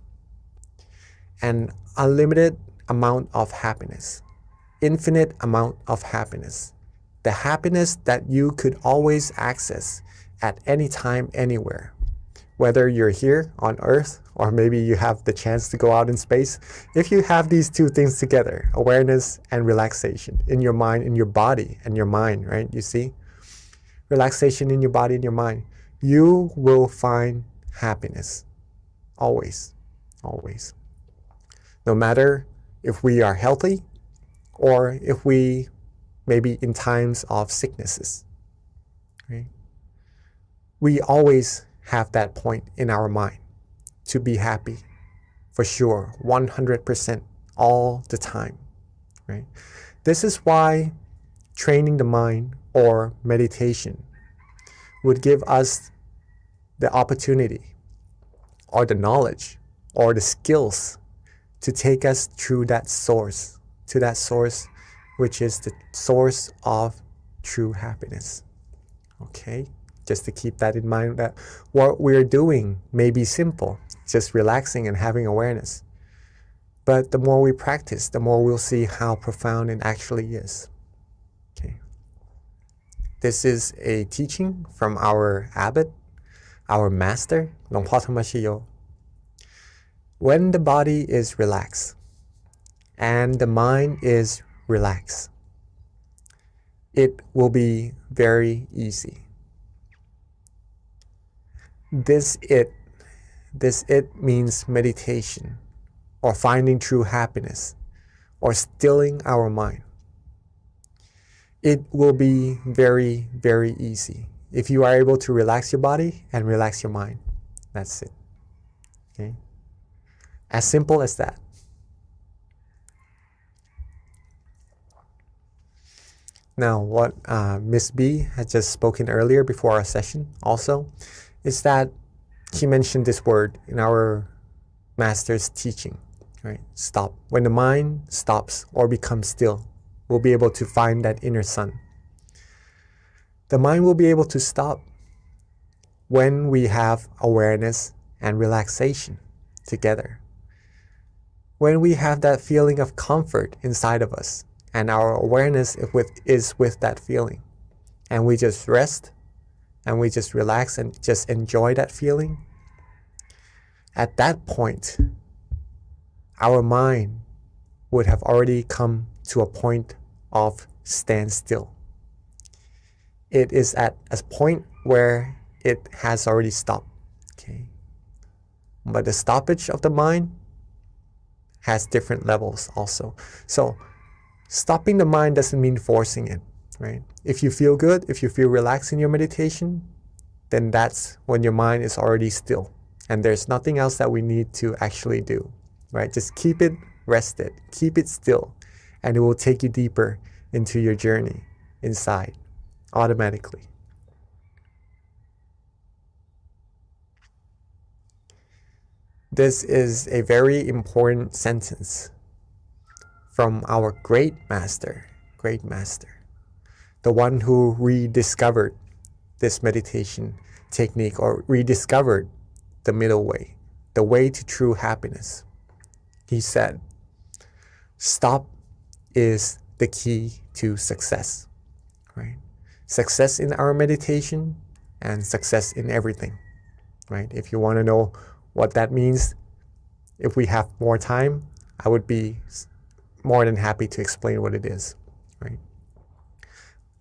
An unlimited amount of happiness. Infinite amount of happiness. The happiness that you could always access at any time, anywhere. Whether you're here on Earth or maybe you have the chance to go out in space, if you have these two things together, awareness and relaxation in your mind, in your body and your mind, right? You see? Relaxation in your body and your mind, you will find happiness. Always. Always. No matter if we are healthy or if we maybe in times of sicknesses, right? We always have that point in our mind to be happy, for sure, 100% all the time, right? This is why training the mind or meditation would give us the opportunity or the knowledge or the skills to take us through that source, to that source which is the source of true happiness. Okay, just to keep that in mind, that what we're doing may be simple, just relaxing and having awareness. But the more we practice, the more we'll see how profound it actually is. Okay. This is a teaching from our abbot, our master, Long Po Tamashiyo. When the body is relaxed and the mind is relaxed, it will be very easy. This it means meditation, or finding true happiness, or stilling our mind. It will be very, very easy if you are able to relax your body and relax your mind. That's it. Okay? As simple as that. Now, what Miss B had just spoken earlier before our session also is that she mentioned this word in our master's teaching, right? Stop. When the mind stops or becomes still, we'll be able to find that inner sun. The mind will be able to stop when we have awareness and relaxation together. When we have that feeling of comfort inside of us and our awareness is with that feeling, and we just rest and we just relax and just enjoy that feeling, at that point, our mind would have already come to a point of standstill. It is at a point where it has already stopped. Okay. But the stoppage of the mind has different levels also. So stopping the mind doesn't mean forcing it, right? If you feel good, if you feel relaxed in your meditation, then that's when your mind is already still. And there's nothing else that we need to actually do, right? Just keep it rested, keep it still, and it will take you deeper into your journey inside automatically. This is a very important sentence from our great master, the one who rediscovered this meditation technique, or rediscovered the middle way, the way to true happiness. He said, stop is the key to success, right? Success in our meditation and success in everything, right? If you want to know what that means, if we have more time, I would be more than happy to explain what it is, right?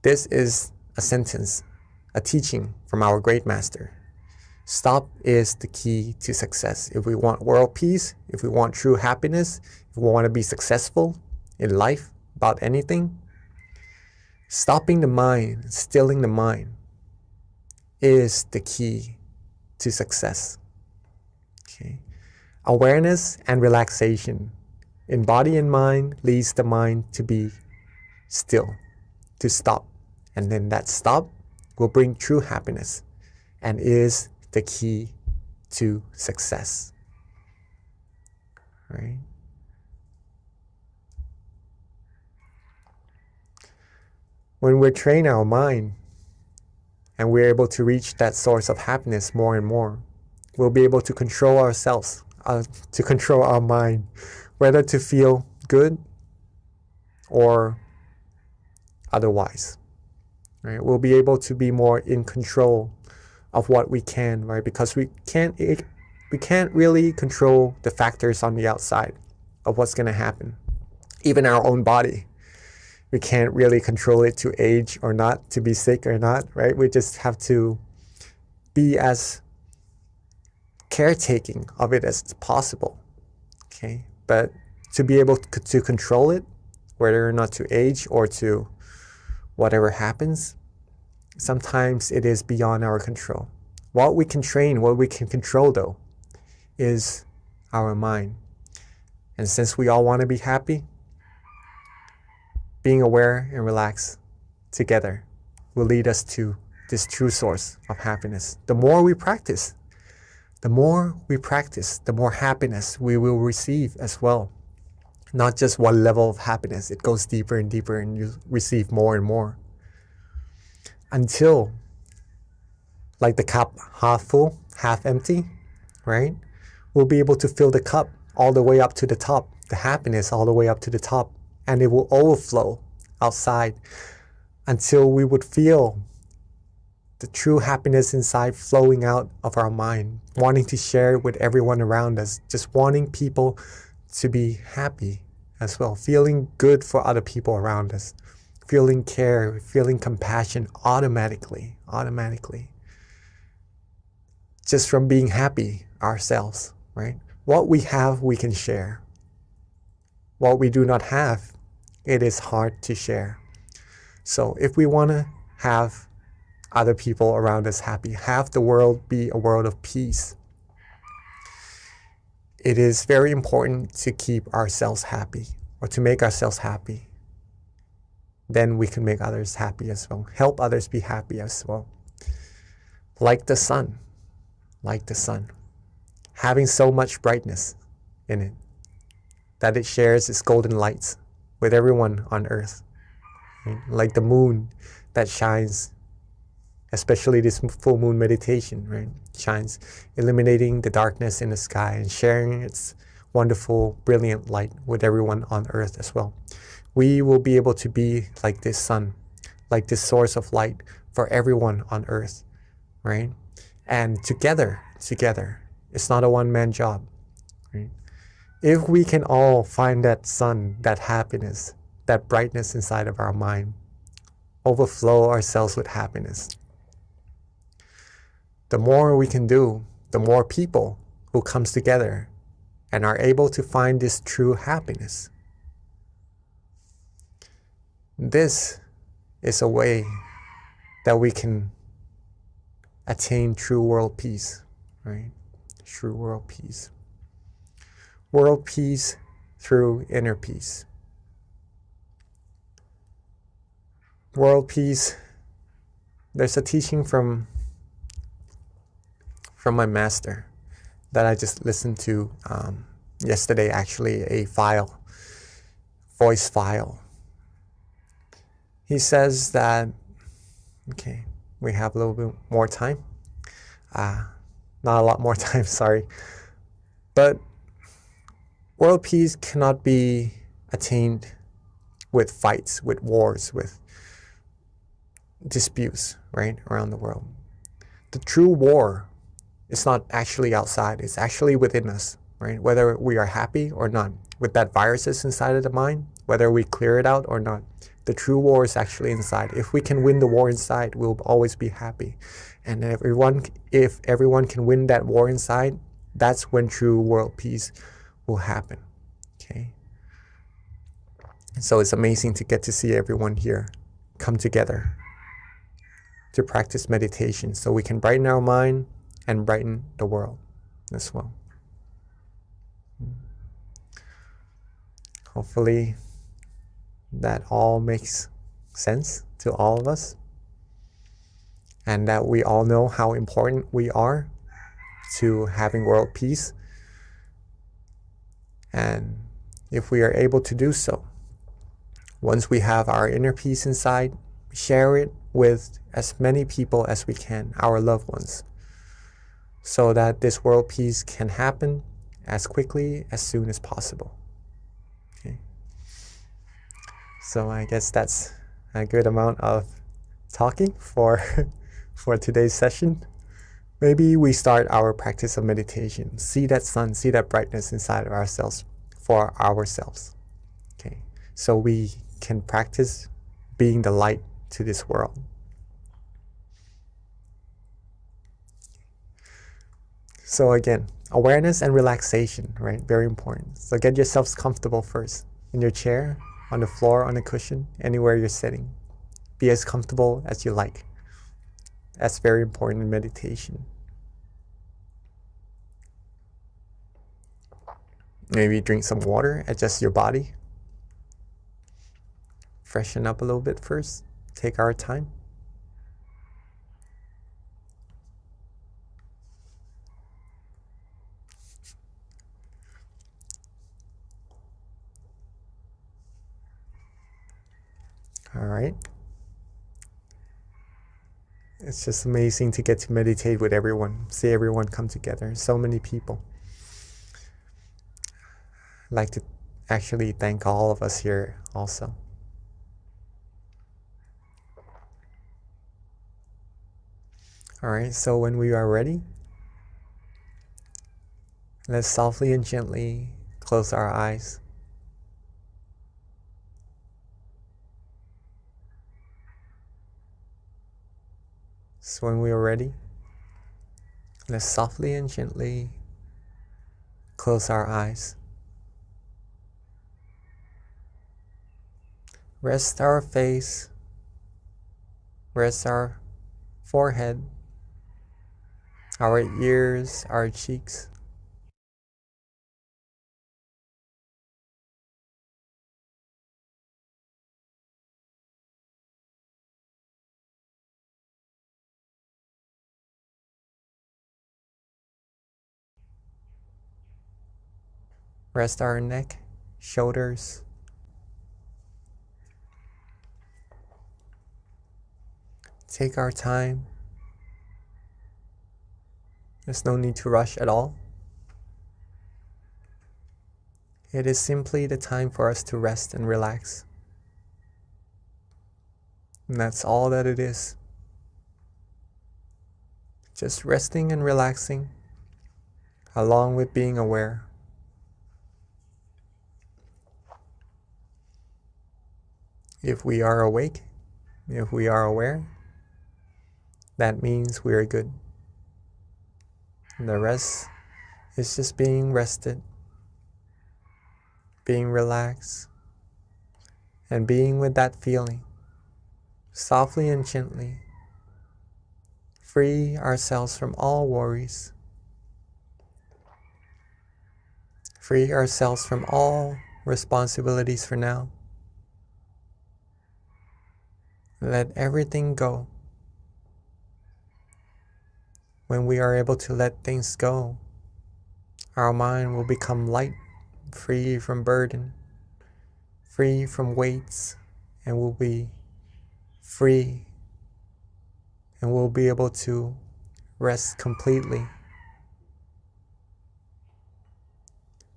This is a sentence, a teaching from our great master. Stop is the key to success. If we want world peace, if we want true happiness, if we want to be successful in life about anything, stopping the mind, stilling the mind is the key to success. Okay. Awareness and relaxation in body and mind leads the mind to be still, to stop. And then that stop will bring true happiness and is the key to success. Right? When we train our mind and we're able to reach that source of happiness more and more, we'll be able to control ourselves, to control our mind, whether to feel good or otherwise. Right? We'll be able to be more in control of what we can, right? Because we can't really control the factors on the outside of what's going to happen. Even our own body, we can't really control it to age or not, to be sick or not, right? We just have to be as caretaking of it as possible, okay? But to be able to control it, whether or not to age or to whatever happens, sometimes it is beyond our control. What we can train, what we can control though, is our mind. And since we all want to be happy, being aware and relaxed together will lead us to this true source of happiness. The more we practice, the more happiness we will receive as well. not just one level of happiness. It goes deeper and deeper, and you receive more and more. Until, like the cup half full, half empty, right? We'll be able to fill the cup all the way up to the top, the happiness all the way up to the top, and it will overflow outside until we would feel the true happiness inside flowing out of our mind, wanting to share it with everyone around us, just wanting people to be happy as well, feeling good for other people around us, feeling care, feeling compassion automatically, just from being happy ourselves, right? What we have, we can share. What we do not have, it is hard to share. So if we want to have other people around us happy, have the world be a world of peace, it is very important to keep ourselves happy, or to make ourselves happy. Then we can make others happy as well, help others be happy as well. Like the sun, having so much brightness in it that it shares its golden lights with everyone on earth. Right? Like the moon that shines, especially this full moon meditation, right? Shines, illuminating the darkness in the sky and sharing its wonderful, brilliant light with everyone on earth as well. We will be able to be like this sun, like this source of light for everyone on earth, right? And together, it's not a one-man job, right? If we can all find that sun, that happiness, that brightness inside of our mind, overflow ourselves with happiness, the more we can do, the more people who comes together and are able to find this true happiness. This is a way that we can attain true world peace, right? True world peace. World peace through inner peace. World peace, there's a teaching from my master that I just listened to yesterday, actually, a voice file. He says that, okay, we have a little bit more time. Not a lot more time, sorry. But world peace cannot be attained with fights, with wars, with disputes, right, around the world. The true war is not actually outside, it's actually within us, right? Whether we are happy or not, with that viruses inside of the mind, whether we clear it out or not, the true war is actually inside. If we can win the war inside, we'll always be happy. And if everyone can win that war inside, that's when true world peace will happen, okay? So it's amazing to get to see everyone here come together to practice meditation so we can brighten our mind and brighten the world as well. Hopefully that all makes sense to all of us, and that we all know how important we are to having world peace. And if we are able to do so, once we have our inner peace inside, share it with as many people as we can, our loved ones, so that this world peace can happen as quickly, as soon as possible. Okay. So I guess that's a good amount of talking for today's session. Maybe we start our practice of meditation. See that sun, see that brightness inside of ourselves for ourselves. Okay. So we can practice being the light to this world. So again, awareness and relaxation, right? Very important. So get yourselves comfortable first. In your chair, on the floor, on a cushion, anywhere you're sitting. Be as comfortable as you like. That's very important in meditation. Maybe drink some water, adjust your body. Freshen up a little bit first. Take our time. All right. It's just amazing to get to meditate with everyone, see everyone come together. So many people. I'd like to actually thank all of us here also. All right, so when we are ready, let's softly and gently close our eyes. So when we are ready, let's softly and gently close our eyes. Rest our face, rest our forehead, our ears, our cheeks. Rest our neck, shoulders. Take our time. There's no need to rush at all. It is simply the time for us to rest and relax. And that's all that it is. Just resting and relaxing, along with being aware. If we are awake, if we are aware, that means we are good. And the rest is just being rested, being relaxed, and being with that feeling, softly and gently. Free ourselves from all worries. Free ourselves from all responsibilities for now. Let everything go. When we are able to let things go, our mind will become light, free from burden, free from weights, and will be free, and we'll be able to rest completely.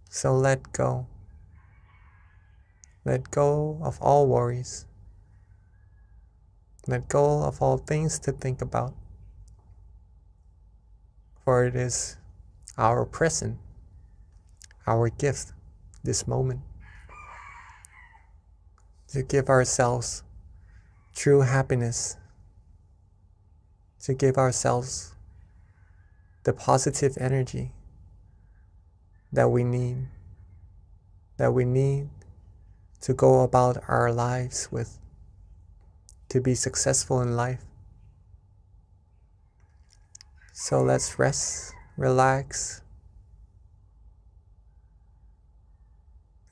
So let go. Let go of all worries. Let go of all things to think about. For it is our present, our gift, this moment, to give ourselves true happiness, to give ourselves the positive energy that we need to go about our lives with, to be successful in life. So let's rest, relax,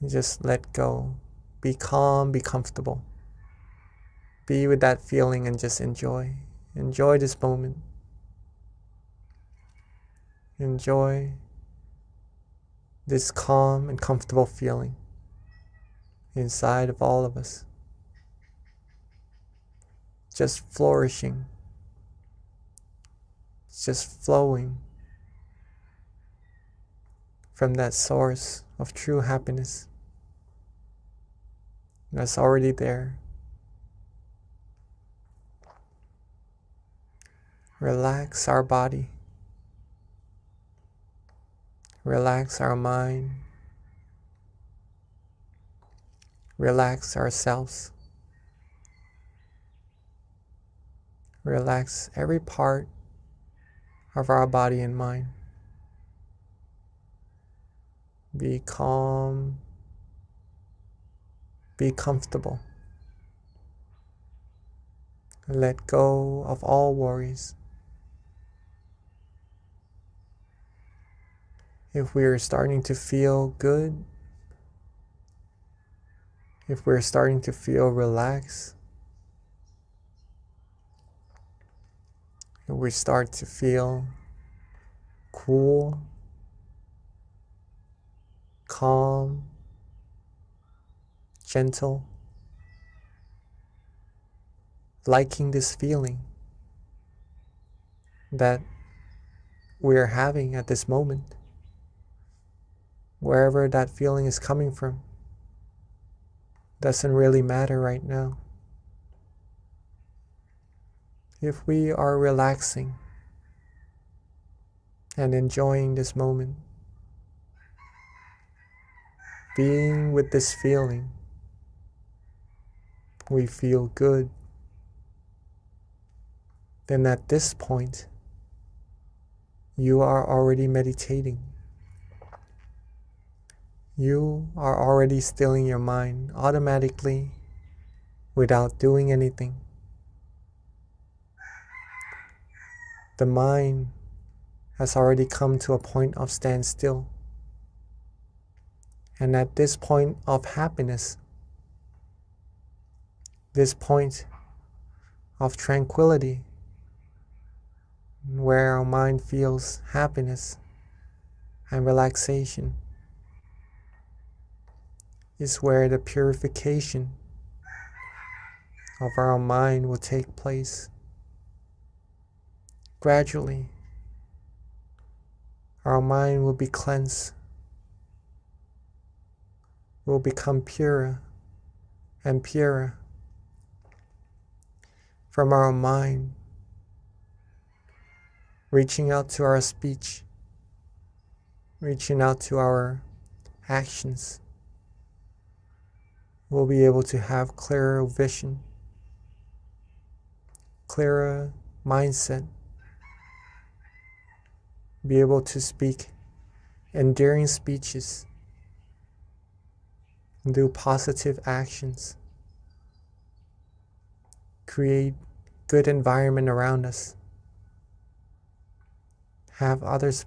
and just let go. Be calm, be comfortable. Be with that feeling and just enjoy. Enjoy this moment. Enjoy this calm and comfortable feeling inside of all of us. Just flourishing. Just flowing from that source of true happiness that's already there. Relax our body. Relax our mind. Relax ourselves. Relax every part of our body and mind. Be calm. Be comfortable. Let go of all worries. If we are starting to feel good, if we're starting to feel relaxed, if we start to feel cool, calm, gentle, liking this feeling that we're having at this moment, wherever that feeling is coming from, doesn't really matter right now. If we are relaxing and enjoying this moment, being with this feeling, we feel good, then at this point, you are already meditating. You are already stilling your mind automatically without doing anything. The mind has already come to a point of standstill. And at this point of happiness, this point of tranquility, where our mind feels happiness and relaxation, is where the purification of our mind will take place. Gradually, our mind will be cleansed, will become purer and purer. From our mind, reaching out to our speech, reaching out to our actions, we'll be able to have clearer vision, clearer mindset, be able to speak endearing speeches, do positive actions, create good environment around us, have others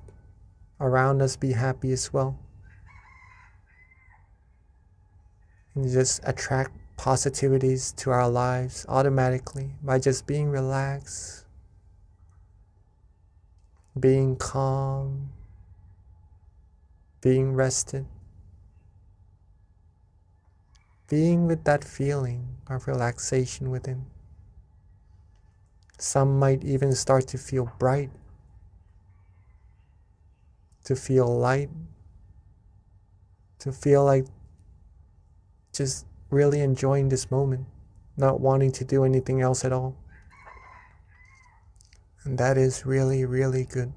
around us be happy as well, and just attract positivities to our lives automatically by just being relaxed, being calm, being rested, being with that feeling of relaxation within. Some might even start to feel bright, to feel light, to feel like just really enjoying this moment, not wanting to do anything else at all. And that is really, really good.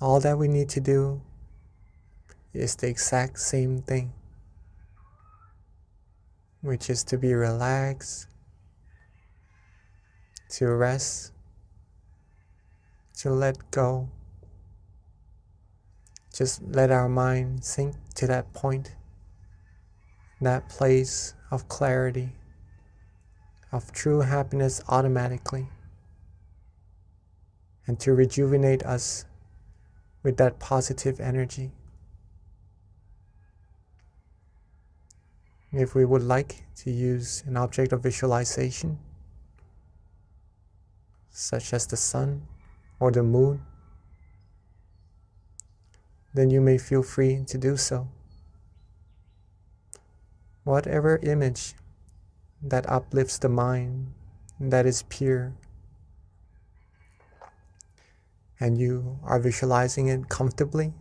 All that we need to do is the exact same thing, which is to be relaxed, to rest, to let go. Just let our mind sink to that point, that place of clarity, of true happiness automatically, and to rejuvenate us with that positive energy. If we would like to use an object of visualization, such as the sun or the moon, then you may feel free to do so. Whatever image that uplifts the mind, that is pure, and you are visualizing it comfortably,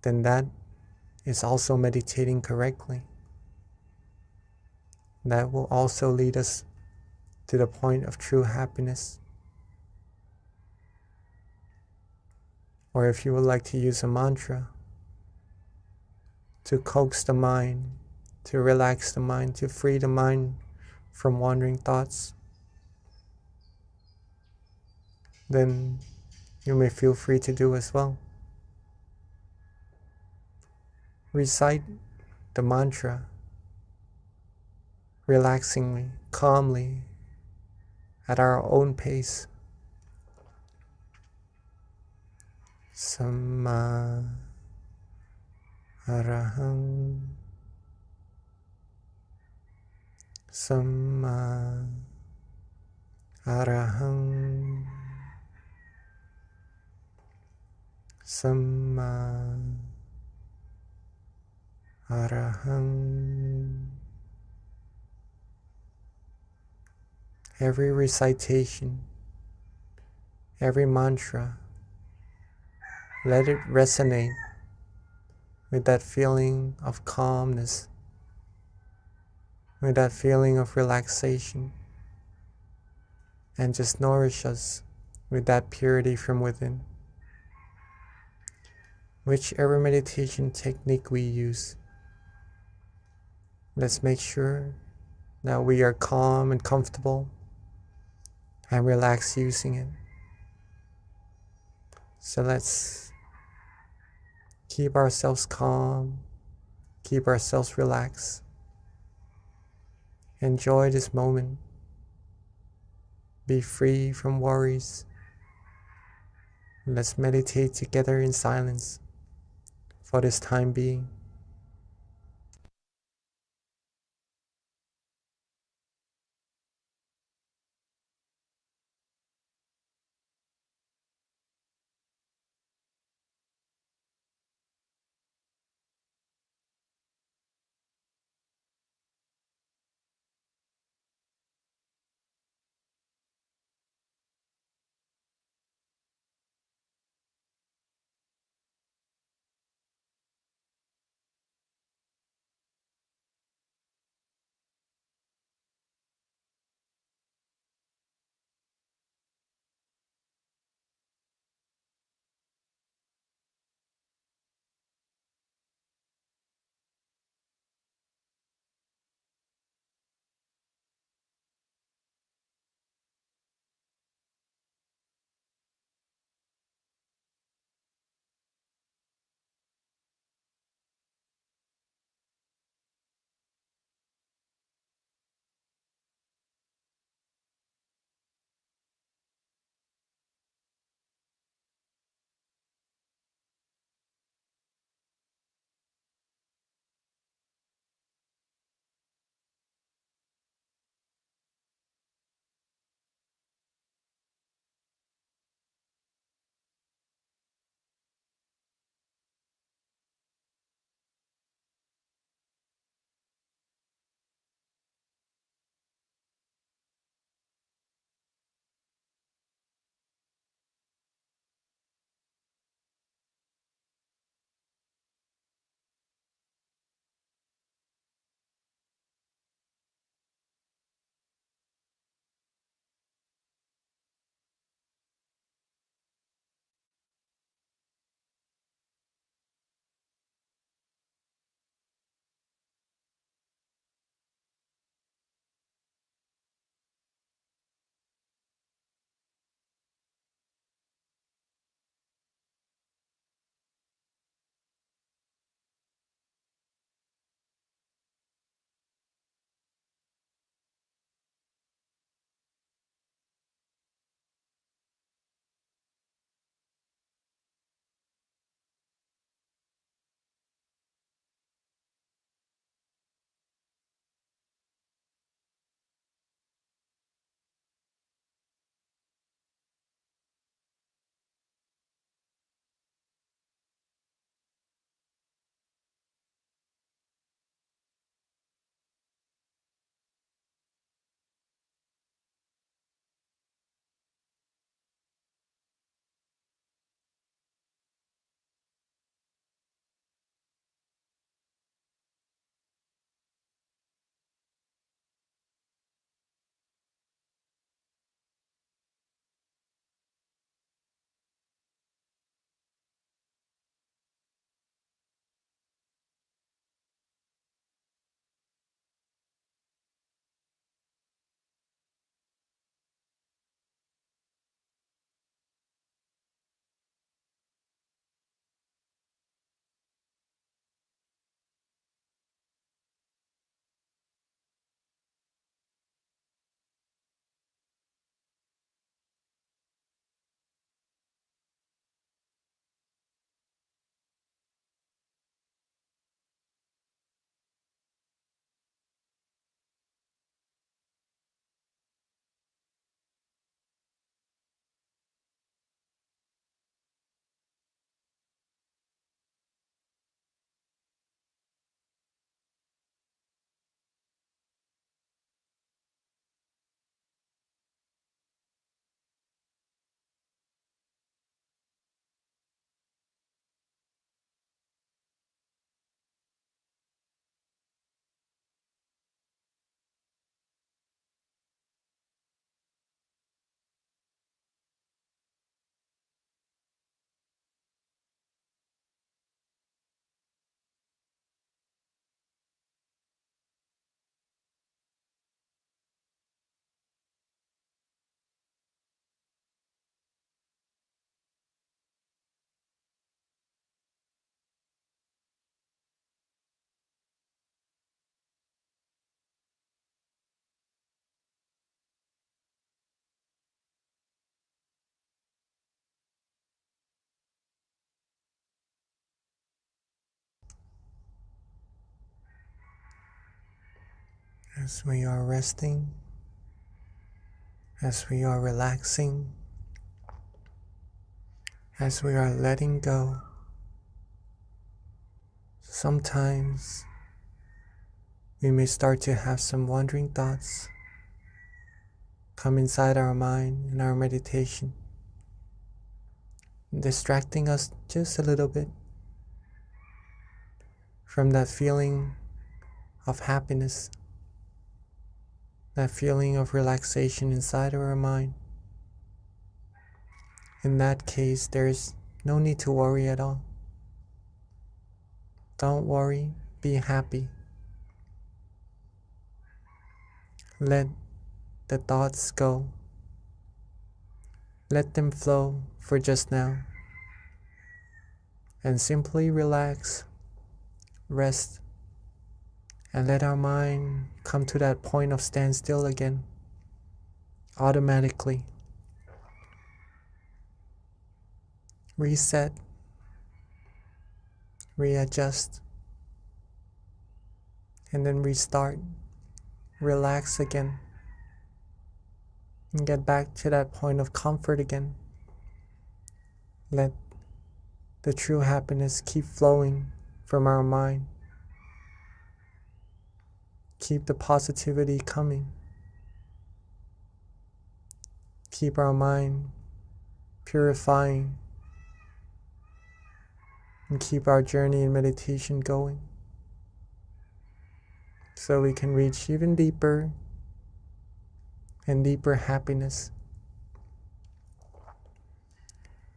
then that is also meditating correctly. That will also lead us to the point of true happiness. Or if you would like to use a mantra to coax the mind, to relax the mind, to free the mind from wandering thoughts, then you may feel free to do as well. Recite the mantra relaxingly, calmly, at our own pace. Samma Arahang, Samma Arahang, Samma Arahang. every recitation, every mantra, let it resonate with that feeling of calmness, with that feeling of relaxation, and just nourish us with that purity from within. Whichever meditation technique we use, let's make sure that we are calm and comfortable and relaxed using it. So let's keep ourselves calm, keep ourselves relaxed. Enjoy this moment. Be free from worries. Let's meditate together in silence for this time being. as we are resting, as we are relaxing, as we are letting go. Sometimes we may start to have some wandering thoughts come inside our mind in our meditation, distracting us just a little bit from that feeling of happiness, that feeling of relaxation inside of our mind. In that case, there's no need to worry at all. Don't worry, be happy. Let the thoughts go. Let them flow for just now. And simply relax, rest, and let our mind come to that point of standstill again, automatically. Reset, readjust, and then restart. Relax again, and get back to that point of comfort again. Let the true happiness keep flowing from our mind. Keep the positivity coming. Keep our mind purifying, and keep our journey in meditation going, so we can reach even deeper and deeper happiness,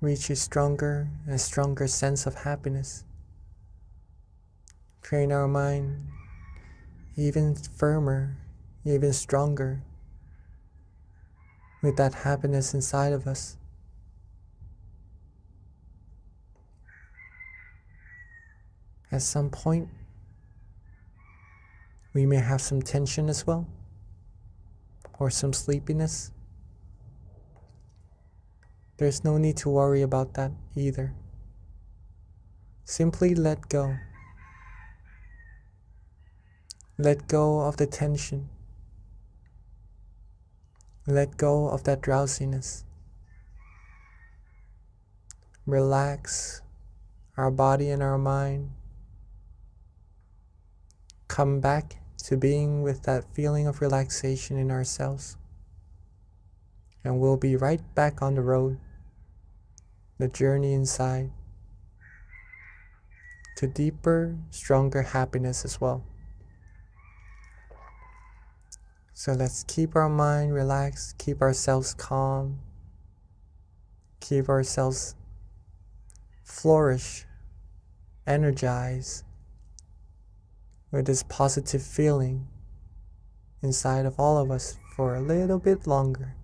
reach a stronger and stronger sense of happiness, train our mind even firmer, even stronger, with that happiness inside of us. At some point, we may have some tension as well, or some sleepiness. There's no need to worry about that either. Simply let go. Let go of the tension. Let go of that drowsiness. Relax our body and our mind. Come back to being with that feeling of relaxation in ourselves. And we'll be right back on the road, the journey inside, to deeper, stronger happiness as well. So let's keep our mind relaxed, keep ourselves calm, keep ourselves flourish, energize with this positive feeling inside of all of us for a little bit longer.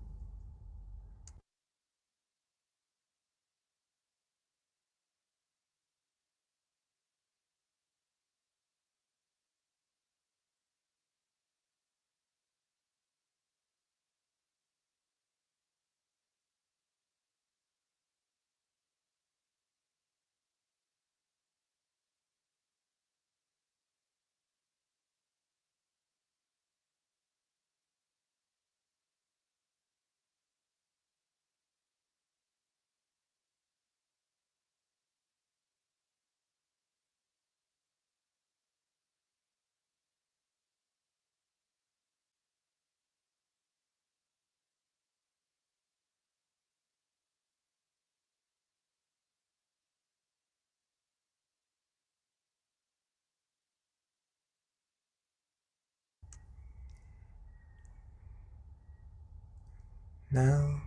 Now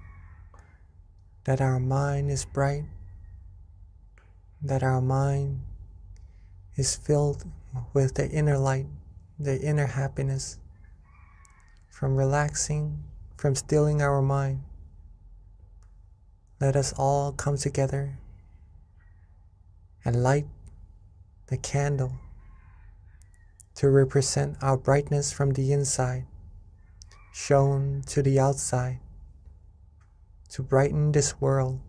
that our mind is bright, that our mind is filled with the inner light, the inner happiness, from relaxing, from stilling our mind, let us all come together and light the candle to represent our brightness from the inside, shown to the outside, to brighten this world,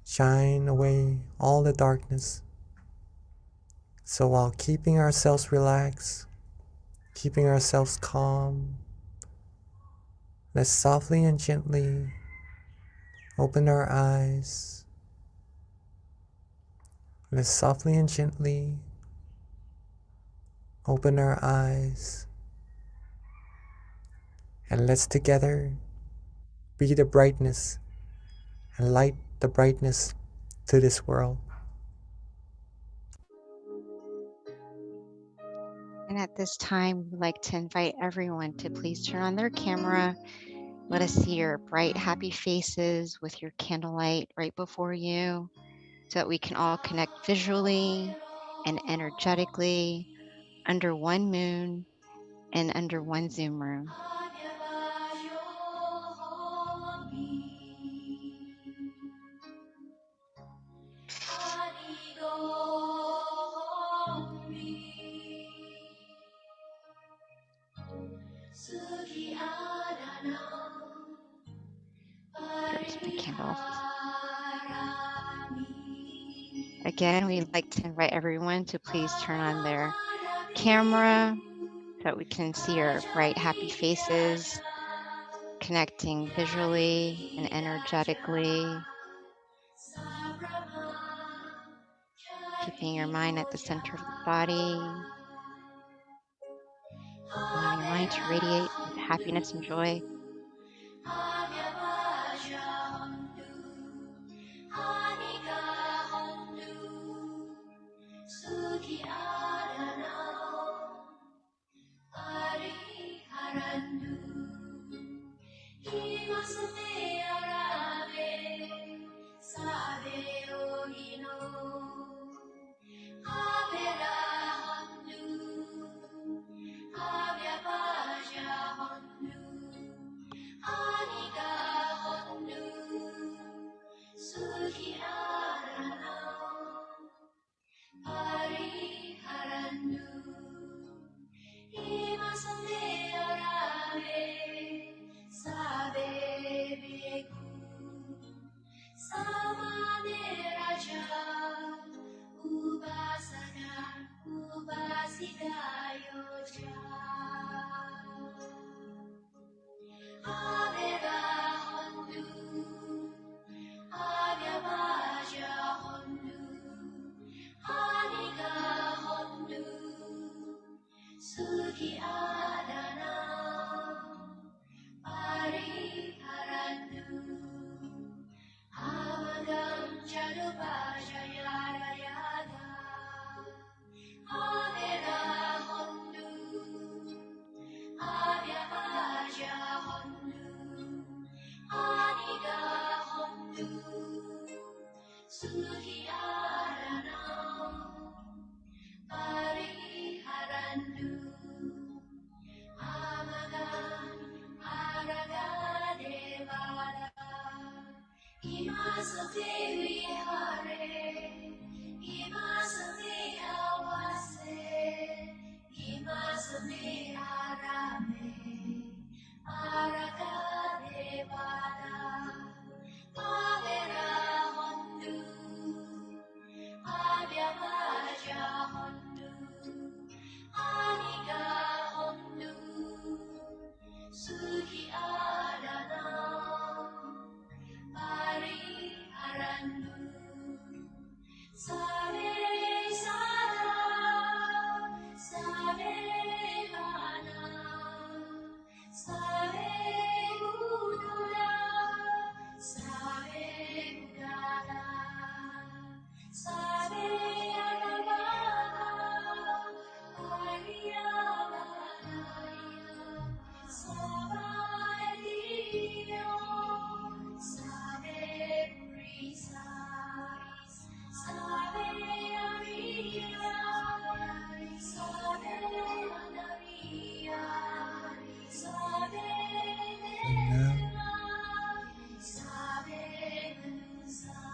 shine away all the darkness. So while keeping ourselves relaxed, keeping ourselves calm. Let's softly and gently open our eyes. Let's softly and gently open our eyes. And let's together be the brightness and light the brightness to this world. And at this time, we'd like to invite everyone to please turn on their camera. Let us see your bright, happy faces with your candlelight right before you so that we can all connect visually and energetically under one moon and under one Zoom room. There's my candles. Again, we'd like to invite everyone to please turn on their camera so that we can see your bright, happy faces, connecting visually and energetically, keeping your mind at the center of the body, allowing your mind to radiate with happiness and joy.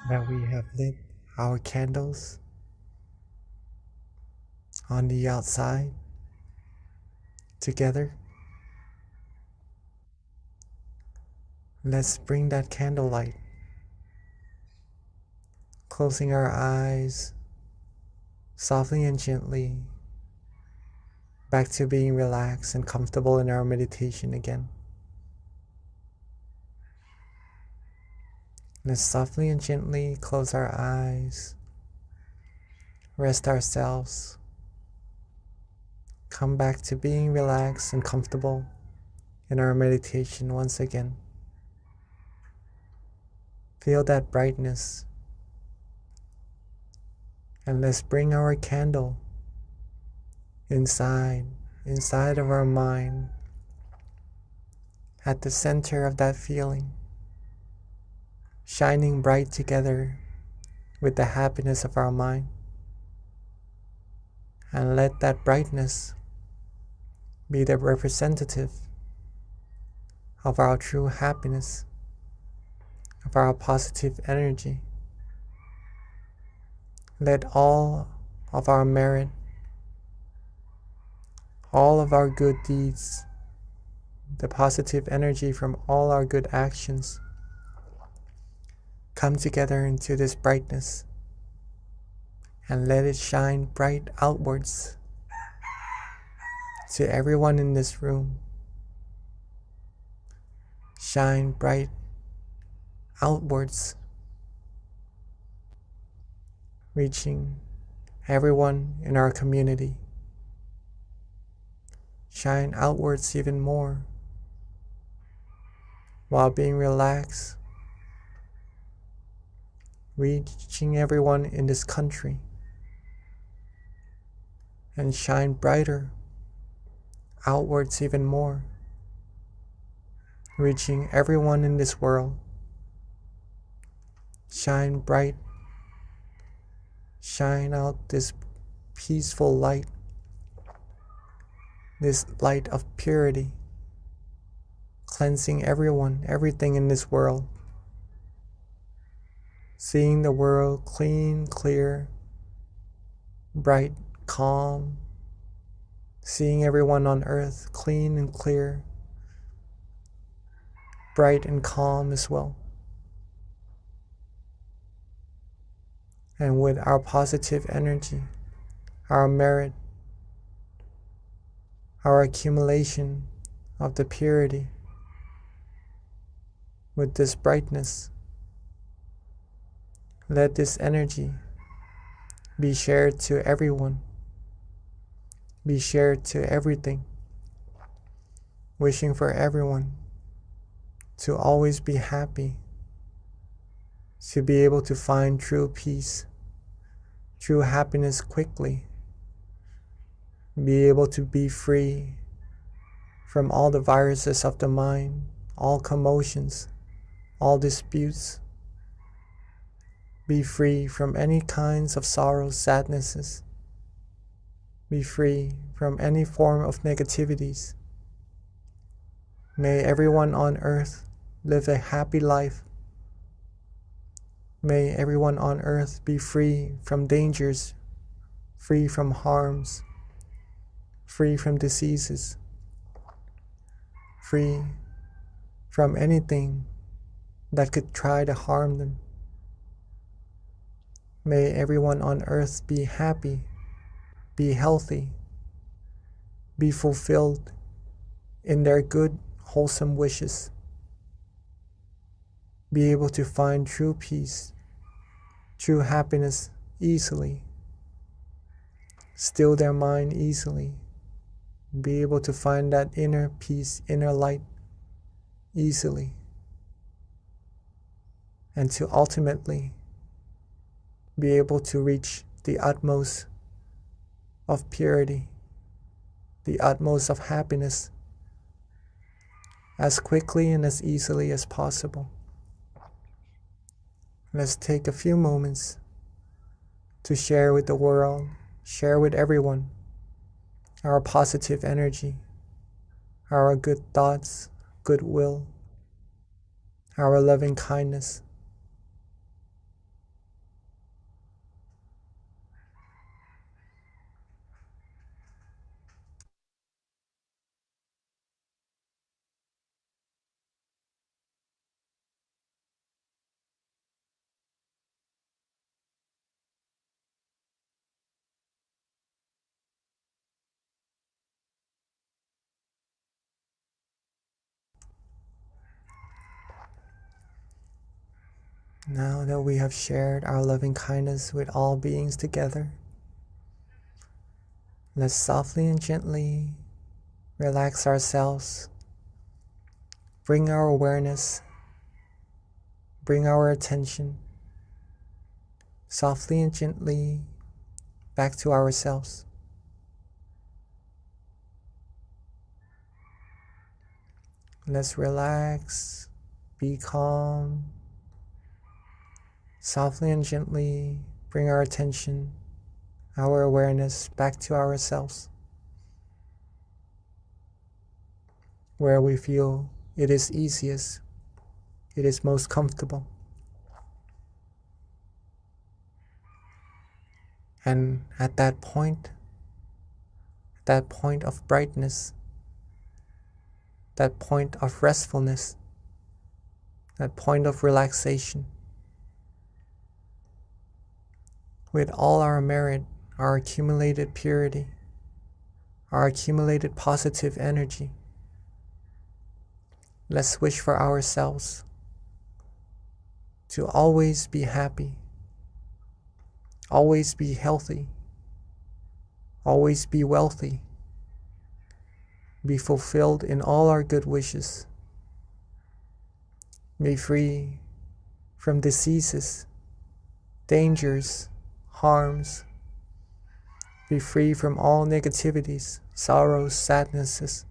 Now we have lit our candles on the outside together. Let's bring that candlelight, closing our eyes softly and gently back to being relaxed and comfortable in our meditation again. Let's softly and gently close our eyes, rest ourselves, come back to being relaxed and comfortable in our meditation once again. Feel that brightness, and let's bring our candle inside of our mind, at the center of that feeling, shining bright together with the happiness of our mind. And let that brightness be the representative of our true happiness, of our positive energy. Let all of our merit, all of our good deeds, the positive energy from all our good actions come together into this brightness, and let it shine bright outwards to everyone in this room. Shine bright outwards, reaching everyone in our community. Shine outwards even more while being relaxed, reaching everyone in this country, and shine brighter outwards even more, reaching everyone in this world. Shine bright, shine out this peaceful light, this light of purity, cleansing everyone, everything in this world, seeing the world clean, clear, bright, calm, seeing everyone on earth clean and clear, bright and calm as well. And with our positive energy, our merit, our accumulation of the purity, with this brightness, let this energy be shared to everyone, be shared to everything, wishing for everyone to always be happy, to be able to find true peace, true happiness quickly, be able to be free from all the viruses of the mind, all commotions, all disputes, be free from any kinds of sorrows, sadnesses, be free from any form of negativities. May everyone on earth live a happy life. May everyone on earth be free from dangers, free from harms, free from diseases, free from anything that could try to harm them. May everyone on earth be happy, be healthy, be fulfilled in their good, wholesome wishes, be able to find true peace, true happiness easily, still their mind easily, be able to find that inner peace, inner light easily, and to ultimately be able to reach the utmost of purity, the utmost of happiness, as quickly and as easily as possible. Let's take a few moments to share with the world, share with everyone our positive energy, our good thoughts, goodwill, our loving kindness. Now that we have shared our loving kindness with all beings together, let's softly and gently relax ourselves, bring our awareness, bring our attention softly and gently back to ourselves. Let's relax, be calm, softly and gently bring our attention, our awareness back to ourselves, where we feel it is easiest, it is most comfortable. And at that point of brightness, that point of restfulness, that point of relaxation, with all our merit, our accumulated purity, our accumulated positive energy, let's wish for ourselves to always be happy, always be healthy, always be wealthy, be fulfilled in all our good wishes, be free from diseases, dangers, harms, be free from all negativities, sorrows, sadnesses,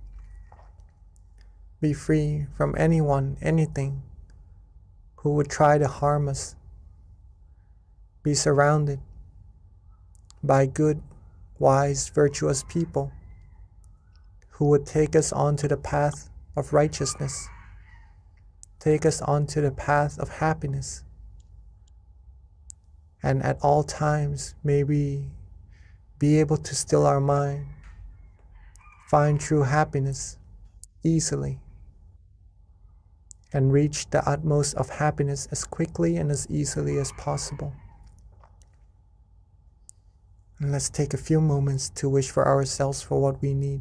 be free from anyone, anything who would try to harm us, be surrounded by good, wise, virtuous people who would take us onto the path of righteousness, take us onto the path of happiness. And at all times, may we be able to still our mind, find true happiness easily, and reach the utmost of happiness as quickly and as easily as possible. And let's take a few moments to wish for ourselves for what we need.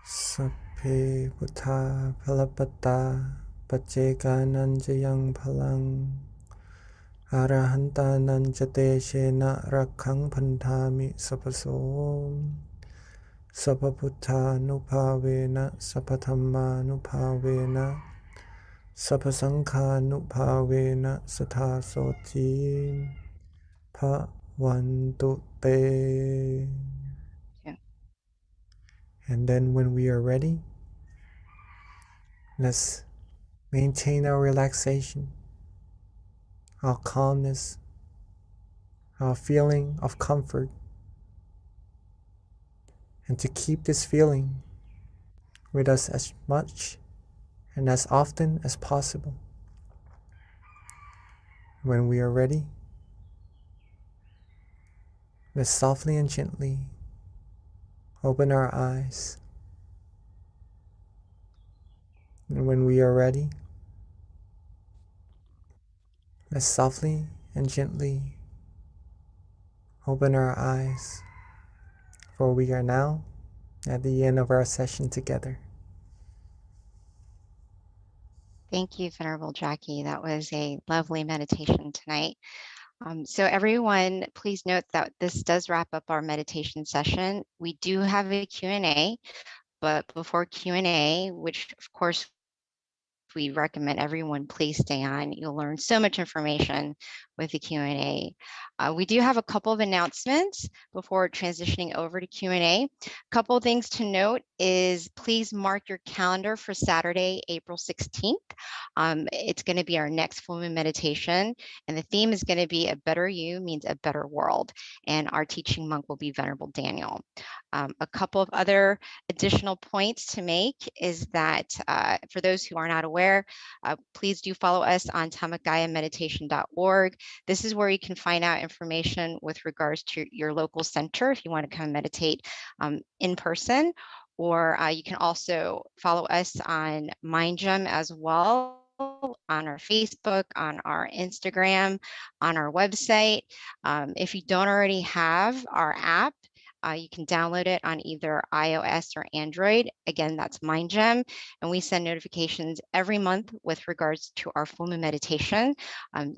Sapphe Buddha Phalapata Paccekanan Phalang Arahantanan Jate Shena Rakhang Pantami Sapaso Sapaputtha Nupavena Sapathamma Nupavena Sapasangha Nupavena Satha Soti Bhavantu Te. Yeah. And then when we are ready, let's maintain our relaxation, our calmness, our feeling of comfort, and to keep this feeling with us as much and as often as possible. When we are ready, let's softly and gently open our eyes. And when we are ready, let's softly and gently open our eyes, for we are now at the end of our session together. Thank you, Venerable Jackie. That was a lovely meditation tonight. So everyone, please note that this does wrap up our meditation session. We do have a Q&A, but before Q&A, which of course we recommend everyone please stay on. You'll learn so much information with the Q&A. We do have a couple of announcements before transitioning over to Q&A. A couple of things to note is please mark your calendar for Saturday, April 16th. It's going to be our next full moon meditation, and the theme is going to be A Better You Means a Better World, and our teaching monk will be Venerable Daniel. A couple of other additional points to make is that for those who are not aware, please do follow us on tamakayameditation.org. This is where you can find out information with regards to your local center if you want to come meditate in person, or you can also follow us on MindGem as well, on our Facebook, on our Instagram, on our website. If you don't already have our app, you can download it on either iOS or Android. Again, that's MindGem, and we send notifications every month with regards to our full moon meditation.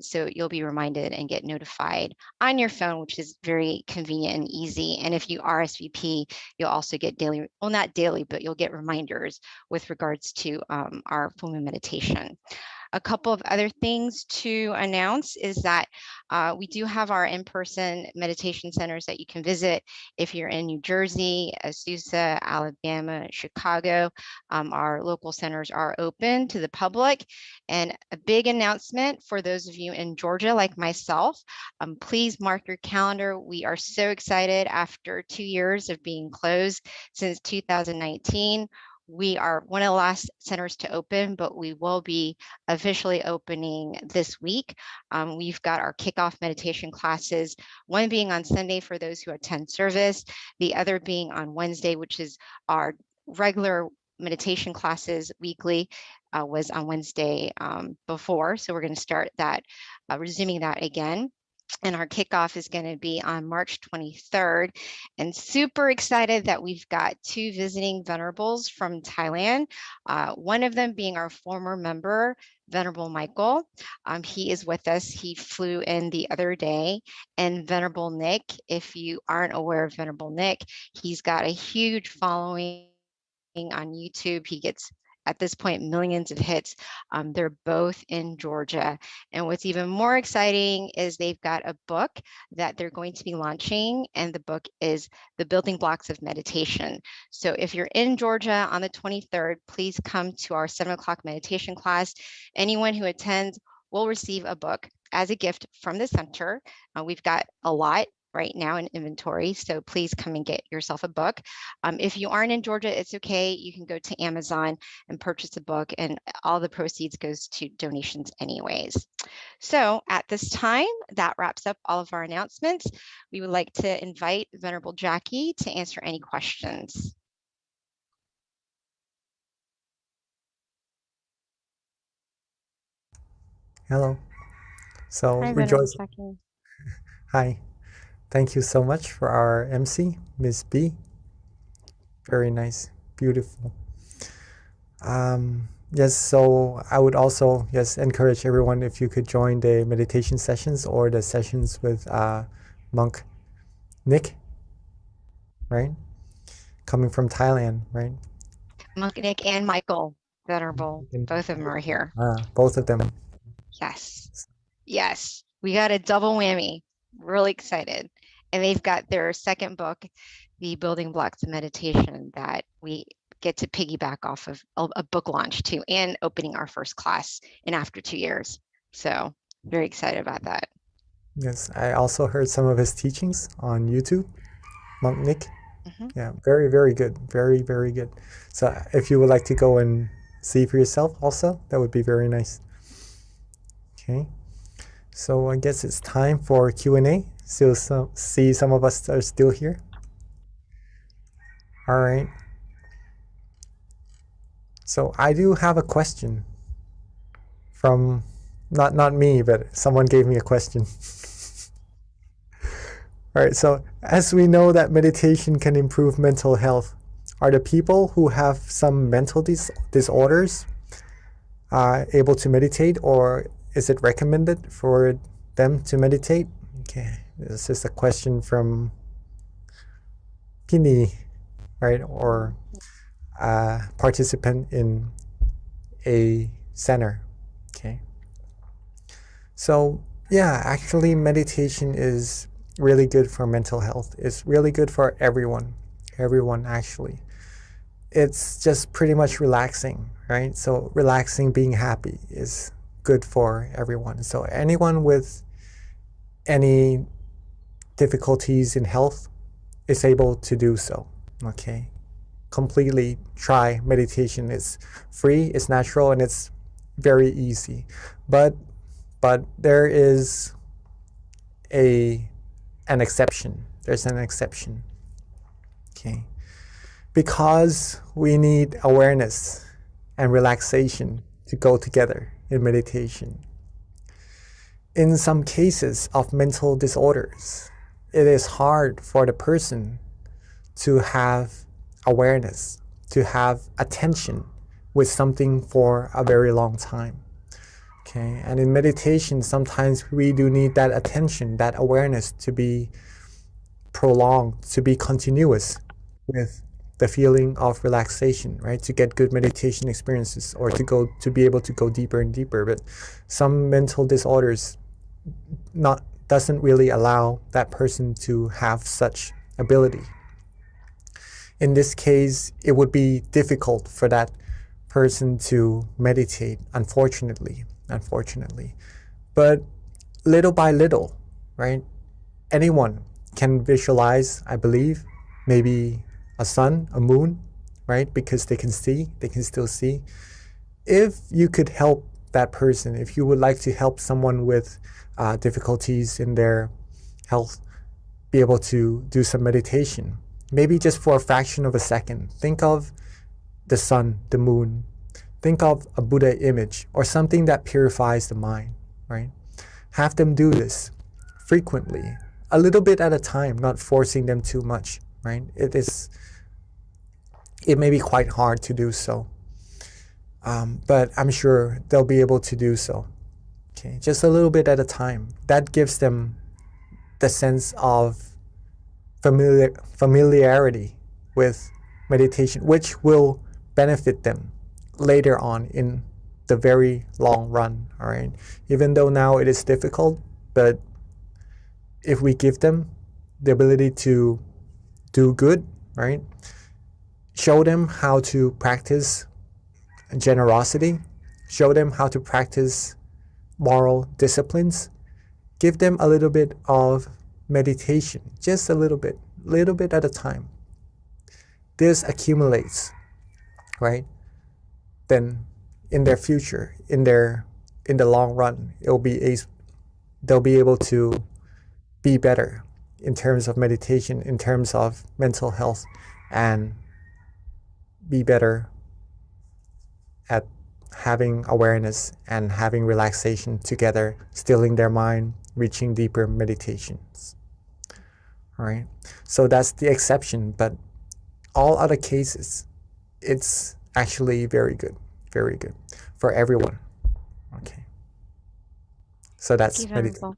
So you'll be reminded and get notified on your phone, which is very convenient and easy. And if you RSVP, you'll also get daily, well, not daily, but you'll get reminders with regards to our full moon meditation. A couple of other things to announce is that we do have our in-person meditation centers that you can visit if you're in New Jersey, Azusa, Alabama, Chicago. Our local centers are open to the public. And a big announcement for those of you in Georgia like myself, please mark your calendar. We are so excited after 2 years of being closed since 2019. We are one of the last centers to open, but we will be officially opening this week. We've got our kickoff meditation classes, one being on Sunday for those who attend service, the other being on Wednesday, which is our regular meditation classes weekly, was on Wednesday before. So we're going to start that, resuming that again. And our kickoff is going to be on March 23rd. And super excited that we've got 2 visiting venerables from Thailand. One of them being our former member, Venerable Michael. He is with us. He flew in the other day. And Venerable Nick, if you aren't aware of Venerable Nick, he's got a huge following on YouTube. He gets, at this point, millions of hits. They're both in Georgia. And what's even more exciting is they've got a book that they're going to be launching, and the book is The Building Blocks of Meditation. So if you're in Georgia on the 23rd, please come to our 7 o'clock meditation class. Anyone who attends will receive a book as a gift from the center. We've got a lot right now in inventory, so please come and get yourself a book. If you aren't in Georgia, it's okay. You can go to Amazon and purchase a book, and all the proceeds goes to donations anyways. So at this time, that wraps up all of our announcements. We would like to invite Venerable Jackie to answer any questions. Hello. So Hi, Venerable rejoice. Jackie. Hi. Thank you so much for our MC, Miss B. Very nice, beautiful. Yes, so I would also encourage everyone if you could join the meditation sessions or the sessions with Monk Nick, right? Coming from Thailand, right? Monk Nick and Michael Venerable, And, both of them are here. both of them. Yes. Yes. We got a double whammy. Really excited. And they've got their second book, The Building Blocks of Meditation, that we get to piggyback off of a book launch too, and opening our first class in after 2 years. So very excited about that. Yes, I also heard some of his teachings on YouTube, Monk Nick. Yeah, very, very good. Very, very good. So if you would like to go and see for yourself also, that would be very nice. Okay. So I guess it's time for Q&A. Still see some of us are still here. All right. So I do have a question from, not me, but someone gave me a question. All right, so as we know that meditation can improve mental health, are the people who have some mental disorders able to meditate, or is it recommended for them to meditate? Okay, this is a question from Pini, right, or a participant in a center. Okay. So yeah, actually meditation is really good for mental health. It's really good for everyone. Everyone actually. It's just pretty much relaxing, right? So relaxing, being happy is good for everyone. So anyone with any difficulties in health is able to do so. Okay. Completely try meditation. It's free, it's natural, and it's very easy. But there is an exception. There's an exception. Okay. Because we need awareness and relaxation to go together in meditation. In some cases of mental disorders, it is hard for the person to have awareness, to have attention with something for a very long time. Okay, and in meditation, sometimes we do need that attention, that awareness to be prolonged, to be continuous with the feeling of relaxation, right? To get good meditation experiences or to be able to go deeper and deeper. But some mental disorders doesn't really allow that person to have such ability. In this case, it would be difficult for that person to meditate, unfortunately. But little by little, right? Anyone can visualize, I believe, maybe a sun, a moon, right? Because they can still see. If you could help that person, if you would like to help someone with difficulties in their health, be able to do some meditation, maybe just for a fraction of a second, think of the sun, the moon, think of a Buddha image or something that purifies the mind, right? Have them do this frequently, a little bit at a time, not forcing them too much, right? It may be quite hard to do so, but I'm sure they'll be able to do so. Okay, just a little bit at a time. That gives them the sense of familiarity with meditation, which will benefit them later on in the very long run. All right, even though now it is difficult, but if we give them the ability to do good, right? Show them how to practice generosity, show them how to practice moral disciplines, give them a little bit of meditation, just a little bit at a time. This accumulates, right? Then in their future, in the long run, they'll be able to be better in terms of meditation, in terms of mental health, and be better at having awareness and having relaxation together, stilling their mind, reaching deeper meditations. All right. So that's the exception, but all other cases, it's actually very good for everyone. Okay. So that's Thank you, meditation. Venerable.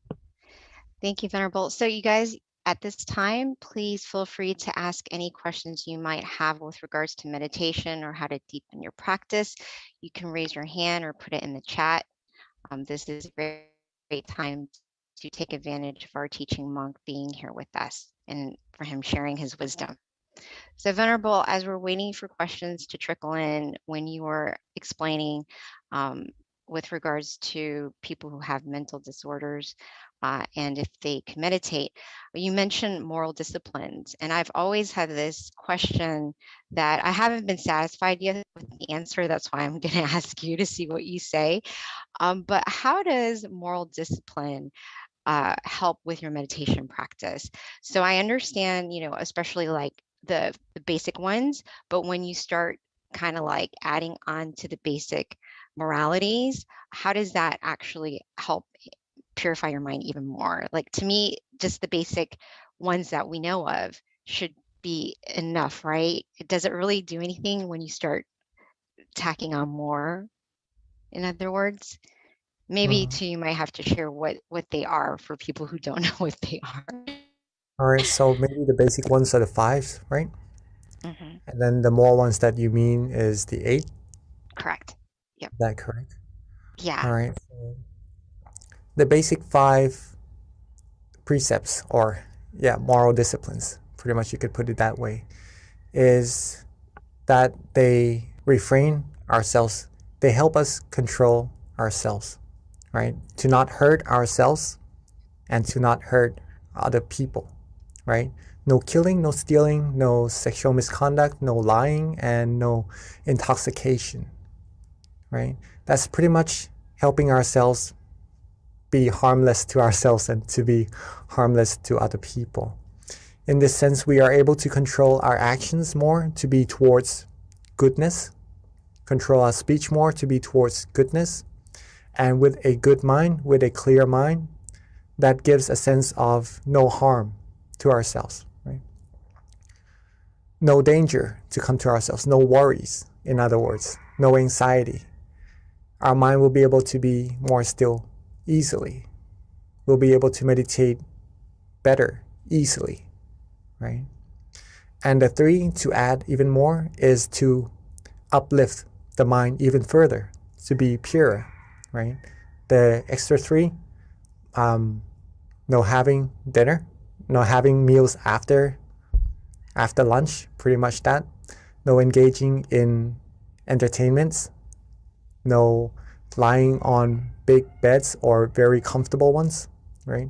Thank you, Venerable. So you guys, at this time, please feel free to ask any questions you might have with regards to meditation or how to deepen your practice. You can raise your hand or put it in the chat. This is a great time to take advantage of our teaching monk being here with us and for him sharing his wisdom. So Venerable, as we're waiting for questions to trickle in, when you were explaining with regards to people who have mental disorders and if they can meditate, you mentioned moral disciplines. And I've always had this question that I haven't been satisfied yet with the answer. That's why I'm going to ask you to see what you say. But how does moral discipline help with your meditation practice? So I understand, especially like the basic ones, but when you start kind of like adding on to the basic moralities, how does that actually help purify your mind even more? Like, to me, just the basic ones that we know of should be enough, right? Does it really do anything when you start tacking on more? In other words, maybe too, you might have to share what they are for people who don't know what they are. All right, so maybe the basic ones are the 5s, right? Mm-hmm. And then the more ones that you mean is the 8? Correct. Yep. Is that correct? Yeah. All right. So the basic 5 precepts, or moral disciplines, pretty much you could put it that way, is that they refrain ourselves. They help us control ourselves, right? To not hurt ourselves and to not hurt other people, right? No killing, no stealing, no sexual misconduct, no lying, and no intoxication, right? That's pretty much helping ourselves be harmless to ourselves and to be harmless to other people. In this sense, we are able to control our actions more to be towards goodness, control our speech more to be towards goodness, and with a good mind, with a clear mind, that gives a sense of no harm to ourselves, right? No danger to come to ourselves, no worries, in other words, no anxiety. Our mind will be able to be more still easily. We'll be able to meditate better easily, right? And the 3, to add even more, is to uplift the mind even further, to be pure, right? The extra 3, no having dinner, no having meals after lunch, pretty much that. No engaging in entertainments, no lying on big beds or very comfortable ones, right?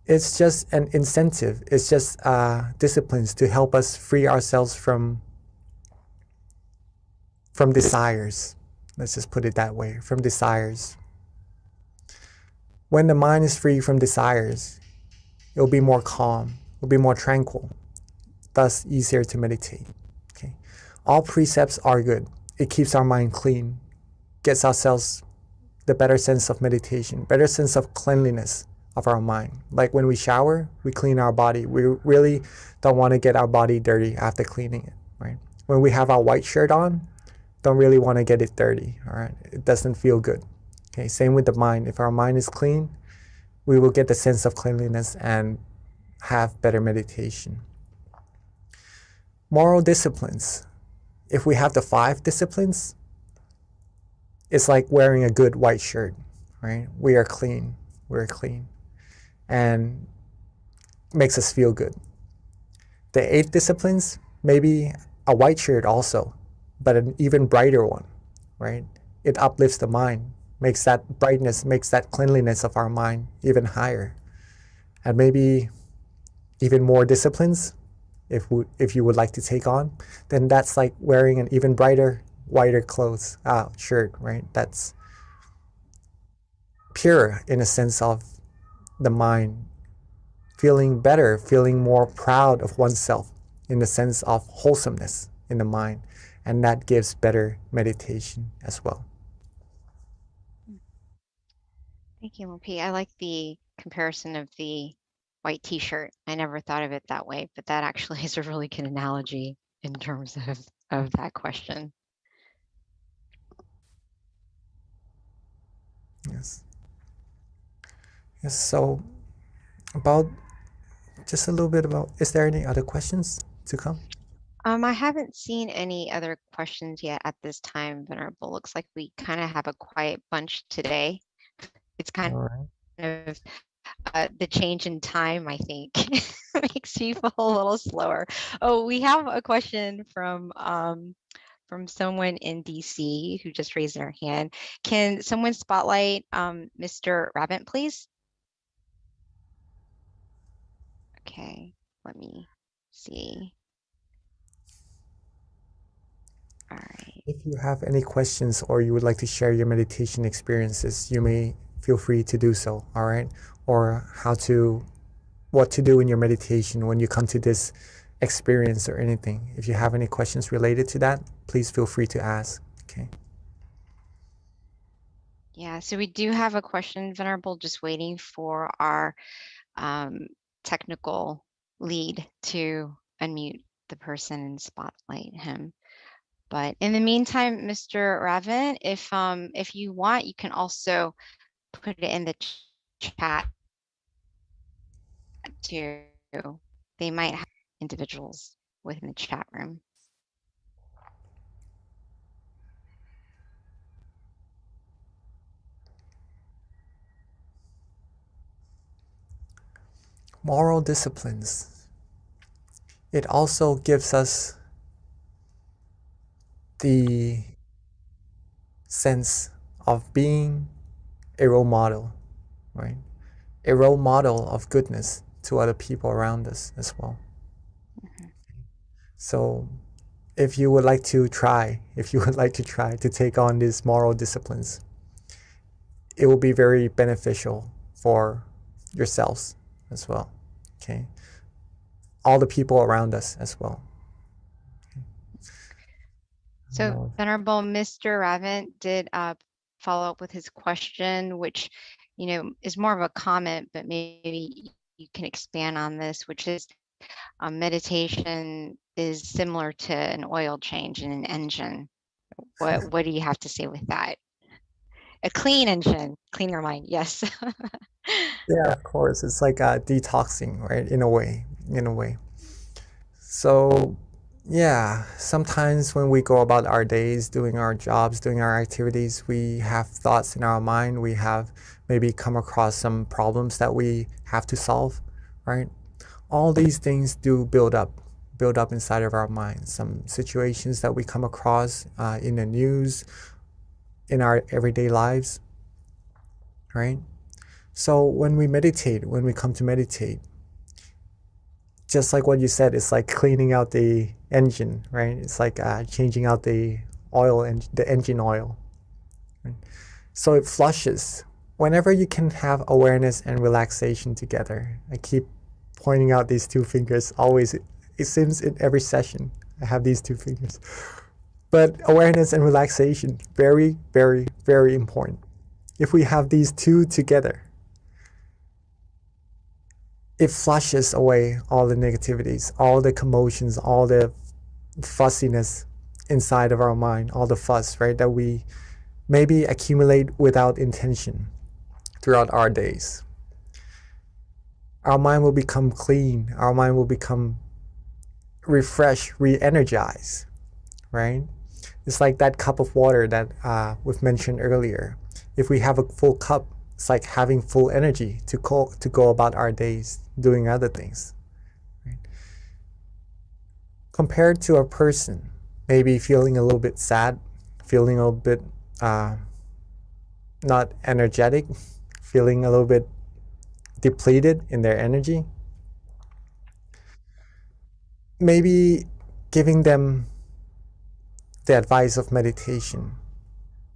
It's just an incentive. It's just disciplines to help us free ourselves from desires. Let's just put it that way, from desires. When the mind is free from desires, it'll be more calm, it'll be more tranquil, thus easier to meditate. Okay. All precepts are good. It keeps our mind clean, gets ourselves the better sense of meditation, better sense of cleanliness of our mind. Like when we shower, we clean our body. We really don't want to get our body dirty after cleaning it, right? When we have our white shirt on, don't really want to get it dirty, all right? It doesn't feel good. Okay, same with the mind. If our mind is clean, we will get the sense of cleanliness and have better meditation. Moral disciplines. If we have the 5 disciplines, it's like wearing a good white shirt, right? We are clean. We're clean. And makes us feel good. The 8 disciplines, maybe a white shirt also, but an even brighter one, right? It uplifts the mind, makes that brightness, makes that cleanliness of our mind even higher. And maybe even more disciplines, if you would like to take on, then that's like wearing an even brighter, whiter clothes, shirt, right? That's pure in a sense of the mind feeling better, feeling more proud of oneself in the sense of wholesomeness in the mind. And that gives better meditation as well. Thank you, Mopi. I like the comparison of the white t-shirt. I never thought of it that way, but that actually is a really good analogy in terms of that question. Yes. Yes. So about just a little bit about, is there any other questions to come? I haven't seen any other questions yet at this time, Venerable. Looks like we kind of have a quiet bunch today. It's kind All right. of the change in time, I think, makes people a little slower. Oh, we have a question from someone in DC who just raised their hand. Can someone spotlight Mr. Rabbit, please? Okay, let me see. All right. If you have any questions or you would like to share your meditation experiences, you may feel free to do so, all right? Or what to do in your meditation when you come to this experience or anything. If you have any questions related to that, please feel free to ask, okay? Yeah, so we do have a question, Venerable, just waiting for our technical lead to unmute the person and spotlight him. But in the meantime, Mr. Raven, if you want, you can also put it in the chat too. They might have individuals within the chat room. moral disciplines. It also gives us the sense of being a role model, right? A role model of goodness to other people around us as well. So if you would like to try to take on these moral disciplines, it will be very beneficial for yourselves as well. Okay. All the people around us as well. So Venerable Mr. Raven did follow up with his question, which, is more of a comment, but maybe you can expand on this, which is meditation is similar to an oil change in an engine. What do you have to say with that? A clean engine, clean your mind. Yes. Yeah, of course. It's like detoxing, right? In a way. So yeah, sometimes when we go about our days, doing our jobs, doing our activities, we have thoughts in our mind. We have maybe come across some problems that we have to solve, right? All these things do build up inside of our minds. Some situations that we come across in the news, in our everyday lives, right? So when we come to meditate, just like what you said, it's like cleaning out the engine, right? It's like changing out the oil and the engine oil. Right? So it flushes. Whenever you can have awareness and relaxation together, I keep pointing out these two fingers always. It seems in every session I have these two fingers. But awareness and relaxation, very, very, very important. If we have these two together, it flushes away all the negativities, all the commotions, all the fussiness inside of our mind, all the fuss, right, that we maybe accumulate without intention throughout our days. Our mind will become clean. Our mind will become refreshed, re-energized, right? It's like that cup of water that we've mentioned earlier. If we have a full cup, it's like having full energy to go about our days doing other things. Right? Compared to a person maybe feeling a little bit sad, feeling a little bit not energetic, feeling a little bit depleted in their energy, maybe giving them the advice of meditation,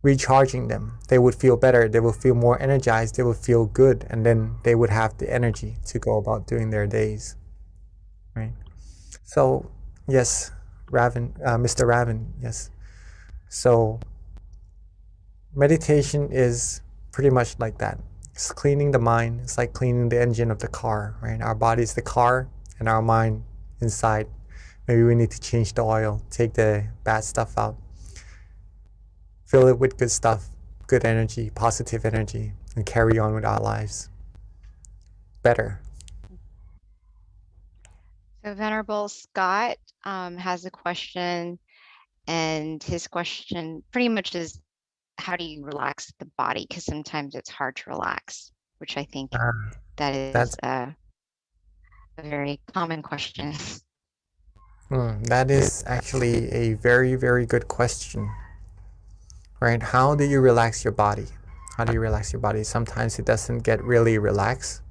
recharging them, they would feel better, they would feel more energized, they would feel good, and then they would have the energy to go about doing their days, right? So yes, Mr. Raven, yes. So meditation is pretty much like that. It's cleaning the mind. It's like cleaning the engine of the car, right? Our body is the car and our mind inside. Maybe we need to change the oil, take the bad stuff out, fill it with good stuff, good energy, positive energy, and carry on with our lives better. So Venerable Scott has a question, and his question pretty much is, how do you relax the body? Because sometimes it's hard to relax, which I think that is a very common question. That is actually a very, very good question, right? How do you relax your body? How do you relax your body? Sometimes it doesn't get really relaxed.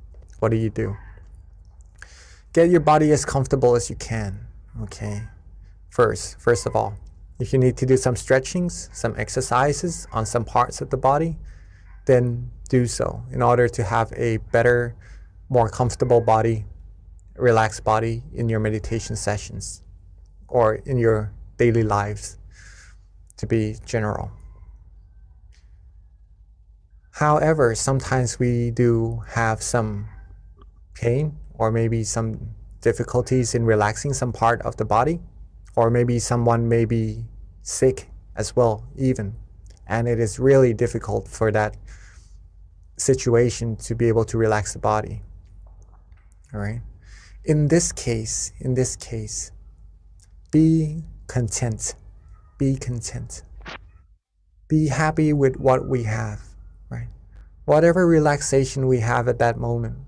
What do you do? Get your body as comfortable as you can, okay? First of all, if you need to do some stretchings, some exercises on some parts of the body, then do so in order to have a better, more comfortable body, relaxed body in your meditation sessions or in your daily lives, to be general. However, sometimes we do have some pain or maybe some difficulties in relaxing some part of the body, or maybe someone may be sick as well even, and it is really difficult for that situation to be able to relax the body. All right. In this case, be content. Be content. Be happy with what we have, right? Whatever relaxation we have at that moment,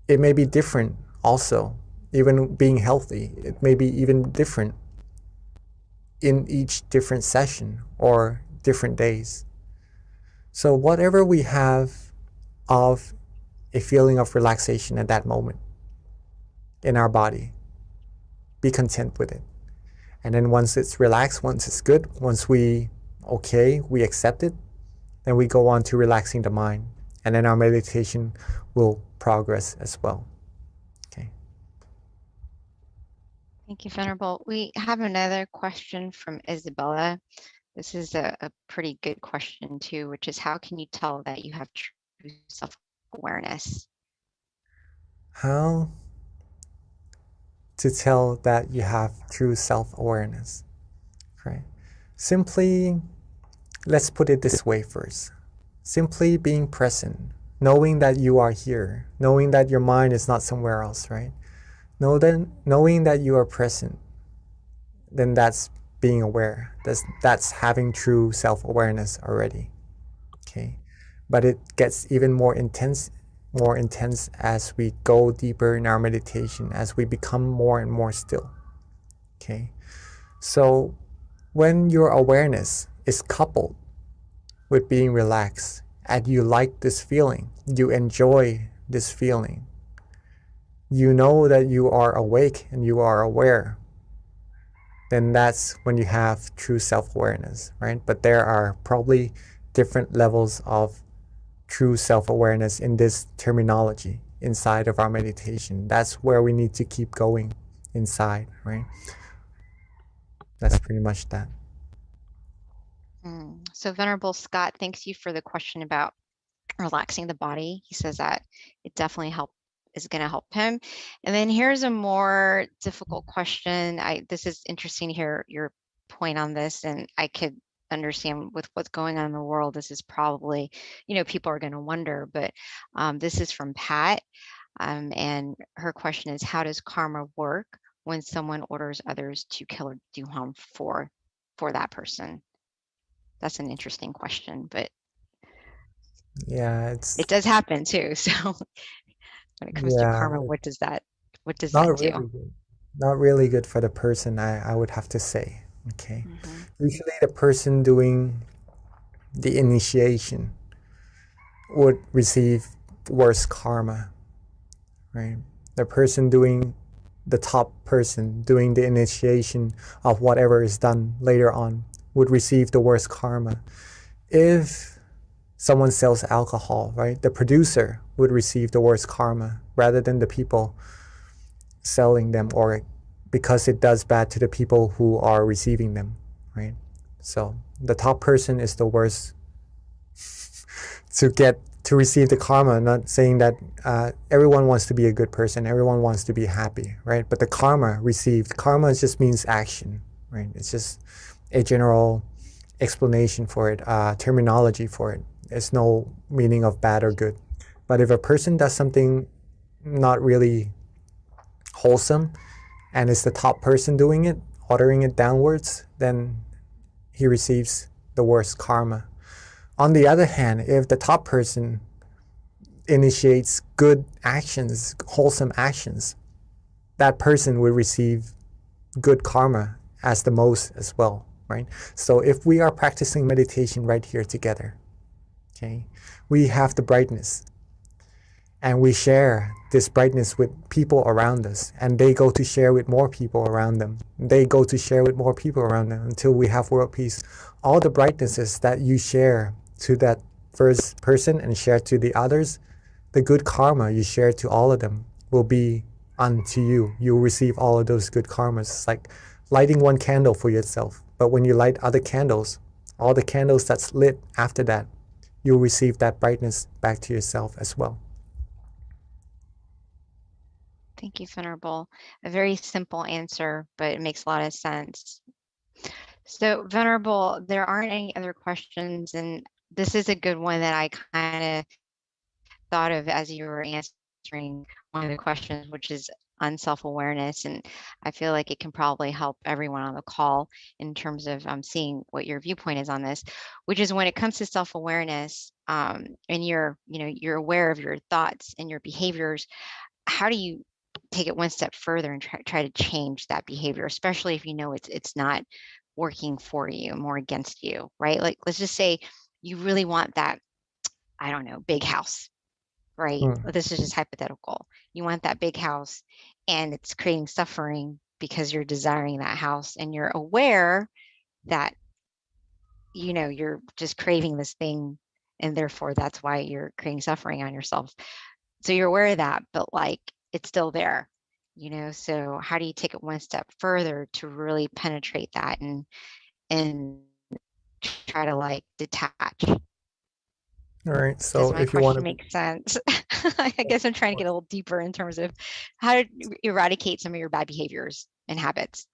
it may be different also. Even being healthy, it may be even different in each different session or different days. So whatever we have of a feeling of relaxation at that moment in our body, be content with it. And then once it's relaxed, once it's good, once we accept it, then we go on to relaxing the mind. And then our meditation will progress as well. Okay. Thank you, Venerable. We have another question from Isabella. This is a pretty good question too, which is how can you tell that you have true self-awareness? How to tell that you have true self-awareness, right? Simply, let's put it this way first. Simply being present, knowing that you are here, knowing that your mind is not somewhere else, right? Knowing that you are present, then that's being aware. That's having true self-awareness already. Okay. But it gets even more intense as we go deeper in our meditation, as we become more and more still. Okay. So when your awareness is coupled with being relaxed and you like this feeling, you enjoy this feeling, you know that you are awake and you are aware, then that's when you have true self-awareness, right? But there are probably different levels of true self-awareness in this terminology inside of our meditation. That's where we need to keep going inside, right? That's pretty much that. So Venerable Scott, thanks you for the question about relaxing the body. He says that it definitely is going to help him. And then here's a more difficult question. This is interesting to hear your point on this, and I could understand with what's going on in the world. This is probably, people are going to wonder, but this is from Pat. And her question is, how does karma work when someone orders others to kill or do harm for that person? That's an interesting question, but yeah, it does happen too. So when it comes to karma, what does that do? Not really good for the person, I would have to say. Okay. Usually the person doing the initiation would receive worse karma, right? The top person doing the initiation of whatever is done later on would receive the worst karma. If someone sells alcohol, right, the producer would receive the worst karma rather than the people selling them, or because it does bad to the people who are receiving them, right? So the top person is the worst to receive the karma. Not saying that everyone wants to be a good person, everyone wants to be happy, right? But the karma just means action, right? It's just a general explanation for it, terminology for it. There's no meaning of bad or good. But if a person does something not really wholesome and it's the top person doing it, ordering it downwards, then he receives the worst karma. On the other hand, if the top person initiates good actions, wholesome actions, that person will receive good karma as the most as well, right? So if we are practicing meditation right here together, okay, we have the brightness and we share this brightness with people around us, and they go to share with more people around them. They go to share with more people around them until we have world peace. All the brightnesses that you share to that first person and share to the others, the good karma you share to all of them will be unto you. You'll receive all of those good karmas. It's like lighting one candle for yourself. But when you light other candles, all the candles that's lit after that, you'll receive that brightness back to yourself as well. Thank you, Venerable. A very simple answer, but it makes a lot of sense. So, Venerable, there aren't any other questions, and this is a good one that I kind of thought of as you were answering one of the questions, which is on self-awareness. And I feel like it can probably help everyone on the call in terms of seeing what your viewpoint is on this, which is when it comes to self-awareness, and you're aware of your thoughts and your behaviors, how do you take it one step further and try to change that behavior, especially if you know it's not working for you, more against you, right? Like, let's just say you really want that, I don't know, big house, right? Mm. This is just hypothetical. You want that big house and it's creating suffering because you're desiring that house and you're aware that, you know, you're just craving this thing and therefore that's why you're creating suffering on yourself. So you're aware of that, but like it's still there, you know? So how do you take it one step further to really penetrate that and try to like detach? All right. Does So my if you want question to, make sense? I guess I'm trying to get a little deeper in terms of how to eradicate some of your bad behaviors and habits,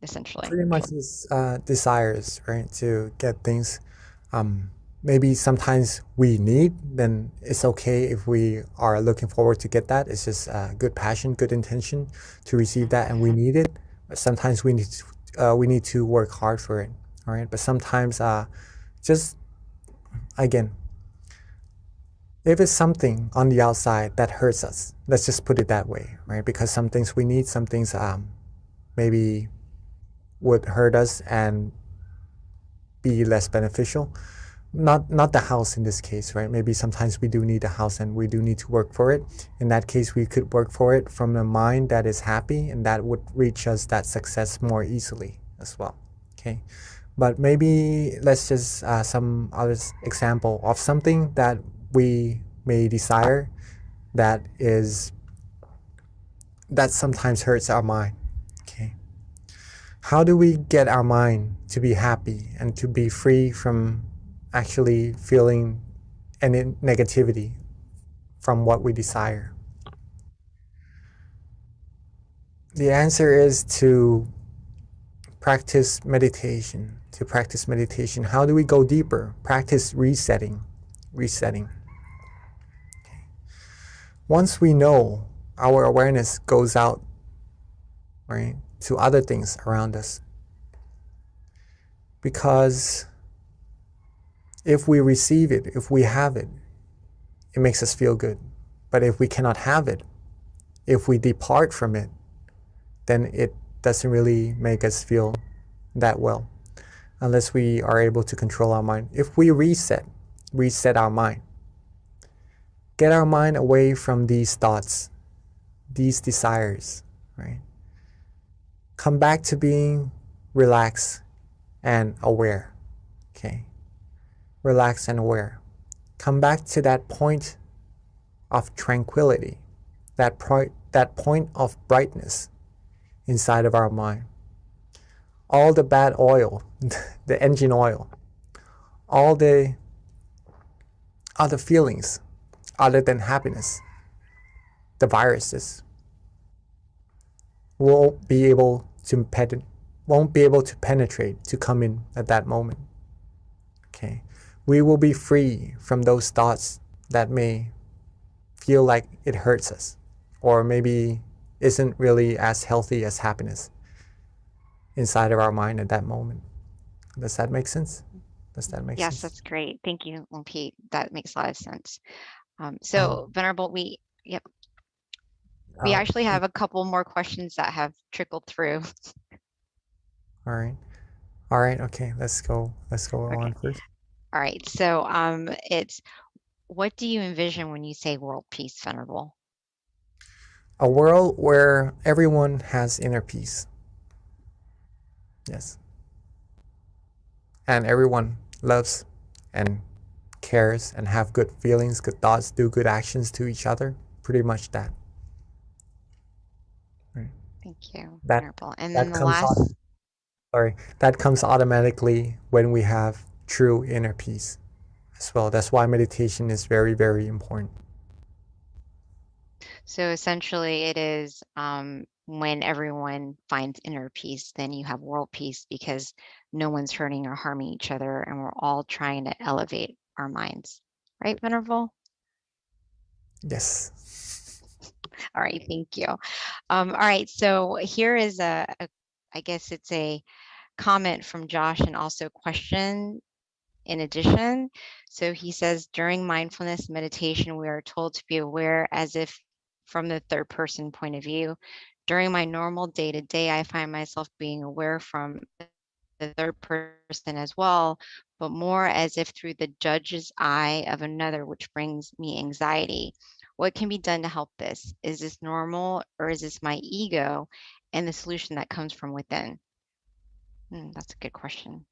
essentially. pretty much is desires, right? To get things maybe sometimes we need, then it's okay if we are looking forward to get that. It's just good passion, good intention to receive that, and we need it. But sometimes we need to work hard for it, all right? But sometimes just again, if it's something on the outside that hurts us, let's just put it that way, right? Because some things we need, some things maybe would hurt us and be less beneficial. Not the house in this case, right? Maybe sometimes we do need a house and we do need to work for it. In that case, we could work for it from a mind that is happy, and that would reach us that success more easily as well. Okay, but maybe let's just some other example of something that we may desire that sometimes hurts our mind. Okay, how do we get our mind to be happy and to be free from actually feeling any negativity from what we desire? The answer is to practice meditation. To practice meditation, how do we go deeper? Practice resetting. Okay. Once we know, our awareness goes out, right, to other things around us. Because if we receive it, if we have it, it makes us feel good. But if we cannot have it, if we depart from it, then it doesn't really make us feel that well, unless we are able to control our mind. If we reset our mind, get our mind away from these thoughts, these desires, right? Come back to being relaxed and aware, okay? Relaxed and aware. Come back to that point of tranquility, that point of brightness inside of our mind. All the bad oil, the engine oil, all the other feelings other than happiness, the viruses, won't be able to penetrate, to come in at that moment. Okay, we will be free from those thoughts that may feel like it hurts us, or maybe isn't really as healthy as happiness inside of our mind at that moment. Does that make sense? Does that make Yes, sense? that's great. Thank you, Pete. That makes a lot of sense. So Venerable, we actually have a couple more questions that have trickled through. All right. Okay, let's go on first. All right. So it's, what do you envision when you say world peace, Venerable? A world where everyone has inner peace. Yes. And everyone loves and cares and have good feelings, good thoughts, do good actions to each other. Pretty much that. Right. Thank you, That, Venerable. And that then the comes last. that comes automatically when we have true inner peace as well. That's why meditation is very, very important. So essentially it is when everyone finds inner peace, then you have world peace because no one's hurting or harming each other and we're all trying to elevate our minds. Right, Venerable? Yes. All right, thank you. All right, so here is I guess it's a comment from Josh and also a question in addition. So he says, during mindfulness meditation, we are told to be aware as if from the third person point of view. During my normal day to day, I find myself being aware from the third person as well, but more as if through the judge's eye of another, which brings me anxiety. What can be done to help this? Is this normal or is this my ego and the solution that comes from within? That's a good question.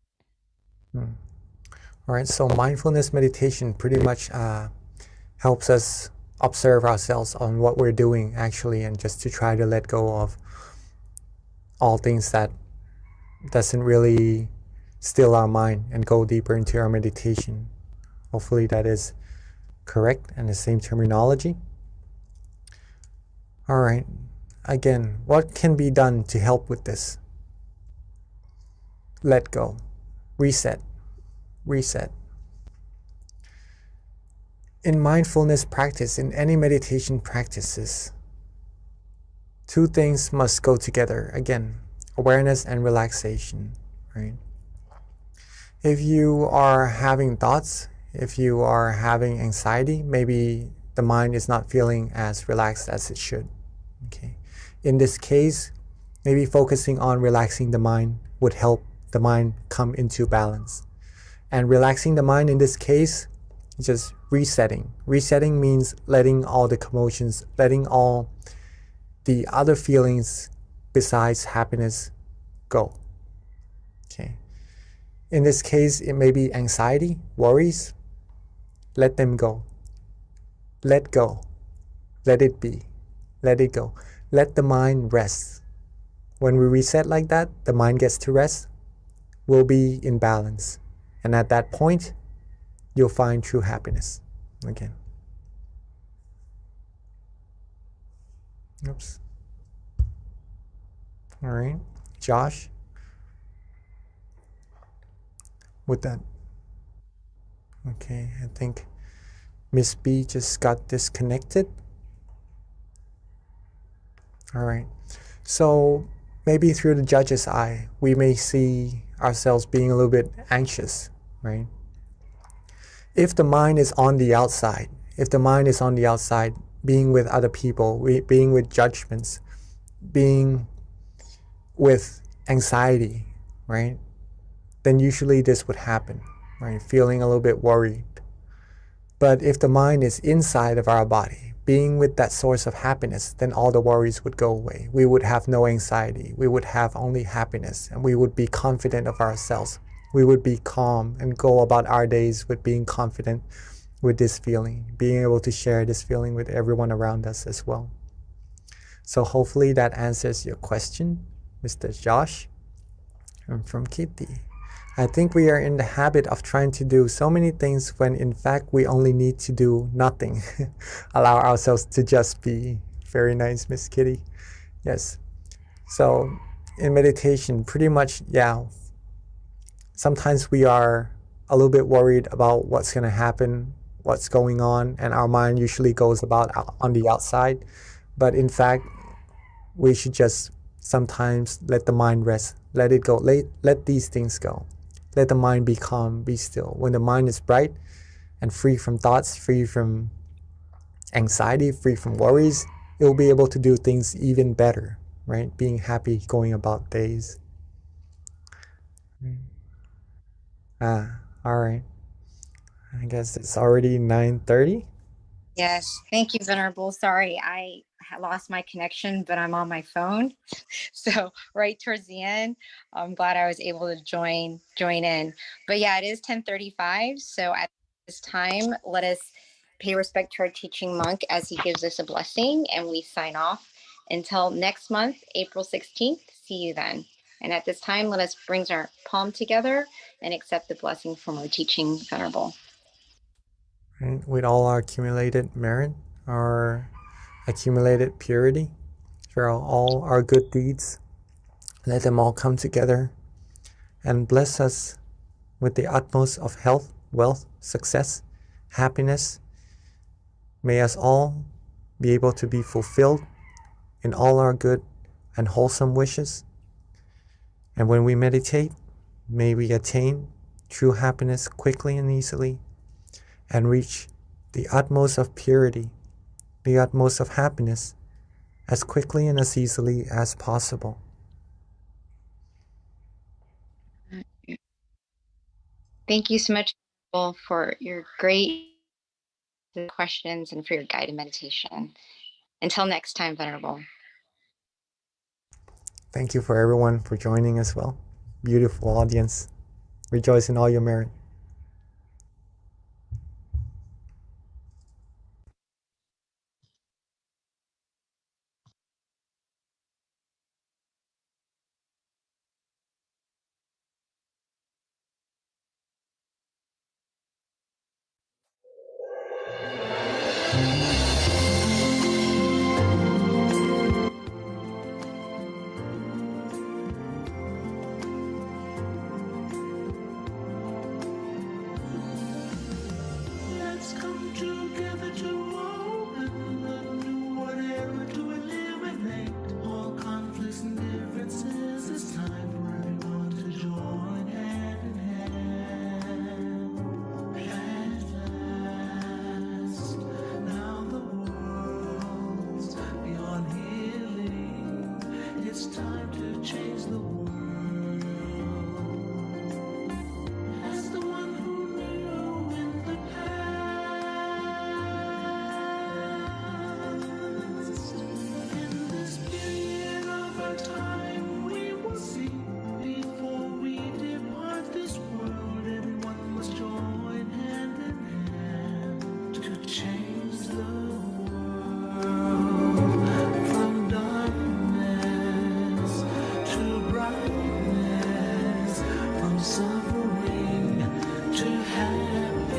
All right, so mindfulness meditation pretty much helps us observe ourselves on what we're doing actually, and just to try to let go of all things that doesn't really still our mind and go deeper into our meditation. Hopefully that is correct and the same terminology. All right, again, what can be done to help with this? Let go, reset. In mindfulness practice, in any meditation practices, two things must go together. Again, awareness and relaxation, right? If you are having thoughts, if you are having anxiety, maybe the mind is not feeling as relaxed as it should. Okay. In this case, maybe focusing on relaxing the mind would help the mind come into balance. And relaxing the mind in this case is just resetting. Resetting means letting all the commotions, letting all the other feelings besides happiness go. Okay. In this case, it may be anxiety, worries. Let them go. Let go. Let it be. Let it go. Let the mind rest. When we reset like that, the mind gets to rest. We'll be in balance. And at that point, you'll find true happiness again. Oops. All right, Josh, with that. Okay, I think Miss B just got disconnected. All right, so maybe through the judge's eye, we may see ourselves being a little bit anxious, right? If the mind is on the outside, being with other people, being with judgments, being with anxiety, right? Then usually this would happen, right? Feeling a little bit worried. But if the mind is inside of our body, being with that source of happiness, then all the worries would go away. We would have no anxiety. We would have only happiness, and we would be confident of ourselves. We would be calm and go about our days with being confident with this feeling, being able to share this feeling with everyone around us as well. So hopefully that answers your question, Mr. Josh. I'm from Kitty. I think we are in the habit of trying to do so many things when in fact we only need to do nothing. Allow ourselves to just be. Very nice, Miss Kitty. Yes. So in meditation, pretty much, yeah, sometimes we are a little bit worried about what's going to happen, what's going on, and our mind usually goes about on the outside. But in fact, we should just sometimes let the mind rest, let it go, let these things go. Let the mind be calm, be still. When the mind is bright and free from thoughts, free from anxiety, free from worries, it will be able to do things even better, right? Being happy, going about days. All right. I guess it's already 9:30. Yes, thank you, Venerable. Sorry, I lost my connection, but I'm on my phone. So right towards the end, I'm glad I was able to join in. But yeah, it is 10:35. So at this time, let us pay respect to our teaching monk as he gives us a blessing, and we sign off until next month, April 16th. See you then. And at this time, let us bring our palm together and accept the blessing from our teaching Venerable. Right? With all our accumulated merit, our accumulated purity, for all our good deeds, let them all come together and bless us with the utmost of health, wealth, success, happiness. May us all be able to be fulfilled in all our good and wholesome wishes. And when we meditate, may we attain true happiness quickly and easily, and reach the utmost of purity, the utmost of happiness as quickly and as easily as possible. Thank you so much for your great questions and for your guided meditation. Until next time, Venerable. Thank you for everyone for joining as well. Beautiful audience. Rejoice in all your merit. Let's come together to open a new whatever to eliminate all conflicts and differences. It's time for everyone to join hand in hand. At last, now the world's beyond healing. It's time to change the world. As the one who knew in the past, in this period of our time, we will see before we depart this world. Everyone must join hand in hand to change the world from darkness to brightness, from suffering to happiness,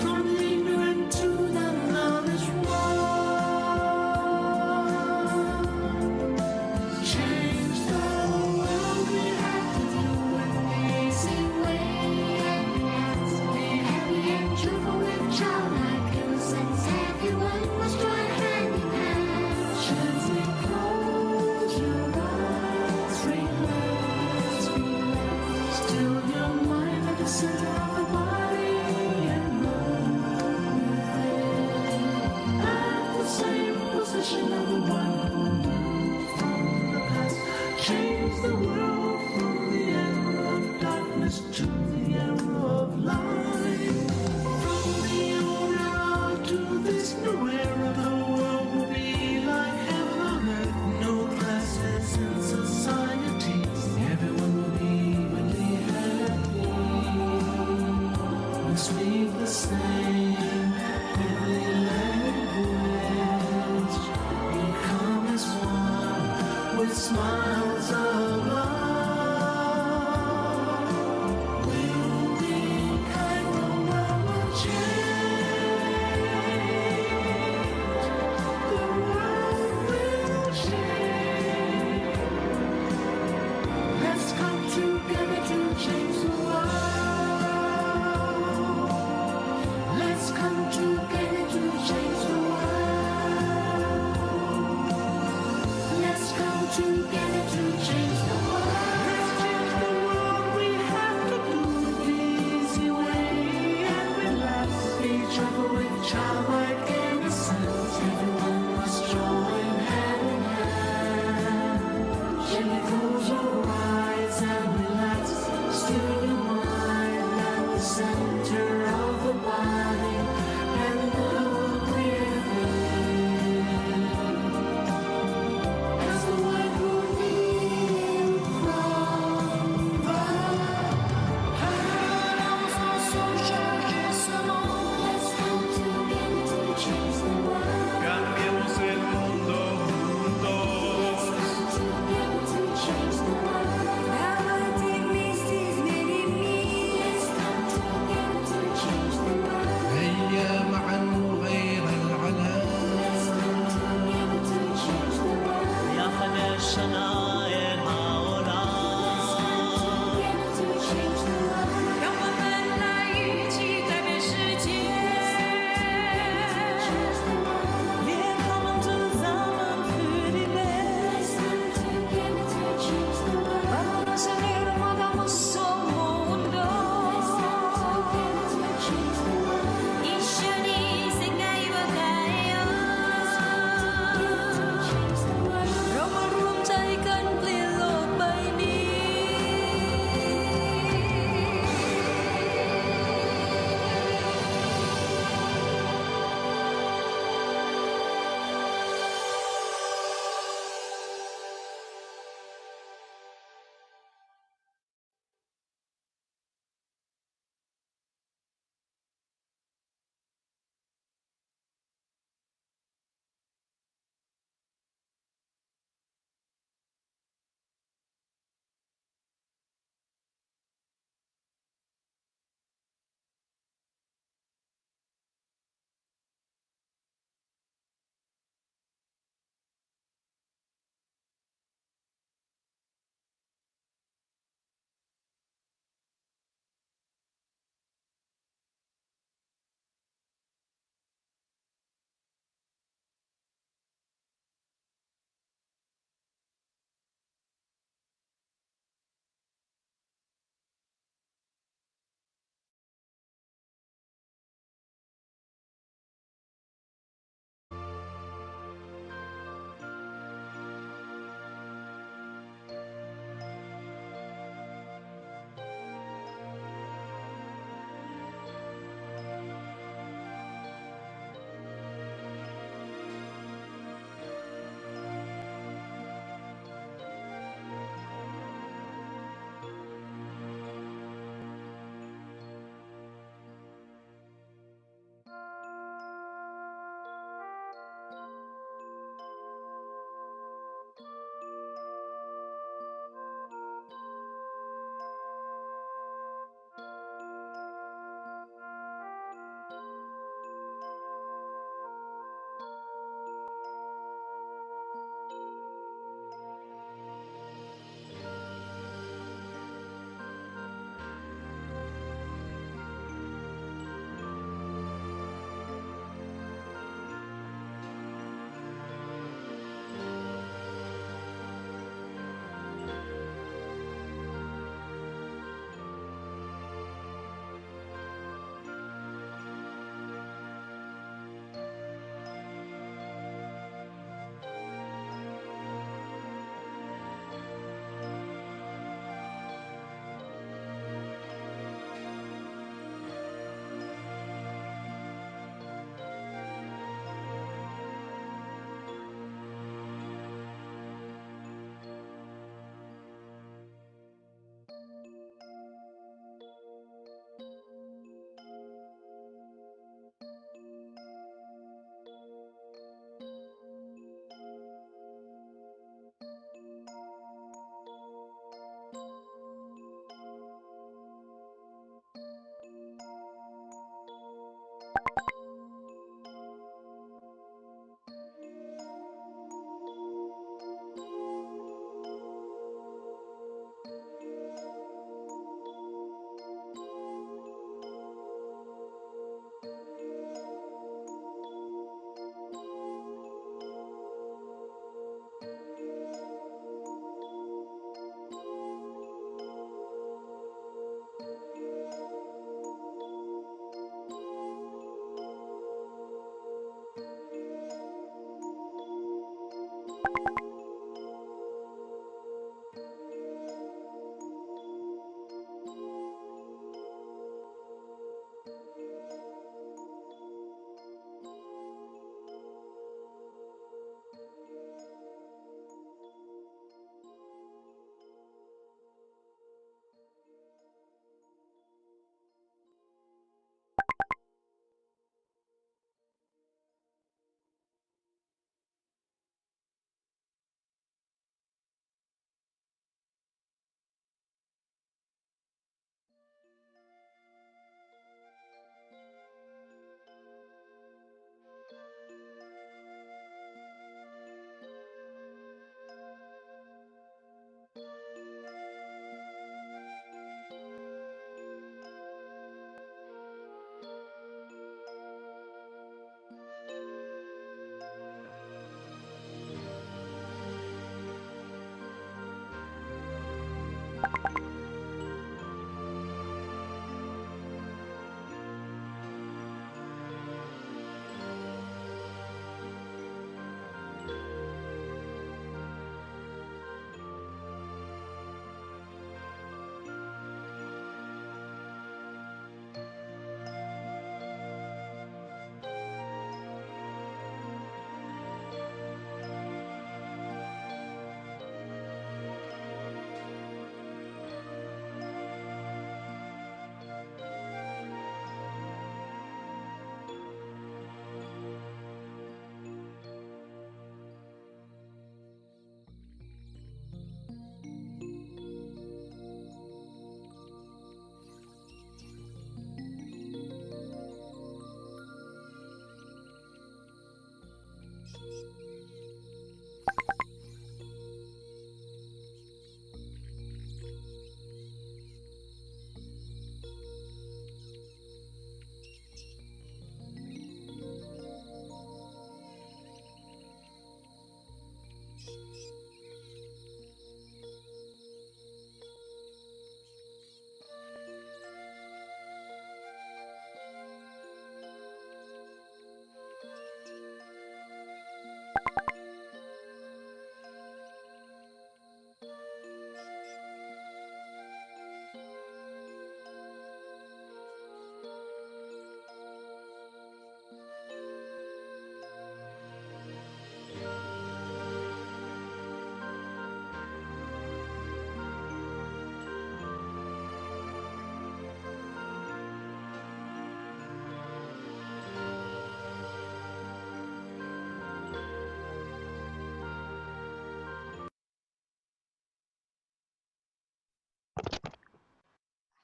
from the ignorant to the knowledge one. Change the world, we have to do it the easy way. Be happy and cheerful with childlike innocence. Everyone must join hand in hand. Gently close your eyes, relax, relax. Still your mind at the center of the body and move at the same position of the one who knew from the past. Change the world from the era of darkness to the era of light. From the old era to this new era, the world will be like heaven on earth. No classes in society. Everyone will be evenly happy. We speak the same heavenly language. Become as one with smiles of love. We'll be kind, the world will change. The world will change. Let's come together to change the world.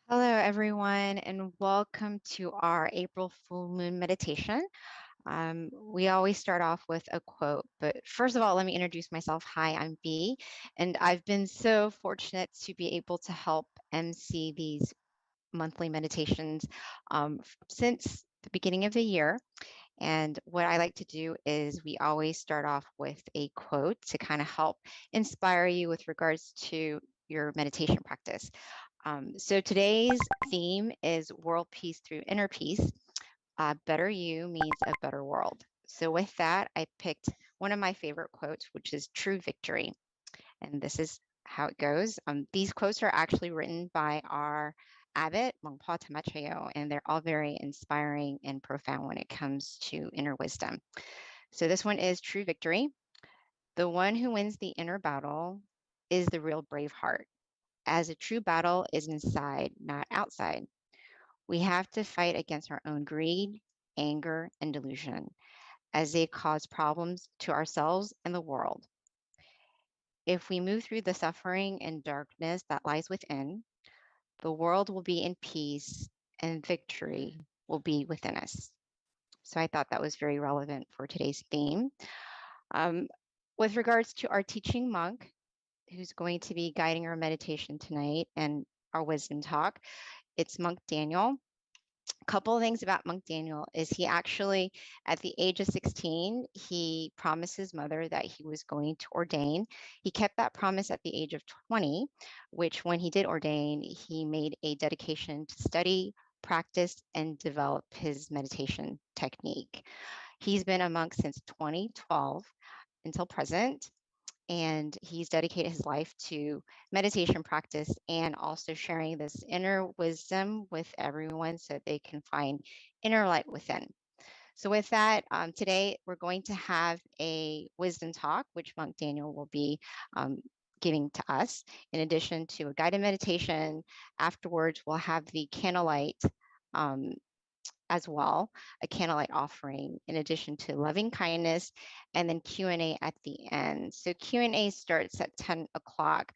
Hello, everyone, and welcome to our April full moon meditation. We always start off with a quote, but first of all, let me introduce myself. Hi, I'm B, and I've been so fortunate to be able to help MC these monthly meditations since the beginning of the year. And what I like to do is we always start off with a quote to kind of help inspire you with regards to your meditation practice. So today's theme is world peace through inner peace. Better you means a better world. So with that, I picked one of my favorite quotes, which is true victory. And this is how it goes. These quotes are actually written by our abbot, Longpa Tamachayo, and they're all very inspiring and profound when it comes to inner wisdom. So this one is true victory. The one who wins the inner battle is the real brave heart, as a true battle is inside, not outside. We have to fight against our own greed, anger, and delusion, as they cause problems to ourselves and the world. If we move through the suffering and darkness that lies within, the world will be in peace and victory will be within us. So I thought that was very relevant for today's theme. With regards to our teaching monk, who's going to be guiding our meditation tonight and our wisdom talk, it's Monk Daniel. A couple of things about Monk Daniel is he actually, at the age of 16, he promised his mother that he was going to ordain. He kept that promise at the age of 20, which when he did ordain, he made a dedication to study, practice, and develop his meditation technique. He's been a monk since 2012 until present. And he's dedicated his life to meditation practice and also sharing this inner wisdom with everyone so they can find inner light within. So with that, today we're going to have a wisdom talk, which Monk Daniel will be giving to us, in addition to a guided meditation. Afterwards, we'll have the candlelight as well, a candlelight offering, in addition to loving kindness, and then Q&A at the end. So Q&A starts at 10 o'clock.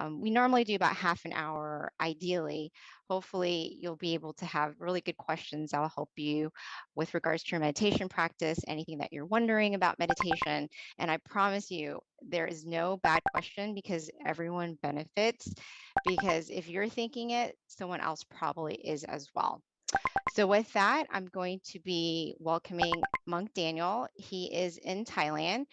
We normally do about half an hour, ideally. Hopefully you'll be able to have really good questions that will help you with regards to your meditation practice, anything that you're wondering about meditation. And I promise you, there is no bad question because everyone benefits, because if you're thinking it, someone else probably is as well. So with that, I'm going to be welcoming Monk Daniel. He is in Thailand.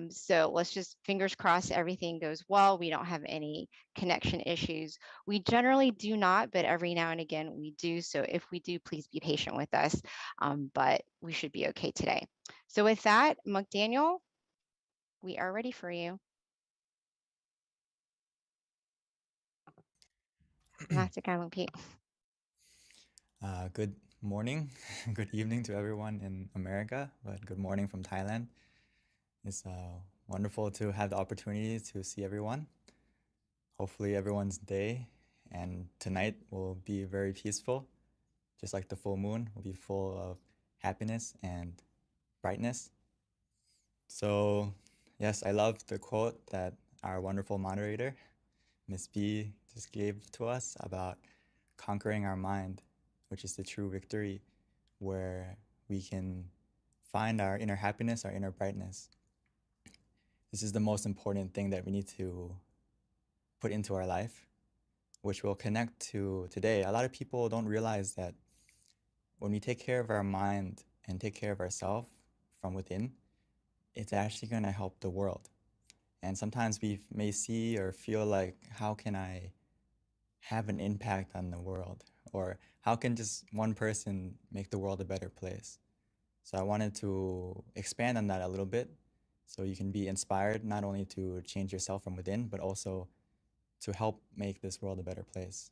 So let's just fingers crossed everything goes well. We don't have any connection issues. We generally do not, but every now and again we do. So if we do, please be patient with us. But we should be okay today. So with that, Monk Daniel, we are ready for you. Good morning, good evening to everyone in America, but good morning from Thailand. It's wonderful to have the opportunity to see everyone. Hopefully everyone's day and tonight will be very peaceful, just like the full moon will be full of happiness and brightness. So yes, I love the quote that our wonderful moderator, Miss B, just gave to us about conquering our mind, which is the true victory, where we can find our inner happiness, our inner brightness. This is the most important thing that we need to put into our life, which will connect to today. A lot of people don't realize that when we take care of our mind and take care of ourselves from within, it's actually going to help the world. And sometimes we may see or feel like, how can I have an impact on the world? Or how can just one person make the world a better place? So I wanted to expand on that a little bit so you can be inspired not only to change yourself from within, but also to help make this world a better place,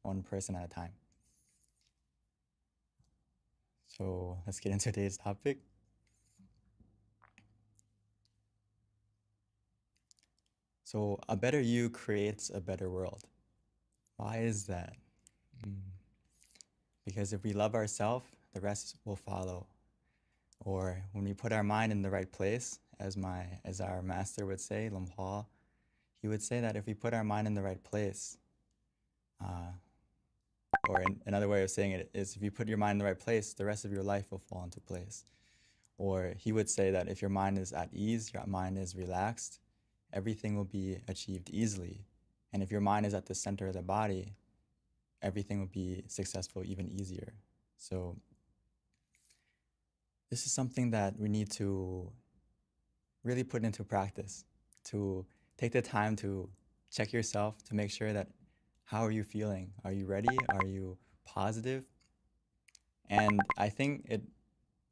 one person at a time. So let's get into today's topic. So a better you creates a better world. Why is that? Because if we love ourselves, the rest will follow. Or when we put our mind in the right place, as our master would say, Lumpha, he would say that if we put our mind in the right place, or another way of saying it is, if you put your mind in the right place, the rest of your life will fall into place. Or he would say that if your mind is at ease, your mind is relaxed, everything will be achieved easily. And if your mind is at the center of the body, everything will be successful even easier. So this is something that we need to really put into practice, to take the time to check yourself, to make sure that, how are you feeling? Are you ready? Are you positive? And I think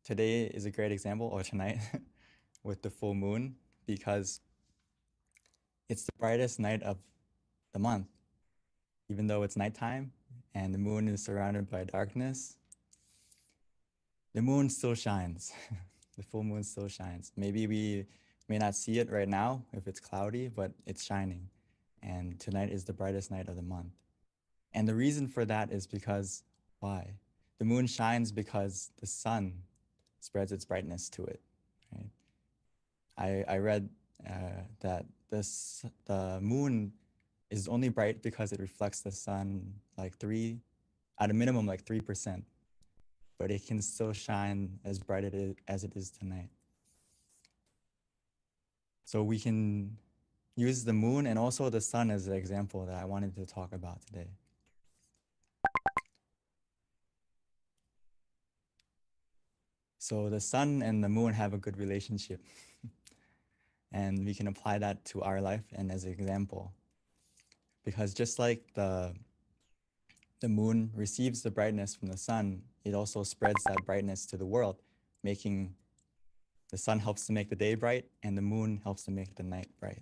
today is a great example, or tonight, with the full moon, because it's the brightest night of the month. Even though it's nighttime and the moon is surrounded by darkness, the moon still shines. The full moon still shines. Maybe we may not see it right now if it's cloudy, but it's shining. And tonight is the brightest night of the month. And the reason for that is because, why? The moon shines because the sun spreads its brightness to it. Right? I read that the moon is only bright because it reflects the sun like at a minimum, like 3%. but it can still shine as bright as it is tonight. So we can use the moon and also the sun as an example that I wanted to talk about today. So the sun and the moon have a good relationship. And we can apply that to our life and as an example. Because just like the moon receives the brightness from the sun, it also spreads that brightness to the world, making the sun helps to make the day bright and the moon helps to make the night bright.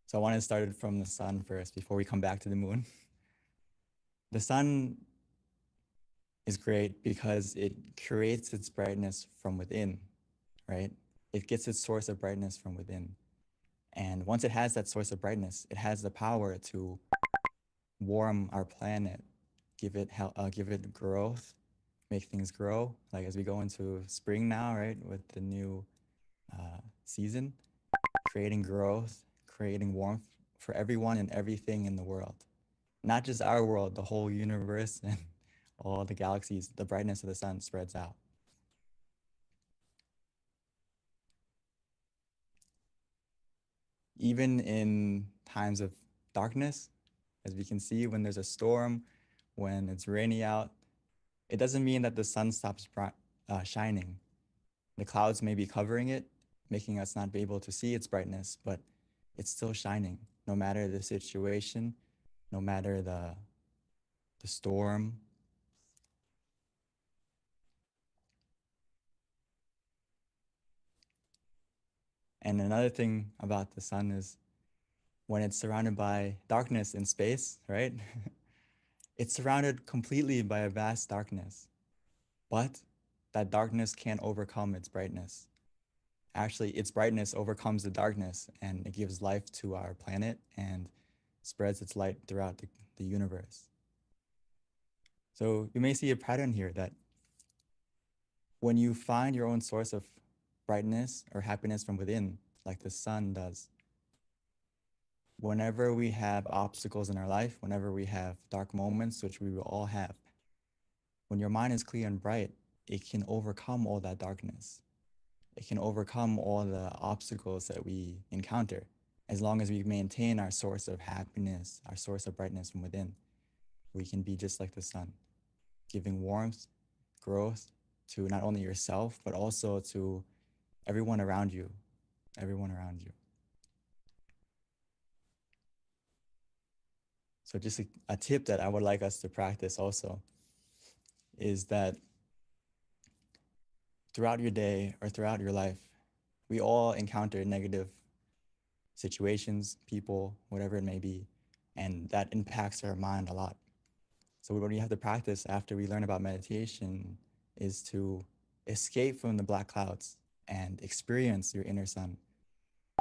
So I want to start it from the sun first before we come back to the moon. The sun is great because it creates its brightness from within, right? It gets its source of brightness from within. And once it has that source of brightness, it has the power to warm our planet, give it growth, make things grow. Like as we go into spring now, right, with the new season, creating growth, creating warmth for everyone and everything in the world. Not just our world, the whole universe and all the galaxies, the brightness of the sun spreads out. Even in times of darkness, as we can see, when there's a storm, when it's rainy out, it doesn't mean that the sun stops shining. The clouds may be covering it, making us not be able to see its brightness, but it's still shining, no matter the situation, no matter the storm. And another thing about the sun is when it's surrounded by darkness in space, right? It's surrounded completely by a vast darkness, but that darkness can't overcome its brightness. Actually, its brightness overcomes the darkness and it gives life to our planet and spreads its light throughout the universe. So you may see a pattern here that when you find your own source of brightness or happiness from within, like the sun does, whenever we have obstacles in our life, whenever we have dark moments, which we will all have, when your mind is clear and bright, it can overcome all that darkness. It can overcome all the obstacles that we encounter as long as we maintain our source of happiness, our source of brightness from within. We can be just like the sun, giving warmth, growth to not only yourself, but also to everyone around you, everyone around you. So just a tip that I would like us to practice also is that throughout your day or throughout your life, we all encounter negative situations, people, whatever it may be, and that impacts our mind a lot. So what we have to practice after we learn about meditation is to escape from the black clouds and experience your inner sun,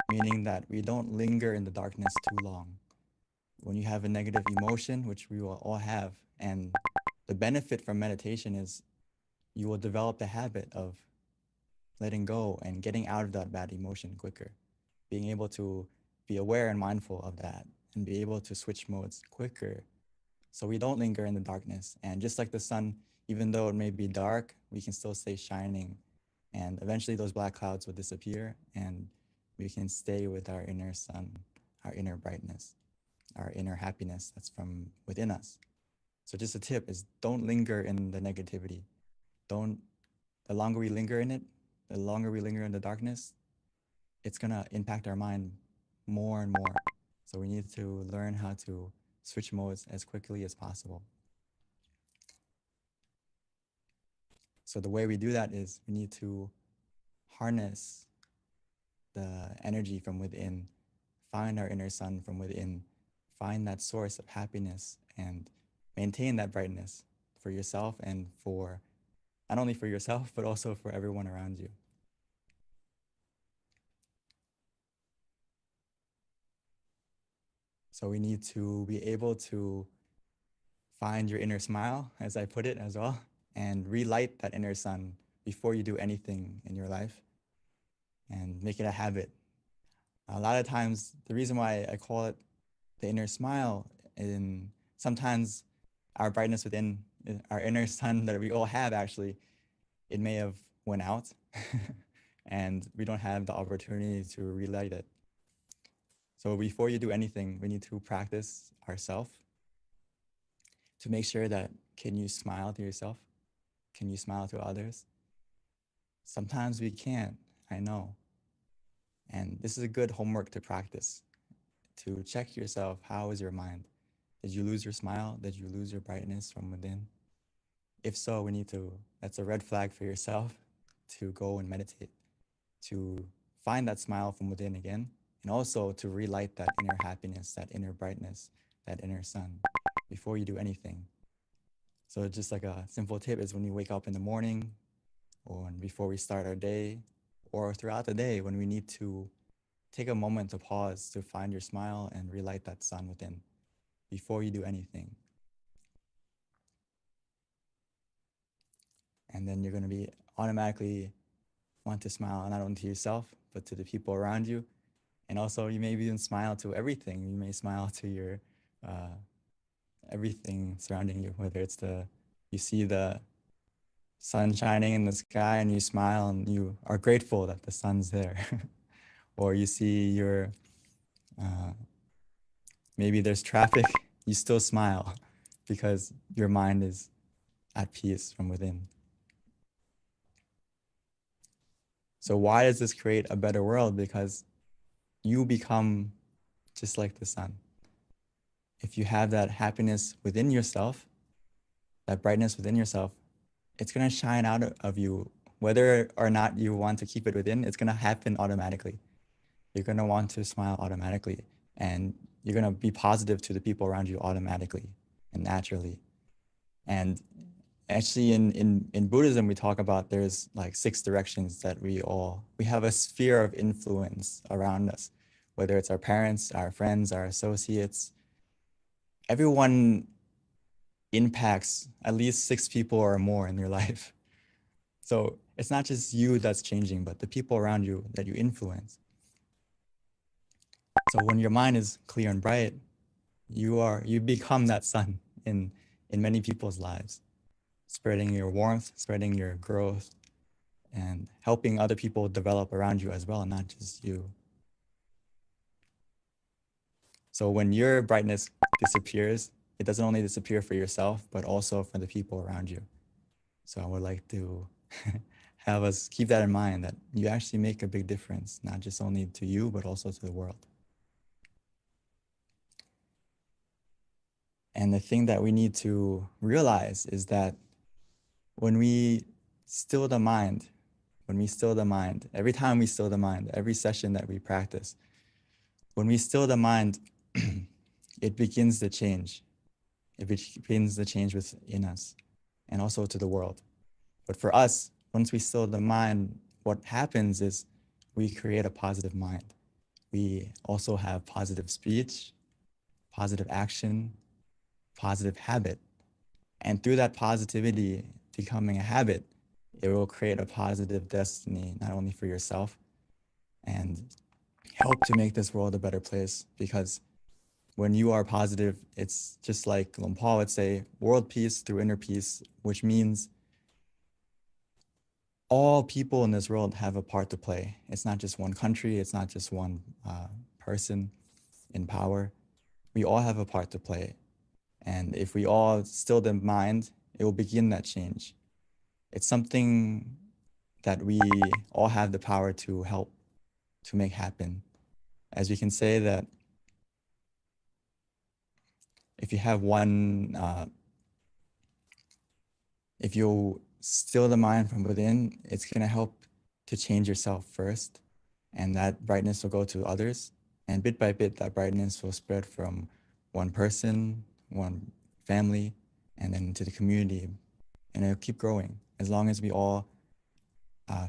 meaning that we don't linger in the darkness too long. When you have a negative emotion, which we will all have, and the benefit from meditation is you will develop the habit of letting go and getting out of that bad emotion quicker, being able to be aware and mindful of that and be able to switch modes quicker so we don't linger in the darkness. And just like the sun, even though it may be dark, we can still stay shining. And eventually those black clouds will disappear and we can stay with our inner sun, our inner brightness, our inner happiness that's from within us. So just a tip is don't linger in the negativity. The longer we linger in it, the longer we linger in the darkness, it's gonna impact our mind more and more. So we need to learn how to switch modes as quickly as possible. So the way we do that is we need to harness the energy from within, find our inner sun from within, find that source of happiness and maintain that brightness for yourself and for, not only for yourself, but also for everyone around you. So we need to be able to find your inner smile, as I put it as well, and relight that inner sun before you do anything in your life and make it a habit. A lot of times, the reason why I call it the inner smile, and sometimes our brightness within, our inner sun that we all have, actually, it may have went out and we don't have the opportunity to relight it. So before you do anything, we need to practice ourselves to make sure that, can you smile to yourself? Can you smile to others? Sometimes we can't, I know. And this is a good homework to practice, to check yourself. How is your mind? Did you lose your smile? Did you lose your brightness from within? If so, that's a red flag for yourself to go and meditate, to find that smile from within again, and also to relight that inner happiness, that inner brightness, that inner sun before you do anything. So just like a simple tip is when we wake up in the morning, or before we start our day, or throughout the day when we need to take a moment to pause to find your smile and relight that sun within before you do anything. And then you're going to be automatically want to smile not only to yourself, but to the people around you. And also you may even smile to everything. You may smile to your everything surrounding you, whether it's you see the sun shining in the sky and you smile and you are grateful that the sun's there. Or you see maybe there's traffic, you still smile because your mind is at peace from within. So why does this create a better world? Because you become just like the sun. If you have that happiness within yourself, that brightness within yourself, it's going to shine out of you. Whether or not you want to keep it within, it's going to happen automatically. You're going to want to smile automatically, and you're going to be positive to the people around you automatically and naturally. And actually in Buddhism, we talk about there's like 6 directions that we have a sphere of influence around us, whether it's our parents, our friends, our associates. Everyone impacts at least 6 people or more in their life. So it's not just you that's changing, but the people around you that you influence. So when your mind is clear and bright, you become that sun in many people's lives, spreading your warmth, spreading your growth, and helping other people develop around you as well, not just you. So when your brightness disappears, it doesn't only disappear for yourself, but also for the people around you. So I would like to have us keep that in mind, that you actually make a big difference, not just only to you, but also to the world. And the thing that we need to realize is that when we still the mind, every time we still the mind, every session that we practice, when we still the mind, it begins to change. It begins the change within us and also to the world. But for us, once we still the mind, what happens is we create a positive mind. We also have positive speech, positive action, positive habit. And through that positivity becoming a habit, it will create a positive destiny, not only for yourself, and help to make this world a better place. Because when you are positive, it's just like Paul would say, world peace through inner peace, which means all people in this world have a part to play. It's not just one country. It's not just one person in power. We all have a part to play. And if we all still the mind, it will begin that change. It's something that we all have the power to help to make happen. As we can say that if you have if you still the mind from within, it's going to help to change yourself first, and that brightness will go to others. And bit by bit, that brightness will spread from one person, one family, and then to the community. And it'll keep growing as long as we all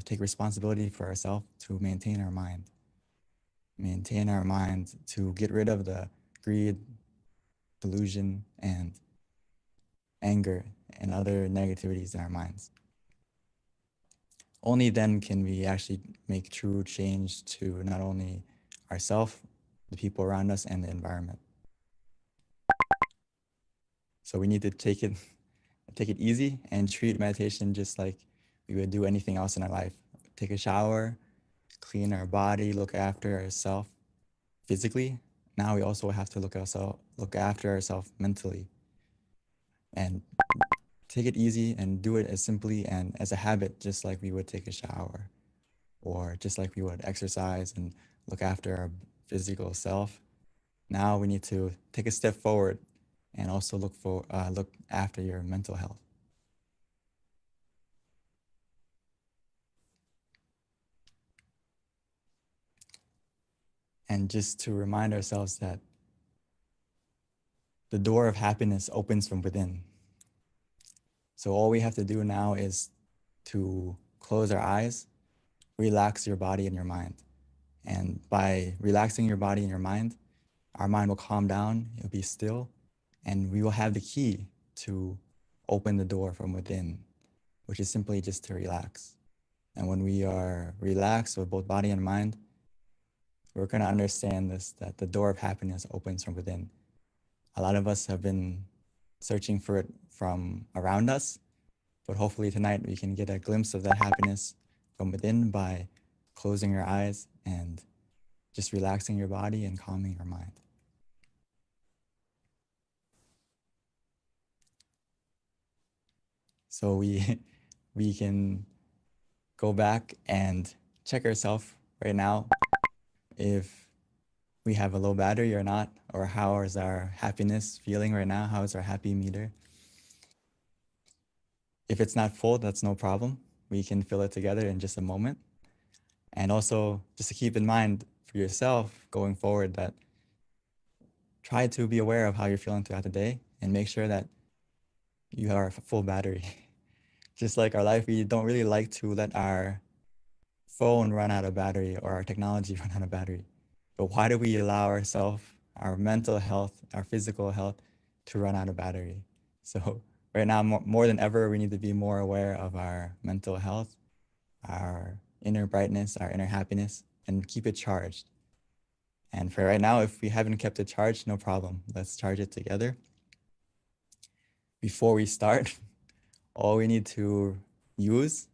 take responsibility for ourselves to maintain our mind. Maintain our mind to get rid of the greed, delusion, and anger and other negativities in our minds. Only then can we actually make true change to not only ourselves, the people around us, and the environment. So we need to take it easy and treat meditation just like we would do anything else in our life. Take a shower, clean our body, look after ourselves physically. Now we also have to look after ourselves mentally, and take it easy and do it as simply and as a habit, just like we would take a shower, or just like we would exercise and look after our physical self. Now we need to take a step forward and also look after your mental health. And just to remind ourselves that the door of happiness opens from within. So all we have to do now is to close our eyes, relax your body and your mind. And by relaxing your body and your mind, our mind will calm down, it'll be still, and we will have the key to open the door from within, which is simply just to relax. And when we are relaxed with both body and mind, we're going to understand this, that the door of happiness opens from within. A lot of us have been searching for it from around us, but hopefully tonight we can get a glimpse of that happiness from within by closing your eyes and just relaxing your body and calming your mind. So we can go back and check ourselves right now if we have a low battery or not, or how is our happiness feeling right now? How is our happy meter? If it's not full, that's no problem. We can fill it together in just a moment. And also just to keep in mind for yourself going forward that try to be aware of how you're feeling throughout the day and make sure that you are a full battery. Just like our life, we don't really like to let our phone run out of battery or our technology run out of battery. But why do we allow ourselves, our mental health, our physical health to run out of battery? So right now, more than ever, we need to be more aware of our mental health, our inner brightness, our inner happiness, and keep it charged. And for right now, if we haven't kept it charged, no problem. Let's charge it together. Before we start, all we need to use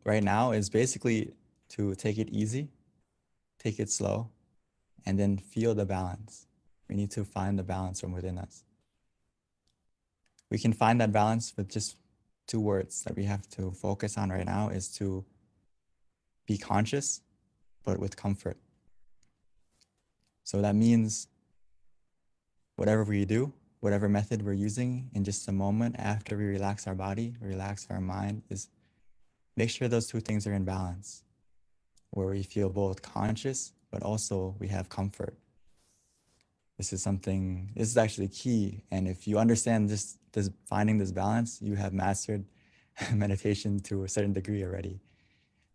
right now is basically to take it easy, take it slow, and then feel the balance. We need to find the balance from within us. We can find that balance with just 2 words that we have to focus on right now is to be conscious, but with comfort. So that means whatever we do, whatever method we're using in just a moment after we relax our body, relax our mind, is make sure those 2 things are in balance, where we feel both conscious, but also we have comfort. This is actually key. And if you understand this finding this balance, you have mastered meditation to a certain degree already,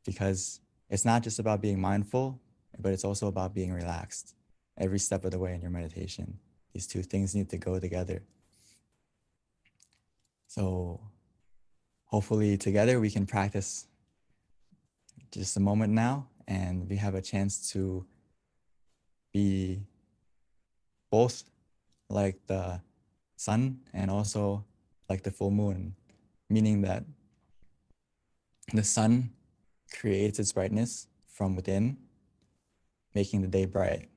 because it's not just about being mindful, but it's also about being relaxed every step of the way in your meditation. These 2 things need to go together. So hopefully together we can practice just a moment now, and we have a chance to be both like the sun and also like the full moon, meaning that the sun creates its brightness from within, making the day bright.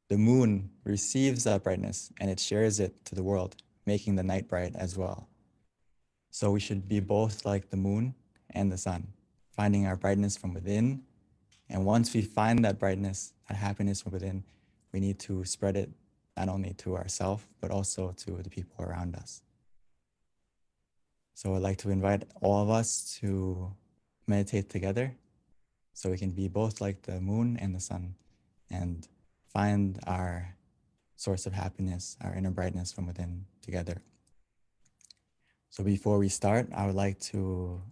The moon receives that brightness and it shares it to the world, making the night bright as well. So we should be both like the moon and the sun, finding our brightness from within. And once we find that brightness, that happiness from within, we need to spread it not only to ourselves, but also to the people around us. So I'd like to invite all of us to meditate together so we can be both like the moon and the sun and find our source of happiness, our inner brightness from within together. So before we start, I would like to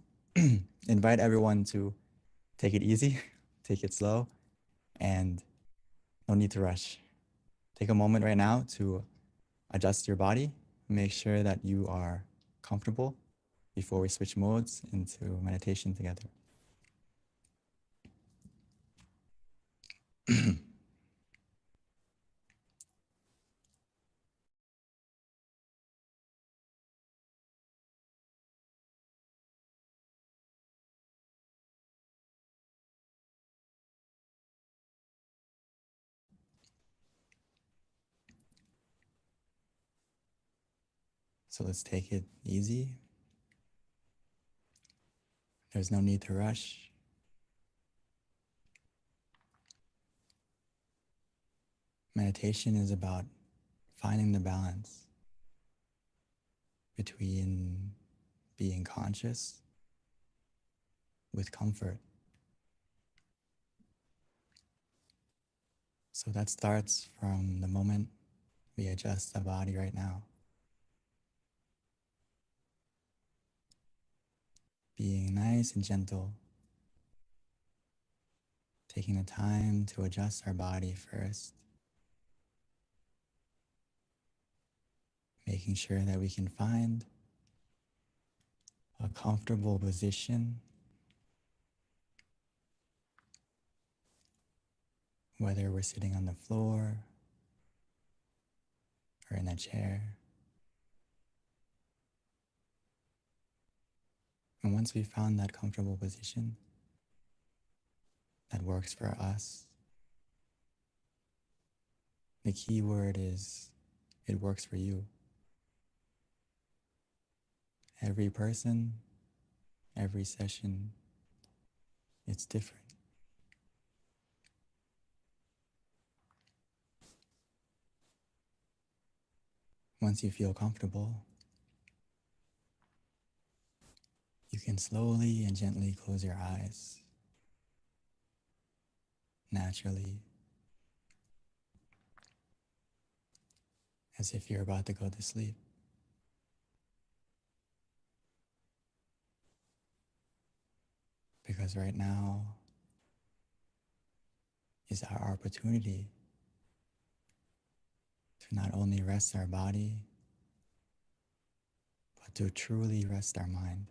invite everyone to take it easy, take it slow, and no need to rush. Take a moment right now to adjust your body, make sure that you are comfortable before we switch modes into meditation together. So let's take it easy. There's no need to rush. Meditation is about finding the balance between being conscious with comfort. So that starts from the moment we adjust the body right now. Being nice and gentle, taking the time to adjust our body first, making sure that we can find a comfortable position, whether we're sitting on the floor or in a chair. And once we found that comfortable position that works for us, the key word is it works for you. Every person, every session, it's different. Once you feel comfortable, you can slowly and gently close your eyes, naturally, as if you're about to go to sleep. Because right now is our opportunity to not only rest our body, but to truly rest our mind.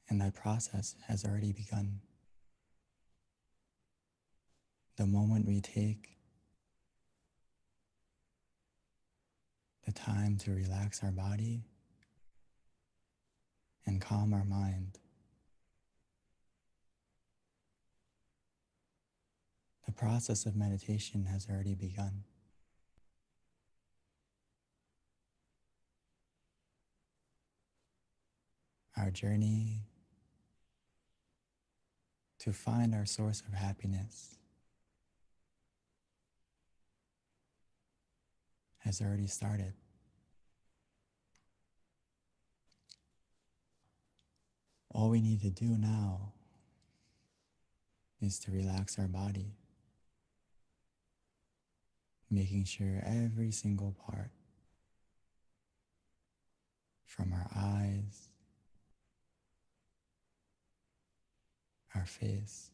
And that process has already begun. The moment we take the time to relax our body and calm our mind, the process of meditation has already begun. Our journey to find our source of happiness has already started. All we need to do now is to relax our body, making sure every single part, from our eyes, our face,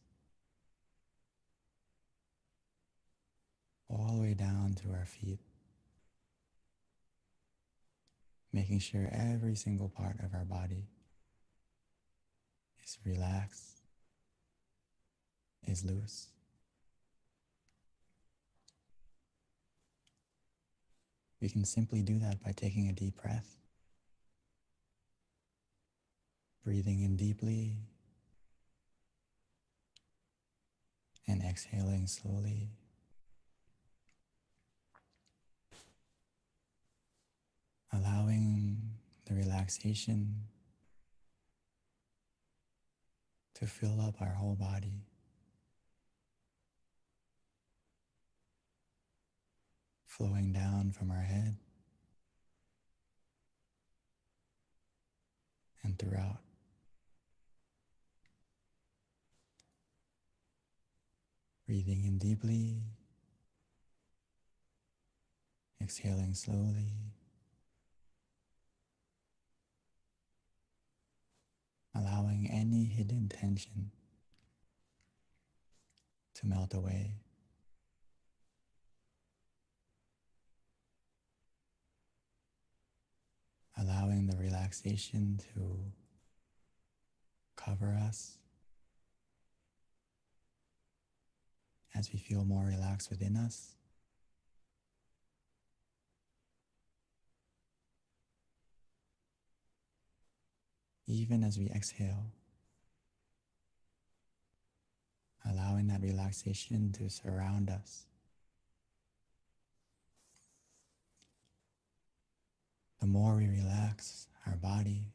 all the way down to our feet, making sure every single part of our body is relaxed, is loose. We can simply do that by taking a deep breath, breathing in deeply and exhaling slowly. Allowing the relaxation to fill up our whole body. Flowing down from our head and throughout. Breathing in deeply, exhaling slowly. Allowing any hidden tension to melt away. Allowing the relaxation to cover us as we feel more relaxed within us. Even as we exhale, allowing that relaxation to surround us, more we relax our body,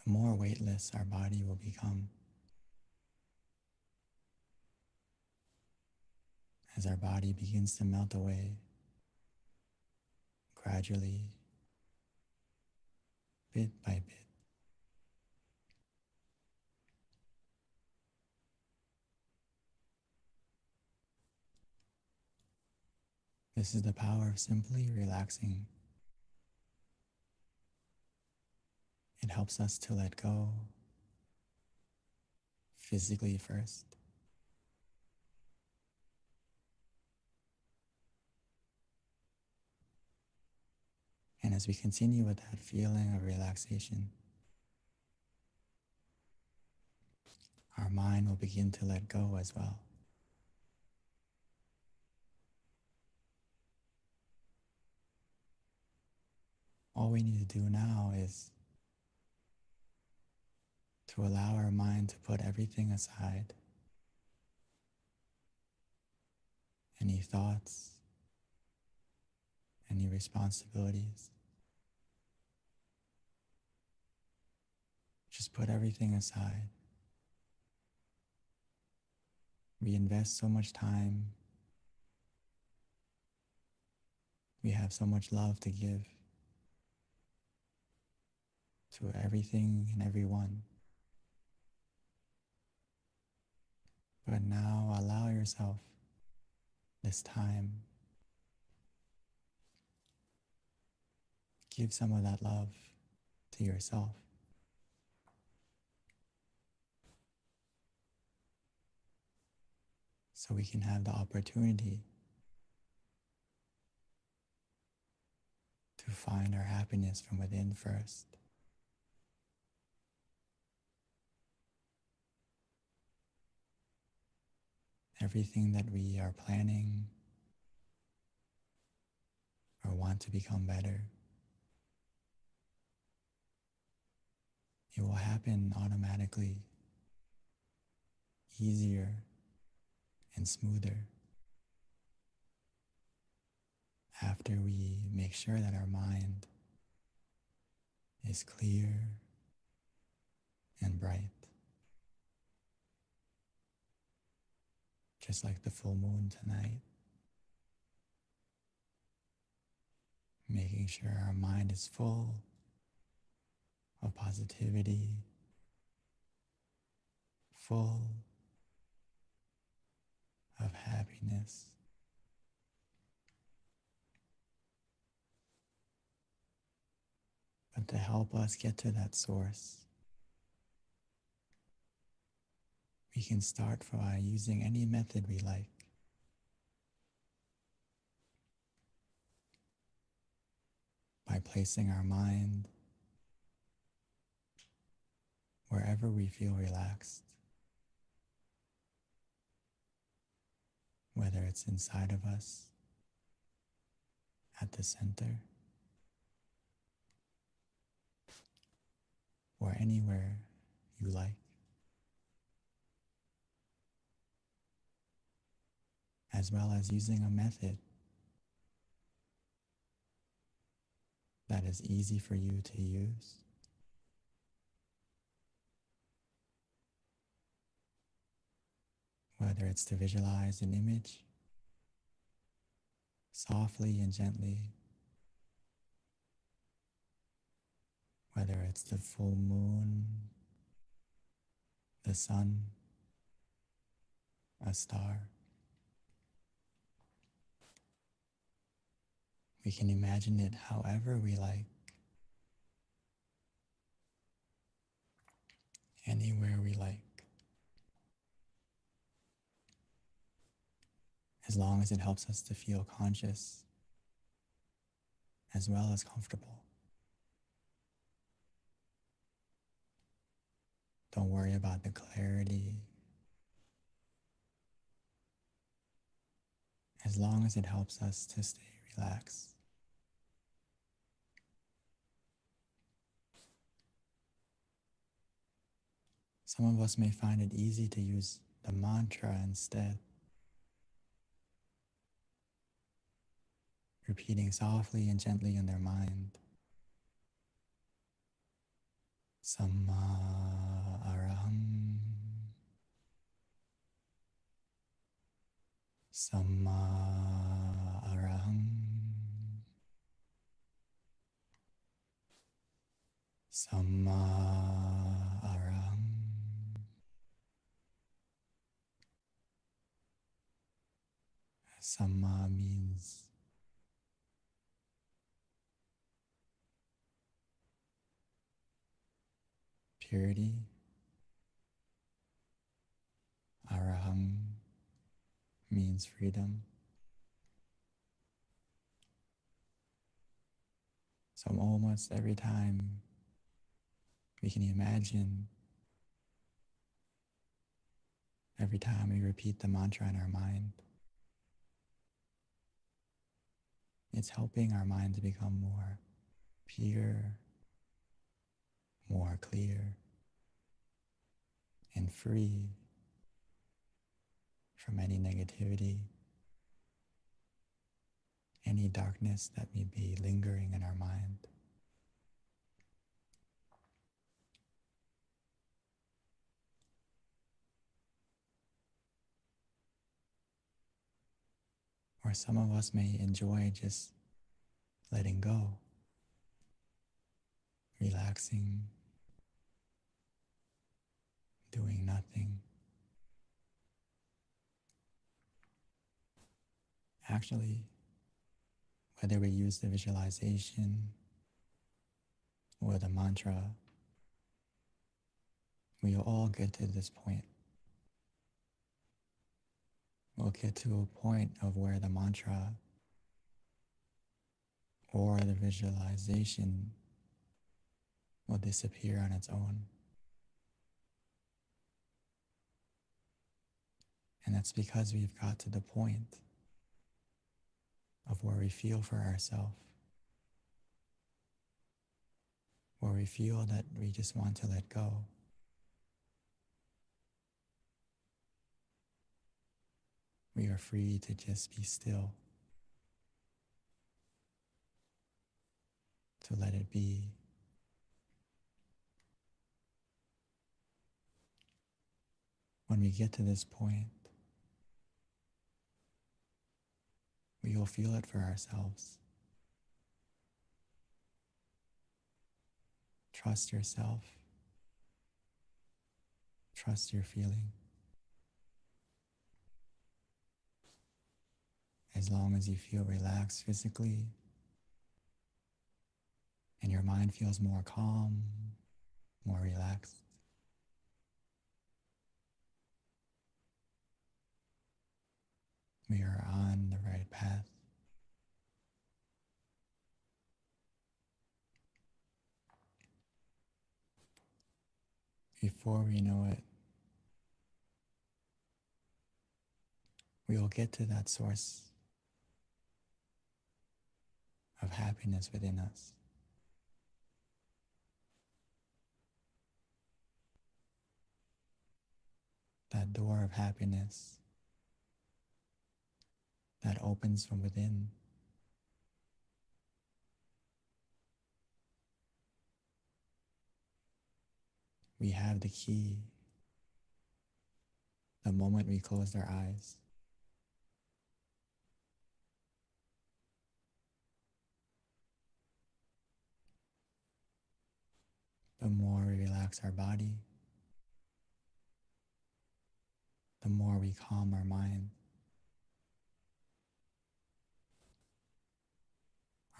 the more weightless our body will become. As our body begins to melt away gradually, bit by bit. This is the power of simply relaxing. It helps us to let go physically first. And as we continue with that feeling of relaxation, our mind will begin to let go as well. All we need to do now is to allow our mind to put everything aside. Any thoughts, any responsibilities. Just put everything aside. We invest so much time. We have so much love to give to everything and everyone. But now allow yourself this time. Give some of that love to yourself. So we can have the opportunity to find our happiness from within first. Everything that we are planning or want to become better, it will happen automatically, easier and smoother after we make sure that our mind is clear and bright. Just like the full moon tonight, making sure our mind is full of positivity, full of happiness. But to help us get to that source, we can start by using any method we like. By placing our mind wherever we feel relaxed, whether it's inside of us, at the center, or anywhere you like. As well as using a method that is easy for you to use. Whether it's to visualize an image softly and gently, whether it's the full moon, the sun, a star. We can imagine it however we like, anywhere we like, as long as it helps us to feel conscious as well as comfortable. Don't worry about the clarity. As long as it helps us to stay relaxed. Some of us may find it easy to use the mantra instead. repeating softly and gently in their mind. Samma araham. Samma araham. Samma araham. Samma means purity. Araham means freedom. So almost every time we can imagine, every time we repeat the mantra in our mind, it's helping our mind to become more pure, more clear, and free from any negativity, any darkness that may be lingering in our mind. Or some of us may enjoy just letting go, relaxing, doing nothing. Actually, whether we use the visualization or the mantra, we will all get to this point. We'll get to a point of where the mantra or the visualization will disappear on its own. And that's because we've got to the point of where we feel for ourselves, where we feel that we just want to let go. We are free to just be still, to let it be. When we get to this point, we will feel it for ourselves. Trust yourself. Trust your feeling. As long as you feel relaxed physically and your mind feels more calm, more relaxed, we are on the right path. Before we know it, we will get to that source of happiness within us. That door of happiness that opens from within. We have the key the moment we close our eyes. The more we relax our body, the more we calm our mind.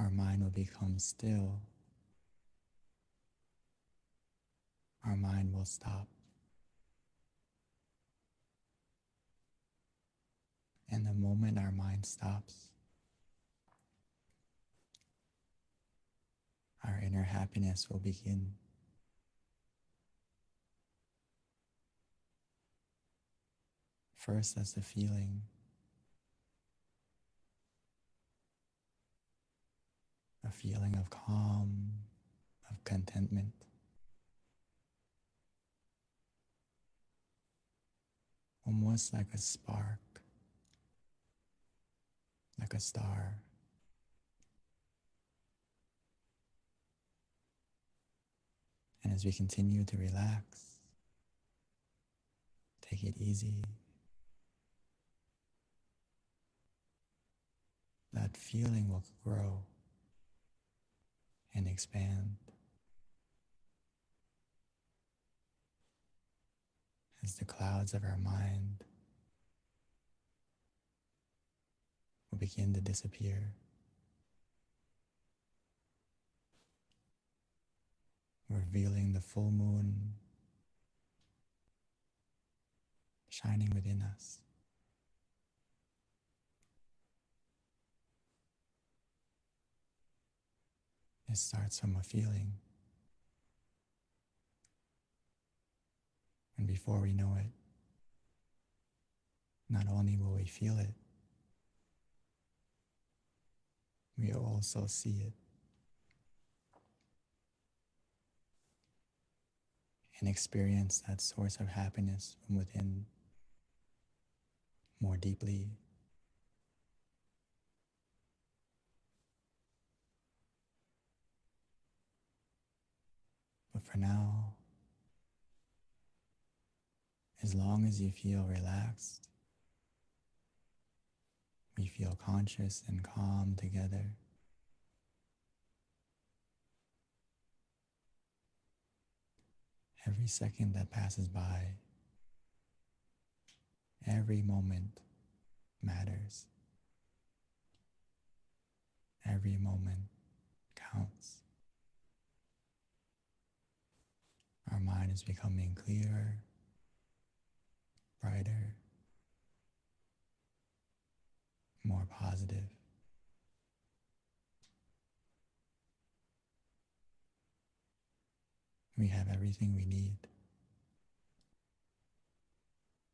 Our mind will become still. Our mind will stop. And the moment our mind stops, our inner happiness will begin. First as a feeling, a feeling of calm, of contentment. Almost like a spark, like a star And as we continue to relax, take it easy, that feeling will grow and expand as the clouds of our mind will begin to disappear, revealing the full moon shining within us. It starts from a feeling, and before we know it, not only will we feel it, we will also see it and experience that source of happiness from within more deeply. But for now, as long as you feel relaxed, we feel conscious and calm together. Every second that passes by, every moment matters. Every moment counts. Our mind is becoming clearer, brighter, more positive. We have everything we need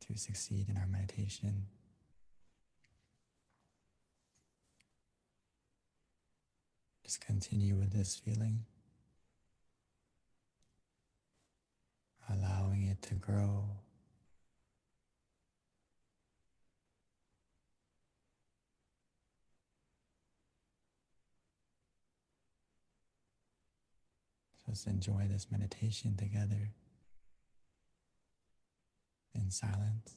to succeed in our meditation. Just continue with this feeling, allowing it to grow. Just enjoy this meditation together in silence.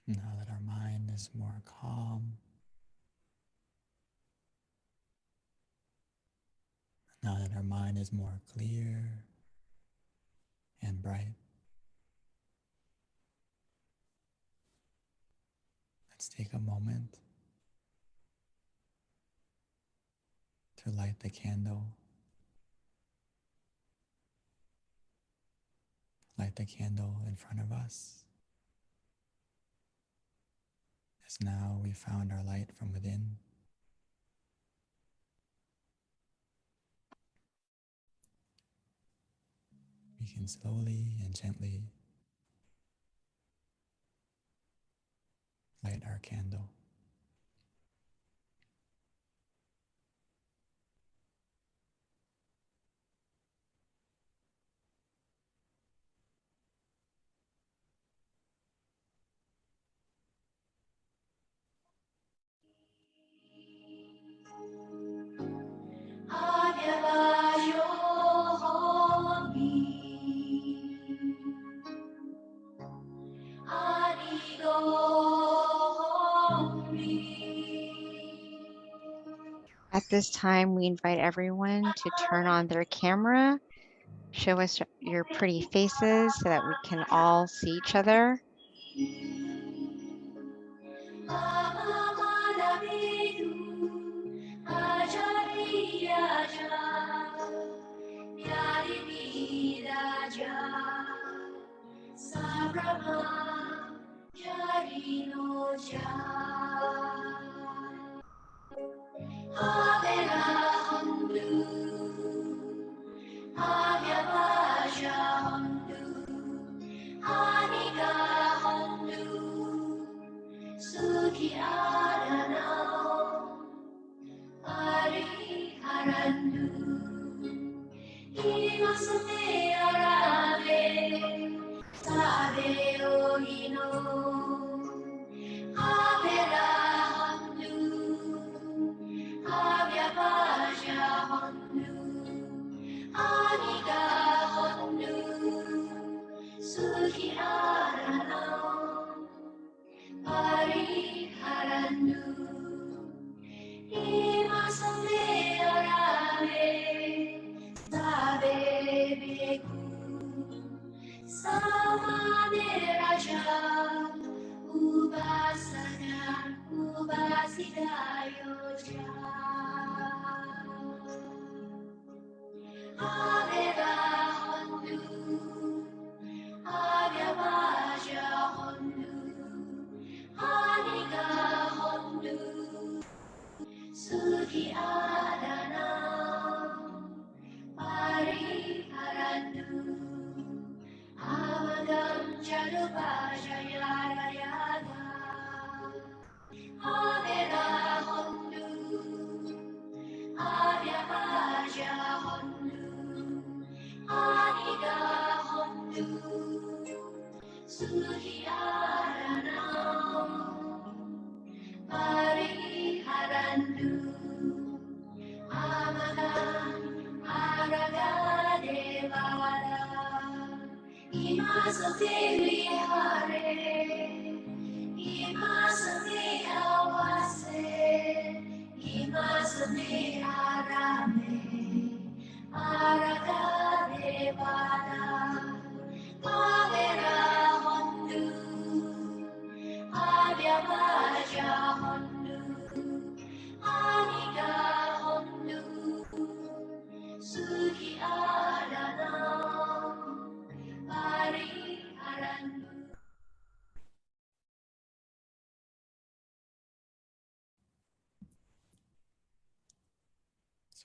Now that our mind is more calm, now that our mind is more clear and bright, let's take a moment to light the candle. Light the candle in front of us, as now we found our light from within. We can slowly and gently light our candle. At this time, we invite everyone to turn on their camera, show us your pretty faces so that we can all see each other.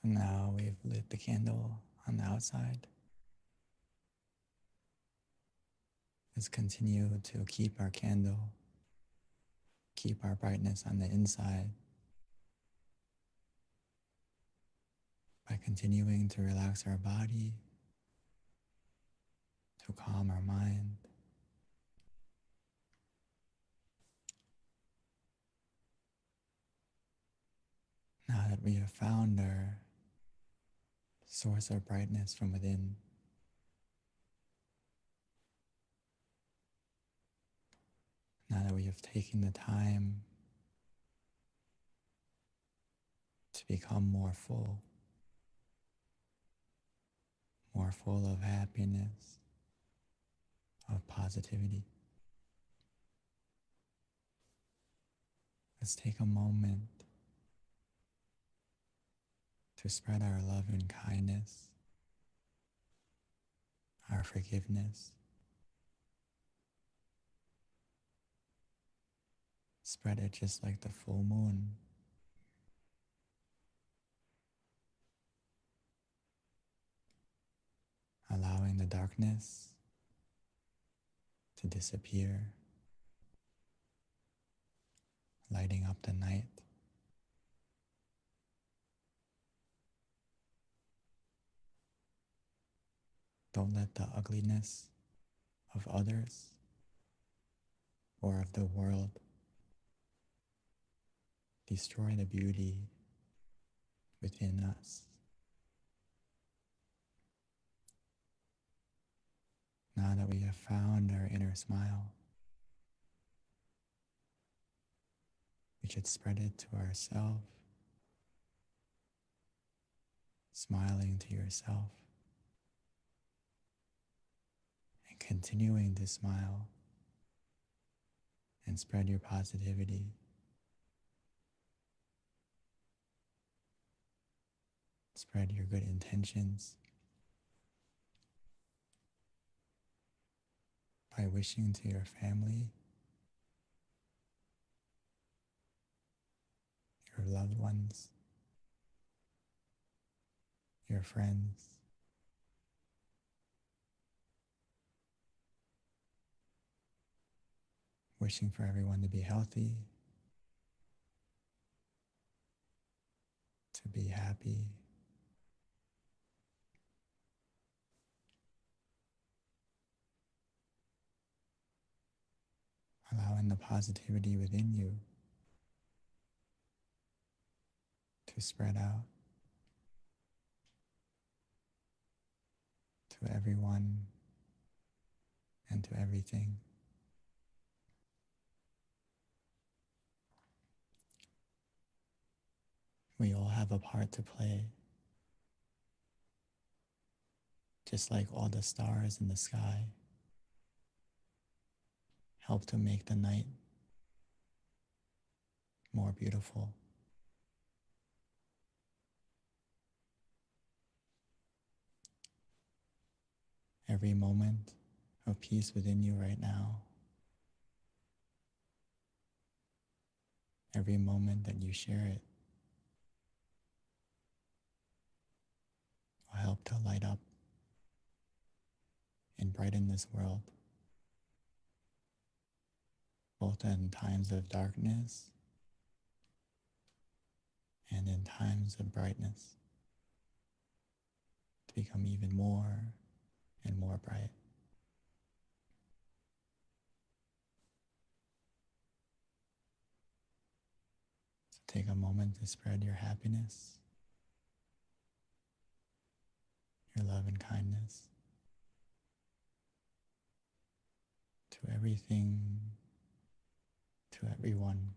So now we've lit the candle on the outside. Let's continue to keep our candle, keep our brightness on the inside by continuing to relax our body, to calm our mind. Now that we have found our source of brightness from within, now Now that we have taken the time to become more full of happiness, of positivity, let's take a moment to spread our love and kindness, our forgiveness. Spread it just like the full moon. Allowing the darkness to disappear, lighting up the night. Don't let the ugliness of others or of the world destroy the beauty within us. Now that we have found our inner smile, we should spread it to ourselves, smiling to yourself, and continuing to smile and spread your positivity. Spread your good intentions by wishing to your family, your loved ones, your friends, wishing for everyone to be healthy, to be happy, allowing the positivity within you to spread out to everyone and to everything. We all have a part to play, just like all the stars in the sky help to make the night more beautiful. Every moment of peace within you right now, every moment that you share it, will help to light up and brighten this world, both in times of darkness and in times of brightness, to become even more and more bright. So take a moment to spread your happiness, your love and kindness to everything, to everyone.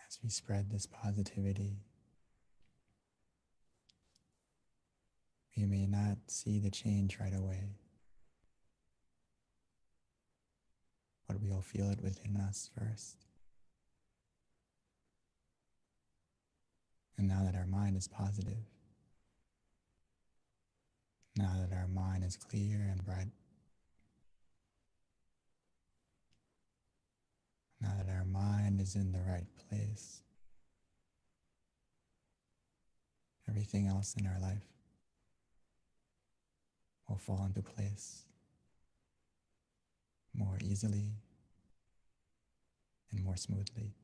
As we spread this positivity, we may not see the change right away, but we'll feel it within us first. And now that our mind is positive, now that our mind is clear and bright, now that our mind is in the right place, everything else in our life will fall into place more easily and more smoothly.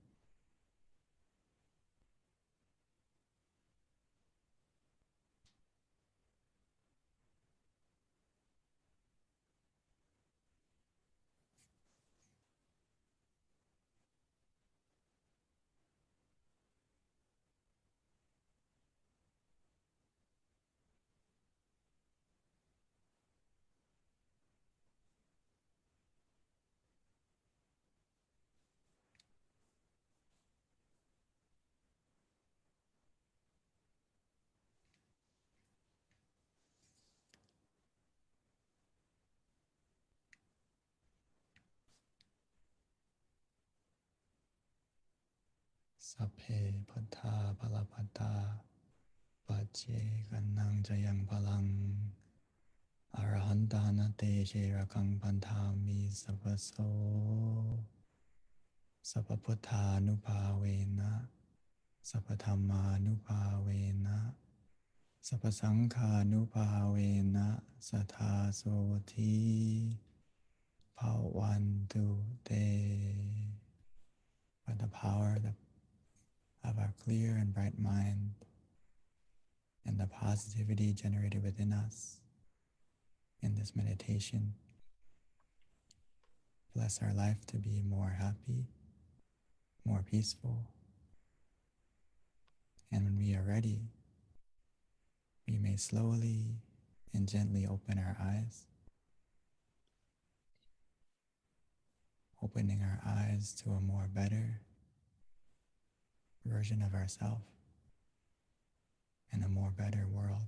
Sapphe patta palapatta pache kannang jayang palang arahantana te sherakang pantami sapaso sapaputta nupavena sapathamma nupavena sapasangha nupavena sathasoti bhavantu te. By the power of our clear and bright mind and the positivity generated within us in this meditation, bless our life to be more happy, more peaceful. And when we are ready, we may slowly and gently open our eyes, opening our eyes to a more better version of ourselves and a more better world.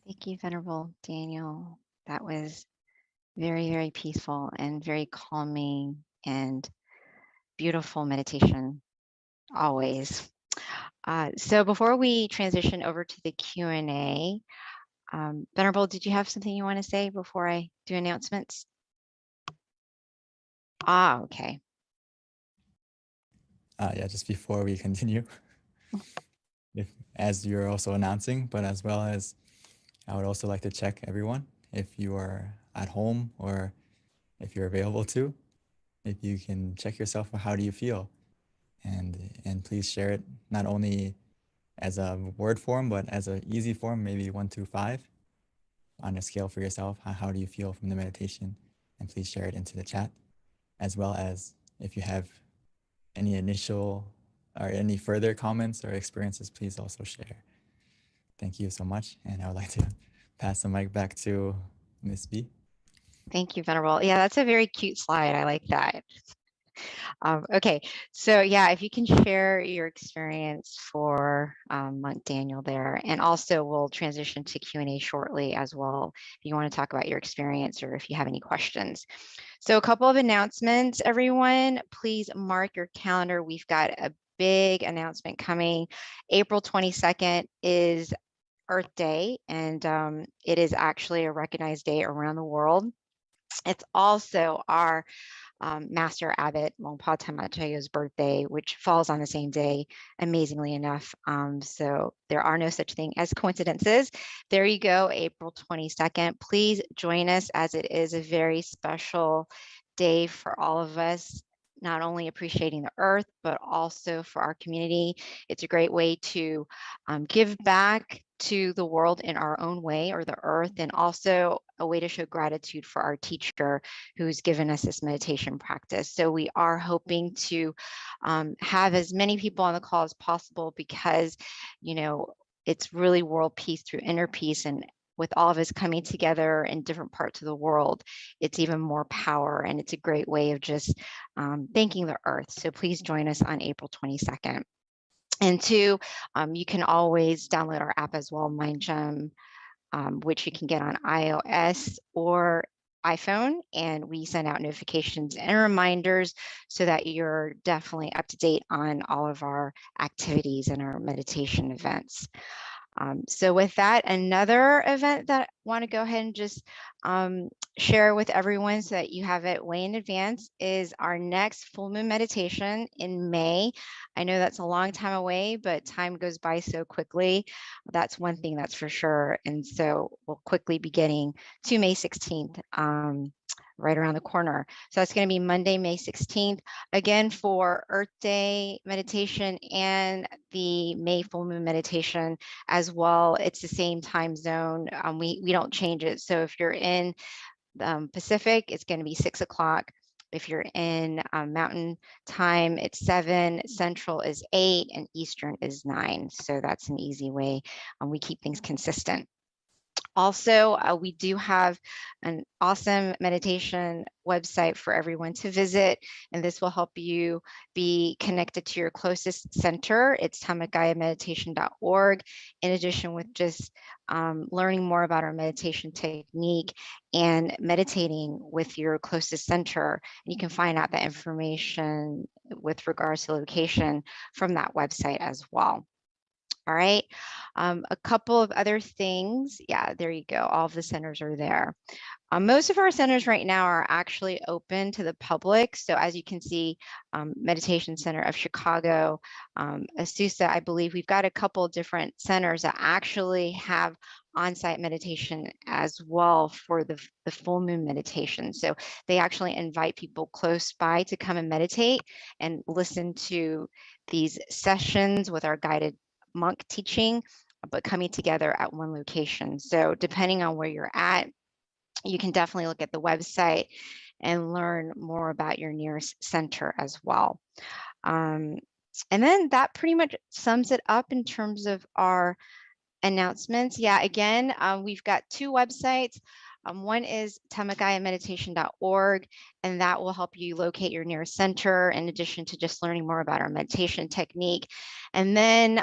Thank you, Venerable Daniel. That was very, very peaceful and very calming and beautiful meditation, always. So before we transition over to the Q&A, Venerable, did you have something you want to say before I do announcements? Okay. Yeah, just before we continue, as you're also announcing, but as well as I would also like to check everyone, if you are at home or if you're available to, if you can check yourself, how do you feel? And please share it not only as a word form, but as an easy form, maybe 1 to 5 on a scale for yourself. How do you feel from the meditation? And please share it into the chat, as well as if you have any initial or any further comments or experiences, please also share. Thank you so much. And I would like to pass the mic back to Ms. B. Thank you, Venerable. Yeah, that's a very cute slide. I like that. Okay, so yeah, if you can share your experience for Monk Daniel there, and also we'll transition to Q&A shortly as well, if you want to talk about your experience or if you have any questions. So a couple of announcements, everyone, please mark your calendar. We've got a big announcement coming. April 22nd is Earth Day, and it is actually a recognized day around the world. It's also our Master Abbot Longpa Tamachayo's birthday, which falls on the same day, amazingly enough. So there are no such thing as coincidences. There you go, April 22nd. Please join us, as it is a very special day for all of us, not only appreciating the earth, but also for our community. It's a great way to give back to the world in our own way, or the earth, and also a way to show gratitude for our teacher who's given us this meditation practice. So we are hoping to have as many people on the call as possible, because, you know, it's really world peace through inner peace, and with all of us coming together in different parts of the world, it's even more power, and it's a great way of just thanking the earth. So please join us on April 22nd. And 2, you can always download our app as well, MindGem. which you can get on iOS or iPhone, and we send out notifications and reminders so that you're definitely up to date on all of our activities and our meditation events. So with that, another event that I want to go ahead and just share with everyone so that you have it way in advance is our next full moon meditation in May. I know that's a long time away, but time goes by so quickly. That's one thing that's for sure. And so we'll quickly be getting to May 16th. Right around the corner. So that's going to be Monday, May 16th, again for Earth Day meditation and the May full moon meditation as well. It's the same time zone. We don't change it. So if you're in Pacific, it's going to be 6 o'clock. If you're in Mountain Time, it's 7, Central is 8, and Eastern is 9. So that's an easy way. We keep things consistent. Also, we do have an awesome meditation website for everyone to visit, and this will help you be connected to your closest center. It's tamagayameditation.org. In addition with just learning more about our meditation technique and meditating with your closest center, and you can find out that information with regards to location from that website as well. All right, a couple of other things. Yeah, there you go. All of the centers are there. Most of our centers right now are actually open to the public. So as you can see, Meditation Center of Chicago, Azusa, I believe we've got a couple different centers that actually have on-site meditation as well for the full moon meditation. So they actually invite people close by to come and meditate and listen to these sessions with our guided monk teaching, but coming together at one location. So depending on where you're at, you can definitely look at the website and learn more about your nearest center as well. And then that pretty much sums it up in terms of our announcements. Yeah, again, we've got 2 websites. One is tamagayameditation.org, and that will help you locate your nearest center in addition to just learning more about our meditation technique. And then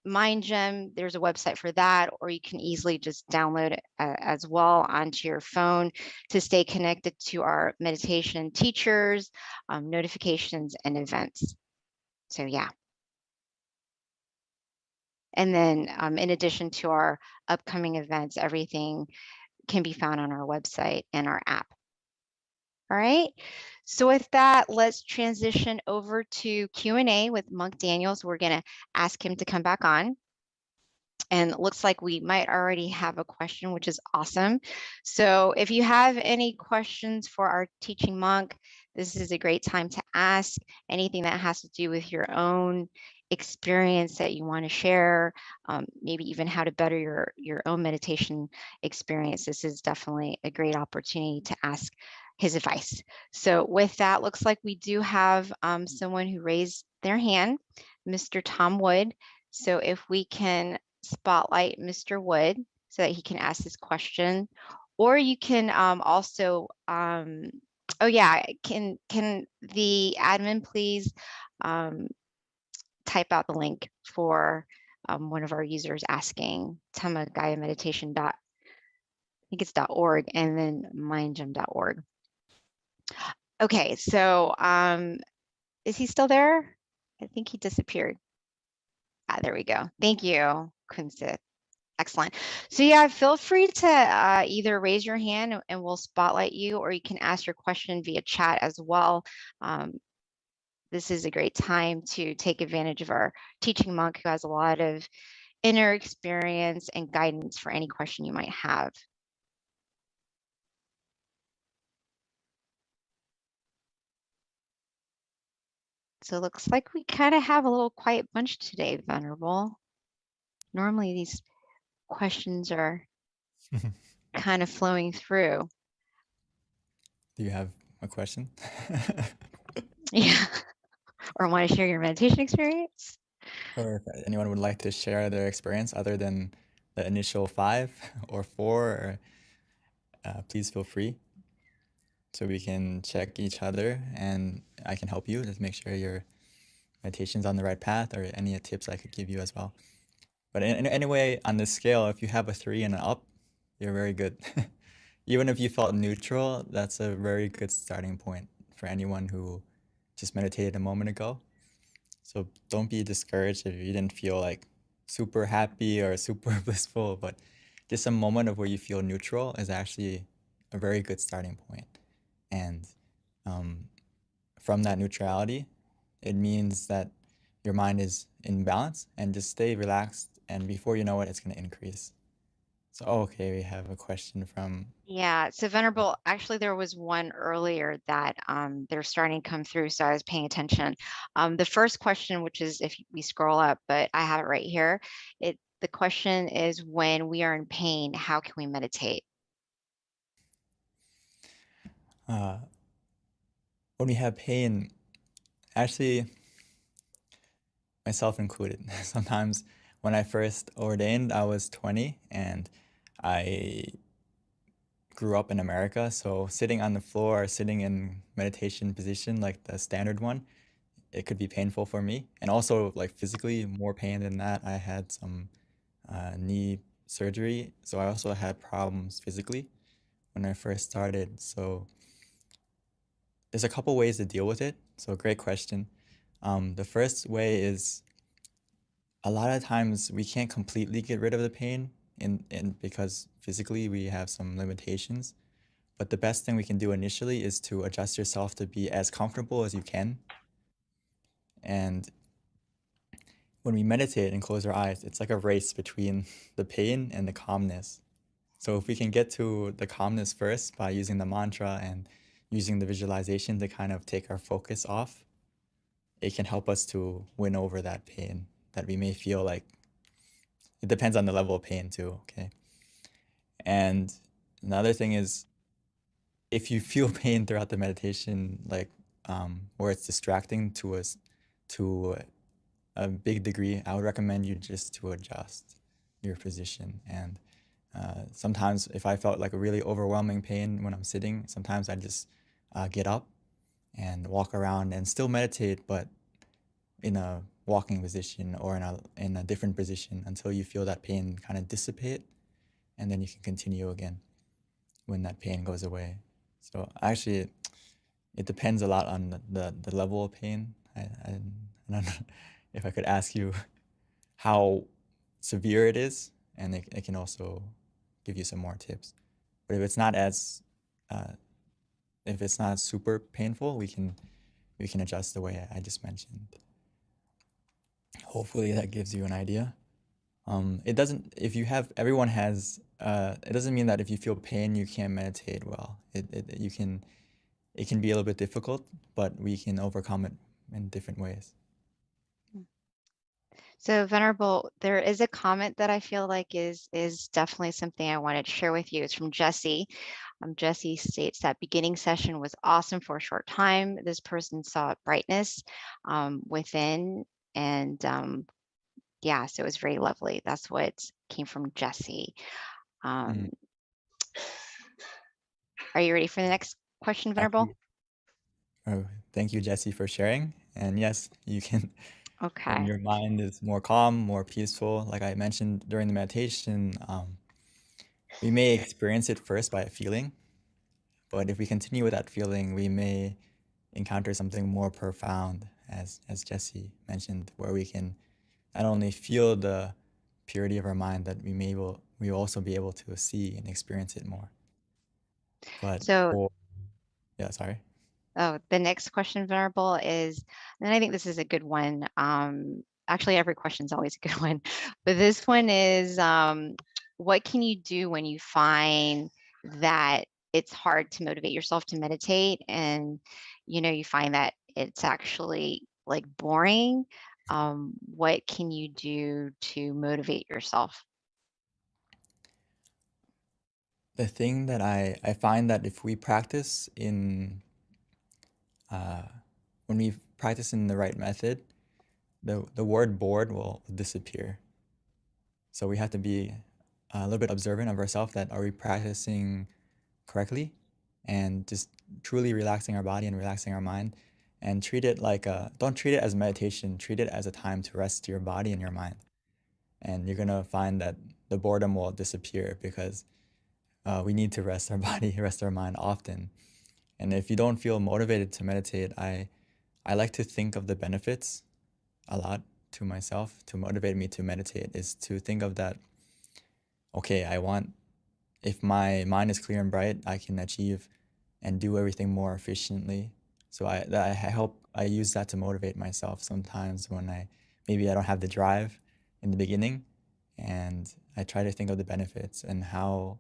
MindGem, there's a website for that, or you can easily just download it as well onto your phone to stay connected to our meditation teachers, notifications, and events. So yeah. And then in addition to our upcoming events, everything can be found on our website and our app. All right. So with that, let's transition over to Q&A with Monk Daniels. We're going to ask him to come back on. And it looks like we might already have a question, which is awesome. So if you have any questions for our teaching monk, this is a great time to ask anything that has to do with your own experience that you want to share, maybe even how to better your own meditation experience. This is definitely a great opportunity to ask his advice. So with that, looks like we do have someone who raised their hand, Mr. Tom Wood. So if we can spotlight Mr. Wood so that he can ask his question, or you can also, oh yeah, can the admin please type out the link for one of our users asking tamagayameditation. I think it's .org and then mindgem.org. Okay, so is he still there? I think he disappeared. Ah, there we go. Thank you, Quincy. Excellent. So yeah, feel free to either raise your hand and we'll spotlight you, or you can ask your question via chat as well. This is a great time to take advantage of our teaching monk who has a lot of inner experience and guidance for any question you might have. So it looks like we kind of have a little quiet bunch today, Venerable. Normally these questions are kind of flowing through. Do you have a question? Yeah. Or want to share your meditation experience? Or if anyone would like to share their experience other than the initial 5 or 4, please feel free. So we can check each other and I can help you. Just make sure your meditation's on the right path, or any tips I could give you as well. But anyway, on the scale, if you have a 3 and an up, you're very good. Even if you felt neutral, that's a very good starting point for anyone who just meditated a moment ago. So don't be discouraged if you didn't feel like super happy or super blissful, but just a moment of where you feel neutral is actually a very good starting point. And from that neutrality, it means that your mind is in balance, and just stay relaxed, and before you know it, it's going to increase. So, okay, we have a question from, Yeah, so Venerable, actually there was one earlier that they're starting to come through, so I was paying attention. The first question, which is if we scroll up, but I have it right here. The question is, when we are in pain, how can we meditate? when we have pain, actually, myself included, sometimes when I first ordained, I was 20 and I grew up in America. So sitting on the floor or sitting in meditation position, like the standard one, it could be painful for me. And also like physically more pain than that. I had some knee surgery. So I also had problems physically when I first started. So there's a couple ways to deal with it. So great question. The first way is a lot of times we can't completely get rid of the pain because physically we have some limitations. But the best thing we can do initially is to adjust yourself to be as comfortable as you can. And when we meditate and close our eyes, it's like a race between the pain and the calmness. So if we can get to the calmness first by using the mantra and using the visualization to kind of take our focus off, it can help us to win over that pain that we may feel like. It depends on the level of pain too, okay? And another thing is, if you feel pain throughout the meditation, like where it's distracting to us to a big degree, I would recommend you just to adjust your position. And sometimes if I felt like a really overwhelming pain when I'm sitting, sometimes I just get up and walk around and still meditate, but in a walking position or in a different position until you feel that pain kind of dissipate, and then you can continue again when that pain goes away. So actually, it depends a lot on the level of pain. I don't know if I could ask you how severe it is, and it can also give you some more tips. But if it's not super painful, we can adjust the way I just mentioned. Hopefully that gives you an idea. It doesn't, if you have, everyone has, it doesn't mean that if you feel pain, you can't meditate well. It can be a little bit difficult, but we can overcome it in different ways. So Venerable, there is a comment that I feel like is definitely something I wanted to share with you. It's from Jesse. Jesse states that beginning session was awesome for a short time. This person saw brightness within, and yeah, so it was very lovely. That's what came from Jesse. Are you ready for the next question, Venerable? Oh, thank you, Jesse, for sharing. And yes, you can. Okay. When your mind is more calm, more peaceful, like I mentioned during the meditation, we may experience it first by a feeling, but if we continue with that feeling, we may encounter something more profound, as Jesse mentioned, where we can not only feel the purity of our mind, that we will also be able to see and experience it more. But yeah, sorry. Oh, the next question, Venerable, is, and I think this is a good one. Actually, every question is always a good one, but this one is, what can you do when you find that it's hard to motivate yourself to meditate, and you find that it's actually like boring? What can you do to motivate yourself? The thing that I find that if we practice when we practice in the right method, the word bored will disappear. So we have to be a little bit observant of ourselves, that are we practicing correctly, and just truly relaxing our body and relaxing our mind, and treat it like don't treat it as meditation, treat it as a time to rest your body and your mind. and you're gonna find that the boredom will disappear because we need to rest our body, rest our mind often. And if you don't feel motivated to meditate, I like to think of the benefits a lot to myself. To motivate me to meditate is to think of that, okay, if my mind is clear and bright, I can achieve and do everything more efficiently. So I use that to motivate myself sometimes when maybe I don't have the drive in the beginning, and I try to think of the benefits and how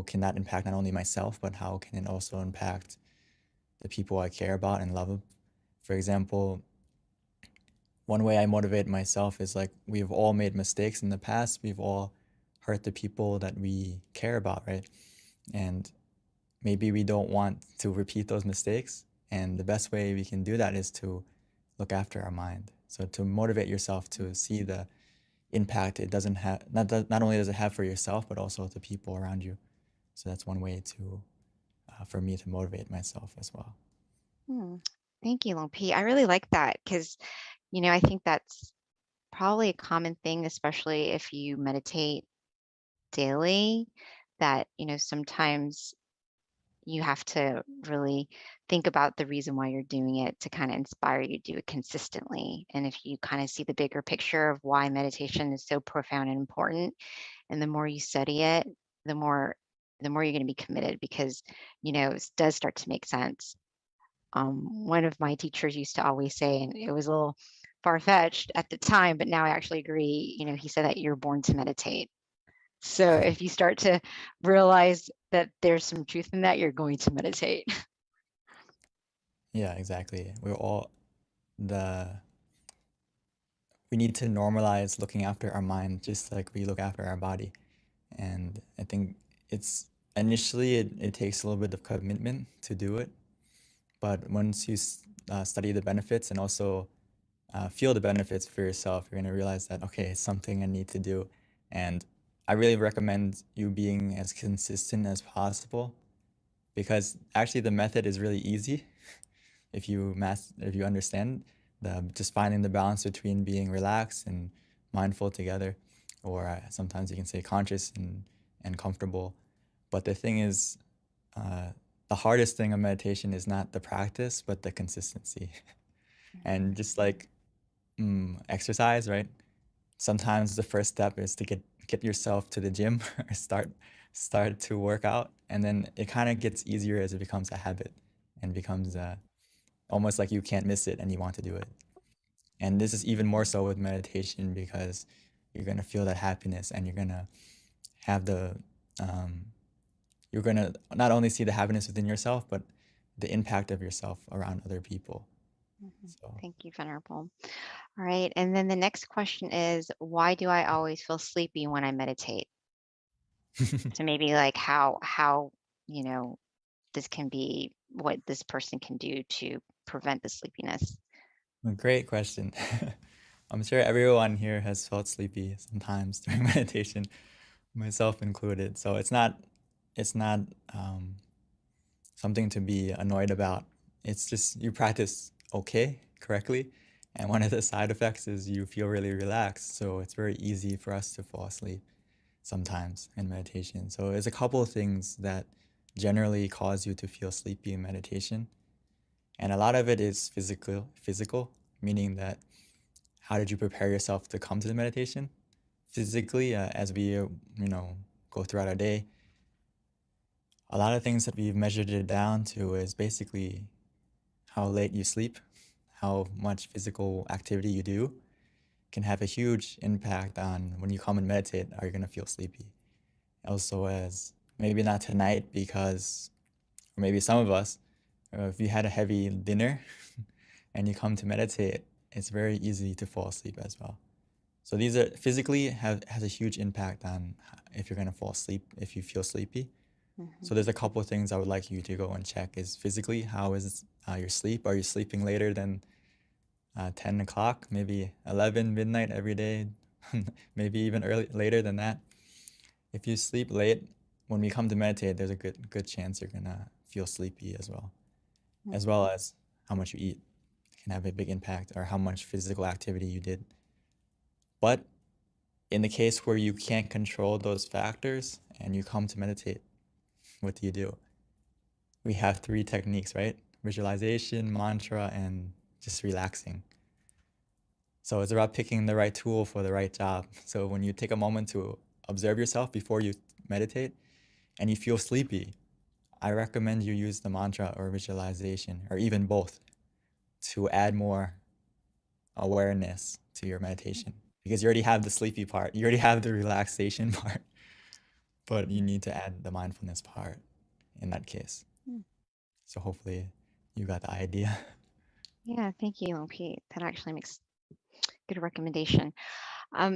can that impact not only myself, but how can it also impact the people I care about and love. For example, one way I motivate myself is like, we've all made mistakes in the past. We've all hurt the people that we care about, right? And maybe we don't want to repeat those mistakes. And the best way we can do that is to look after our mind. So to motivate yourself to see the impact it doesn't have, not only does it have for yourself, but also the people around you. So that's one way for me to motivate myself as well. Thank you, Long P. I really like that because, I think that's probably a common thing, especially if you meditate daily, that, sometimes you have to really think about the reason why you're doing it to kind of inspire you to do it consistently. And if you kind of see the bigger picture of why meditation is so profound and important, and the more you study it, the more you're going to be committed because, it does start to make sense. One of my teachers used to always say, and it was a little far-fetched at the time, but now I actually agree, he said that you're born to meditate. So if you start to realize that there's some truth in that, you're going to meditate. Yeah, exactly. We need to normalize looking after our mind just like we look after our body. And I think initially it takes a little bit of commitment to do it. But once you study the benefits and also feel the benefits for yourself, you're going to realize that, okay, it's something I need to do. And I really recommend you being as consistent as possible, because actually the method is really easy if you understand just finding the balance between being relaxed and mindful together, or sometimes you can say conscious and comfortable. But the thing is, the hardest thing of meditation is not the practice, but the consistency. And just like exercise, right? Sometimes the first step is to get yourself to the gym or start to work out, and then it kind of gets easier as it becomes a habit and becomes almost like you can't miss it and you want to do it. And this is even more so with meditation, because you're going to feel that happiness, and you're going to have you're going to not only see the happiness within yourself, but the impact of yourself around other people. So. Thank you, Venerable. All right. And then the next question is, why do I always feel sleepy when I meditate? So maybe like how, this can be what this person can do to prevent the sleepiness. Great question. I'm sure everyone here has felt sleepy sometimes during meditation, myself included. So it's not something to be annoyed about. It's just you practice correctly, and one of the side effects is you feel really relaxed. So it's very easy for us to fall asleep sometimes in meditation. So there's a couple of things that generally cause you to feel sleepy in meditation, and a lot of it is physical, meaning that how did you prepare yourself to come to the meditation? Physically, as we go throughout our day, a lot of things that we've measured it down to is basically how late you sleep, how much physical activity you do can have a huge impact on when you come and meditate, are you going to feel sleepy? Also, as maybe not tonight, or maybe some of us, if you had a heavy dinner and you come to meditate, it's very easy to fall asleep as well. So these are physically has a huge impact on if you're going to fall asleep, if you feel sleepy. So there's a couple of things I would like you to go and check. Is physically, how is your sleep? Are you sleeping later than 10 o'clock, maybe 11 midnight every day, maybe even later than that? If you sleep late, when we come to meditate, there's a good chance you're gonna feel sleepy as well as how much you eat can have a big impact, or how much physical activity you did. But in the case where you can't control those factors and you come to meditate, what do you do? We have 3 techniques, right? Visualization, mantra, and just relaxing. So it's about picking the right tool for the right job. So when you take a moment to observe yourself before you meditate and you feel sleepy, I recommend you use the mantra or visualization, or even both, to add more awareness to your meditation. Because you already have the sleepy part, you already have the relaxation part, but you need to add the mindfulness part in that case. So hopefully you got the idea. Yeah, thank you, Pete. That actually makes good recommendation.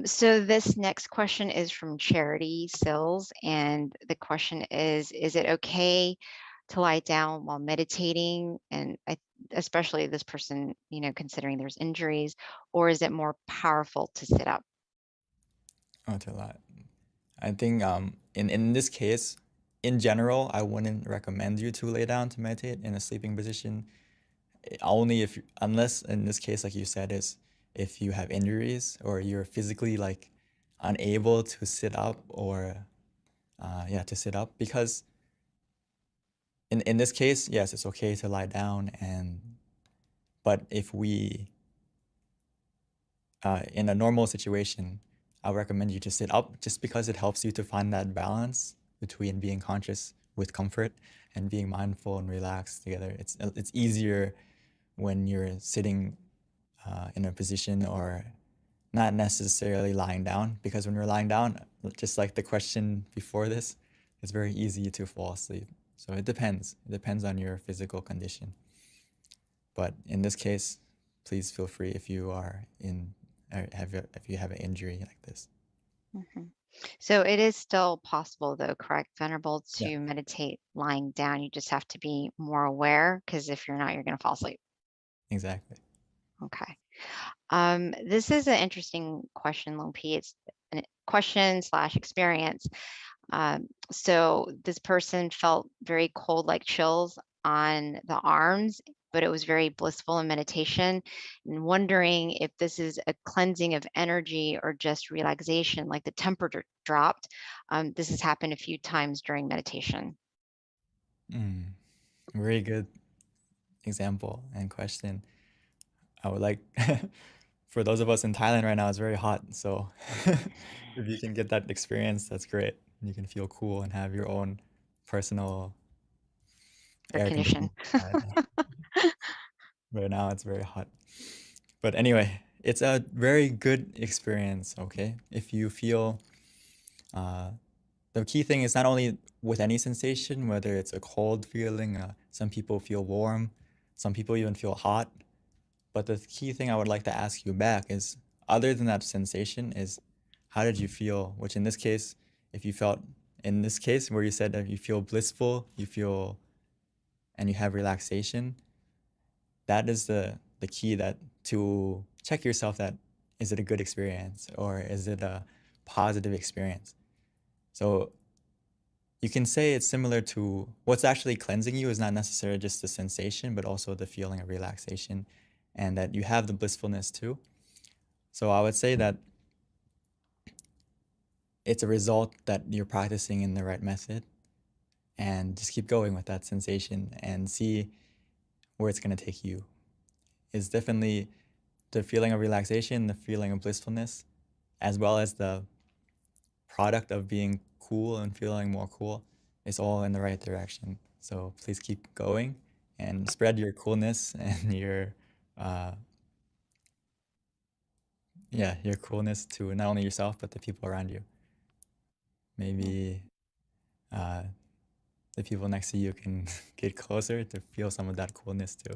So this next question is from Charity Sills, and the question is it okay to lie down while meditating? And especially this person, considering there's injuries, or is it more powerful to sit up? Oh, to lie. I think in this case, in general, I wouldn't recommend you to lay down to meditate in a sleeping position. Only unless in this case, like you said, is if you have injuries or you're physically like unable to sit up, or to sit up. Because in this case, yes, it's okay to lie down, but if we in a normal situation, I recommend you to sit up, just because it helps you to find that balance between being conscious with comfort and being mindful and relaxed together. It's easier when you're sitting in a position or not necessarily lying down, because when you're lying down, just like the question before this, it's very easy to fall asleep. So it depends. It depends on your physical condition. But in this case, please feel free if you are if you have an injury like this. Mhm. So it is still possible, though, correct, Venerable, Yeah. to meditate lying down. You just have to be more aware, because if you're not, you're going to fall asleep. Exactly. Okay. This is an interesting question, Lone P. It's a question/experience. So this person felt very cold, like chills on the arms, but it was very blissful in meditation, and wondering if this is a cleansing of energy or just relaxation, like the temperature dropped. This has happened a few times during meditation. Very good example and question. I would like, for those of us in Thailand right now, it's very hot. So if you can get that experience, that's great. You can feel cool and have your own personal Air air condition. conditioning. Right now it's very hot. But anyway, it's a very good experience, okay? If you feel, the key thing is not only with any sensation, whether it's a cold feeling, some people feel warm, some people even feel hot. But the key thing I would like to ask you back is, other than that sensation, is how did you feel? Which in this case, if you felt, in this case where you said that you feel blissful, you feel, and you have relaxation, that is the key, that to check yourself, that is it a good experience or is it a positive experience? So you can say it's similar to what's actually cleansing you is not necessarily just the sensation, but also the feeling of relaxation, and that you have the blissfulness too. So I would say that it's a result that you're practicing in the right method, and just keep going with that sensation and see where it's going to take you. It's definitely the feeling of relaxation, the feeling of blissfulness, as well as the product of being cool and feeling more cool. It's all in the right direction. So please keep going and spread your coolness and your your coolness to not only yourself but the people around you. Maybe the people next to you can get closer to feel some of that coolness too.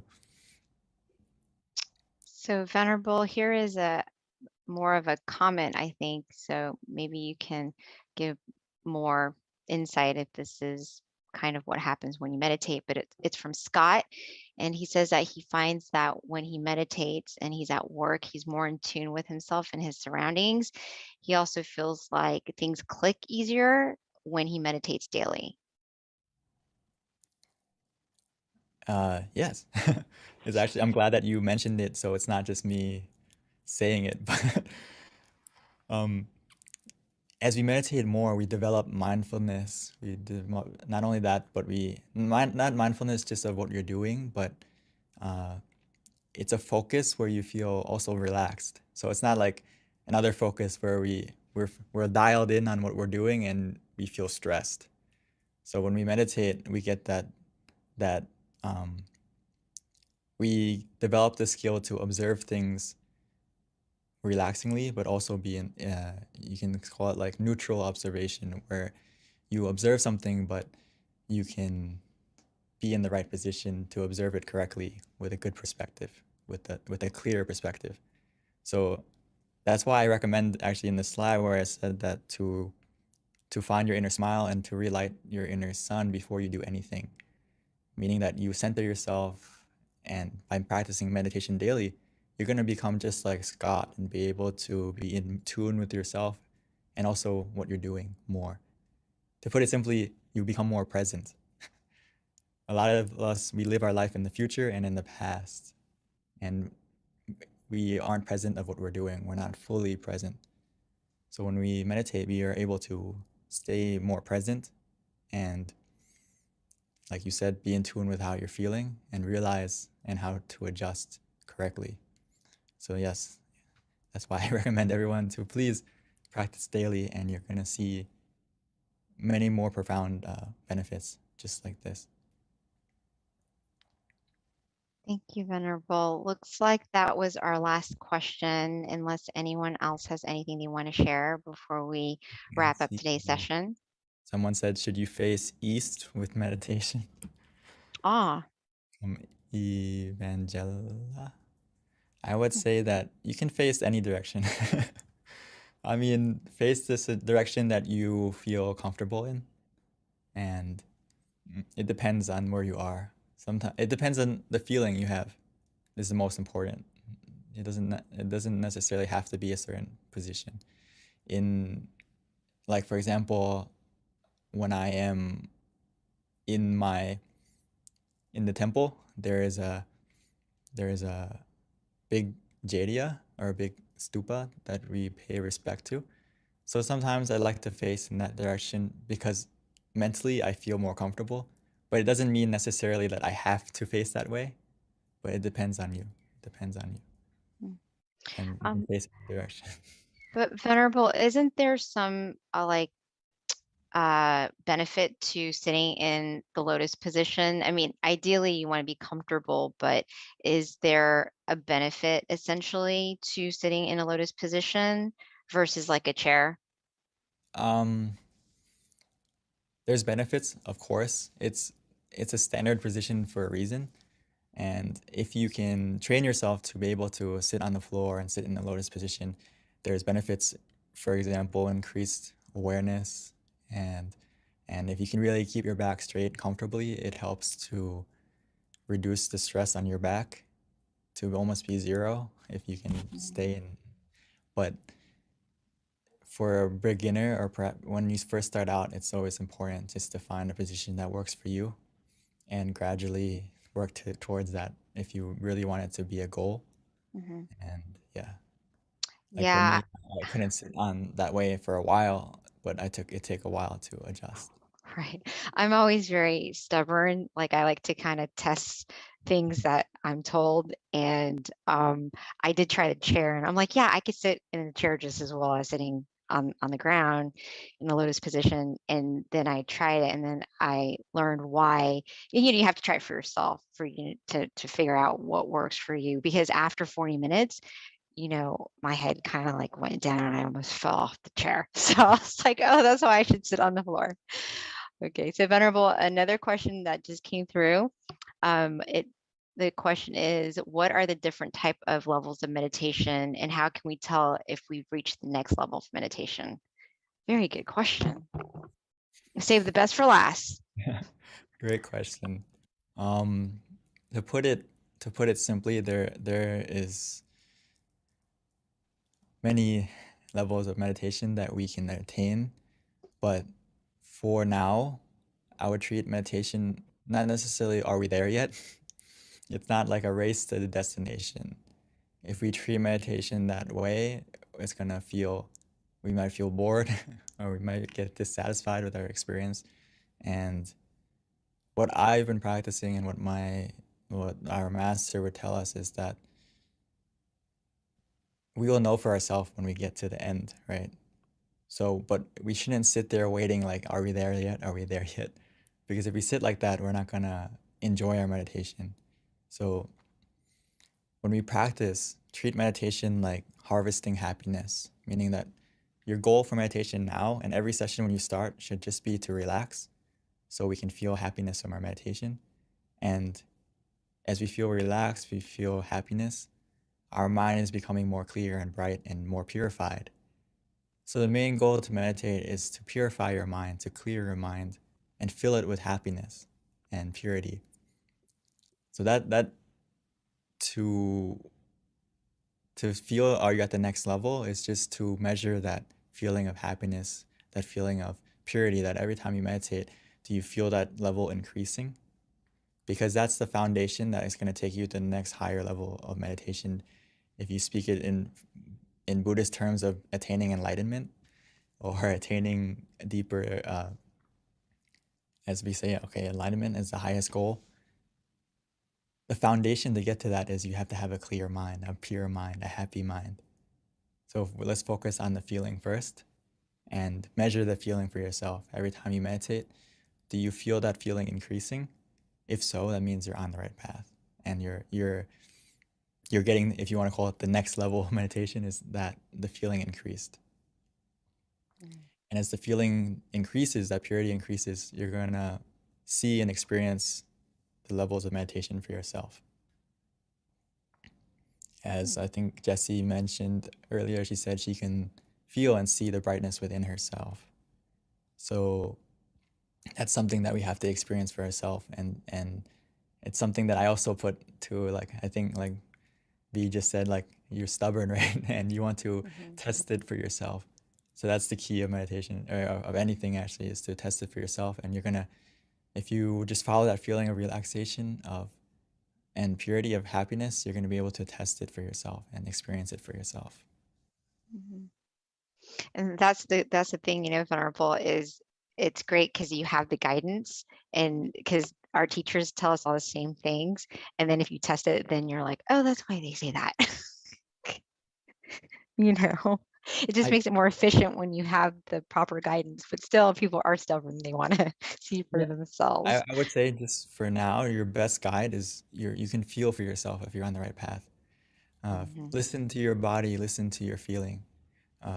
So Venerable, here is a more of a comment, I think. So maybe you can give more insight if this is kind of what happens when you meditate, but it's from Scott. And he says that he finds that when he meditates and he's at work, he's more in tune with himself and his surroundings. He also feels like things click easier when he meditates daily. Yes. It's actually, I'm glad that you mentioned it, so it's not just me saying it, but as we meditate more, we develop mindfulness. Not only that, but not mindfulness just of what you're doing, but it's a focus where you feel also relaxed. So it's not like another focus where we're dialed in on what we're doing and we feel stressed. So when we meditate, we get that we develop the skill to observe things relaxingly, but also be in, you can call it like neutral observation, where you observe something, but you can be in the right position to observe it correctly with a good perspective, with a clear perspective. So that's why I recommend actually in the slide where I said that to find your inner smile and to relight your inner sun before you do anything, meaning that you center yourself, and by practicing meditation daily, you're going to become just like Scott and be able to be in tune with yourself and also what you're doing more. To put it simply, you become more present. A lot of us, we live our life in the future and in the past, and we aren't present of what we're doing. We're not fully present. So when we meditate, we are able to stay more present and, like you said, be in tune with how you're feeling and realize and how to adjust correctly. So yes, that's why I recommend everyone to please practice daily, and you're going to see many more profound benefits just like this. Thank you, Venerable. Looks like that was our last question, unless anyone else has anything they want to share before we wrap up today's session. Someone said, should you face east with meditation? Ah, From Evangela. I would say that you can face any direction. I mean, face this direction that you feel comfortable in, and it depends on where you are. Sometimes it depends on the feeling you have. This is the most important. It doesn't necessarily have to be a certain position. In, like, for example, when I am in the temple, there is a big jariya, or a big stupa, that we pay respect to. So sometimes I like to face in that direction because mentally I feel more comfortable, but it doesn't mean necessarily that I have to face that way, but it depends on you. It depends on you. And you can face in the direction. but Venerable, isn't there some benefit to sitting in the lotus position? I mean, ideally you want to be comfortable, but is there a benefit essentially to sitting in a lotus position versus like a chair? There's benefits, of course. It's a standard position for a reason. And if you can train yourself to be able to sit on the floor and sit in the lotus position, there's benefits, for example, increased awareness, and if you can really keep your back straight comfortably, it helps to reduce the stress on your back to almost be zero if you can stay in. But for a beginner, or perhaps when you first start out, it's always important just to find a position that works for you and gradually work towards that if you really want it to be a goal. And yeah. Like Yeah. for me, I couldn't sit on that way for a while, but it took a while to adjust. Right. I'm always very stubborn. Like I like to kind of test things that I'm told. And I did try the chair, and I'm like, yeah, I could sit in the chair just as well as sitting on the ground in the lotus position. And then I tried it, and then I learned why. You have to try it for yourself for you to figure out what works for you. Because after 40 minutes, my head kind of like went down and I almost fell off the chair. So I was like, oh, that's why I should sit on the floor. Okay, so Venerable, another question that just came through. The question is, what are the different type of levels of meditation, and how can we tell if we've reached the next level of meditation? Very good question. Save the best for last. Great question. To put it simply, there is many levels of meditation that we can attain, but for now, I would treat meditation not necessarily are we there yet. It's not like a race to the destination. If we treat meditation that way, we might feel bored or we might get dissatisfied with our experience. And what I've been practicing and what our master would tell us is that we will know for ourselves when we get to the end, right? So, but we shouldn't sit there waiting like, are we there yet? Are we there yet? Because if we sit like that, we're not gonna enjoy our meditation. So when we practice, treat meditation like harvesting happiness, meaning that your goal for meditation now and every session when you start should just be to relax so we can feel happiness from our meditation. And as we feel relaxed, we feel happiness, our mind is becoming more clear and bright and more purified. So the main goal to meditate is to purify your mind, to clear your mind, and fill it with happiness and purity. So that to feel are you at the next level is just to measure that feeling of happiness, that feeling of purity, that every time you meditate, do you feel that level increasing? Because that's the foundation that is going to take you to the next higher level of meditation. If you speak it in Buddhist terms of attaining enlightenment or attaining a deeper, as we say, okay, enlightenment is the highest goal. The foundation to get to that is you have to have a clear mind, a pure mind, a happy mind. So let's focus on the feeling first and measure the feeling for yourself. Every time you meditate, do you feel that feeling increasing? If so, that means you're on the right path and you're getting, if you want to call it the next level of meditation, is that the feeling increased. And as the feeling increases, that purity increases, you're going to see and experience the levels of meditation for yourself. As I think Jessie mentioned earlier, she said she can feel and see the brightness within herself. So that's something that we have to experience for ourselves. And it's something that I also put to, like, I think like B just said, like, you're stubborn, right? And you want to test it for yourself. So that's the key of meditation, or of anything actually, is to test it for yourself. And you're gonna, if you just follow that feeling of relaxation and purity of happiness, you're gonna be able to test it for yourself and experience it for yourself. And that's the thing, Venerable, is it's great because you have the guidance, and because our teachers tell us all the same things. And then if you test it, then you're like, oh, that's why they say that. It just makes it more efficient when you have the proper guidance. But still, people are stubborn. They want to see for themselves. I would say just for now, your best guide is you can feel for yourself if you're on the right path. Listen to your body, listen to your feeling.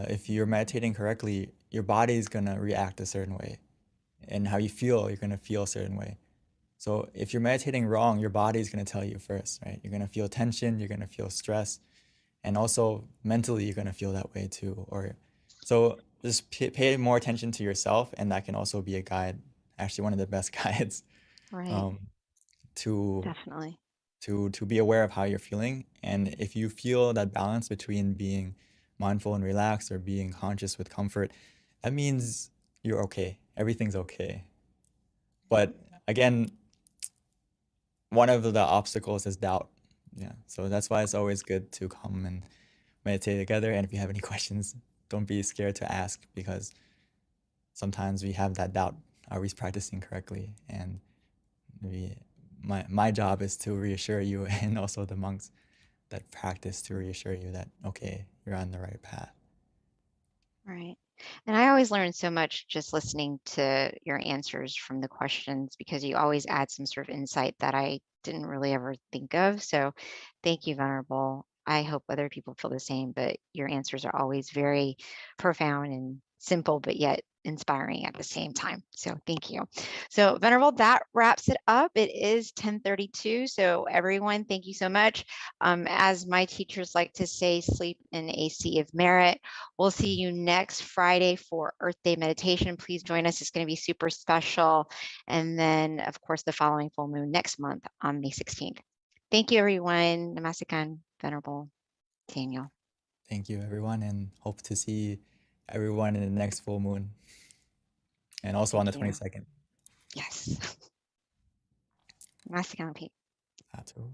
If you're meditating correctly, your body is going to react a certain way. And how you feel, you're going to feel a certain way. So if you're meditating wrong, your body is going to tell you first, right? You're going to feel tension, you're going to feel stress, and also mentally you're going to feel that way too. So just pay more attention to yourself, and that can also be a guide, actually one of the best guides, Right. Definitely. To be aware of how you're feeling. And if you feel that balance between being mindful and relaxed or being conscious with comfort, that means you're okay. Everything's okay. But again, one of the obstacles is doubt. Yeah. So that's why it's always good to come and meditate together. And if you have any questions, don't be scared to ask, because sometimes we have that doubt. Are we practicing correctly? And my job is to reassure you, and also the monks that practice, to reassure you that, okay, you're on the right path. Right. And I always learn so much just listening to your answers from the questions, because you always add some sort of insight that I didn't really ever think of. So thank you, Venerable. I hope other people feel the same, but your answers are always very profound and simple, but yet inspiring at the same time. So thank you. So Venerable, that wraps it up. It is 10:32. So everyone, thank you so much. As my teachers like to say, sleep in a sea of merit. We'll see you next Friday for Earth Day meditation. Please join us. It's going to be super special. And then, of course, the following full moon next month on May 16th. Thank you, everyone. Namaste, Venerable Daniel. Thank you, everyone, and hope to see everyone in the next full moon, and also on the 22nd. Yes. Namaste, Pete. Atu.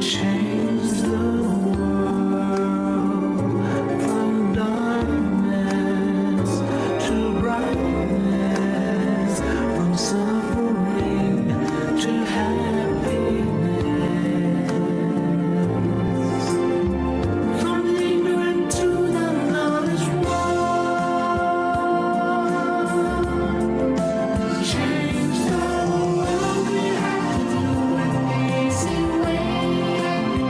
change the world from darkness to brightness, from suffering to happiness, from the ignorant to the knowledge one. Change the world, we have to do it easy way.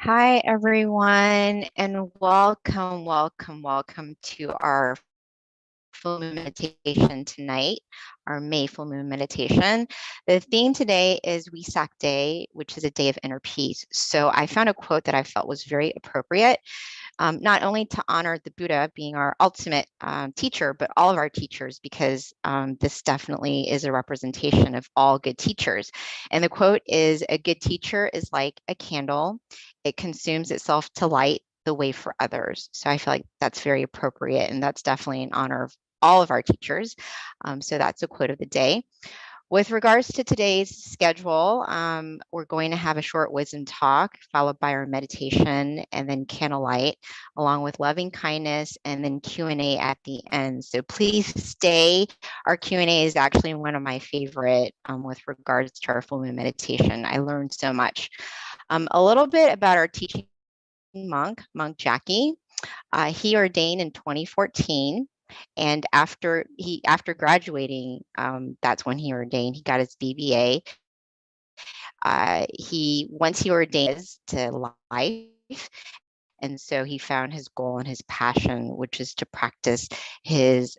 Hi, everyone, and welcome to our full moon meditation tonight, our May full moon meditation. The theme today is Wesak Day, which is a day of inner peace. So I found a quote that I felt was very appropriate, not only to honor the Buddha being our ultimate teacher, but all of our teachers, because this definitely is a representation of all good teachers. And the quote is, "A good teacher is like a candle. It consumes itself to light the way for others." So I feel like that's very appropriate, and that's definitely in honor of all of our teachers. So that's a quote of the day. With regards to today's schedule, we're going to have a short wisdom talk followed by our meditation and then candlelight, along with loving kindness and then Q&A at the end. So please stay. Our Q&A is actually one of my favorite with regards to our full moon meditation. I learned so much. A little bit about our teaching monk Jackie. He ordained in 2014. And after graduating, that's when he ordained. He got his BBA. Once he ordained to life, and so he found his goal and his passion, which is to practice his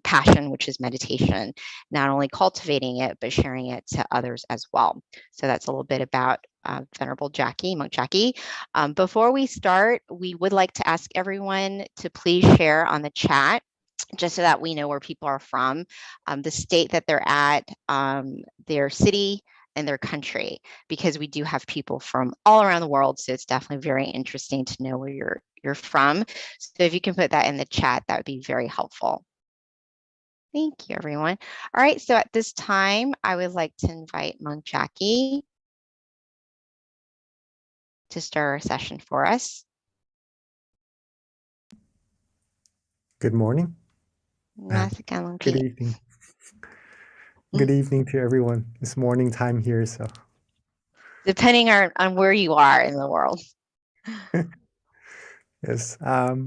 passion, which is meditation, not only cultivating it, but sharing it to others as well. So that's a little bit about Venerable Jackie, Monk Jackie. Before we start, we would like to ask everyone to please share on the chat, just so that we know where people are from, the state that they're at, their city, and their country, because we do have people from all around the world. So it's definitely very interesting to know where you're from. So if you can put that in the chat, that would be very helpful. Thank you, everyone. All right, so at this time, I would like to invite Monk Jackie to start our session for us. Good morning. Good evening. Good evening to everyone. It's morning time here, so. Depending on where you are in the world. Yes.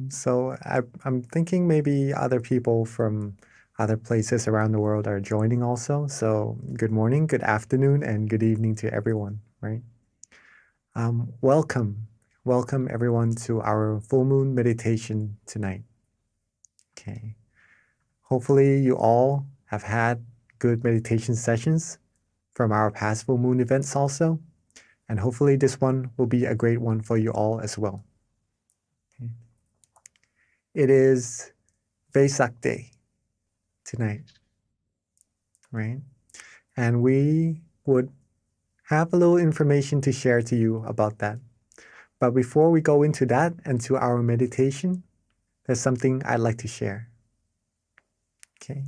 So I'm thinking maybe other people from other places around the world are joining also. So good morning, good afternoon, and good evening to everyone, right? Welcome everyone to our full moon meditation tonight. Okay. Hopefully you all have had good meditation sessions from our past full moon events also. And hopefully this one will be a great one for you all as well. Okay. It is Vesak Day tonight, right? And we would have a little information to share to you about that. But before we go into that and to our meditation, there's something I'd like to share. Okay.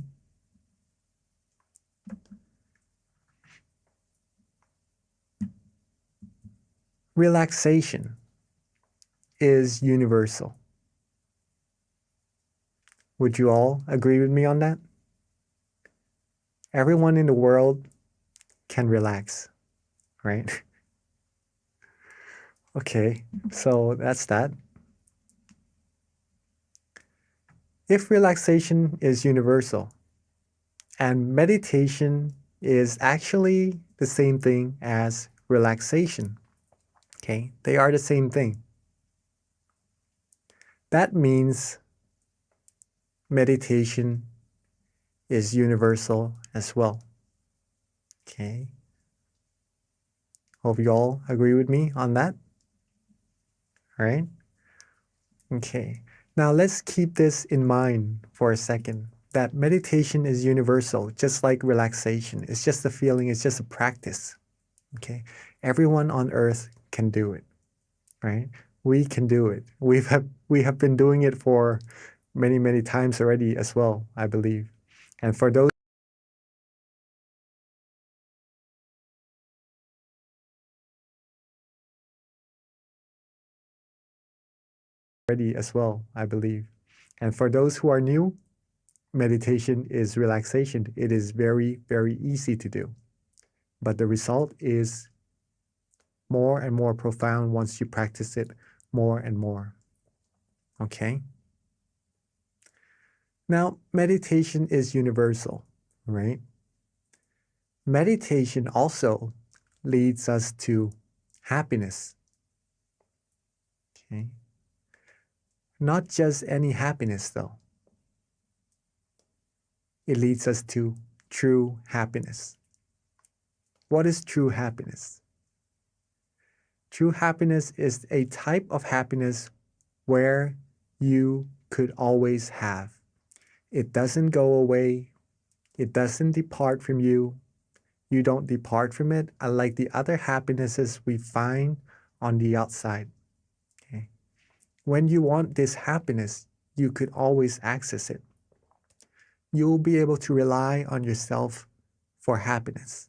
Relaxation is universal. Would you all agree with me on that? Everyone in the world can relax, right? Okay, so that's that. If relaxation is universal, and meditation is actually the same thing as relaxation, okay? They are the same thing. That means meditation is universal as well, okay? Hope you all agree with me on that. All right? Okay. Now let's keep this in mind for a second, that meditation is universal, just like relaxation. It's just a feeling, it's just a practice. Okay? Everyone on earth can do it, right? We can do it. We have been doing it for many, many times already as well, I believe. And for those already as well, I believe. And for those who are new, meditation is relaxation. It is very, very easy to do. But the result is more and more profound once you practice it more and more. Okay? Now, meditation is universal, right? Meditation also leads us to happiness, Okay. Not just any happiness, though. It leads us to true happiness. What is true happiness? True happiness is a type of happiness where you could always have. It doesn't go away. It doesn't depart from you. You don't depart from it, unlike the other happinesses we find on the outside. Okay? When you want this happiness, you could always access it. You'll be able to rely on yourself for happiness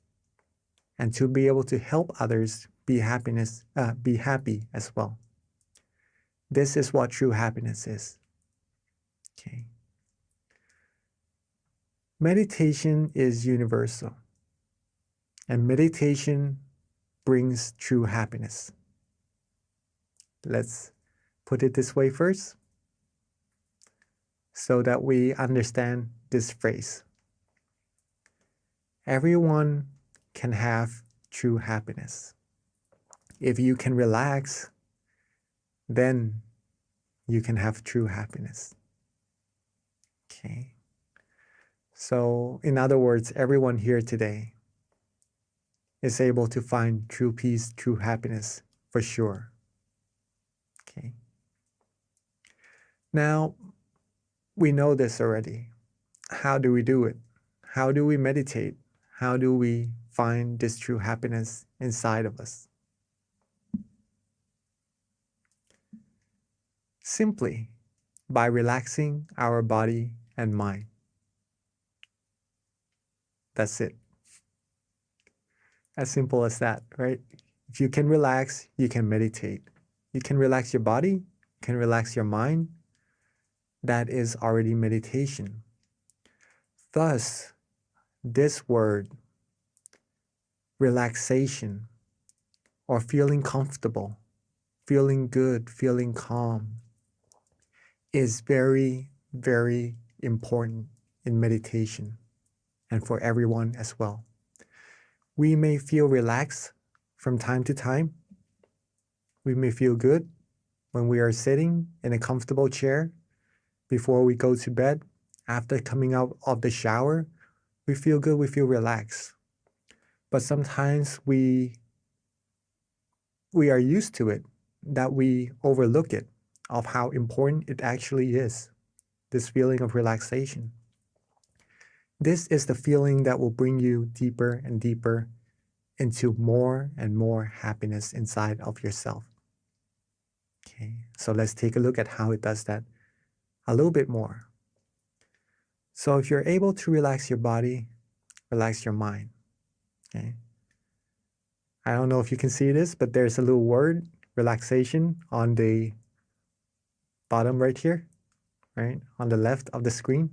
and to be able to help others be happy as well. This is what true happiness is. Okay. Meditation is universal, and meditation brings true happiness. Let's put it this way first, so that we understand this phrase. Everyone can have true happiness. If you can relax, then you can have true happiness. Okay. So, in other words, everyone here today is able to find true peace, true happiness for sure. Okay. Now, we know this already. How do we do it? How do we meditate? How do we find this true happiness inside of us? Simply by relaxing our body and mind. That's it. As simple as that, right? If you can relax, you can meditate. You can relax your body, you can relax your mind. That is already meditation. Thus, this word, relaxation, or feeling comfortable, feeling good, feeling calm, is very, very important in meditation and for everyone as well. We may feel relaxed from time to time. We may feel good when we are sitting in a comfortable chair before we go to bed. After coming out of the shower, we feel good, we feel relaxed. But sometimes we are used to it, that we overlook it, of how important it actually is, this feeling of relaxation. This is the feeling that will bring you deeper and deeper into more and more happiness inside of yourself. Okay, so let's take a look at how it does that a little bit more. So if you're able to relax your body, relax your mind. Okay. I don't know if you can see this, but there's a little word, relaxation, on the bottom right here, right? On the left of the screen.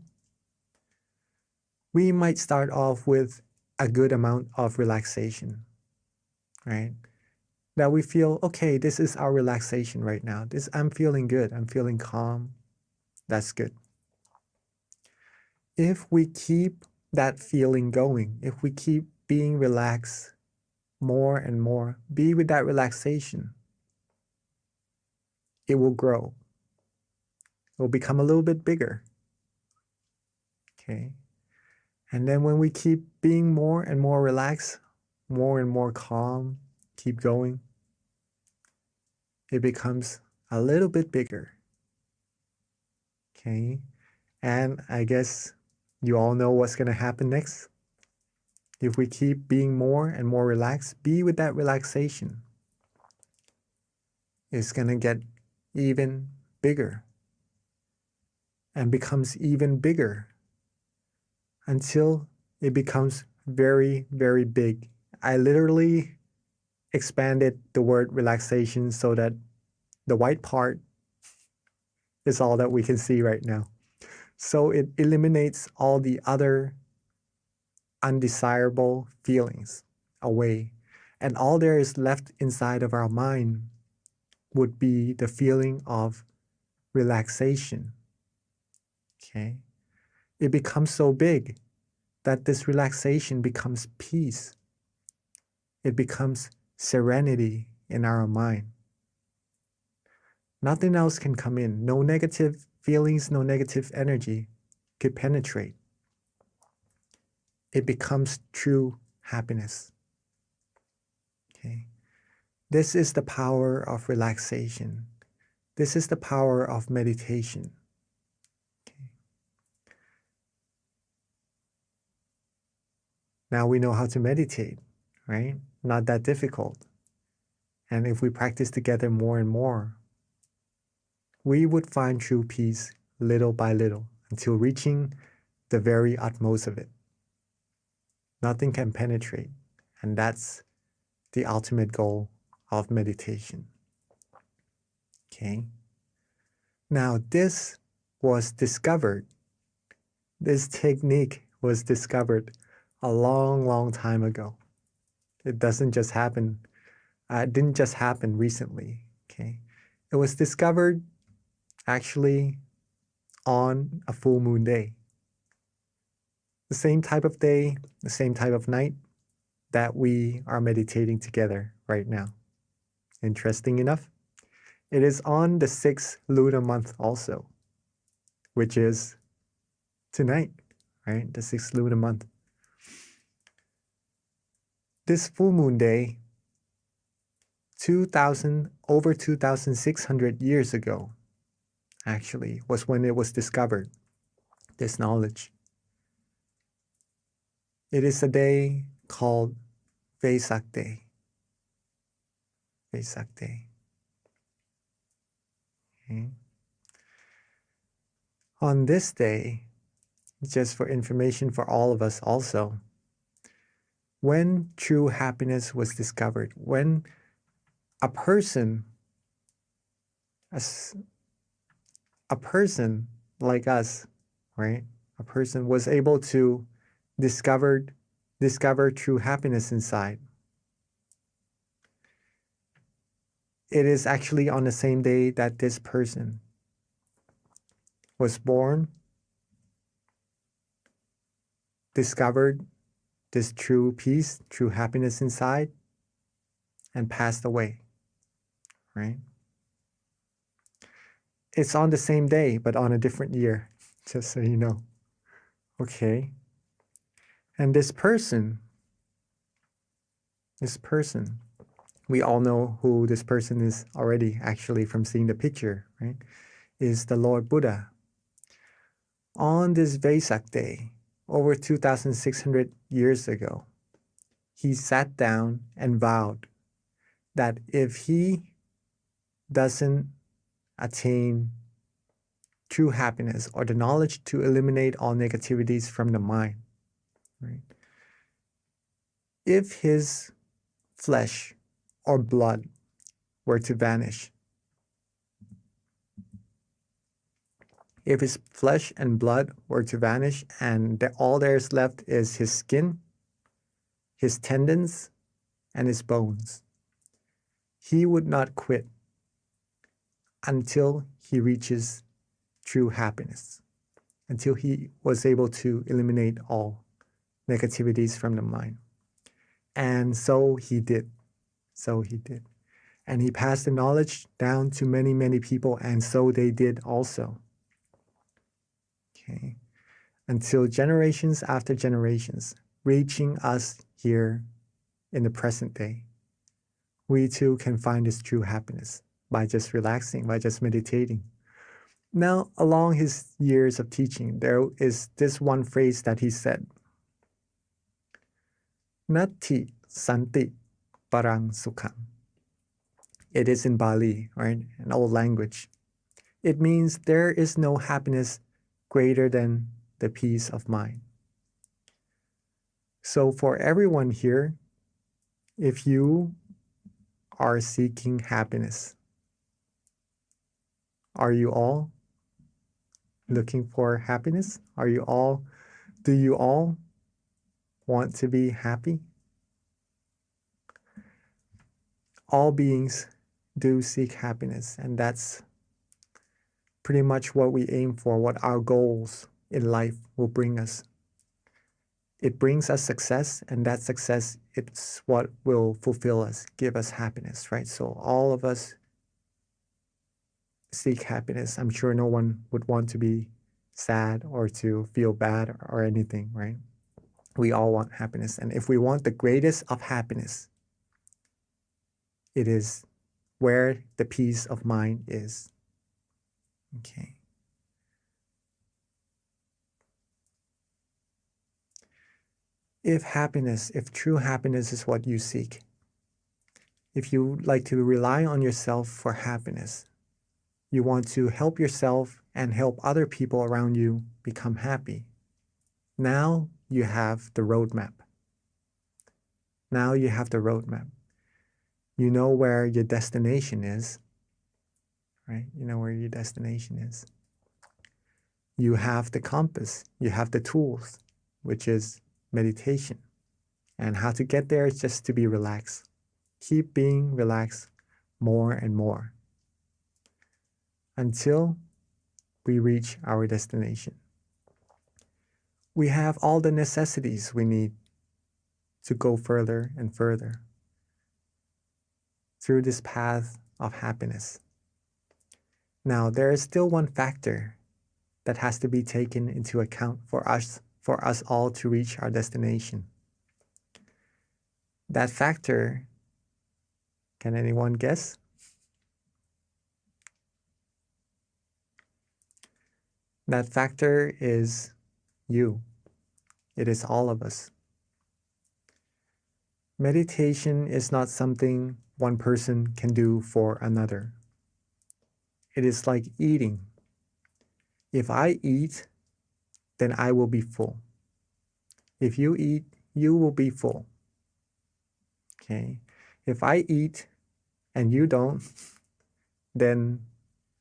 We might start off with a good amount of relaxation, right? That we feel, okay, this is our relaxation right now. I'm feeling good. I'm feeling calm. That's good. If we keep that feeling going, if we keep being relaxed more and more, be with that relaxation, it will grow. It will become a little bit bigger. Okay. And then when we keep being more and more relaxed, more and more calm, keep going, it becomes a little bit bigger. Okay. And I guess you all know what's going to happen next. If we keep being more and more relaxed, be with that relaxation, it's going to get even bigger and becomes even bigger until it becomes very, very big. I literally expanded the word relaxation so that the white part is all that we can see right now. So it eliminates all the other undesirable feelings away. And all there is left inside of our mind would be the feeling of relaxation. Okay? It becomes so big that this relaxation becomes peace. It becomes serenity in our mind. Nothing else can come in. No negative feelings, no negative energy could penetrate. It becomes true happiness. Okay. This is the power of relaxation. This is the power of meditation. Okay. Now we know how to meditate, right? Not that difficult. And if we practice together more and more, we would find true peace little by little until reaching the very utmost of it. Nothing can penetrate, and that's the ultimate goal of meditation. Okay. Now this was discovered. This technique was discovered a long, long time ago. It doesn't just happen. It didn't just happen recently. Okay. It was discovered actually on a full moon day. The same type of day, the same type of night that we are meditating together right now. Interesting enough, it is on the 6th lunar month also, which is tonight, right? The 6th lunar month. This full moon day, over 2,600 years ago, actually, was when it was discovered, this knowledge. It is a day called Vesak Day. Vesak Day. Okay. On this day, just for information for all of us also, when true happiness was discovered, when a person like us, right? A person was able to discover true happiness inside. It is actually on the same day that this person was born, discovered this true peace, true happiness inside, and passed away, right? It's on the same day, but on a different year, just so you know. Okay. And this person, we all know who this person is already, actually, from seeing the picture, right? Is the Lord Buddha. On this Vesak Day, over 2,600 years ago, he sat down and vowed that if he doesn't attain true happiness or the knowledge to eliminate all negativities from the mind, right? If his flesh or blood were to vanish, if his flesh and blood were to vanish and all there's left is his skin, his tendons, and his bones, he would not quit until he reaches true happiness, until he was able to eliminate all negativities from the mind. And so he did. And he passed the knowledge down to many, many people, and so they did also. Okay. Until generations after generations, reaching us here in the present day, we too can find this true happiness by just relaxing, by just meditating. Now, along his years of teaching, there is this one phrase that he said, Nati Santi Parang Sukham. It is in Bali, right? An old language. It means there is no happiness greater than the peace of mind. So for everyone here, if you are seeking happiness, are you all looking for happiness? Do you all want to be happy? All beings do seek happiness, and that's pretty much what we aim for, what our goals in life will bring us. It brings us success, and that success, it's what will fulfill us, give us happiness, right? So all of us seek happiness. I'm sure no one would want to be sad or to feel bad or anything, right? We all want happiness. And if we want the greatest of happiness, it is where the peace of mind is. Okay. If true happiness is what you seek, if you like to rely on yourself for happiness, you want to help yourself and help other people around you become happy. Now you have the roadmap. Now you have the roadmap. You know where your destination is, right? You know where your destination is. You have the compass. You have the tools, which is meditation. And how to get there is just to be relaxed. Keep being relaxed more and more until we reach our destination. We have all the necessities we need to go further and further through this path of happiness. Now, there is still one factor that has to be taken into account for us all to reach our destination. That factor, can anyone guess? That factor is you. It is all of us. Meditation is not something one person can do for another. It is like eating. If I eat, then I will be full. If you eat, you will be full. Okay? If I eat and you don't, then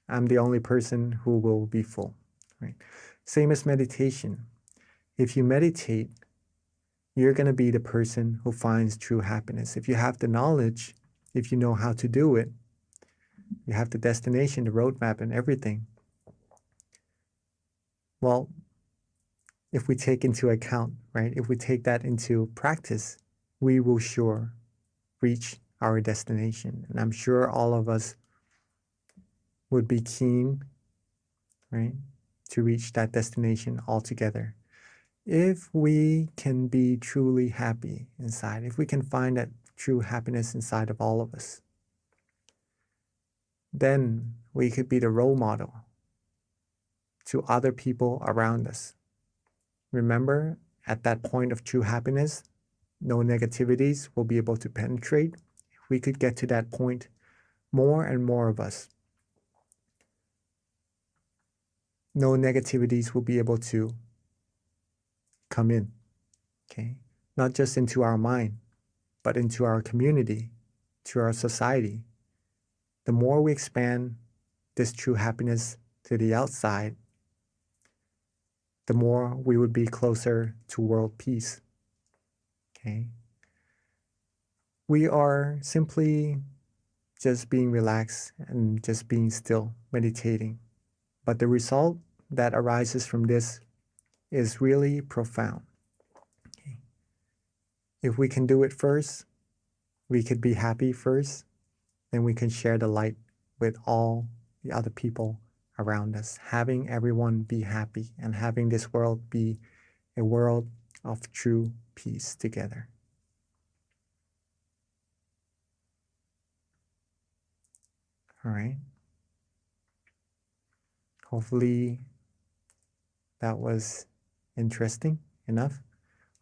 I'm the only person who will be full. Right? Same as meditation. If you meditate, you're going to be the person who finds true happiness. If you have the knowledge, if you know how to do it, you have the destination, the roadmap, and everything. Well, if we take into account, right, if we take that into practice, we will sure reach our destination. And I'm sure all of us would be keen, right, to reach that destination altogether. If we can be truly happy inside, if we can find that true happiness inside of all of us, then we could be the role model to other people around us. Remember, at that point of true happiness, no negativities will be able to penetrate. If we could get to that point, more and more of us, no negativities will be able to come in, okay? Not just into our mind, but into our community, to our society. The more we expand this true happiness to the outside, the more we would be closer to world peace, okay? We are simply just being relaxed and just being still, meditating. But the result that arises from this is really profound. Okay. If we can do it first, we could be happy first, then we can share the light with all the other people around us, having everyone be happy and having this world be a world of true peace together. All right. Hopefully that was interesting enough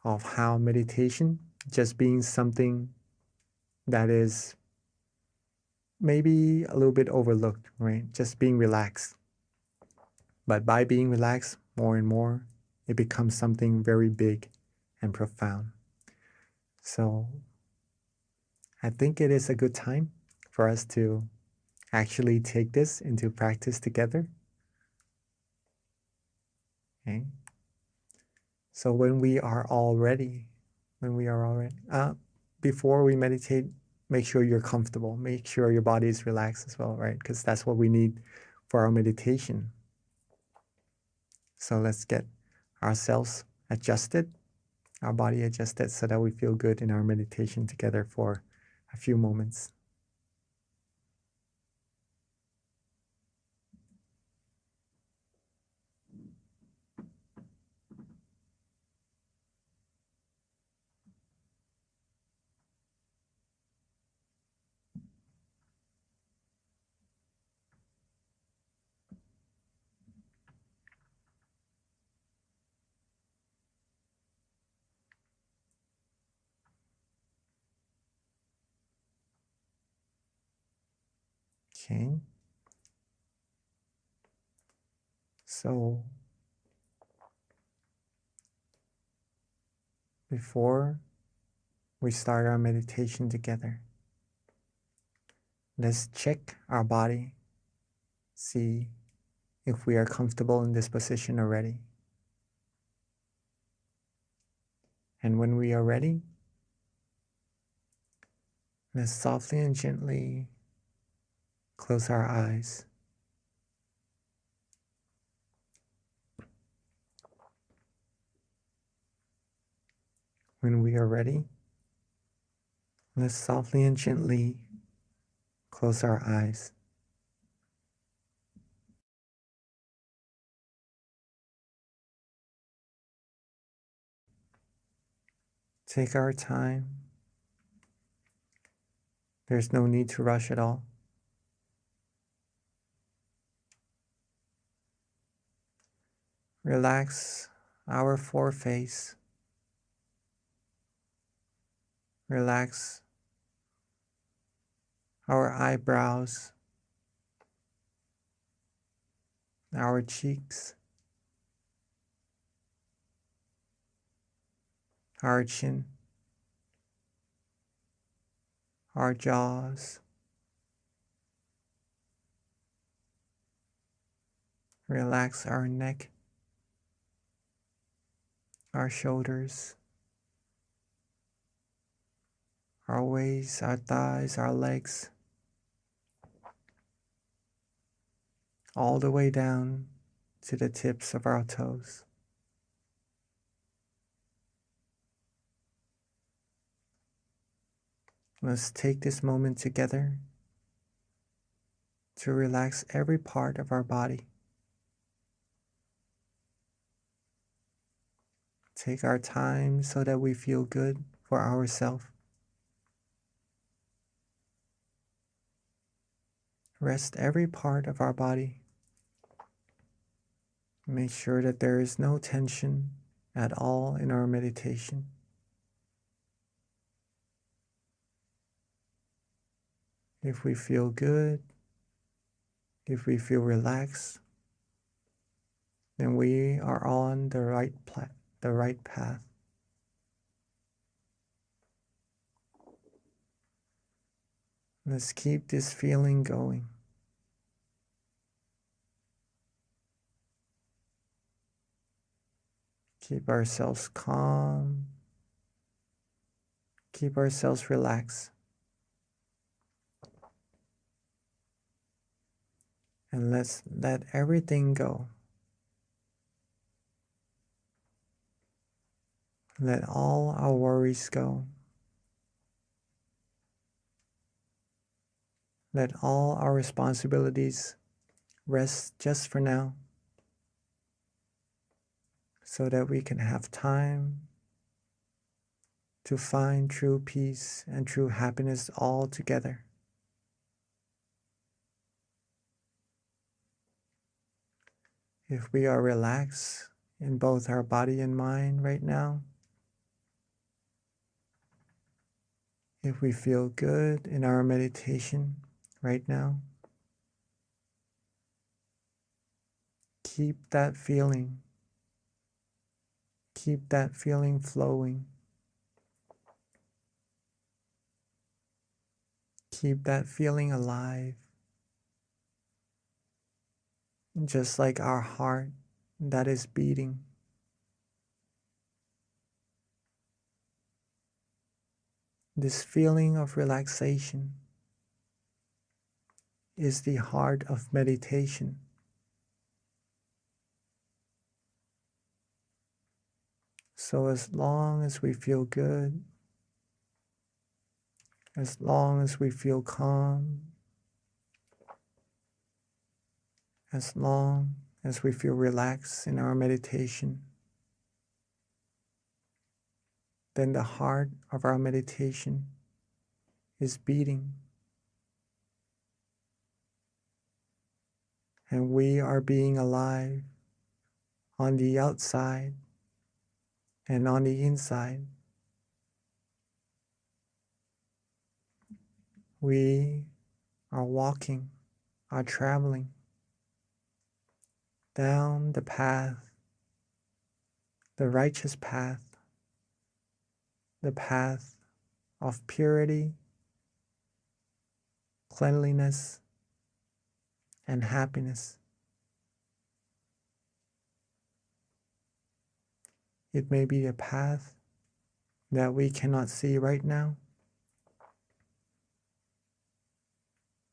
of how meditation just being something that is maybe a little bit overlooked, right? Just being relaxed. But by being relaxed more and more, it becomes something very big and profound. So I think it is a good time for us to actually take this into practice together. Okay. So when we are all ready, before we meditate, make sure you're comfortable. Make sure your body is relaxed as well, right? Because that's what we need for our meditation. So let's get ourselves adjusted, our body adjusted, so that we feel good in our meditation together for a few moments. Okay. So before we start our meditation together, let's check our body, see if we are comfortable in this position already. And when we are ready, let's softly and gently close our eyes. When we are ready, let's softly and gently close our eyes. Take our time. There's no need to rush at all. Relax our foreface. Relax our eyebrows, our cheeks, our chin, our jaws. Relax our neck, our shoulders, our waist, our thighs, our legs, all the way down to the tips of our toes. Let's take this moment together to relax every part of our body. Take our time so that we feel good for ourselves. Rest every part of our body. Make sure that there is no tension at all in our meditation. If we feel good, if we feel relaxed, then we are on the right path. Let's keep this feeling going. Keep ourselves calm. Keep ourselves relaxed. And let's let everything go. Let all our worries go. Let all our responsibilities rest just for now, so that we can have time to find true peace and true happiness all together. If we are relaxed in both our body and mind right now, if we feel good in our meditation right now, keep that feeling. Keep that feeling flowing. Keep that feeling alive. Just like our heart that is beating. This feeling of relaxation is the heart of meditation. So as long as we feel good, as long as we feel calm, as long as we feel relaxed in our meditation, then the heart of our meditation is beating. And we are being alive on the outside and on the inside. We are walking are traveling down the path, the righteous path, the path of purity, cleanliness, and happiness. It may be a path that we cannot see right now,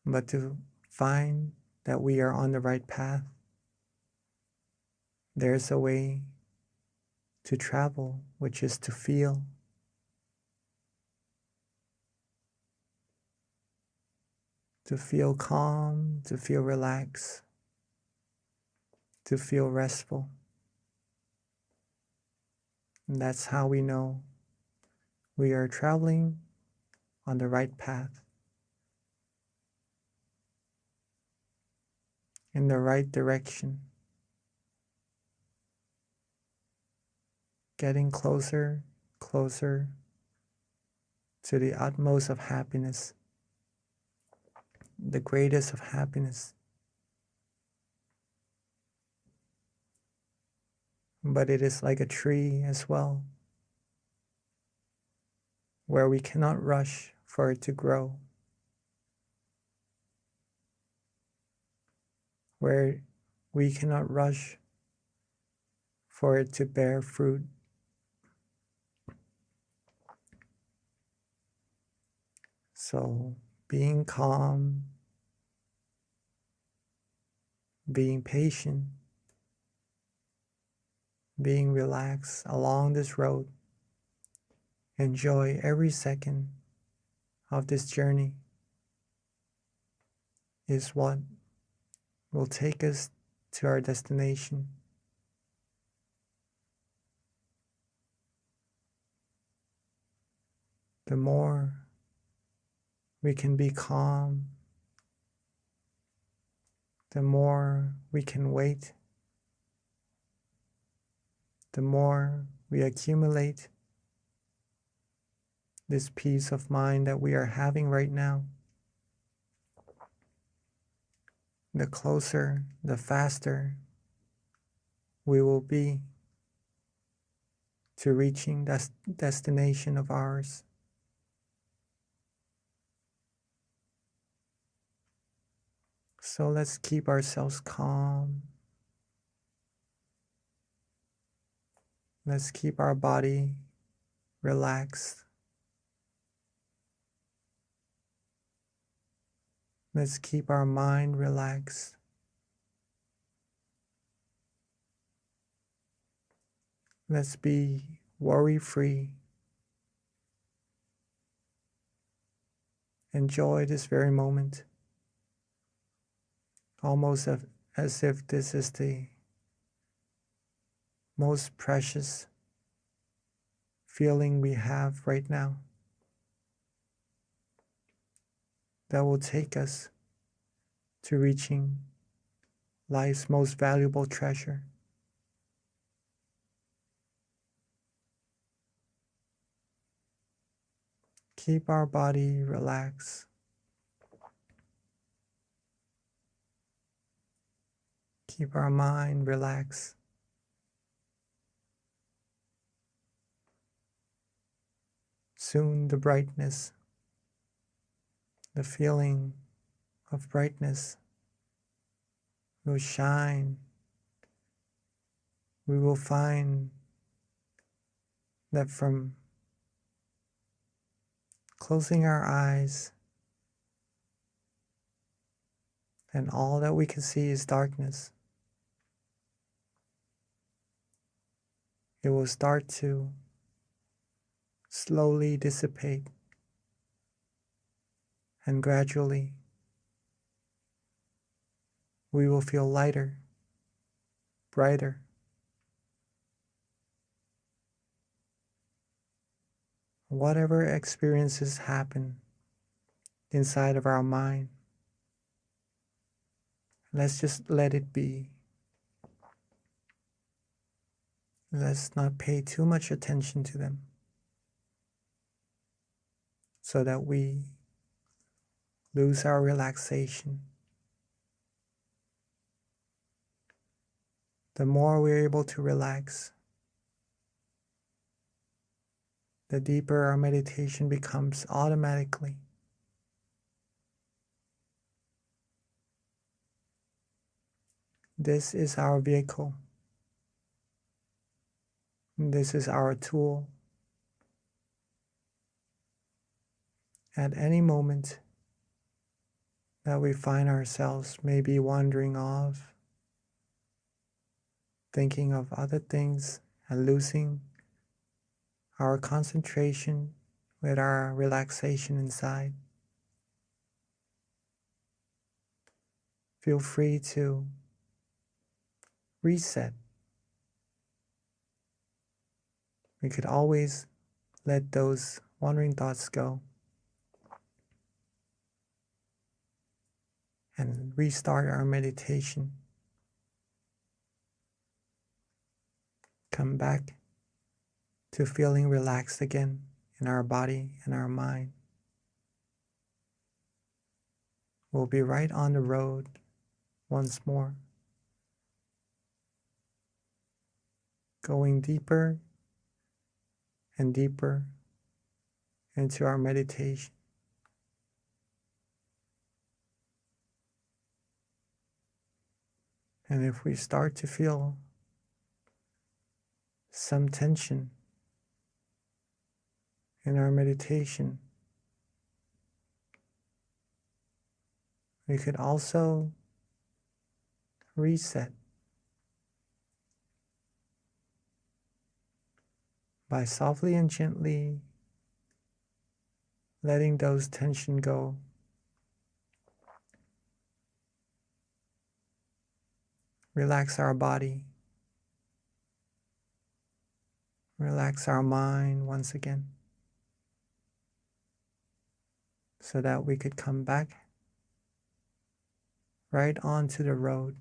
but to find that we are on the right path, there's a way to travel, which is to feel. To feel calm, to feel relaxed, to feel restful. And that's how we know we are traveling on the right path, in the right direction, getting closer, closer to the utmost of happiness, the greatest of happiness. But it is like a tree as well, where we cannot rush for it to grow, where we cannot rush for it to bear fruit. So being calm, being patient, being relaxed along this road, enjoy every second of this journey is what will take us to our destination. The more we can be calm, the more we can wait, the more we accumulate this peace of mind that we are having right now, the closer, the faster we will be to reaching that destination of ours. So let's keep ourselves calm. Let's keep our body relaxed. Let's keep our mind relaxed. Let's be worry-free. Enjoy this very moment, almost as if this is the most precious feeling we have right now, that will take us to reaching life's most valuable treasure. Keep our body relaxed. Keep our mind relaxed. Soon the brightness, the feeling of brightness will shine. We will find that from closing our eyes and all that we can see is darkness, it will start to slowly dissipate, and gradually we will feel lighter, brighter. Whatever experiences happen inside of our mind, let's just let it be. Let's not pay too much attention to them, so that we lose our relaxation, the more we're able to relax, the deeper our meditation becomes automatically. This is our vehicle. This is our tool. At any moment that we find ourselves maybe wandering off, thinking of other things and losing our concentration with our relaxation inside, feel free to reset. We could always let those wandering thoughts go and restart our meditation. Come back to feeling relaxed again in our body and our mind. We'll be right on the road once more, going deeper and deeper into our meditation. And if we start to feel some tension in our meditation, we could also reset by softly and gently letting those tension go. Relax our body. Relax our mind once again, so that we could come back right onto the road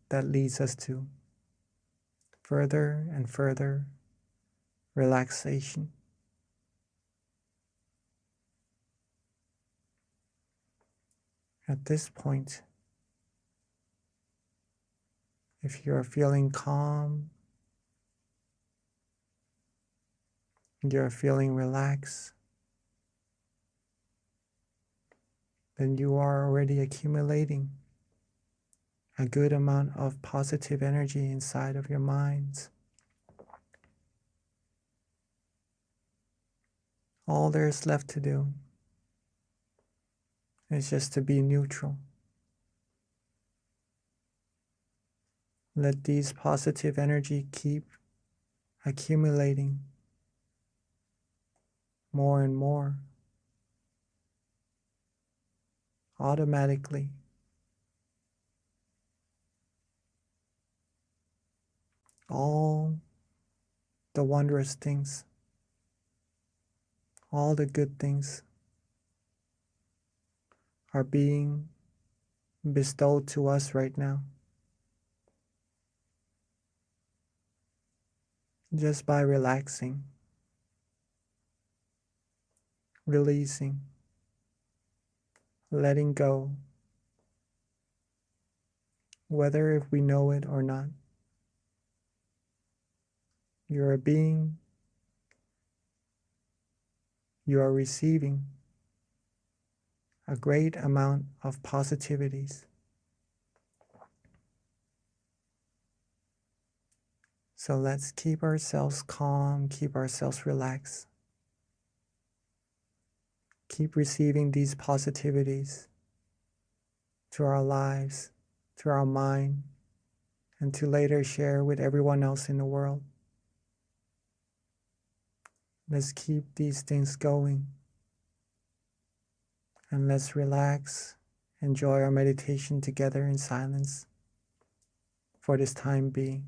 that leads us to further and further relaxation. At this point, if you're feeling calm, you're feeling relaxed, then you are already accumulating a good amount of positive energy inside of your minds. All there's left to do is just to be neutral. Let these positive energy keep accumulating more and more automatically. All the wondrous things, all the good things are being bestowed to us right now, just by relaxing, releasing, letting go, whether if we know it or not. You're a being, you are receiving a great amount of positivities. So let's keep ourselves calm, keep ourselves relaxed. Keep receiving these positivities to our lives, to our mind, and to later share with everyone else in the world. Let's keep these things going. And let's relax, enjoy our meditation together in silence for this time being.